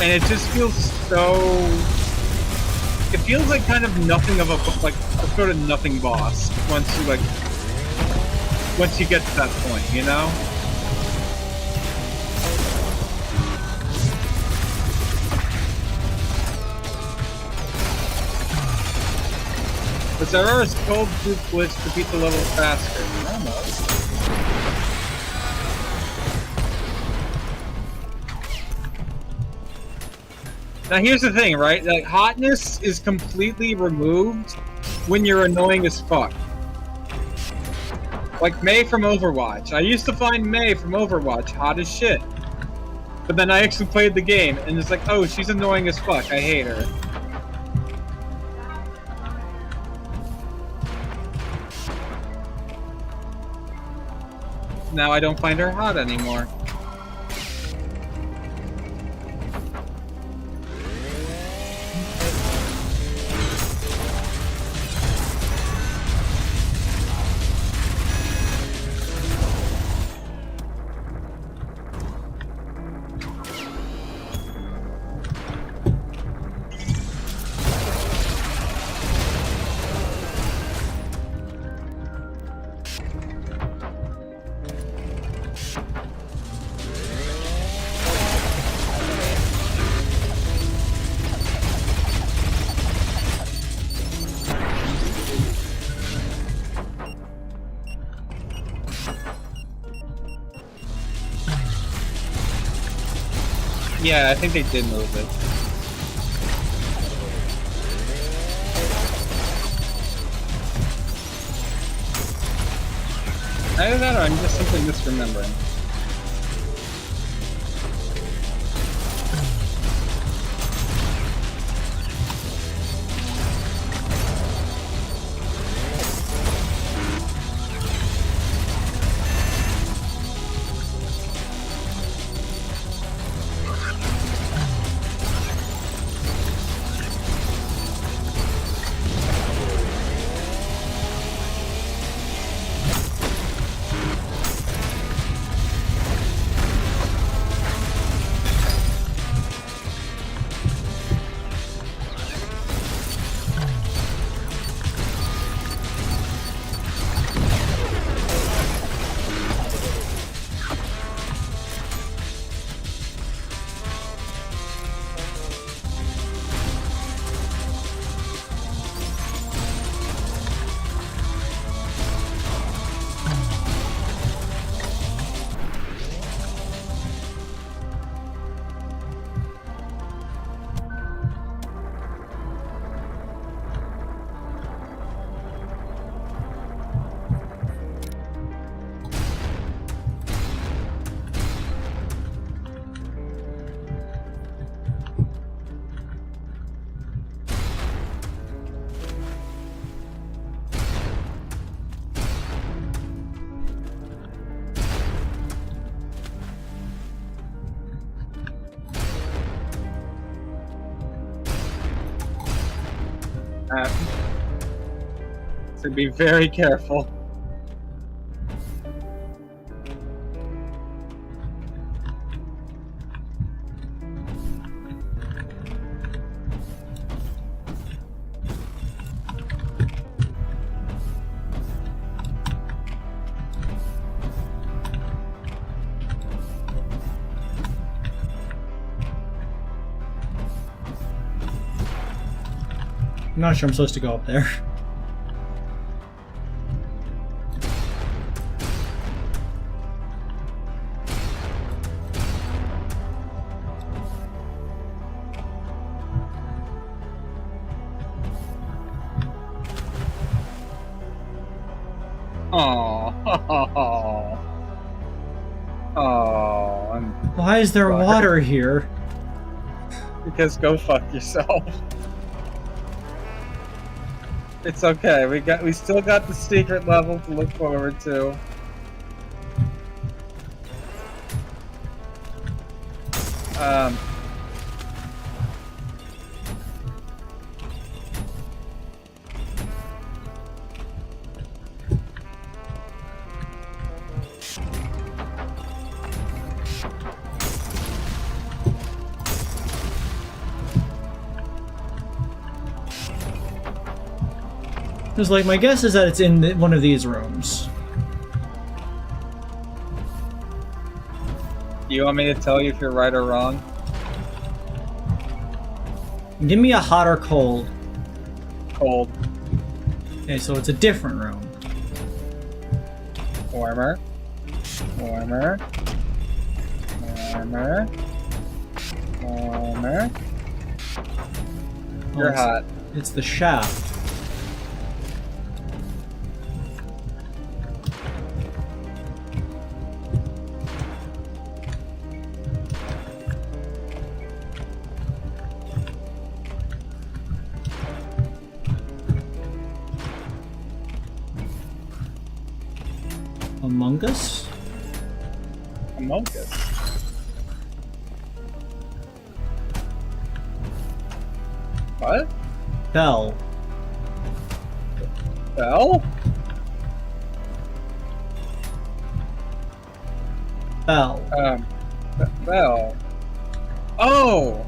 And it just feels so... It feels like kind of nothing of a sort of nothing boss once you get to that point, you know? But there are a cold group glitch to beat the level faster. Now here's the thing, right? Like, hotness is completely removed when you're annoying as fuck. Like Mei from Overwatch. I used to find Mei from Overwatch hot as shit. But then I actually played the game, and it's like, oh, she's annoying as fuck. I hate her. Now I don't find her hot anymore. Yeah, I think they did move it. Either that or I'm just simply misremembering. So be very careful. I'm not sure I'm supposed to go up there. Oh, Why is there water here? because go fuck yourself. It's okay. We still got the secret level to look forward to. Because, like, my guess is that it's in one of these rooms. Do you want me to tell you if you're right or wrong? Give me a hot or cold. Cold. Okay, so it's a different room. Warmer. Warmer. Warmer. Warmer. You're hot. It's the shaft. Among Us? Among Us. What? Bell. Bell? Bell. Bell. Oh!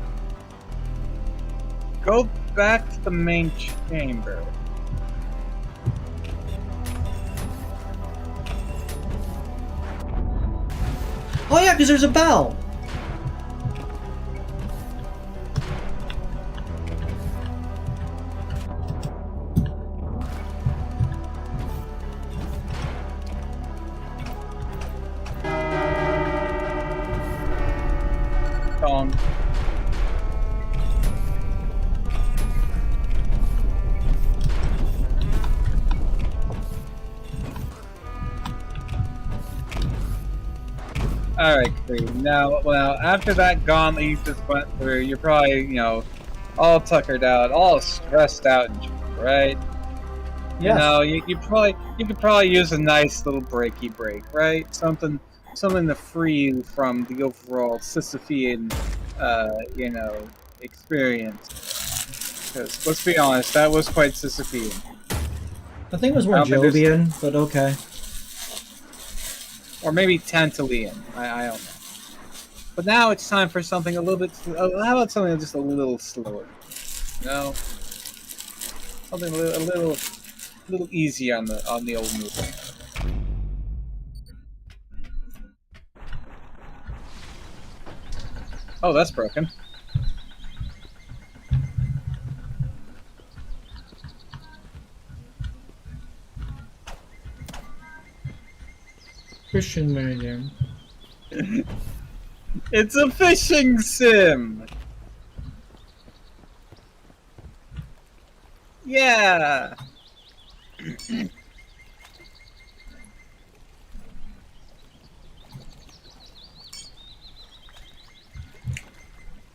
Go back to the main chamber. Oh yeah, because there's a bell! Dong. Alright, Kreed. Now, well, after that gauntlet you just went through, you're probably, you know, all tuckered out, all stressed out, and shit, right? Yes. You know, you could probably use a nice little breaky break, right? Something to free you from the overall Sisyphean, you know, experience. Because let's be honest, that was quite Sisyphean. I think it was more I don't think there's- Jovian, but okay. Or maybe Tantallian. I don't know. But now it's time for something a little bit. How about something just a little slower? You know, something a little easier on the old movement. Oh, that's broken. Christian medium. It's a fishing sim! Yeah!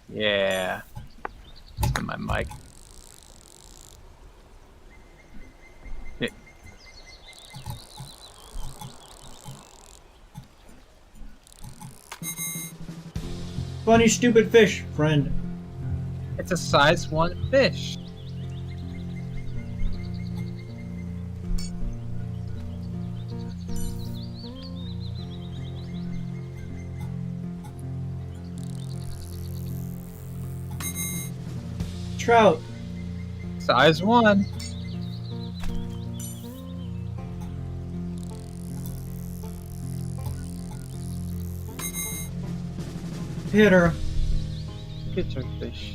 Yeah. It's my mic. Yeah. Funny stupid fish, friend. It's a size 1 fish. trout. Size 1. Hit her. Get your fish.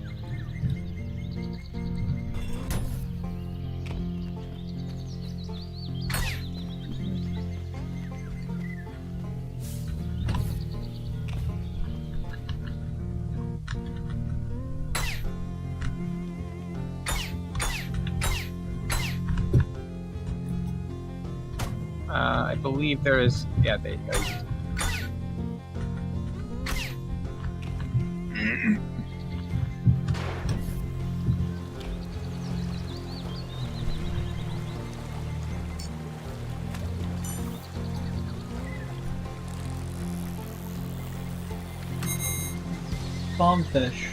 I believe there is. Yeah, there you go. Bombfish.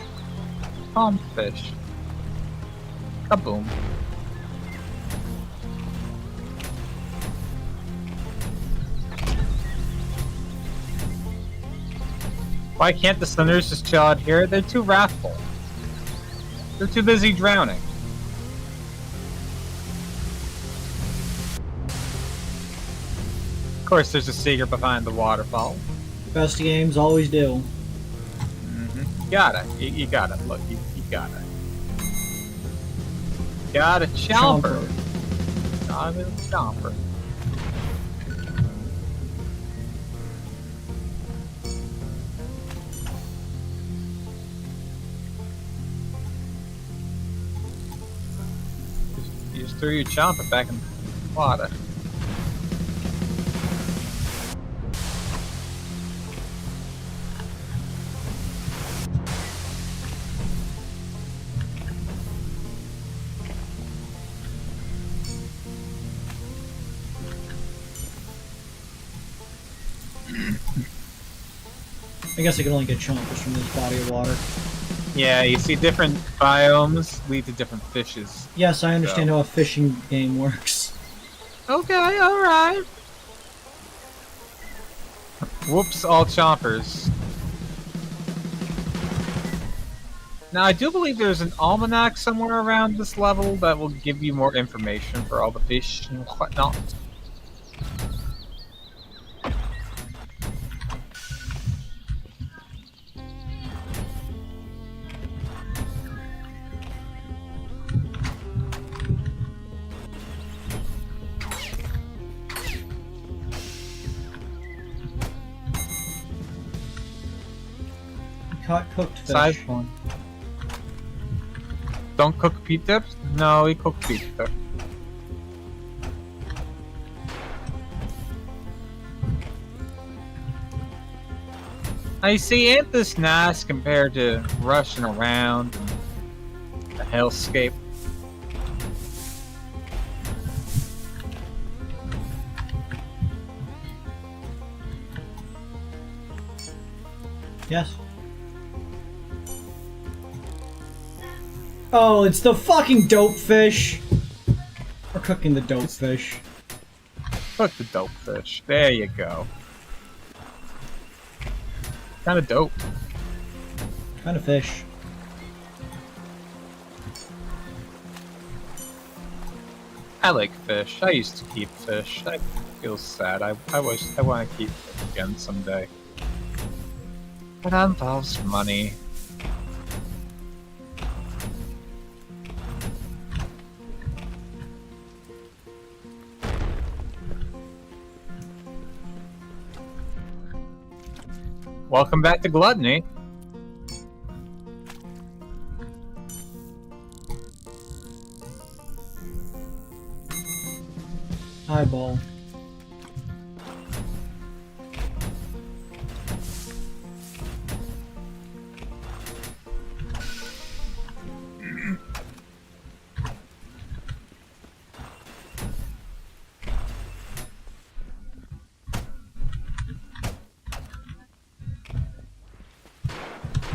Fish. Kaboom. Why can't the Slenders just chill out here? They're too wrathful. They're too busy drowning. Of course, there's a secret behind the waterfall. Best games always do. You gotta. You gotta. Look, you gotta. Got a chomper. Got a chomper. You just threw your chomper back in the water. I guess I can only get chompers from this body of water. Yeah, you see, different biomes lead to different fishes. Yes, I understand how a fishing game works. Okay, alright. Whoops, all chompers. Now, I do believe there's an almanac somewhere around this level that will give you more information for all the fish and whatnot. Caught cooked fish. Size 1. Don't cook Peter? No, he cooked Peter. I see, ain't this nice compared to rushing around and the hellscape? Yes. Oh, it's the fucking dope fish! We're cooking the dope fish. Cook the dope fish. There you go. Kinda dope. Kind of fish. I like fish. I used to keep fish. I feel sad. I wish I want to keep fish again someday. But that involves money. Welcome back to Gluttony. Eyeball.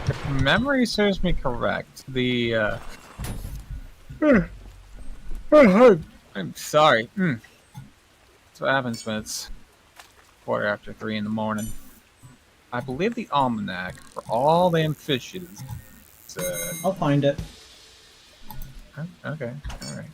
If memory serves me correct, the I'm sorry. That's what happens when it's 3:15 in the morning. I believe the almanac for all them fishes. I'll find it. Okay, alright.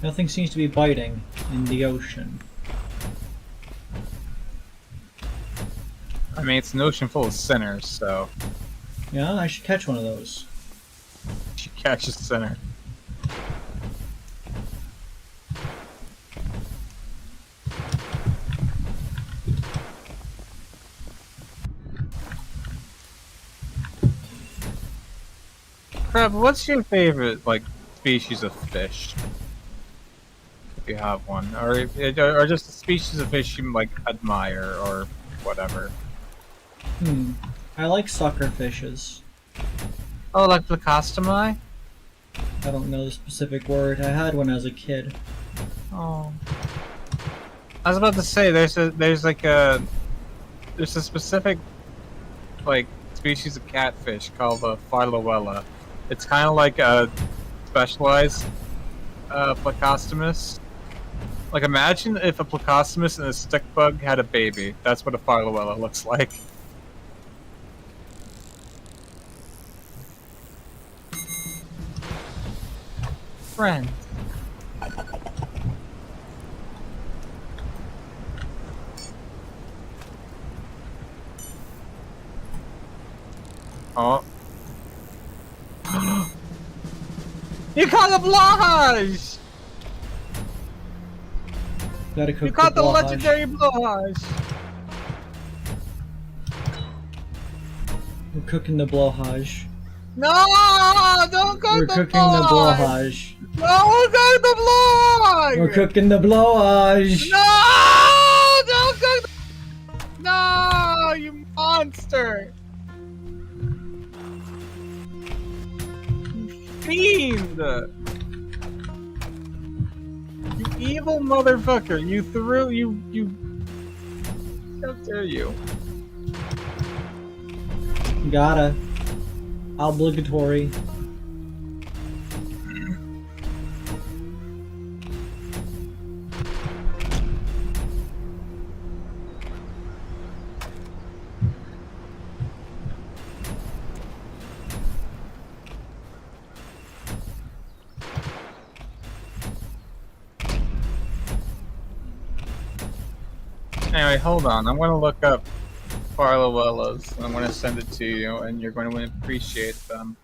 Nothing seems to be biting in the ocean. I mean, it's an ocean full of sinners, so Yeah, I should catch one of those. she catches a sinner. Crab, what's your favorite, like, species of fish? If you have one. Or just a species of fish you, like, admire, or whatever. I like sucker fishes. Oh, like Placostomi? I don't know the specific word. I had one as a kid. Oh. I was about to say, there's a specific, like, species of catfish called a Phylloella. It's kind of like a specialized Placostomus. Like, imagine if a Placostomus and a stick bug had a baby. That's what a Phylloella looks like. Friend. Oh. You caught the blowhage! Gotta cook You caught the blowhage. legendary blowhage! We're cooking the blowhage. No! Don't cook We're the cooking the blowhage! blowhage. No, cook the blowhage! We're cooking the blowhage. No! Don't cook the... No, you monster! Fiend! You evil motherfucker! You threw you. How dare you? Gotta. Obligatory. Anyway, hold on. I'm gonna look up Phylloellas, and I'm gonna send it to you, and you're going to appreciate them.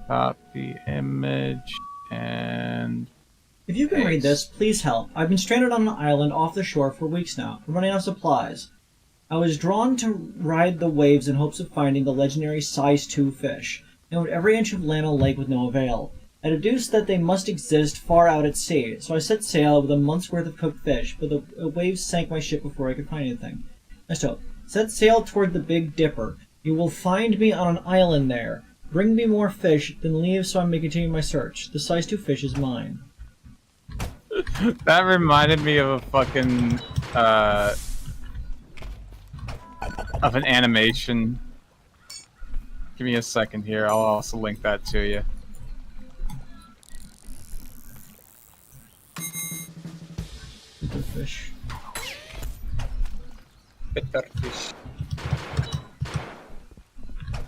Copy image, and... If you can read this, please help. I've been stranded on an island off the shore for weeks now. I'm running out of supplies. I was drawn to ride the waves in hopes of finding the legendary size 2 fish. I owned every inch of land on the lake with no avail. I deduced that they must exist far out at sea, so I set sail with a month's worth of cooked fish, but the waves sank my ship before I could find anything. I stopped. Set sail toward the Big Dipper. You will find me on an island there. Bring me more fish, then leave so I may continue my search. The size 2 fish is mine. That reminded me of a fucking, of an animation. Give me a second here, I'll also link that to you. Bitter fish. Bitter fish.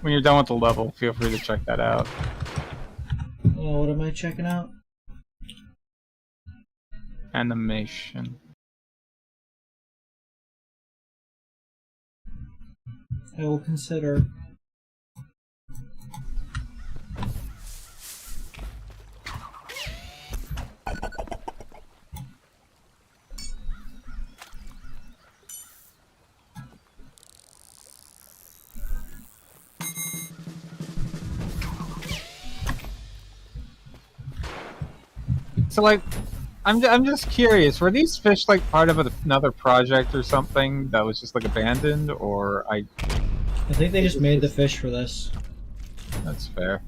When you're done with the level, feel free to check that out. Oh, what am I checking out? Animation. I will consider. So like, I'm just curious. Were these fish like part of another project or something that was just like abandoned, or I think they just made the fish for this. That's fair.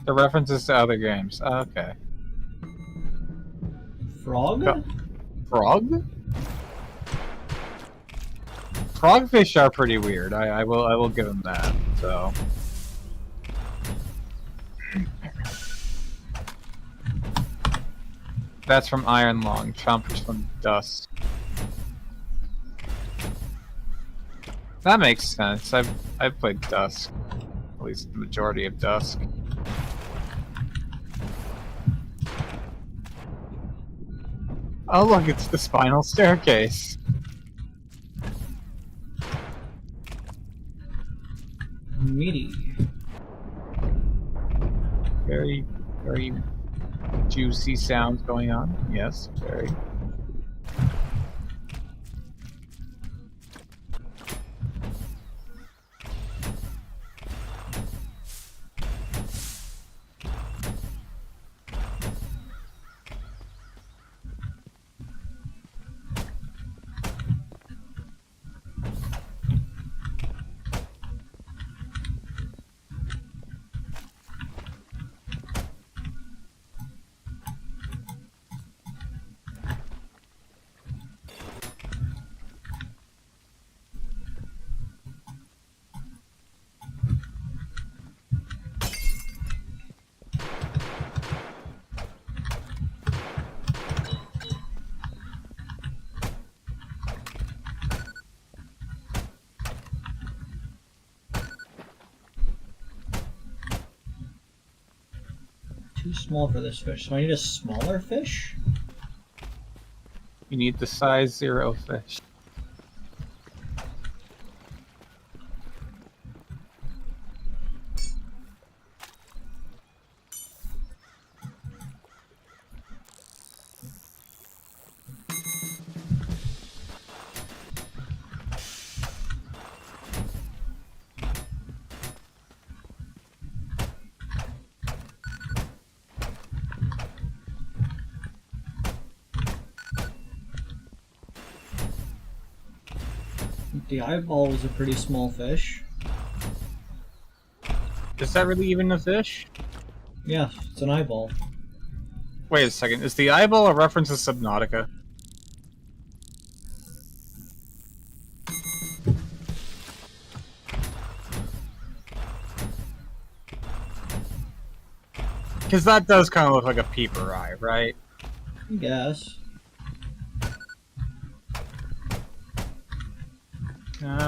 The references to other games. Okay. Frog? Frog? Frogfish are pretty weird. I will give them that. So. That's from Iron Long. Chompers from Dusk. That makes sense. I've played Dusk. At least the majority of Dusk. Oh look, it's the Spinal Staircase. Meaty. Very, very juicy sounds going on. Yes, very. Too small for this fish, so I need a smaller fish? You need the size 0 fish. The eyeball was a pretty small fish. Is that really even a fish? Yeah, it's an eyeball. Wait a second, is the eyeball a reference to Subnautica? Because that does kind of look like a peeper eye, right? I guess.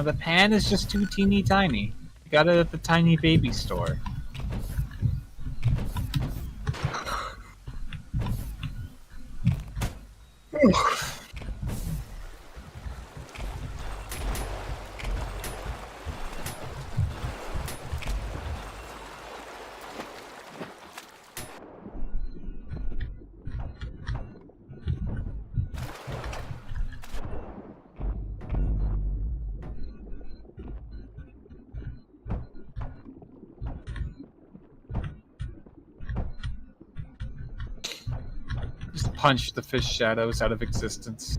The pan is just too teeny tiny. You got it at the tiny baby store. Just punch the fish shadows out of existence.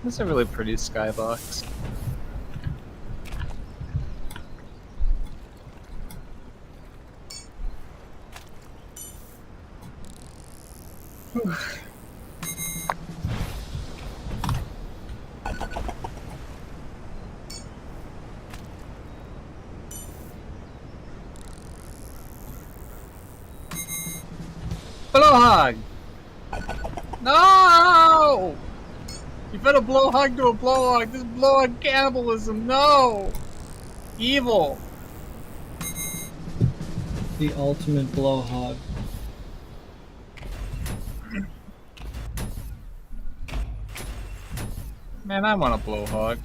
That's a really pretty skybox. Blowhog! No! You fed a blowhog to a blowhog. This is blowhog cannibalism. No! Evil. The ultimate blowhog. Man, I want a blowhog.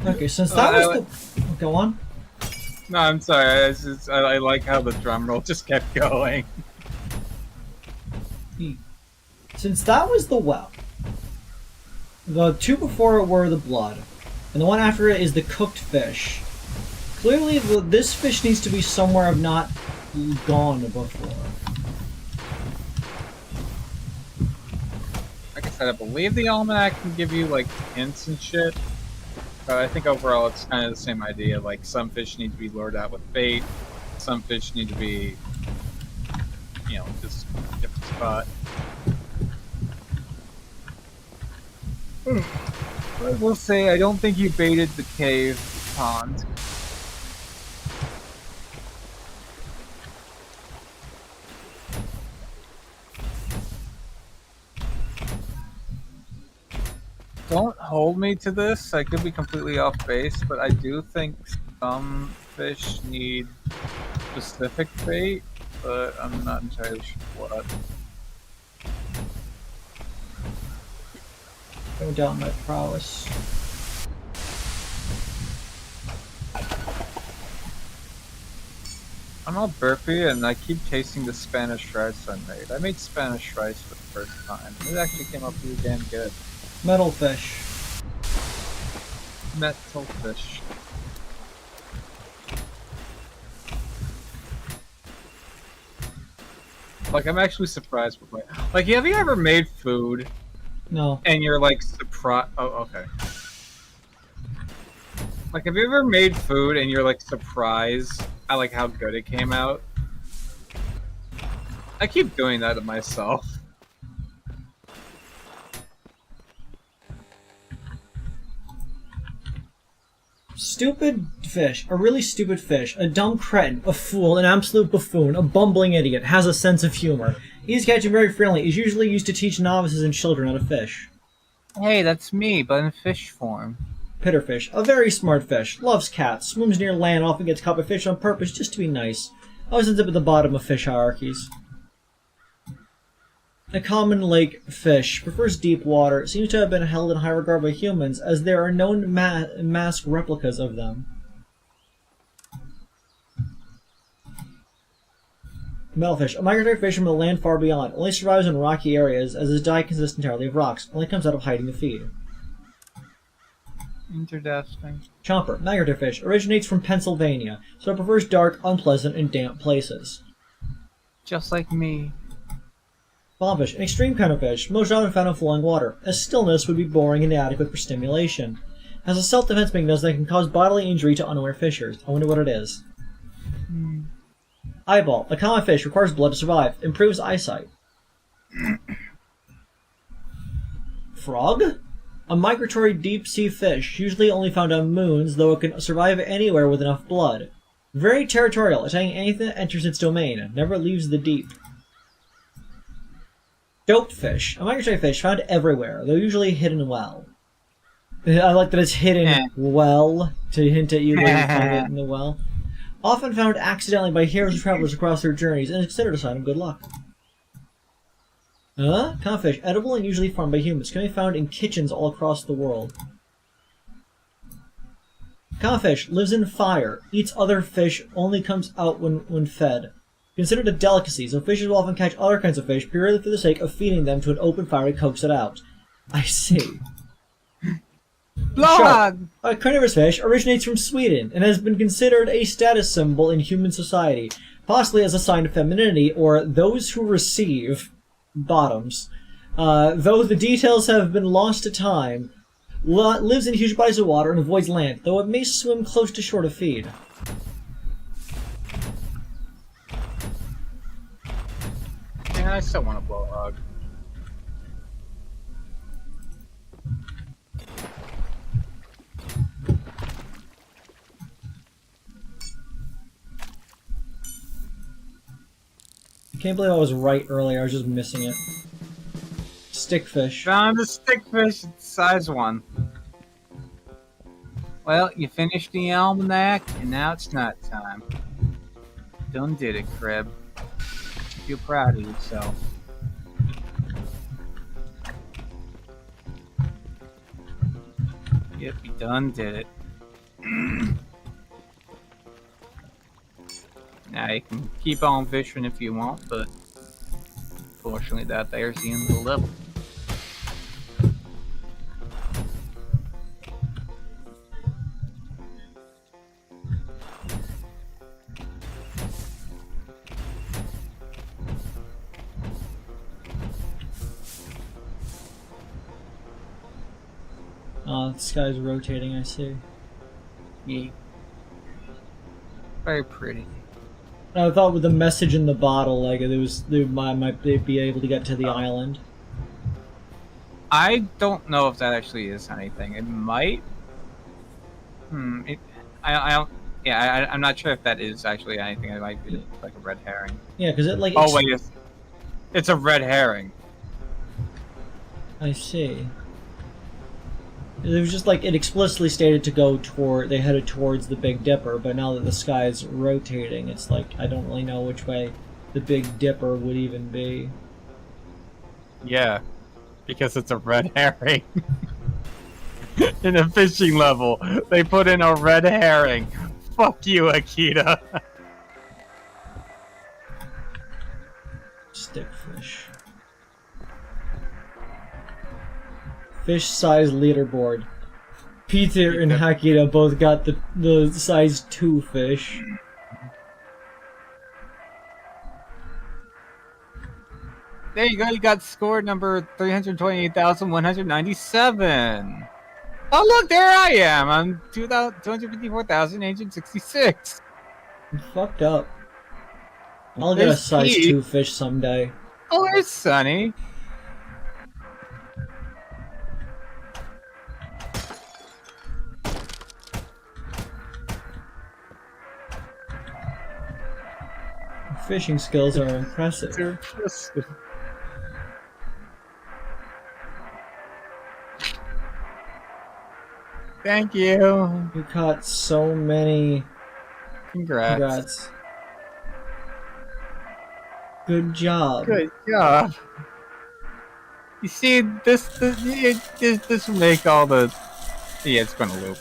Okay, since that was the... Go on. No, I'm sorry. I like how the drum roll just kept going. Since that was the well, the two before it were the blood, and the one after it is the cooked fish. Clearly, this fish needs to be somewhere I've not gone before. Like I said, I believe the almanac can give you like hints and shit. But I think overall it's kind of the same idea. Like some fish need to be lured out with bait, some fish need to be, you know, just a different spot. I will say I don't think you baited the cave pond. Don't hold me to this. I could be completely off base, but I do think some fish need specific bait, but I'm not entirely sure what. Go down my prowess. I'm all burpy and I keep tasting the Spanish rice I made. I made Spanish rice for the first time. It actually came out pretty damn good. Metal fish. Metal fish. Like, I'm actually surprised with my... Like, have you ever made food No. and you're like surprised? Oh, okay. Like, have you ever made food and you're like surprised at like how good it came out? I keep doing that to myself. Stupid fish. A really stupid fish. A dumb cretin. A fool. An absolute buffoon. A bumbling idiot. Has a sense of humor. He's catching very frequently. Is usually used to teach novices and children how to fish. Hey, that's me, but in fish form. Pitterfish. A very smart fish. Loves cats. Swims near land. Often gets caught by fish on purpose just to be nice. Always ends up at the bottom of fish hierarchies. A common lake fish. Prefers deep water. Seems to have been held in high regard by humans, as there are known masked replicas of them. Metalfish. A migratory fish from the land far beyond. Only survives in rocky areas, as his diet consists entirely of rocks. Only comes out of hiding to feed. Interesting. Chomper. Migratory fish. Originates from Pennsylvania, so it prefers dark, unpleasant, and damp places. Just like me. Bombfish, an extreme kind of fish, most often found in flowing water, as stillness would be boring and inadequate for stimulation. Has a self-defense mechanism that can cause bodily injury to unaware fishers. I wonder what it is. Eyeball, a common fish, requires blood to survive, improves eyesight. Frog? A migratory deep-sea fish, usually only found on moons, though it can survive anywhere with enough blood. Very territorial, attacking anything that enters its domain, never leaves the deep. Doped fish, a migratory fish found everywhere, though usually hidden well. I like that it's hidden well, to hint at you that you find it in the well. Often found accidentally by heroes and travelers across their journeys, and is considered a sign of good luck. Confish, edible and usually farmed by humans, can be found in kitchens all across the world. Confish lives in fire, eats other fish, only comes out when fed. Considered a delicacy, so fishers will often catch other kinds of fish purely for the sake of feeding them to an open fire that coax it out. I see. Blowhog! A carnivorous fish originates from Sweden and has been considered a status symbol in human society, possibly as a sign of femininity or those who receive bottoms. Though the details have been lost to time, lives in huge bodies of water and avoids land, though it may swim close to shore to feed. Yeah, I still want a blowhog. I can't believe I was right earlier, I was just missing it. Stickfish. Found a stickfish, size 1. Well, you finished the almanac, and now it's night time. Done did it, Crib. Feel proud of yourself. Yep, you done did it. Now you can keep on fishing if you want, but unfortunately that there's the end of the level. The sky's rotating, I see. Yeah. Very pretty. I thought with the message in the bottle, like they might be able to get to the island. I don't know if that actually is anything. It might. I don't. Yeah, I'm not sure if that is actually anything. It might be like a red herring. Yeah, because it like. Oh wait, it's a red herring. I see. It was just like it explicitly stated to go toward. They headed towards the Big Dipper, but now that the sky's rotating, it's like I don't really know which way the Big Dipper would even be. Yeah, because it's a red herring. In a fishing level, they put in a red herring. Fuck you, Akita. Stickfish. Fish size leaderboard. Peter and Hakita both got the size 2 fish. There you go, you got score number 328,197. Oh look, there I am! I'm 254,866. I'm fucked up. I'll get a There's size Pete. 2 fish someday. Oh, there's Sunny. Fishing skills are impressive. Thank you. You caught so many. Congrats. Congrats. Good job. Good job. You see, this will make all the... Yeah, it's gonna loop.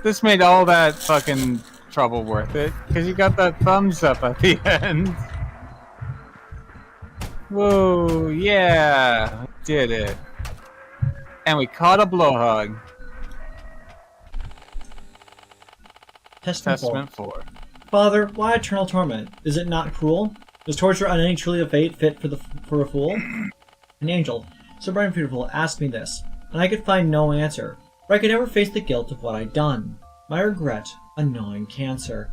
This made all that fucking trouble worth it, because you got that thumbs up at the end. Whoa, yeah, did it. And we caught a blowhog. Testament 4. Father, why eternal torment? Is it not cruel? Is torture on any truly a fate fit for a fool? An angel, so bright and beautiful, asked me this, and I could find no answer, for I could never face the guilt of what I'd done. My regret, a gnawing cancer.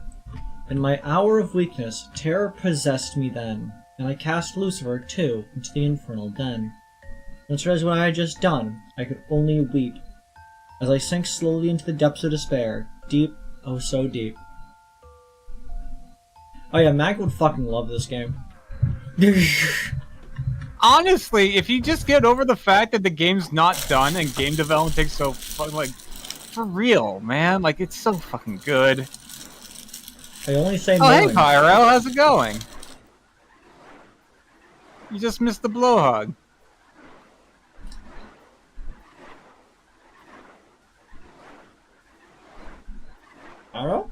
In my hour of weakness, terror possessed me then, and I cast Lucifer, too, into the infernal den. When I realized what I had just done, I could only weep, as I sank slowly into the depths of despair, deep, oh so deep. Oh yeah, Mac would fucking love this game. Honestly, if you just get over the fact that the game's not done and game development takes so fucking, like, for real, man, like, it's so fucking good. I only say Oh, hey, knowing. Pyro, how's it going? You just missed the blowhog. Pyro?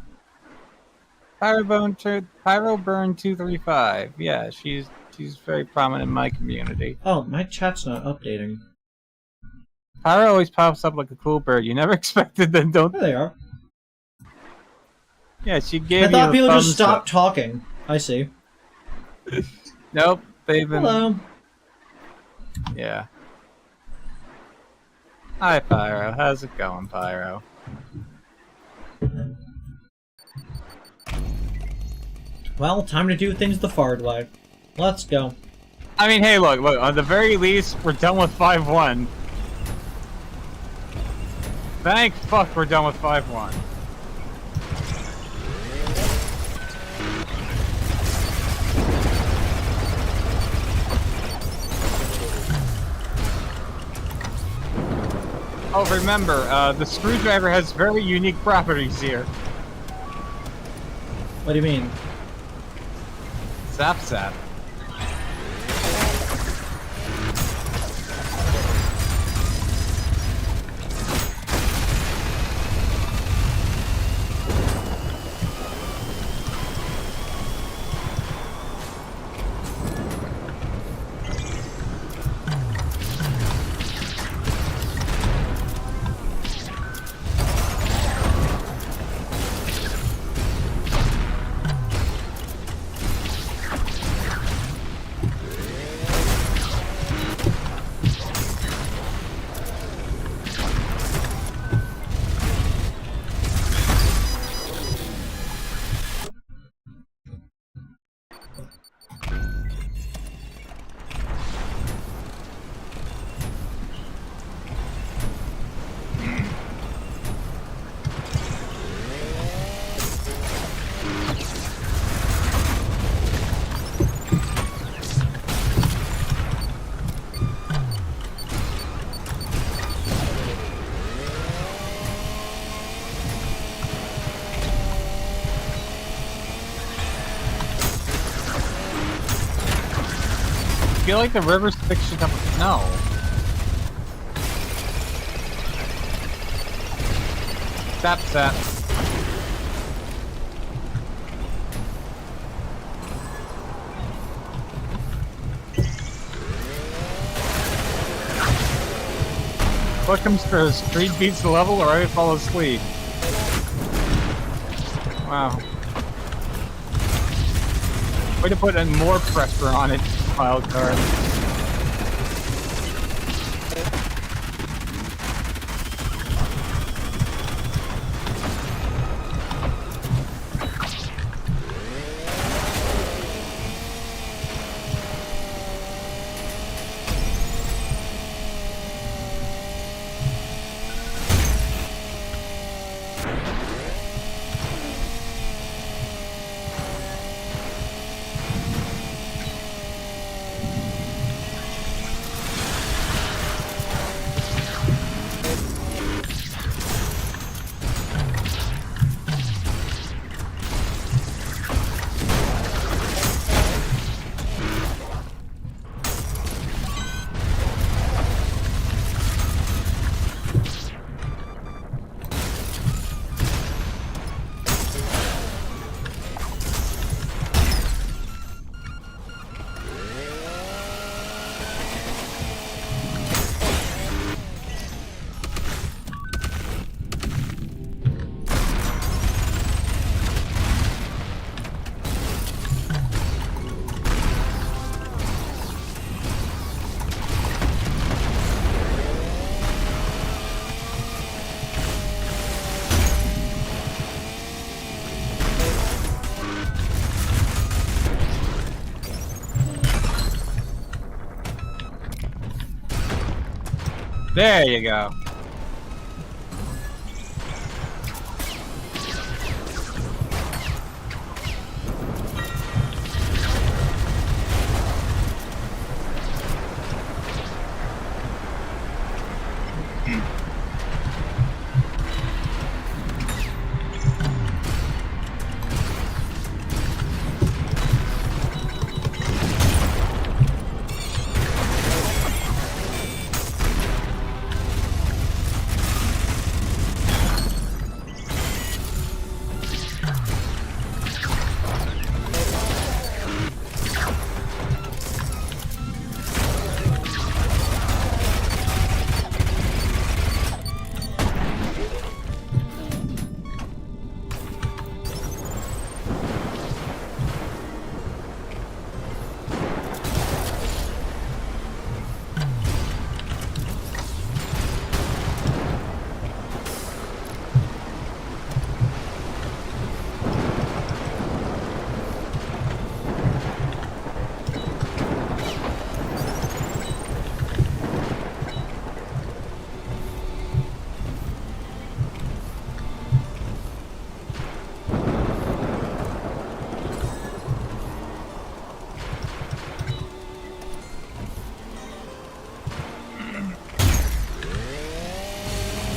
Pyroburn 235. Yeah, she's very prominent in my community. Oh, my chat's not updating. Pyro always pops up like a cool bird. You never expected them, don't... There they are. Yeah, she gave I you thought a people just thumbs stopped up. talking. I see. Nope, they've been... Hello. Yeah. Hi, Pyro. How's it going, Pyro? Well, time to do things the Fard way. Let's go. I mean, hey, look, on the very least, we're done with 5-1. Thank fuck we're done with 5-1. Oh, remember, the screwdriver has very unique properties here. What do you mean? Zap zap. I feel like the river's fixing up with snow. Zap zap. What comes first? Kreed beats the level or I fall asleep? Wow. Way to put in more pressure on it, wild card. There you go.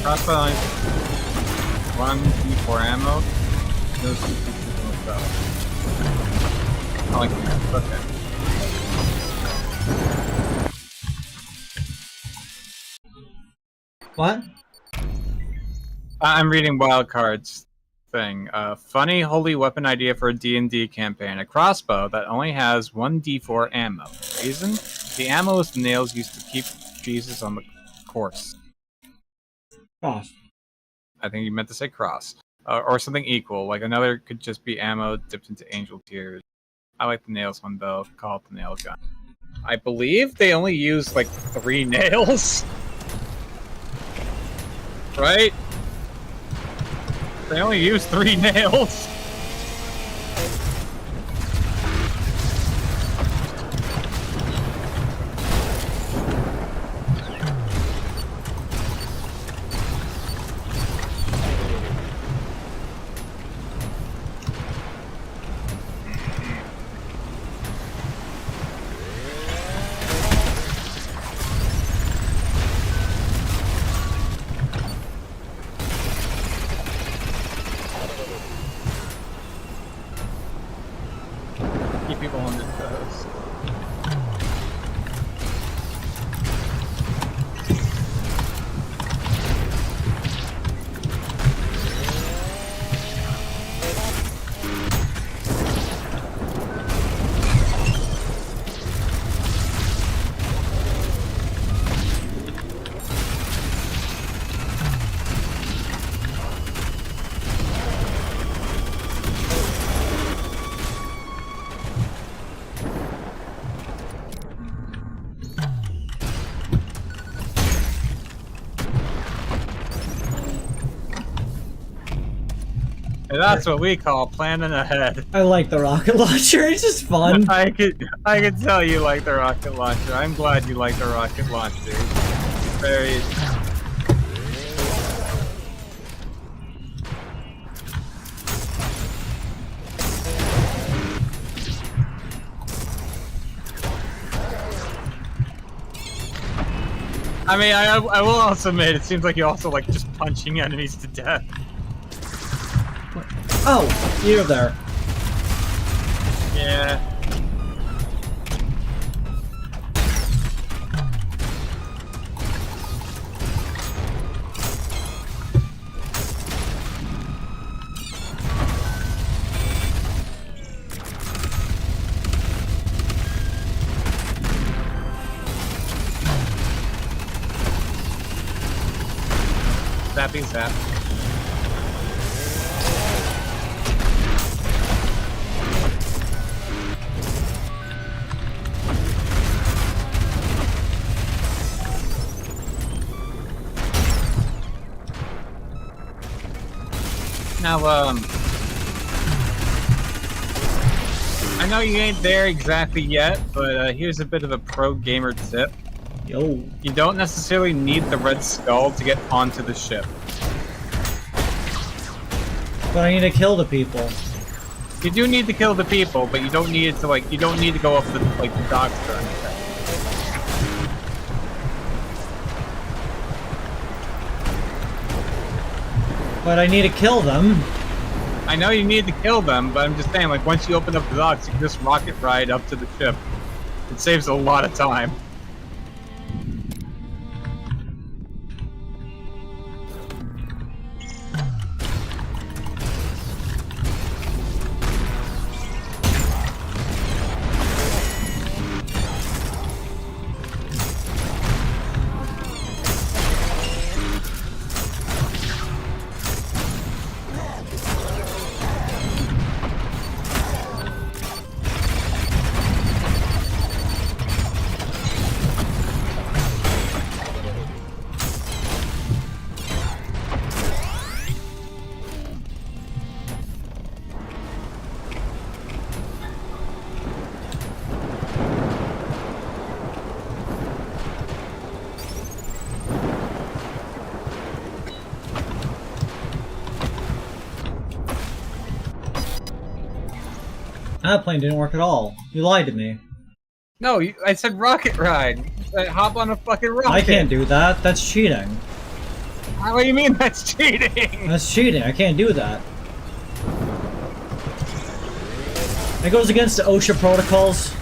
Crossbow only one D4 ammo. Those two pieces in the bow. I like that. Okay. What? I'm reading Wildcard's thing. Funny holy weapon idea for a D&D campaign. A crossbow that only has one D4 ammo. Reason? The ammo is the nails used to keep Jesus on the course. Cross. I think you meant to say cross. Or something equal. Like another could just be ammo dipped into angel tears. I like the nails one though. Call it the nail gun. I believe they only use like 3 nails. Right? They only use 3 nails. Keep people on their toes. And that's what we call planning ahead. I like the rocket launcher. It's just fun. I could tell you like the rocket launcher. I'm glad you like the rocket launcher. It's very. I mean, I will also admit, it seems like you also like just punching enemies to death. Oh, you're there. Yeah. Zapping zap. Now, I know you ain't there exactly yet, but here's a bit of a pro gamer tip. Yo. You don't necessarily need the red skull to get onto the ship. But I need to kill the people. You do need to kill the people, but you don't need it to like. You don't need to go up the the docks or anything. But I need to kill them. I know you need to kill them, but I'm just saying, like, once you open up the docks, you can just rocket ride up to the ship. It saves a lot of time. That plane didn't work at all. You lied to me. No, I said rocket ride. Hop on a fucking rocket. I can't do that. That's cheating. What do you mean that's cheating? That's cheating. I can't do that. It goes against the OSHA protocols.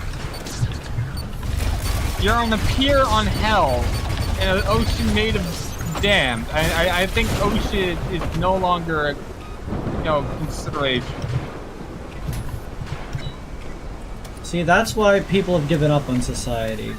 You're on a pier on hell in an ocean made of dam. I think ocean is no longer a consideration. See, that's why people have given up on society.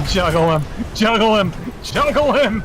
Juggle him! Juggle him! Juggle him!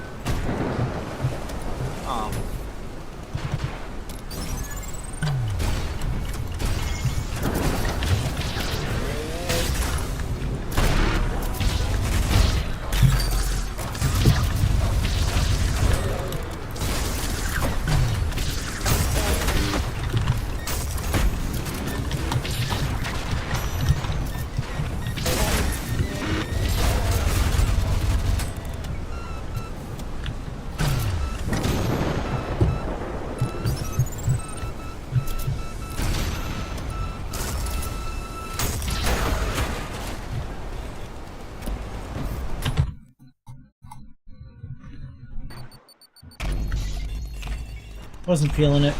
Wasn't feeling it.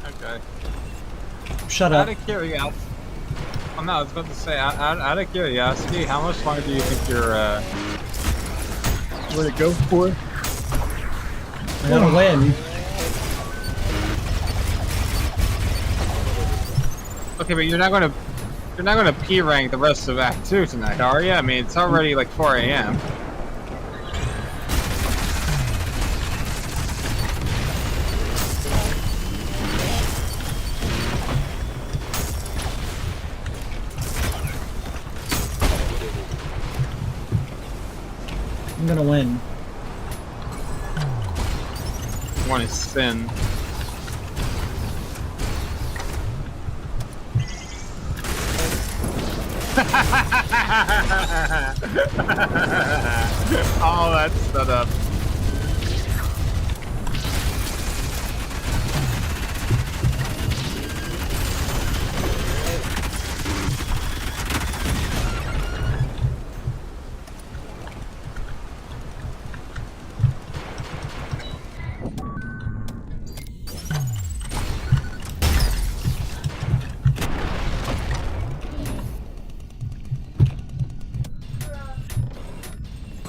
Okay. Shut up. Out of curiosity. Oh no, I was about to say, out of curiosity, how much longer do you think you're Where'd it go for? I gotta win. Okay, but you're not gonna P rank the rest of Act 2 tonight, are you? I mean, it's already like 4 AM. I'm gonna win. One is sin. Oh, that's set up.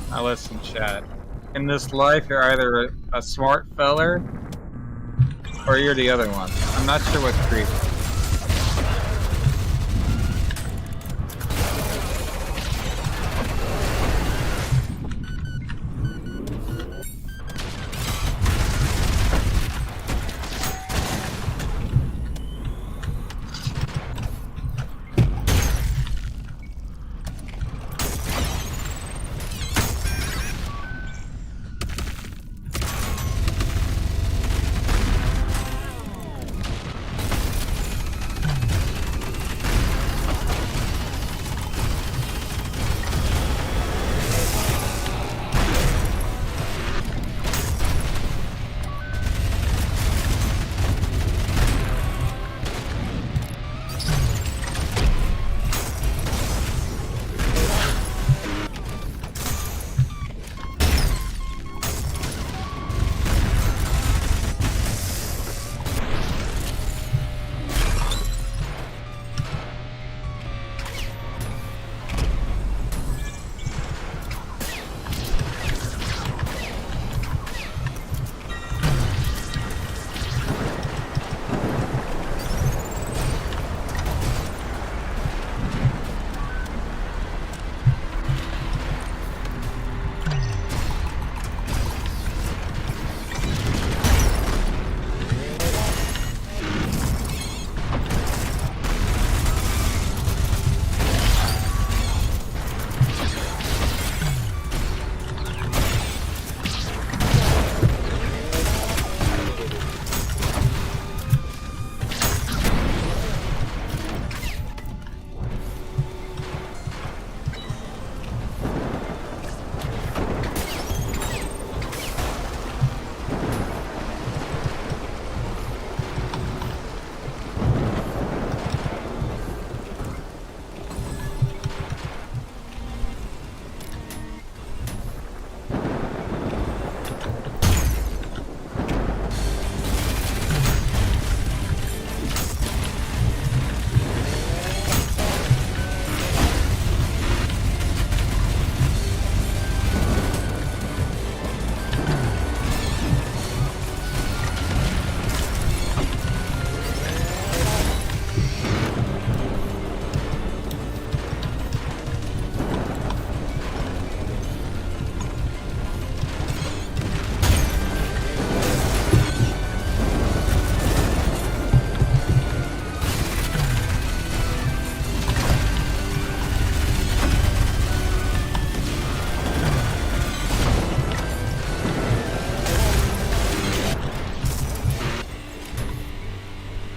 Now listen, chat. In this life, you're either a smart feller, or you're the other one. I'm not sure what's Kreed.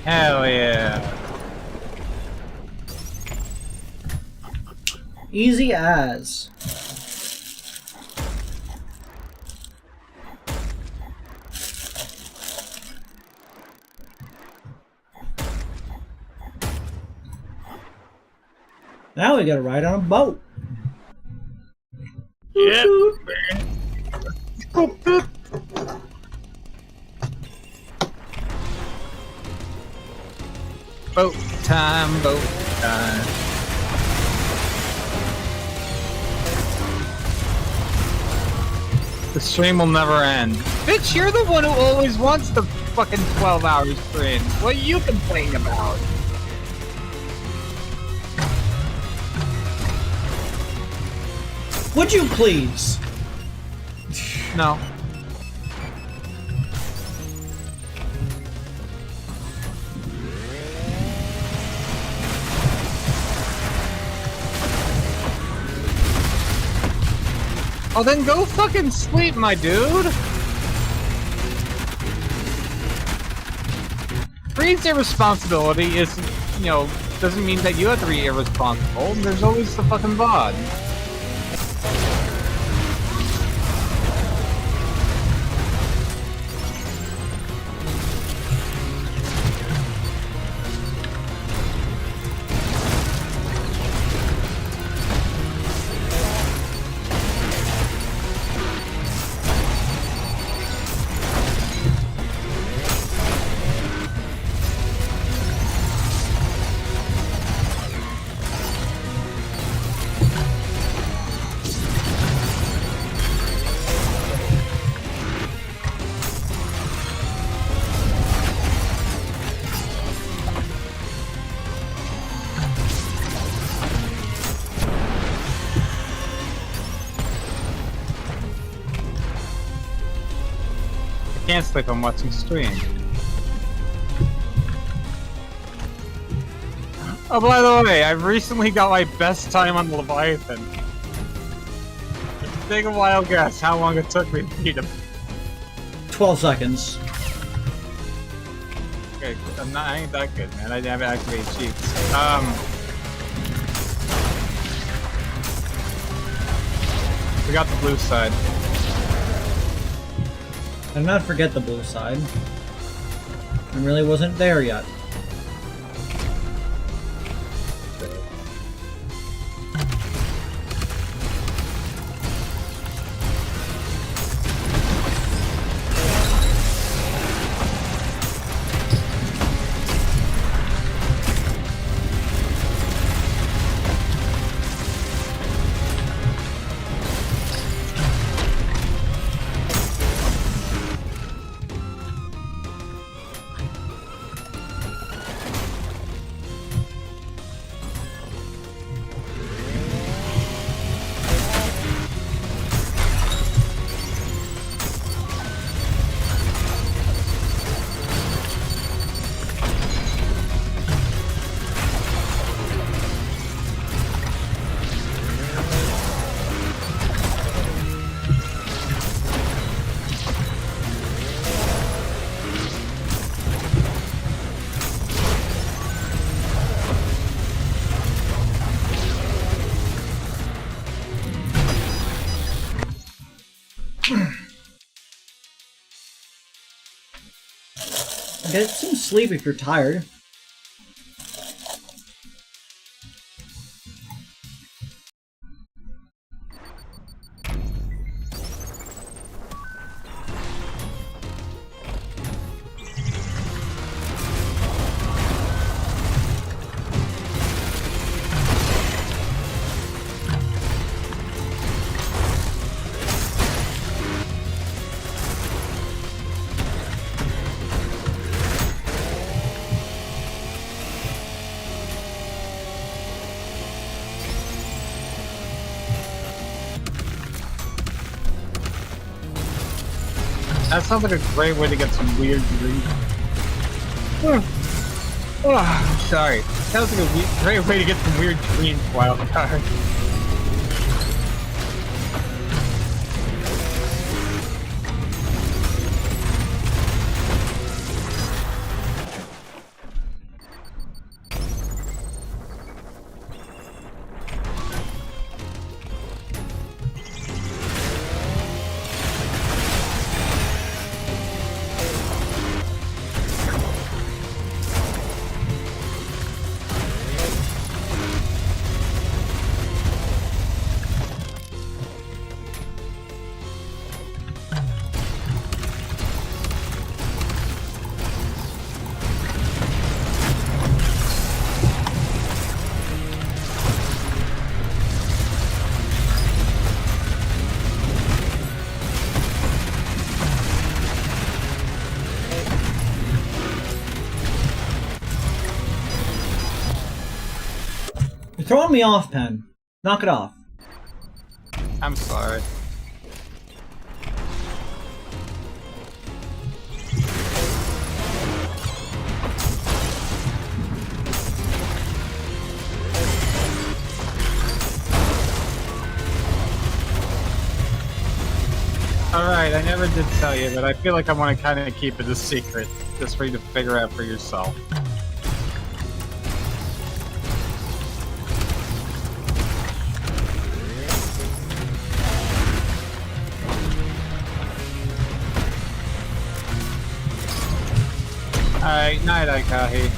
Hell yeah. Easy as. Now we gotta ride on a boat. Yep. Boat time, boat time. The stream will never end. Bitch, you're the one who always wants the fucking 12-hour stream. What are you complaining about? Would you please? No. Oh, then go fucking sleep, my dude! Kreed's irresponsibility is, you know, doesn't mean that you have to be irresponsible. There's always the fucking VOD. Can't sleep, I'm watching stream. Oh, by the way, I've recently got my best time on the Leviathan. Take a wild guess how long it took me to beat him. 12 seconds. Okay, I ain't that good, man. I didn't have activated cheats. We got the blue side. And not forget the blue side. I really wasn't there yet. Get some sleep if you're tired. That sounds like a great way to get some weird dreams. Oh, sorry. Sounds like a great way to get some weird dreams, Wildcard. throwing me off, Pen. Knock it off. I'm sorry. Alright, I never did tell you, but I feel like I want to kind of keep it a secret, just for you to figure out for yourself. Alright, night, Aikahi.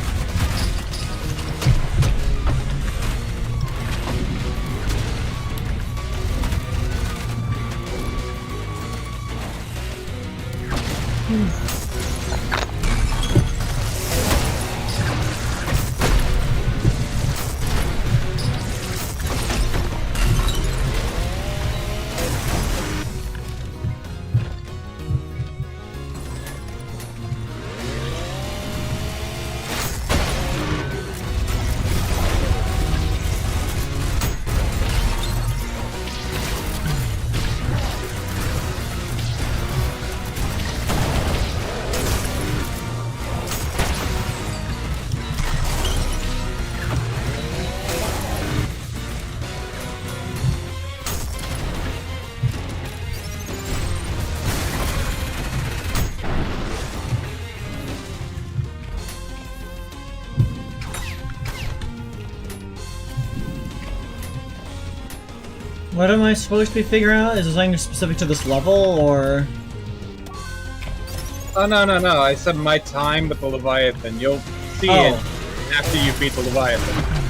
What am I supposed to be figuring out? Is there something specific to this level, or...? Oh, no. I said my time with the Leviathan. You'll see it after you beat the Leviathan.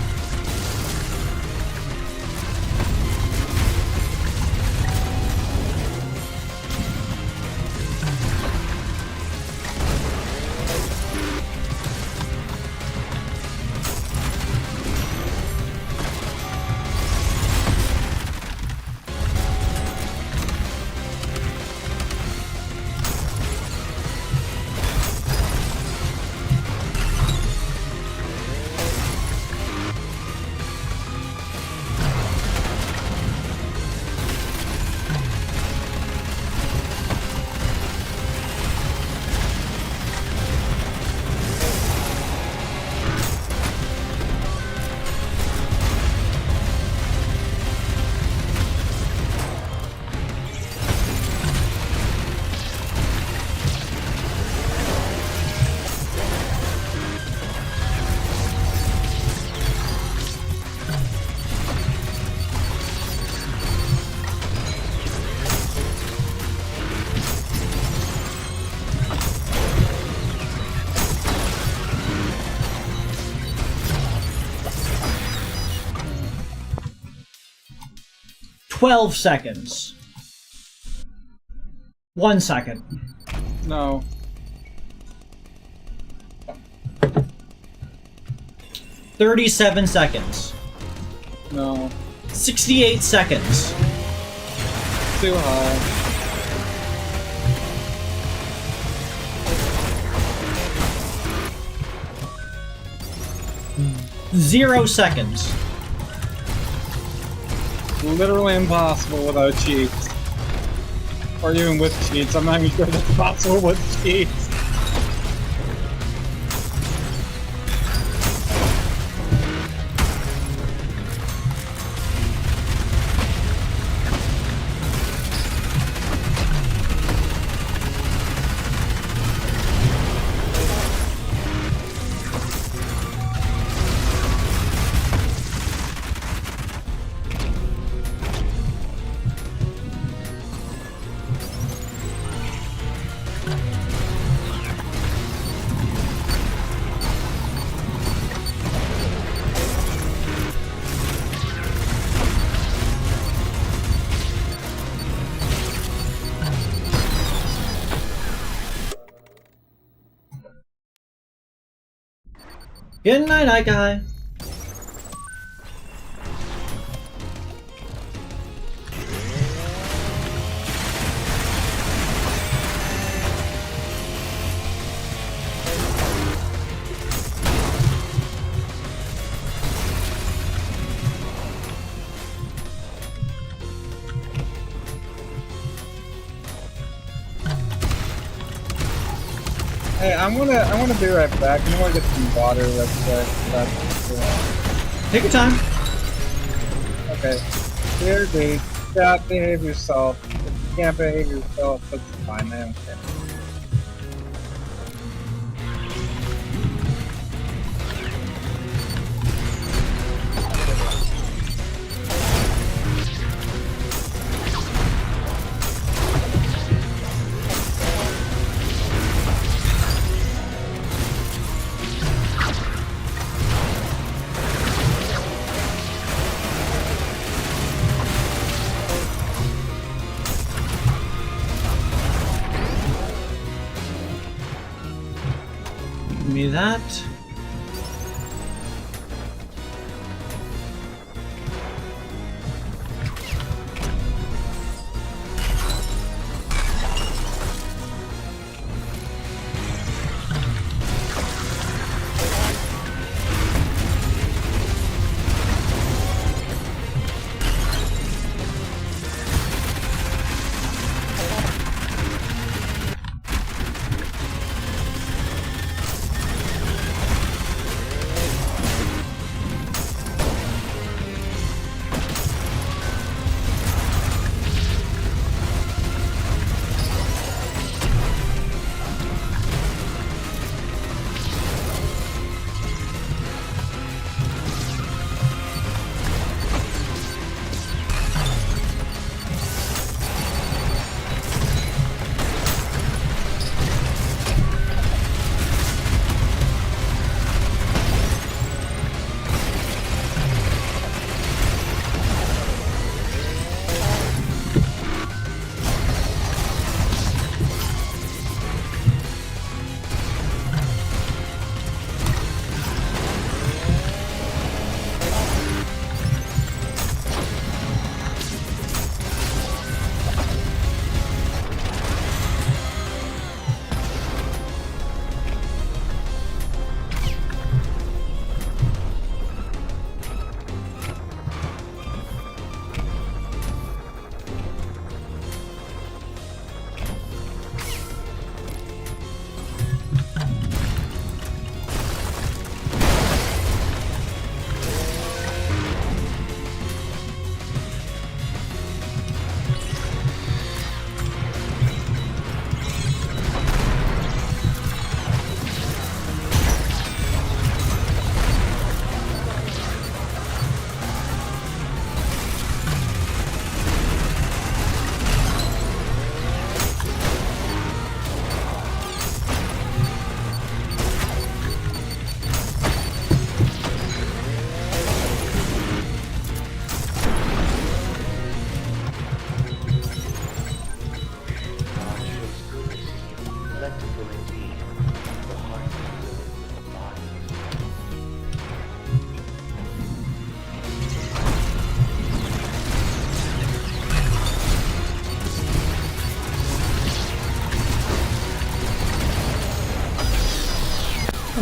"12 seconds. 1 second. No. 37 seconds. No. 68 seconds. Too high. 0 seconds. Literally impossible without cheats. Or even with cheats. I'm not even sure that's possible with cheats. Good night, night guy. I wanna be right back. I wanna get some water real quick. Take your time. Okay. Here, dude. Yeah, behave yourself. If you can't behave yourself, that's fine, man. Okay. Give me that.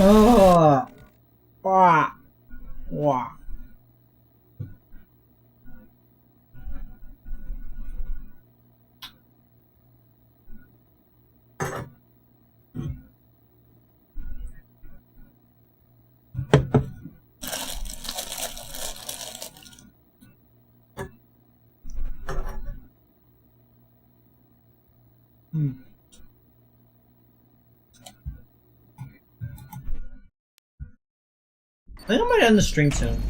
Oh, wah, wah. I think I might end the stream soon.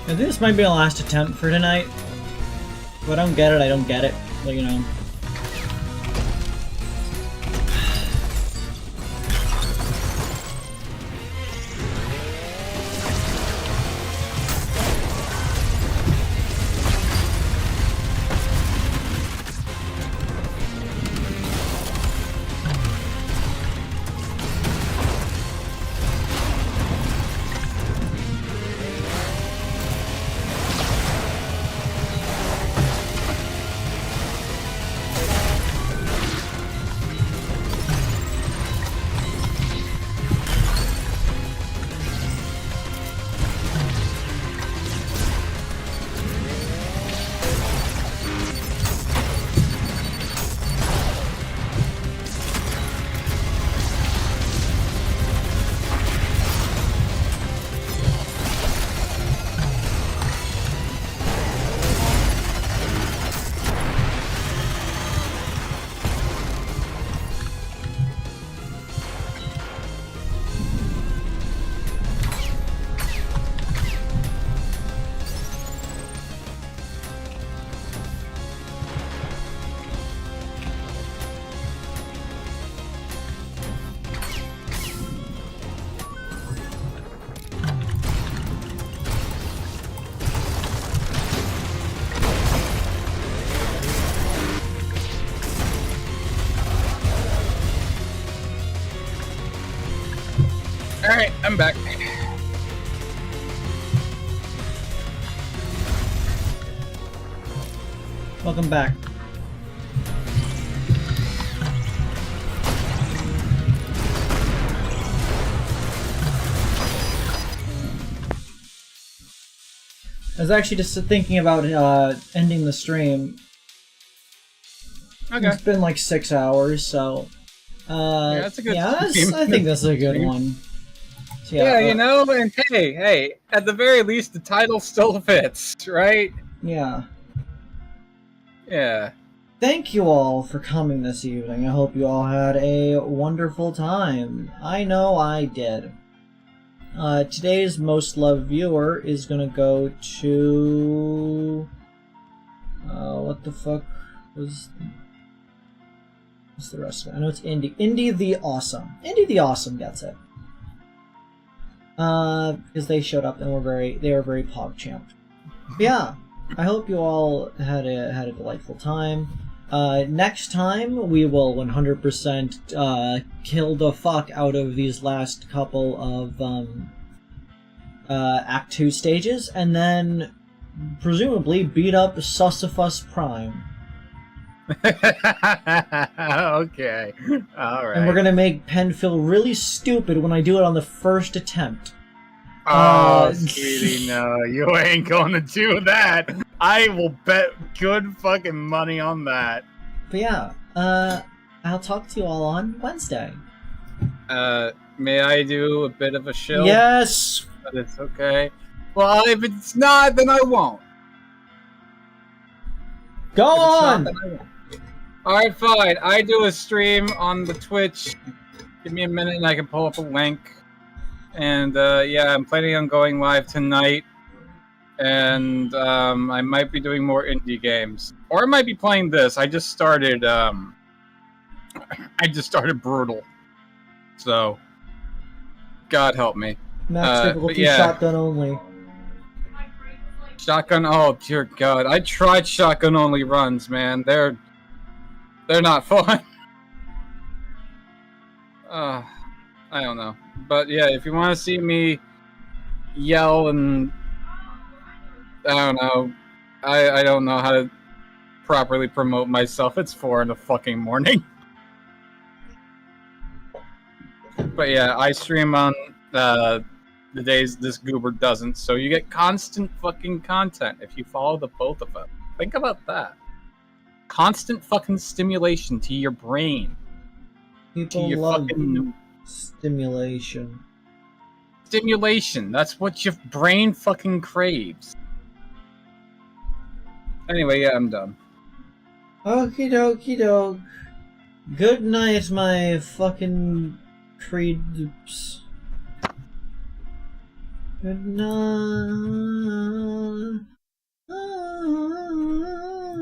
I think this might be the last attempt for tonight. If I don't get it, I don't get it. But, you know. Alright, I'm back. Welcome back. I was actually just thinking about ending the stream. Okay. It's been like 6 hours, so yeah, that's a good stream. I think that's a good one. So, yeah, you know, and hey, at the very least, the title still fits, right? Yeah. Yeah. Thank you all for coming this evening. I hope you all had a wonderful time. I know I did. Today's most loved viewer is gonna go to... what the fuck was... What's the rest of it? I know it's Indy. Indy the Awesome. Indy the Awesome gets it. Because they showed up and they were very PogChamp. But yeah, I hope you all had a delightful time. Next time we will 100% kill the fuck out of these last couple of Act 2 stages, and then presumably beat up Sisyphus Prime. Okay. Alright. And we're gonna make Pen feel really stupid when I do it on the first attempt. Oh, sweetie, no. You ain't gonna do that. I will bet good fucking money on that. But yeah, I'll talk to you all on Wednesday. May I do a bit of a shill? Yes! But it's okay. Well, if it's not, then I won't. Go on! Alright, fine. I do a stream on the Twitch. Give me a minute and I can pull up a link. And, yeah, I'm planning on going live tonight. And, I might be doing more indie games. Or I might be playing this. I just started Brutal. So, God help me. Max difficulty yeah. shotgun only. Shotgun, oh dear God. I tried shotgun only runs, man. They're not fun. I don't know. But yeah, if you want to see me yell and I don't know. I don't know how to properly promote myself. It's 4 in the fucking morning. But yeah, I stream on the days this goober doesn't, so you get constant fucking content if you follow the both of them. Think about that. Constant fucking stimulation to your brain. People your love fucking... stimulation. Stimulation, that's what your brain fucking craves. Anyway, yeah, I'm done. Okie dokie doke. Good night, my fucking Kreed. Good night.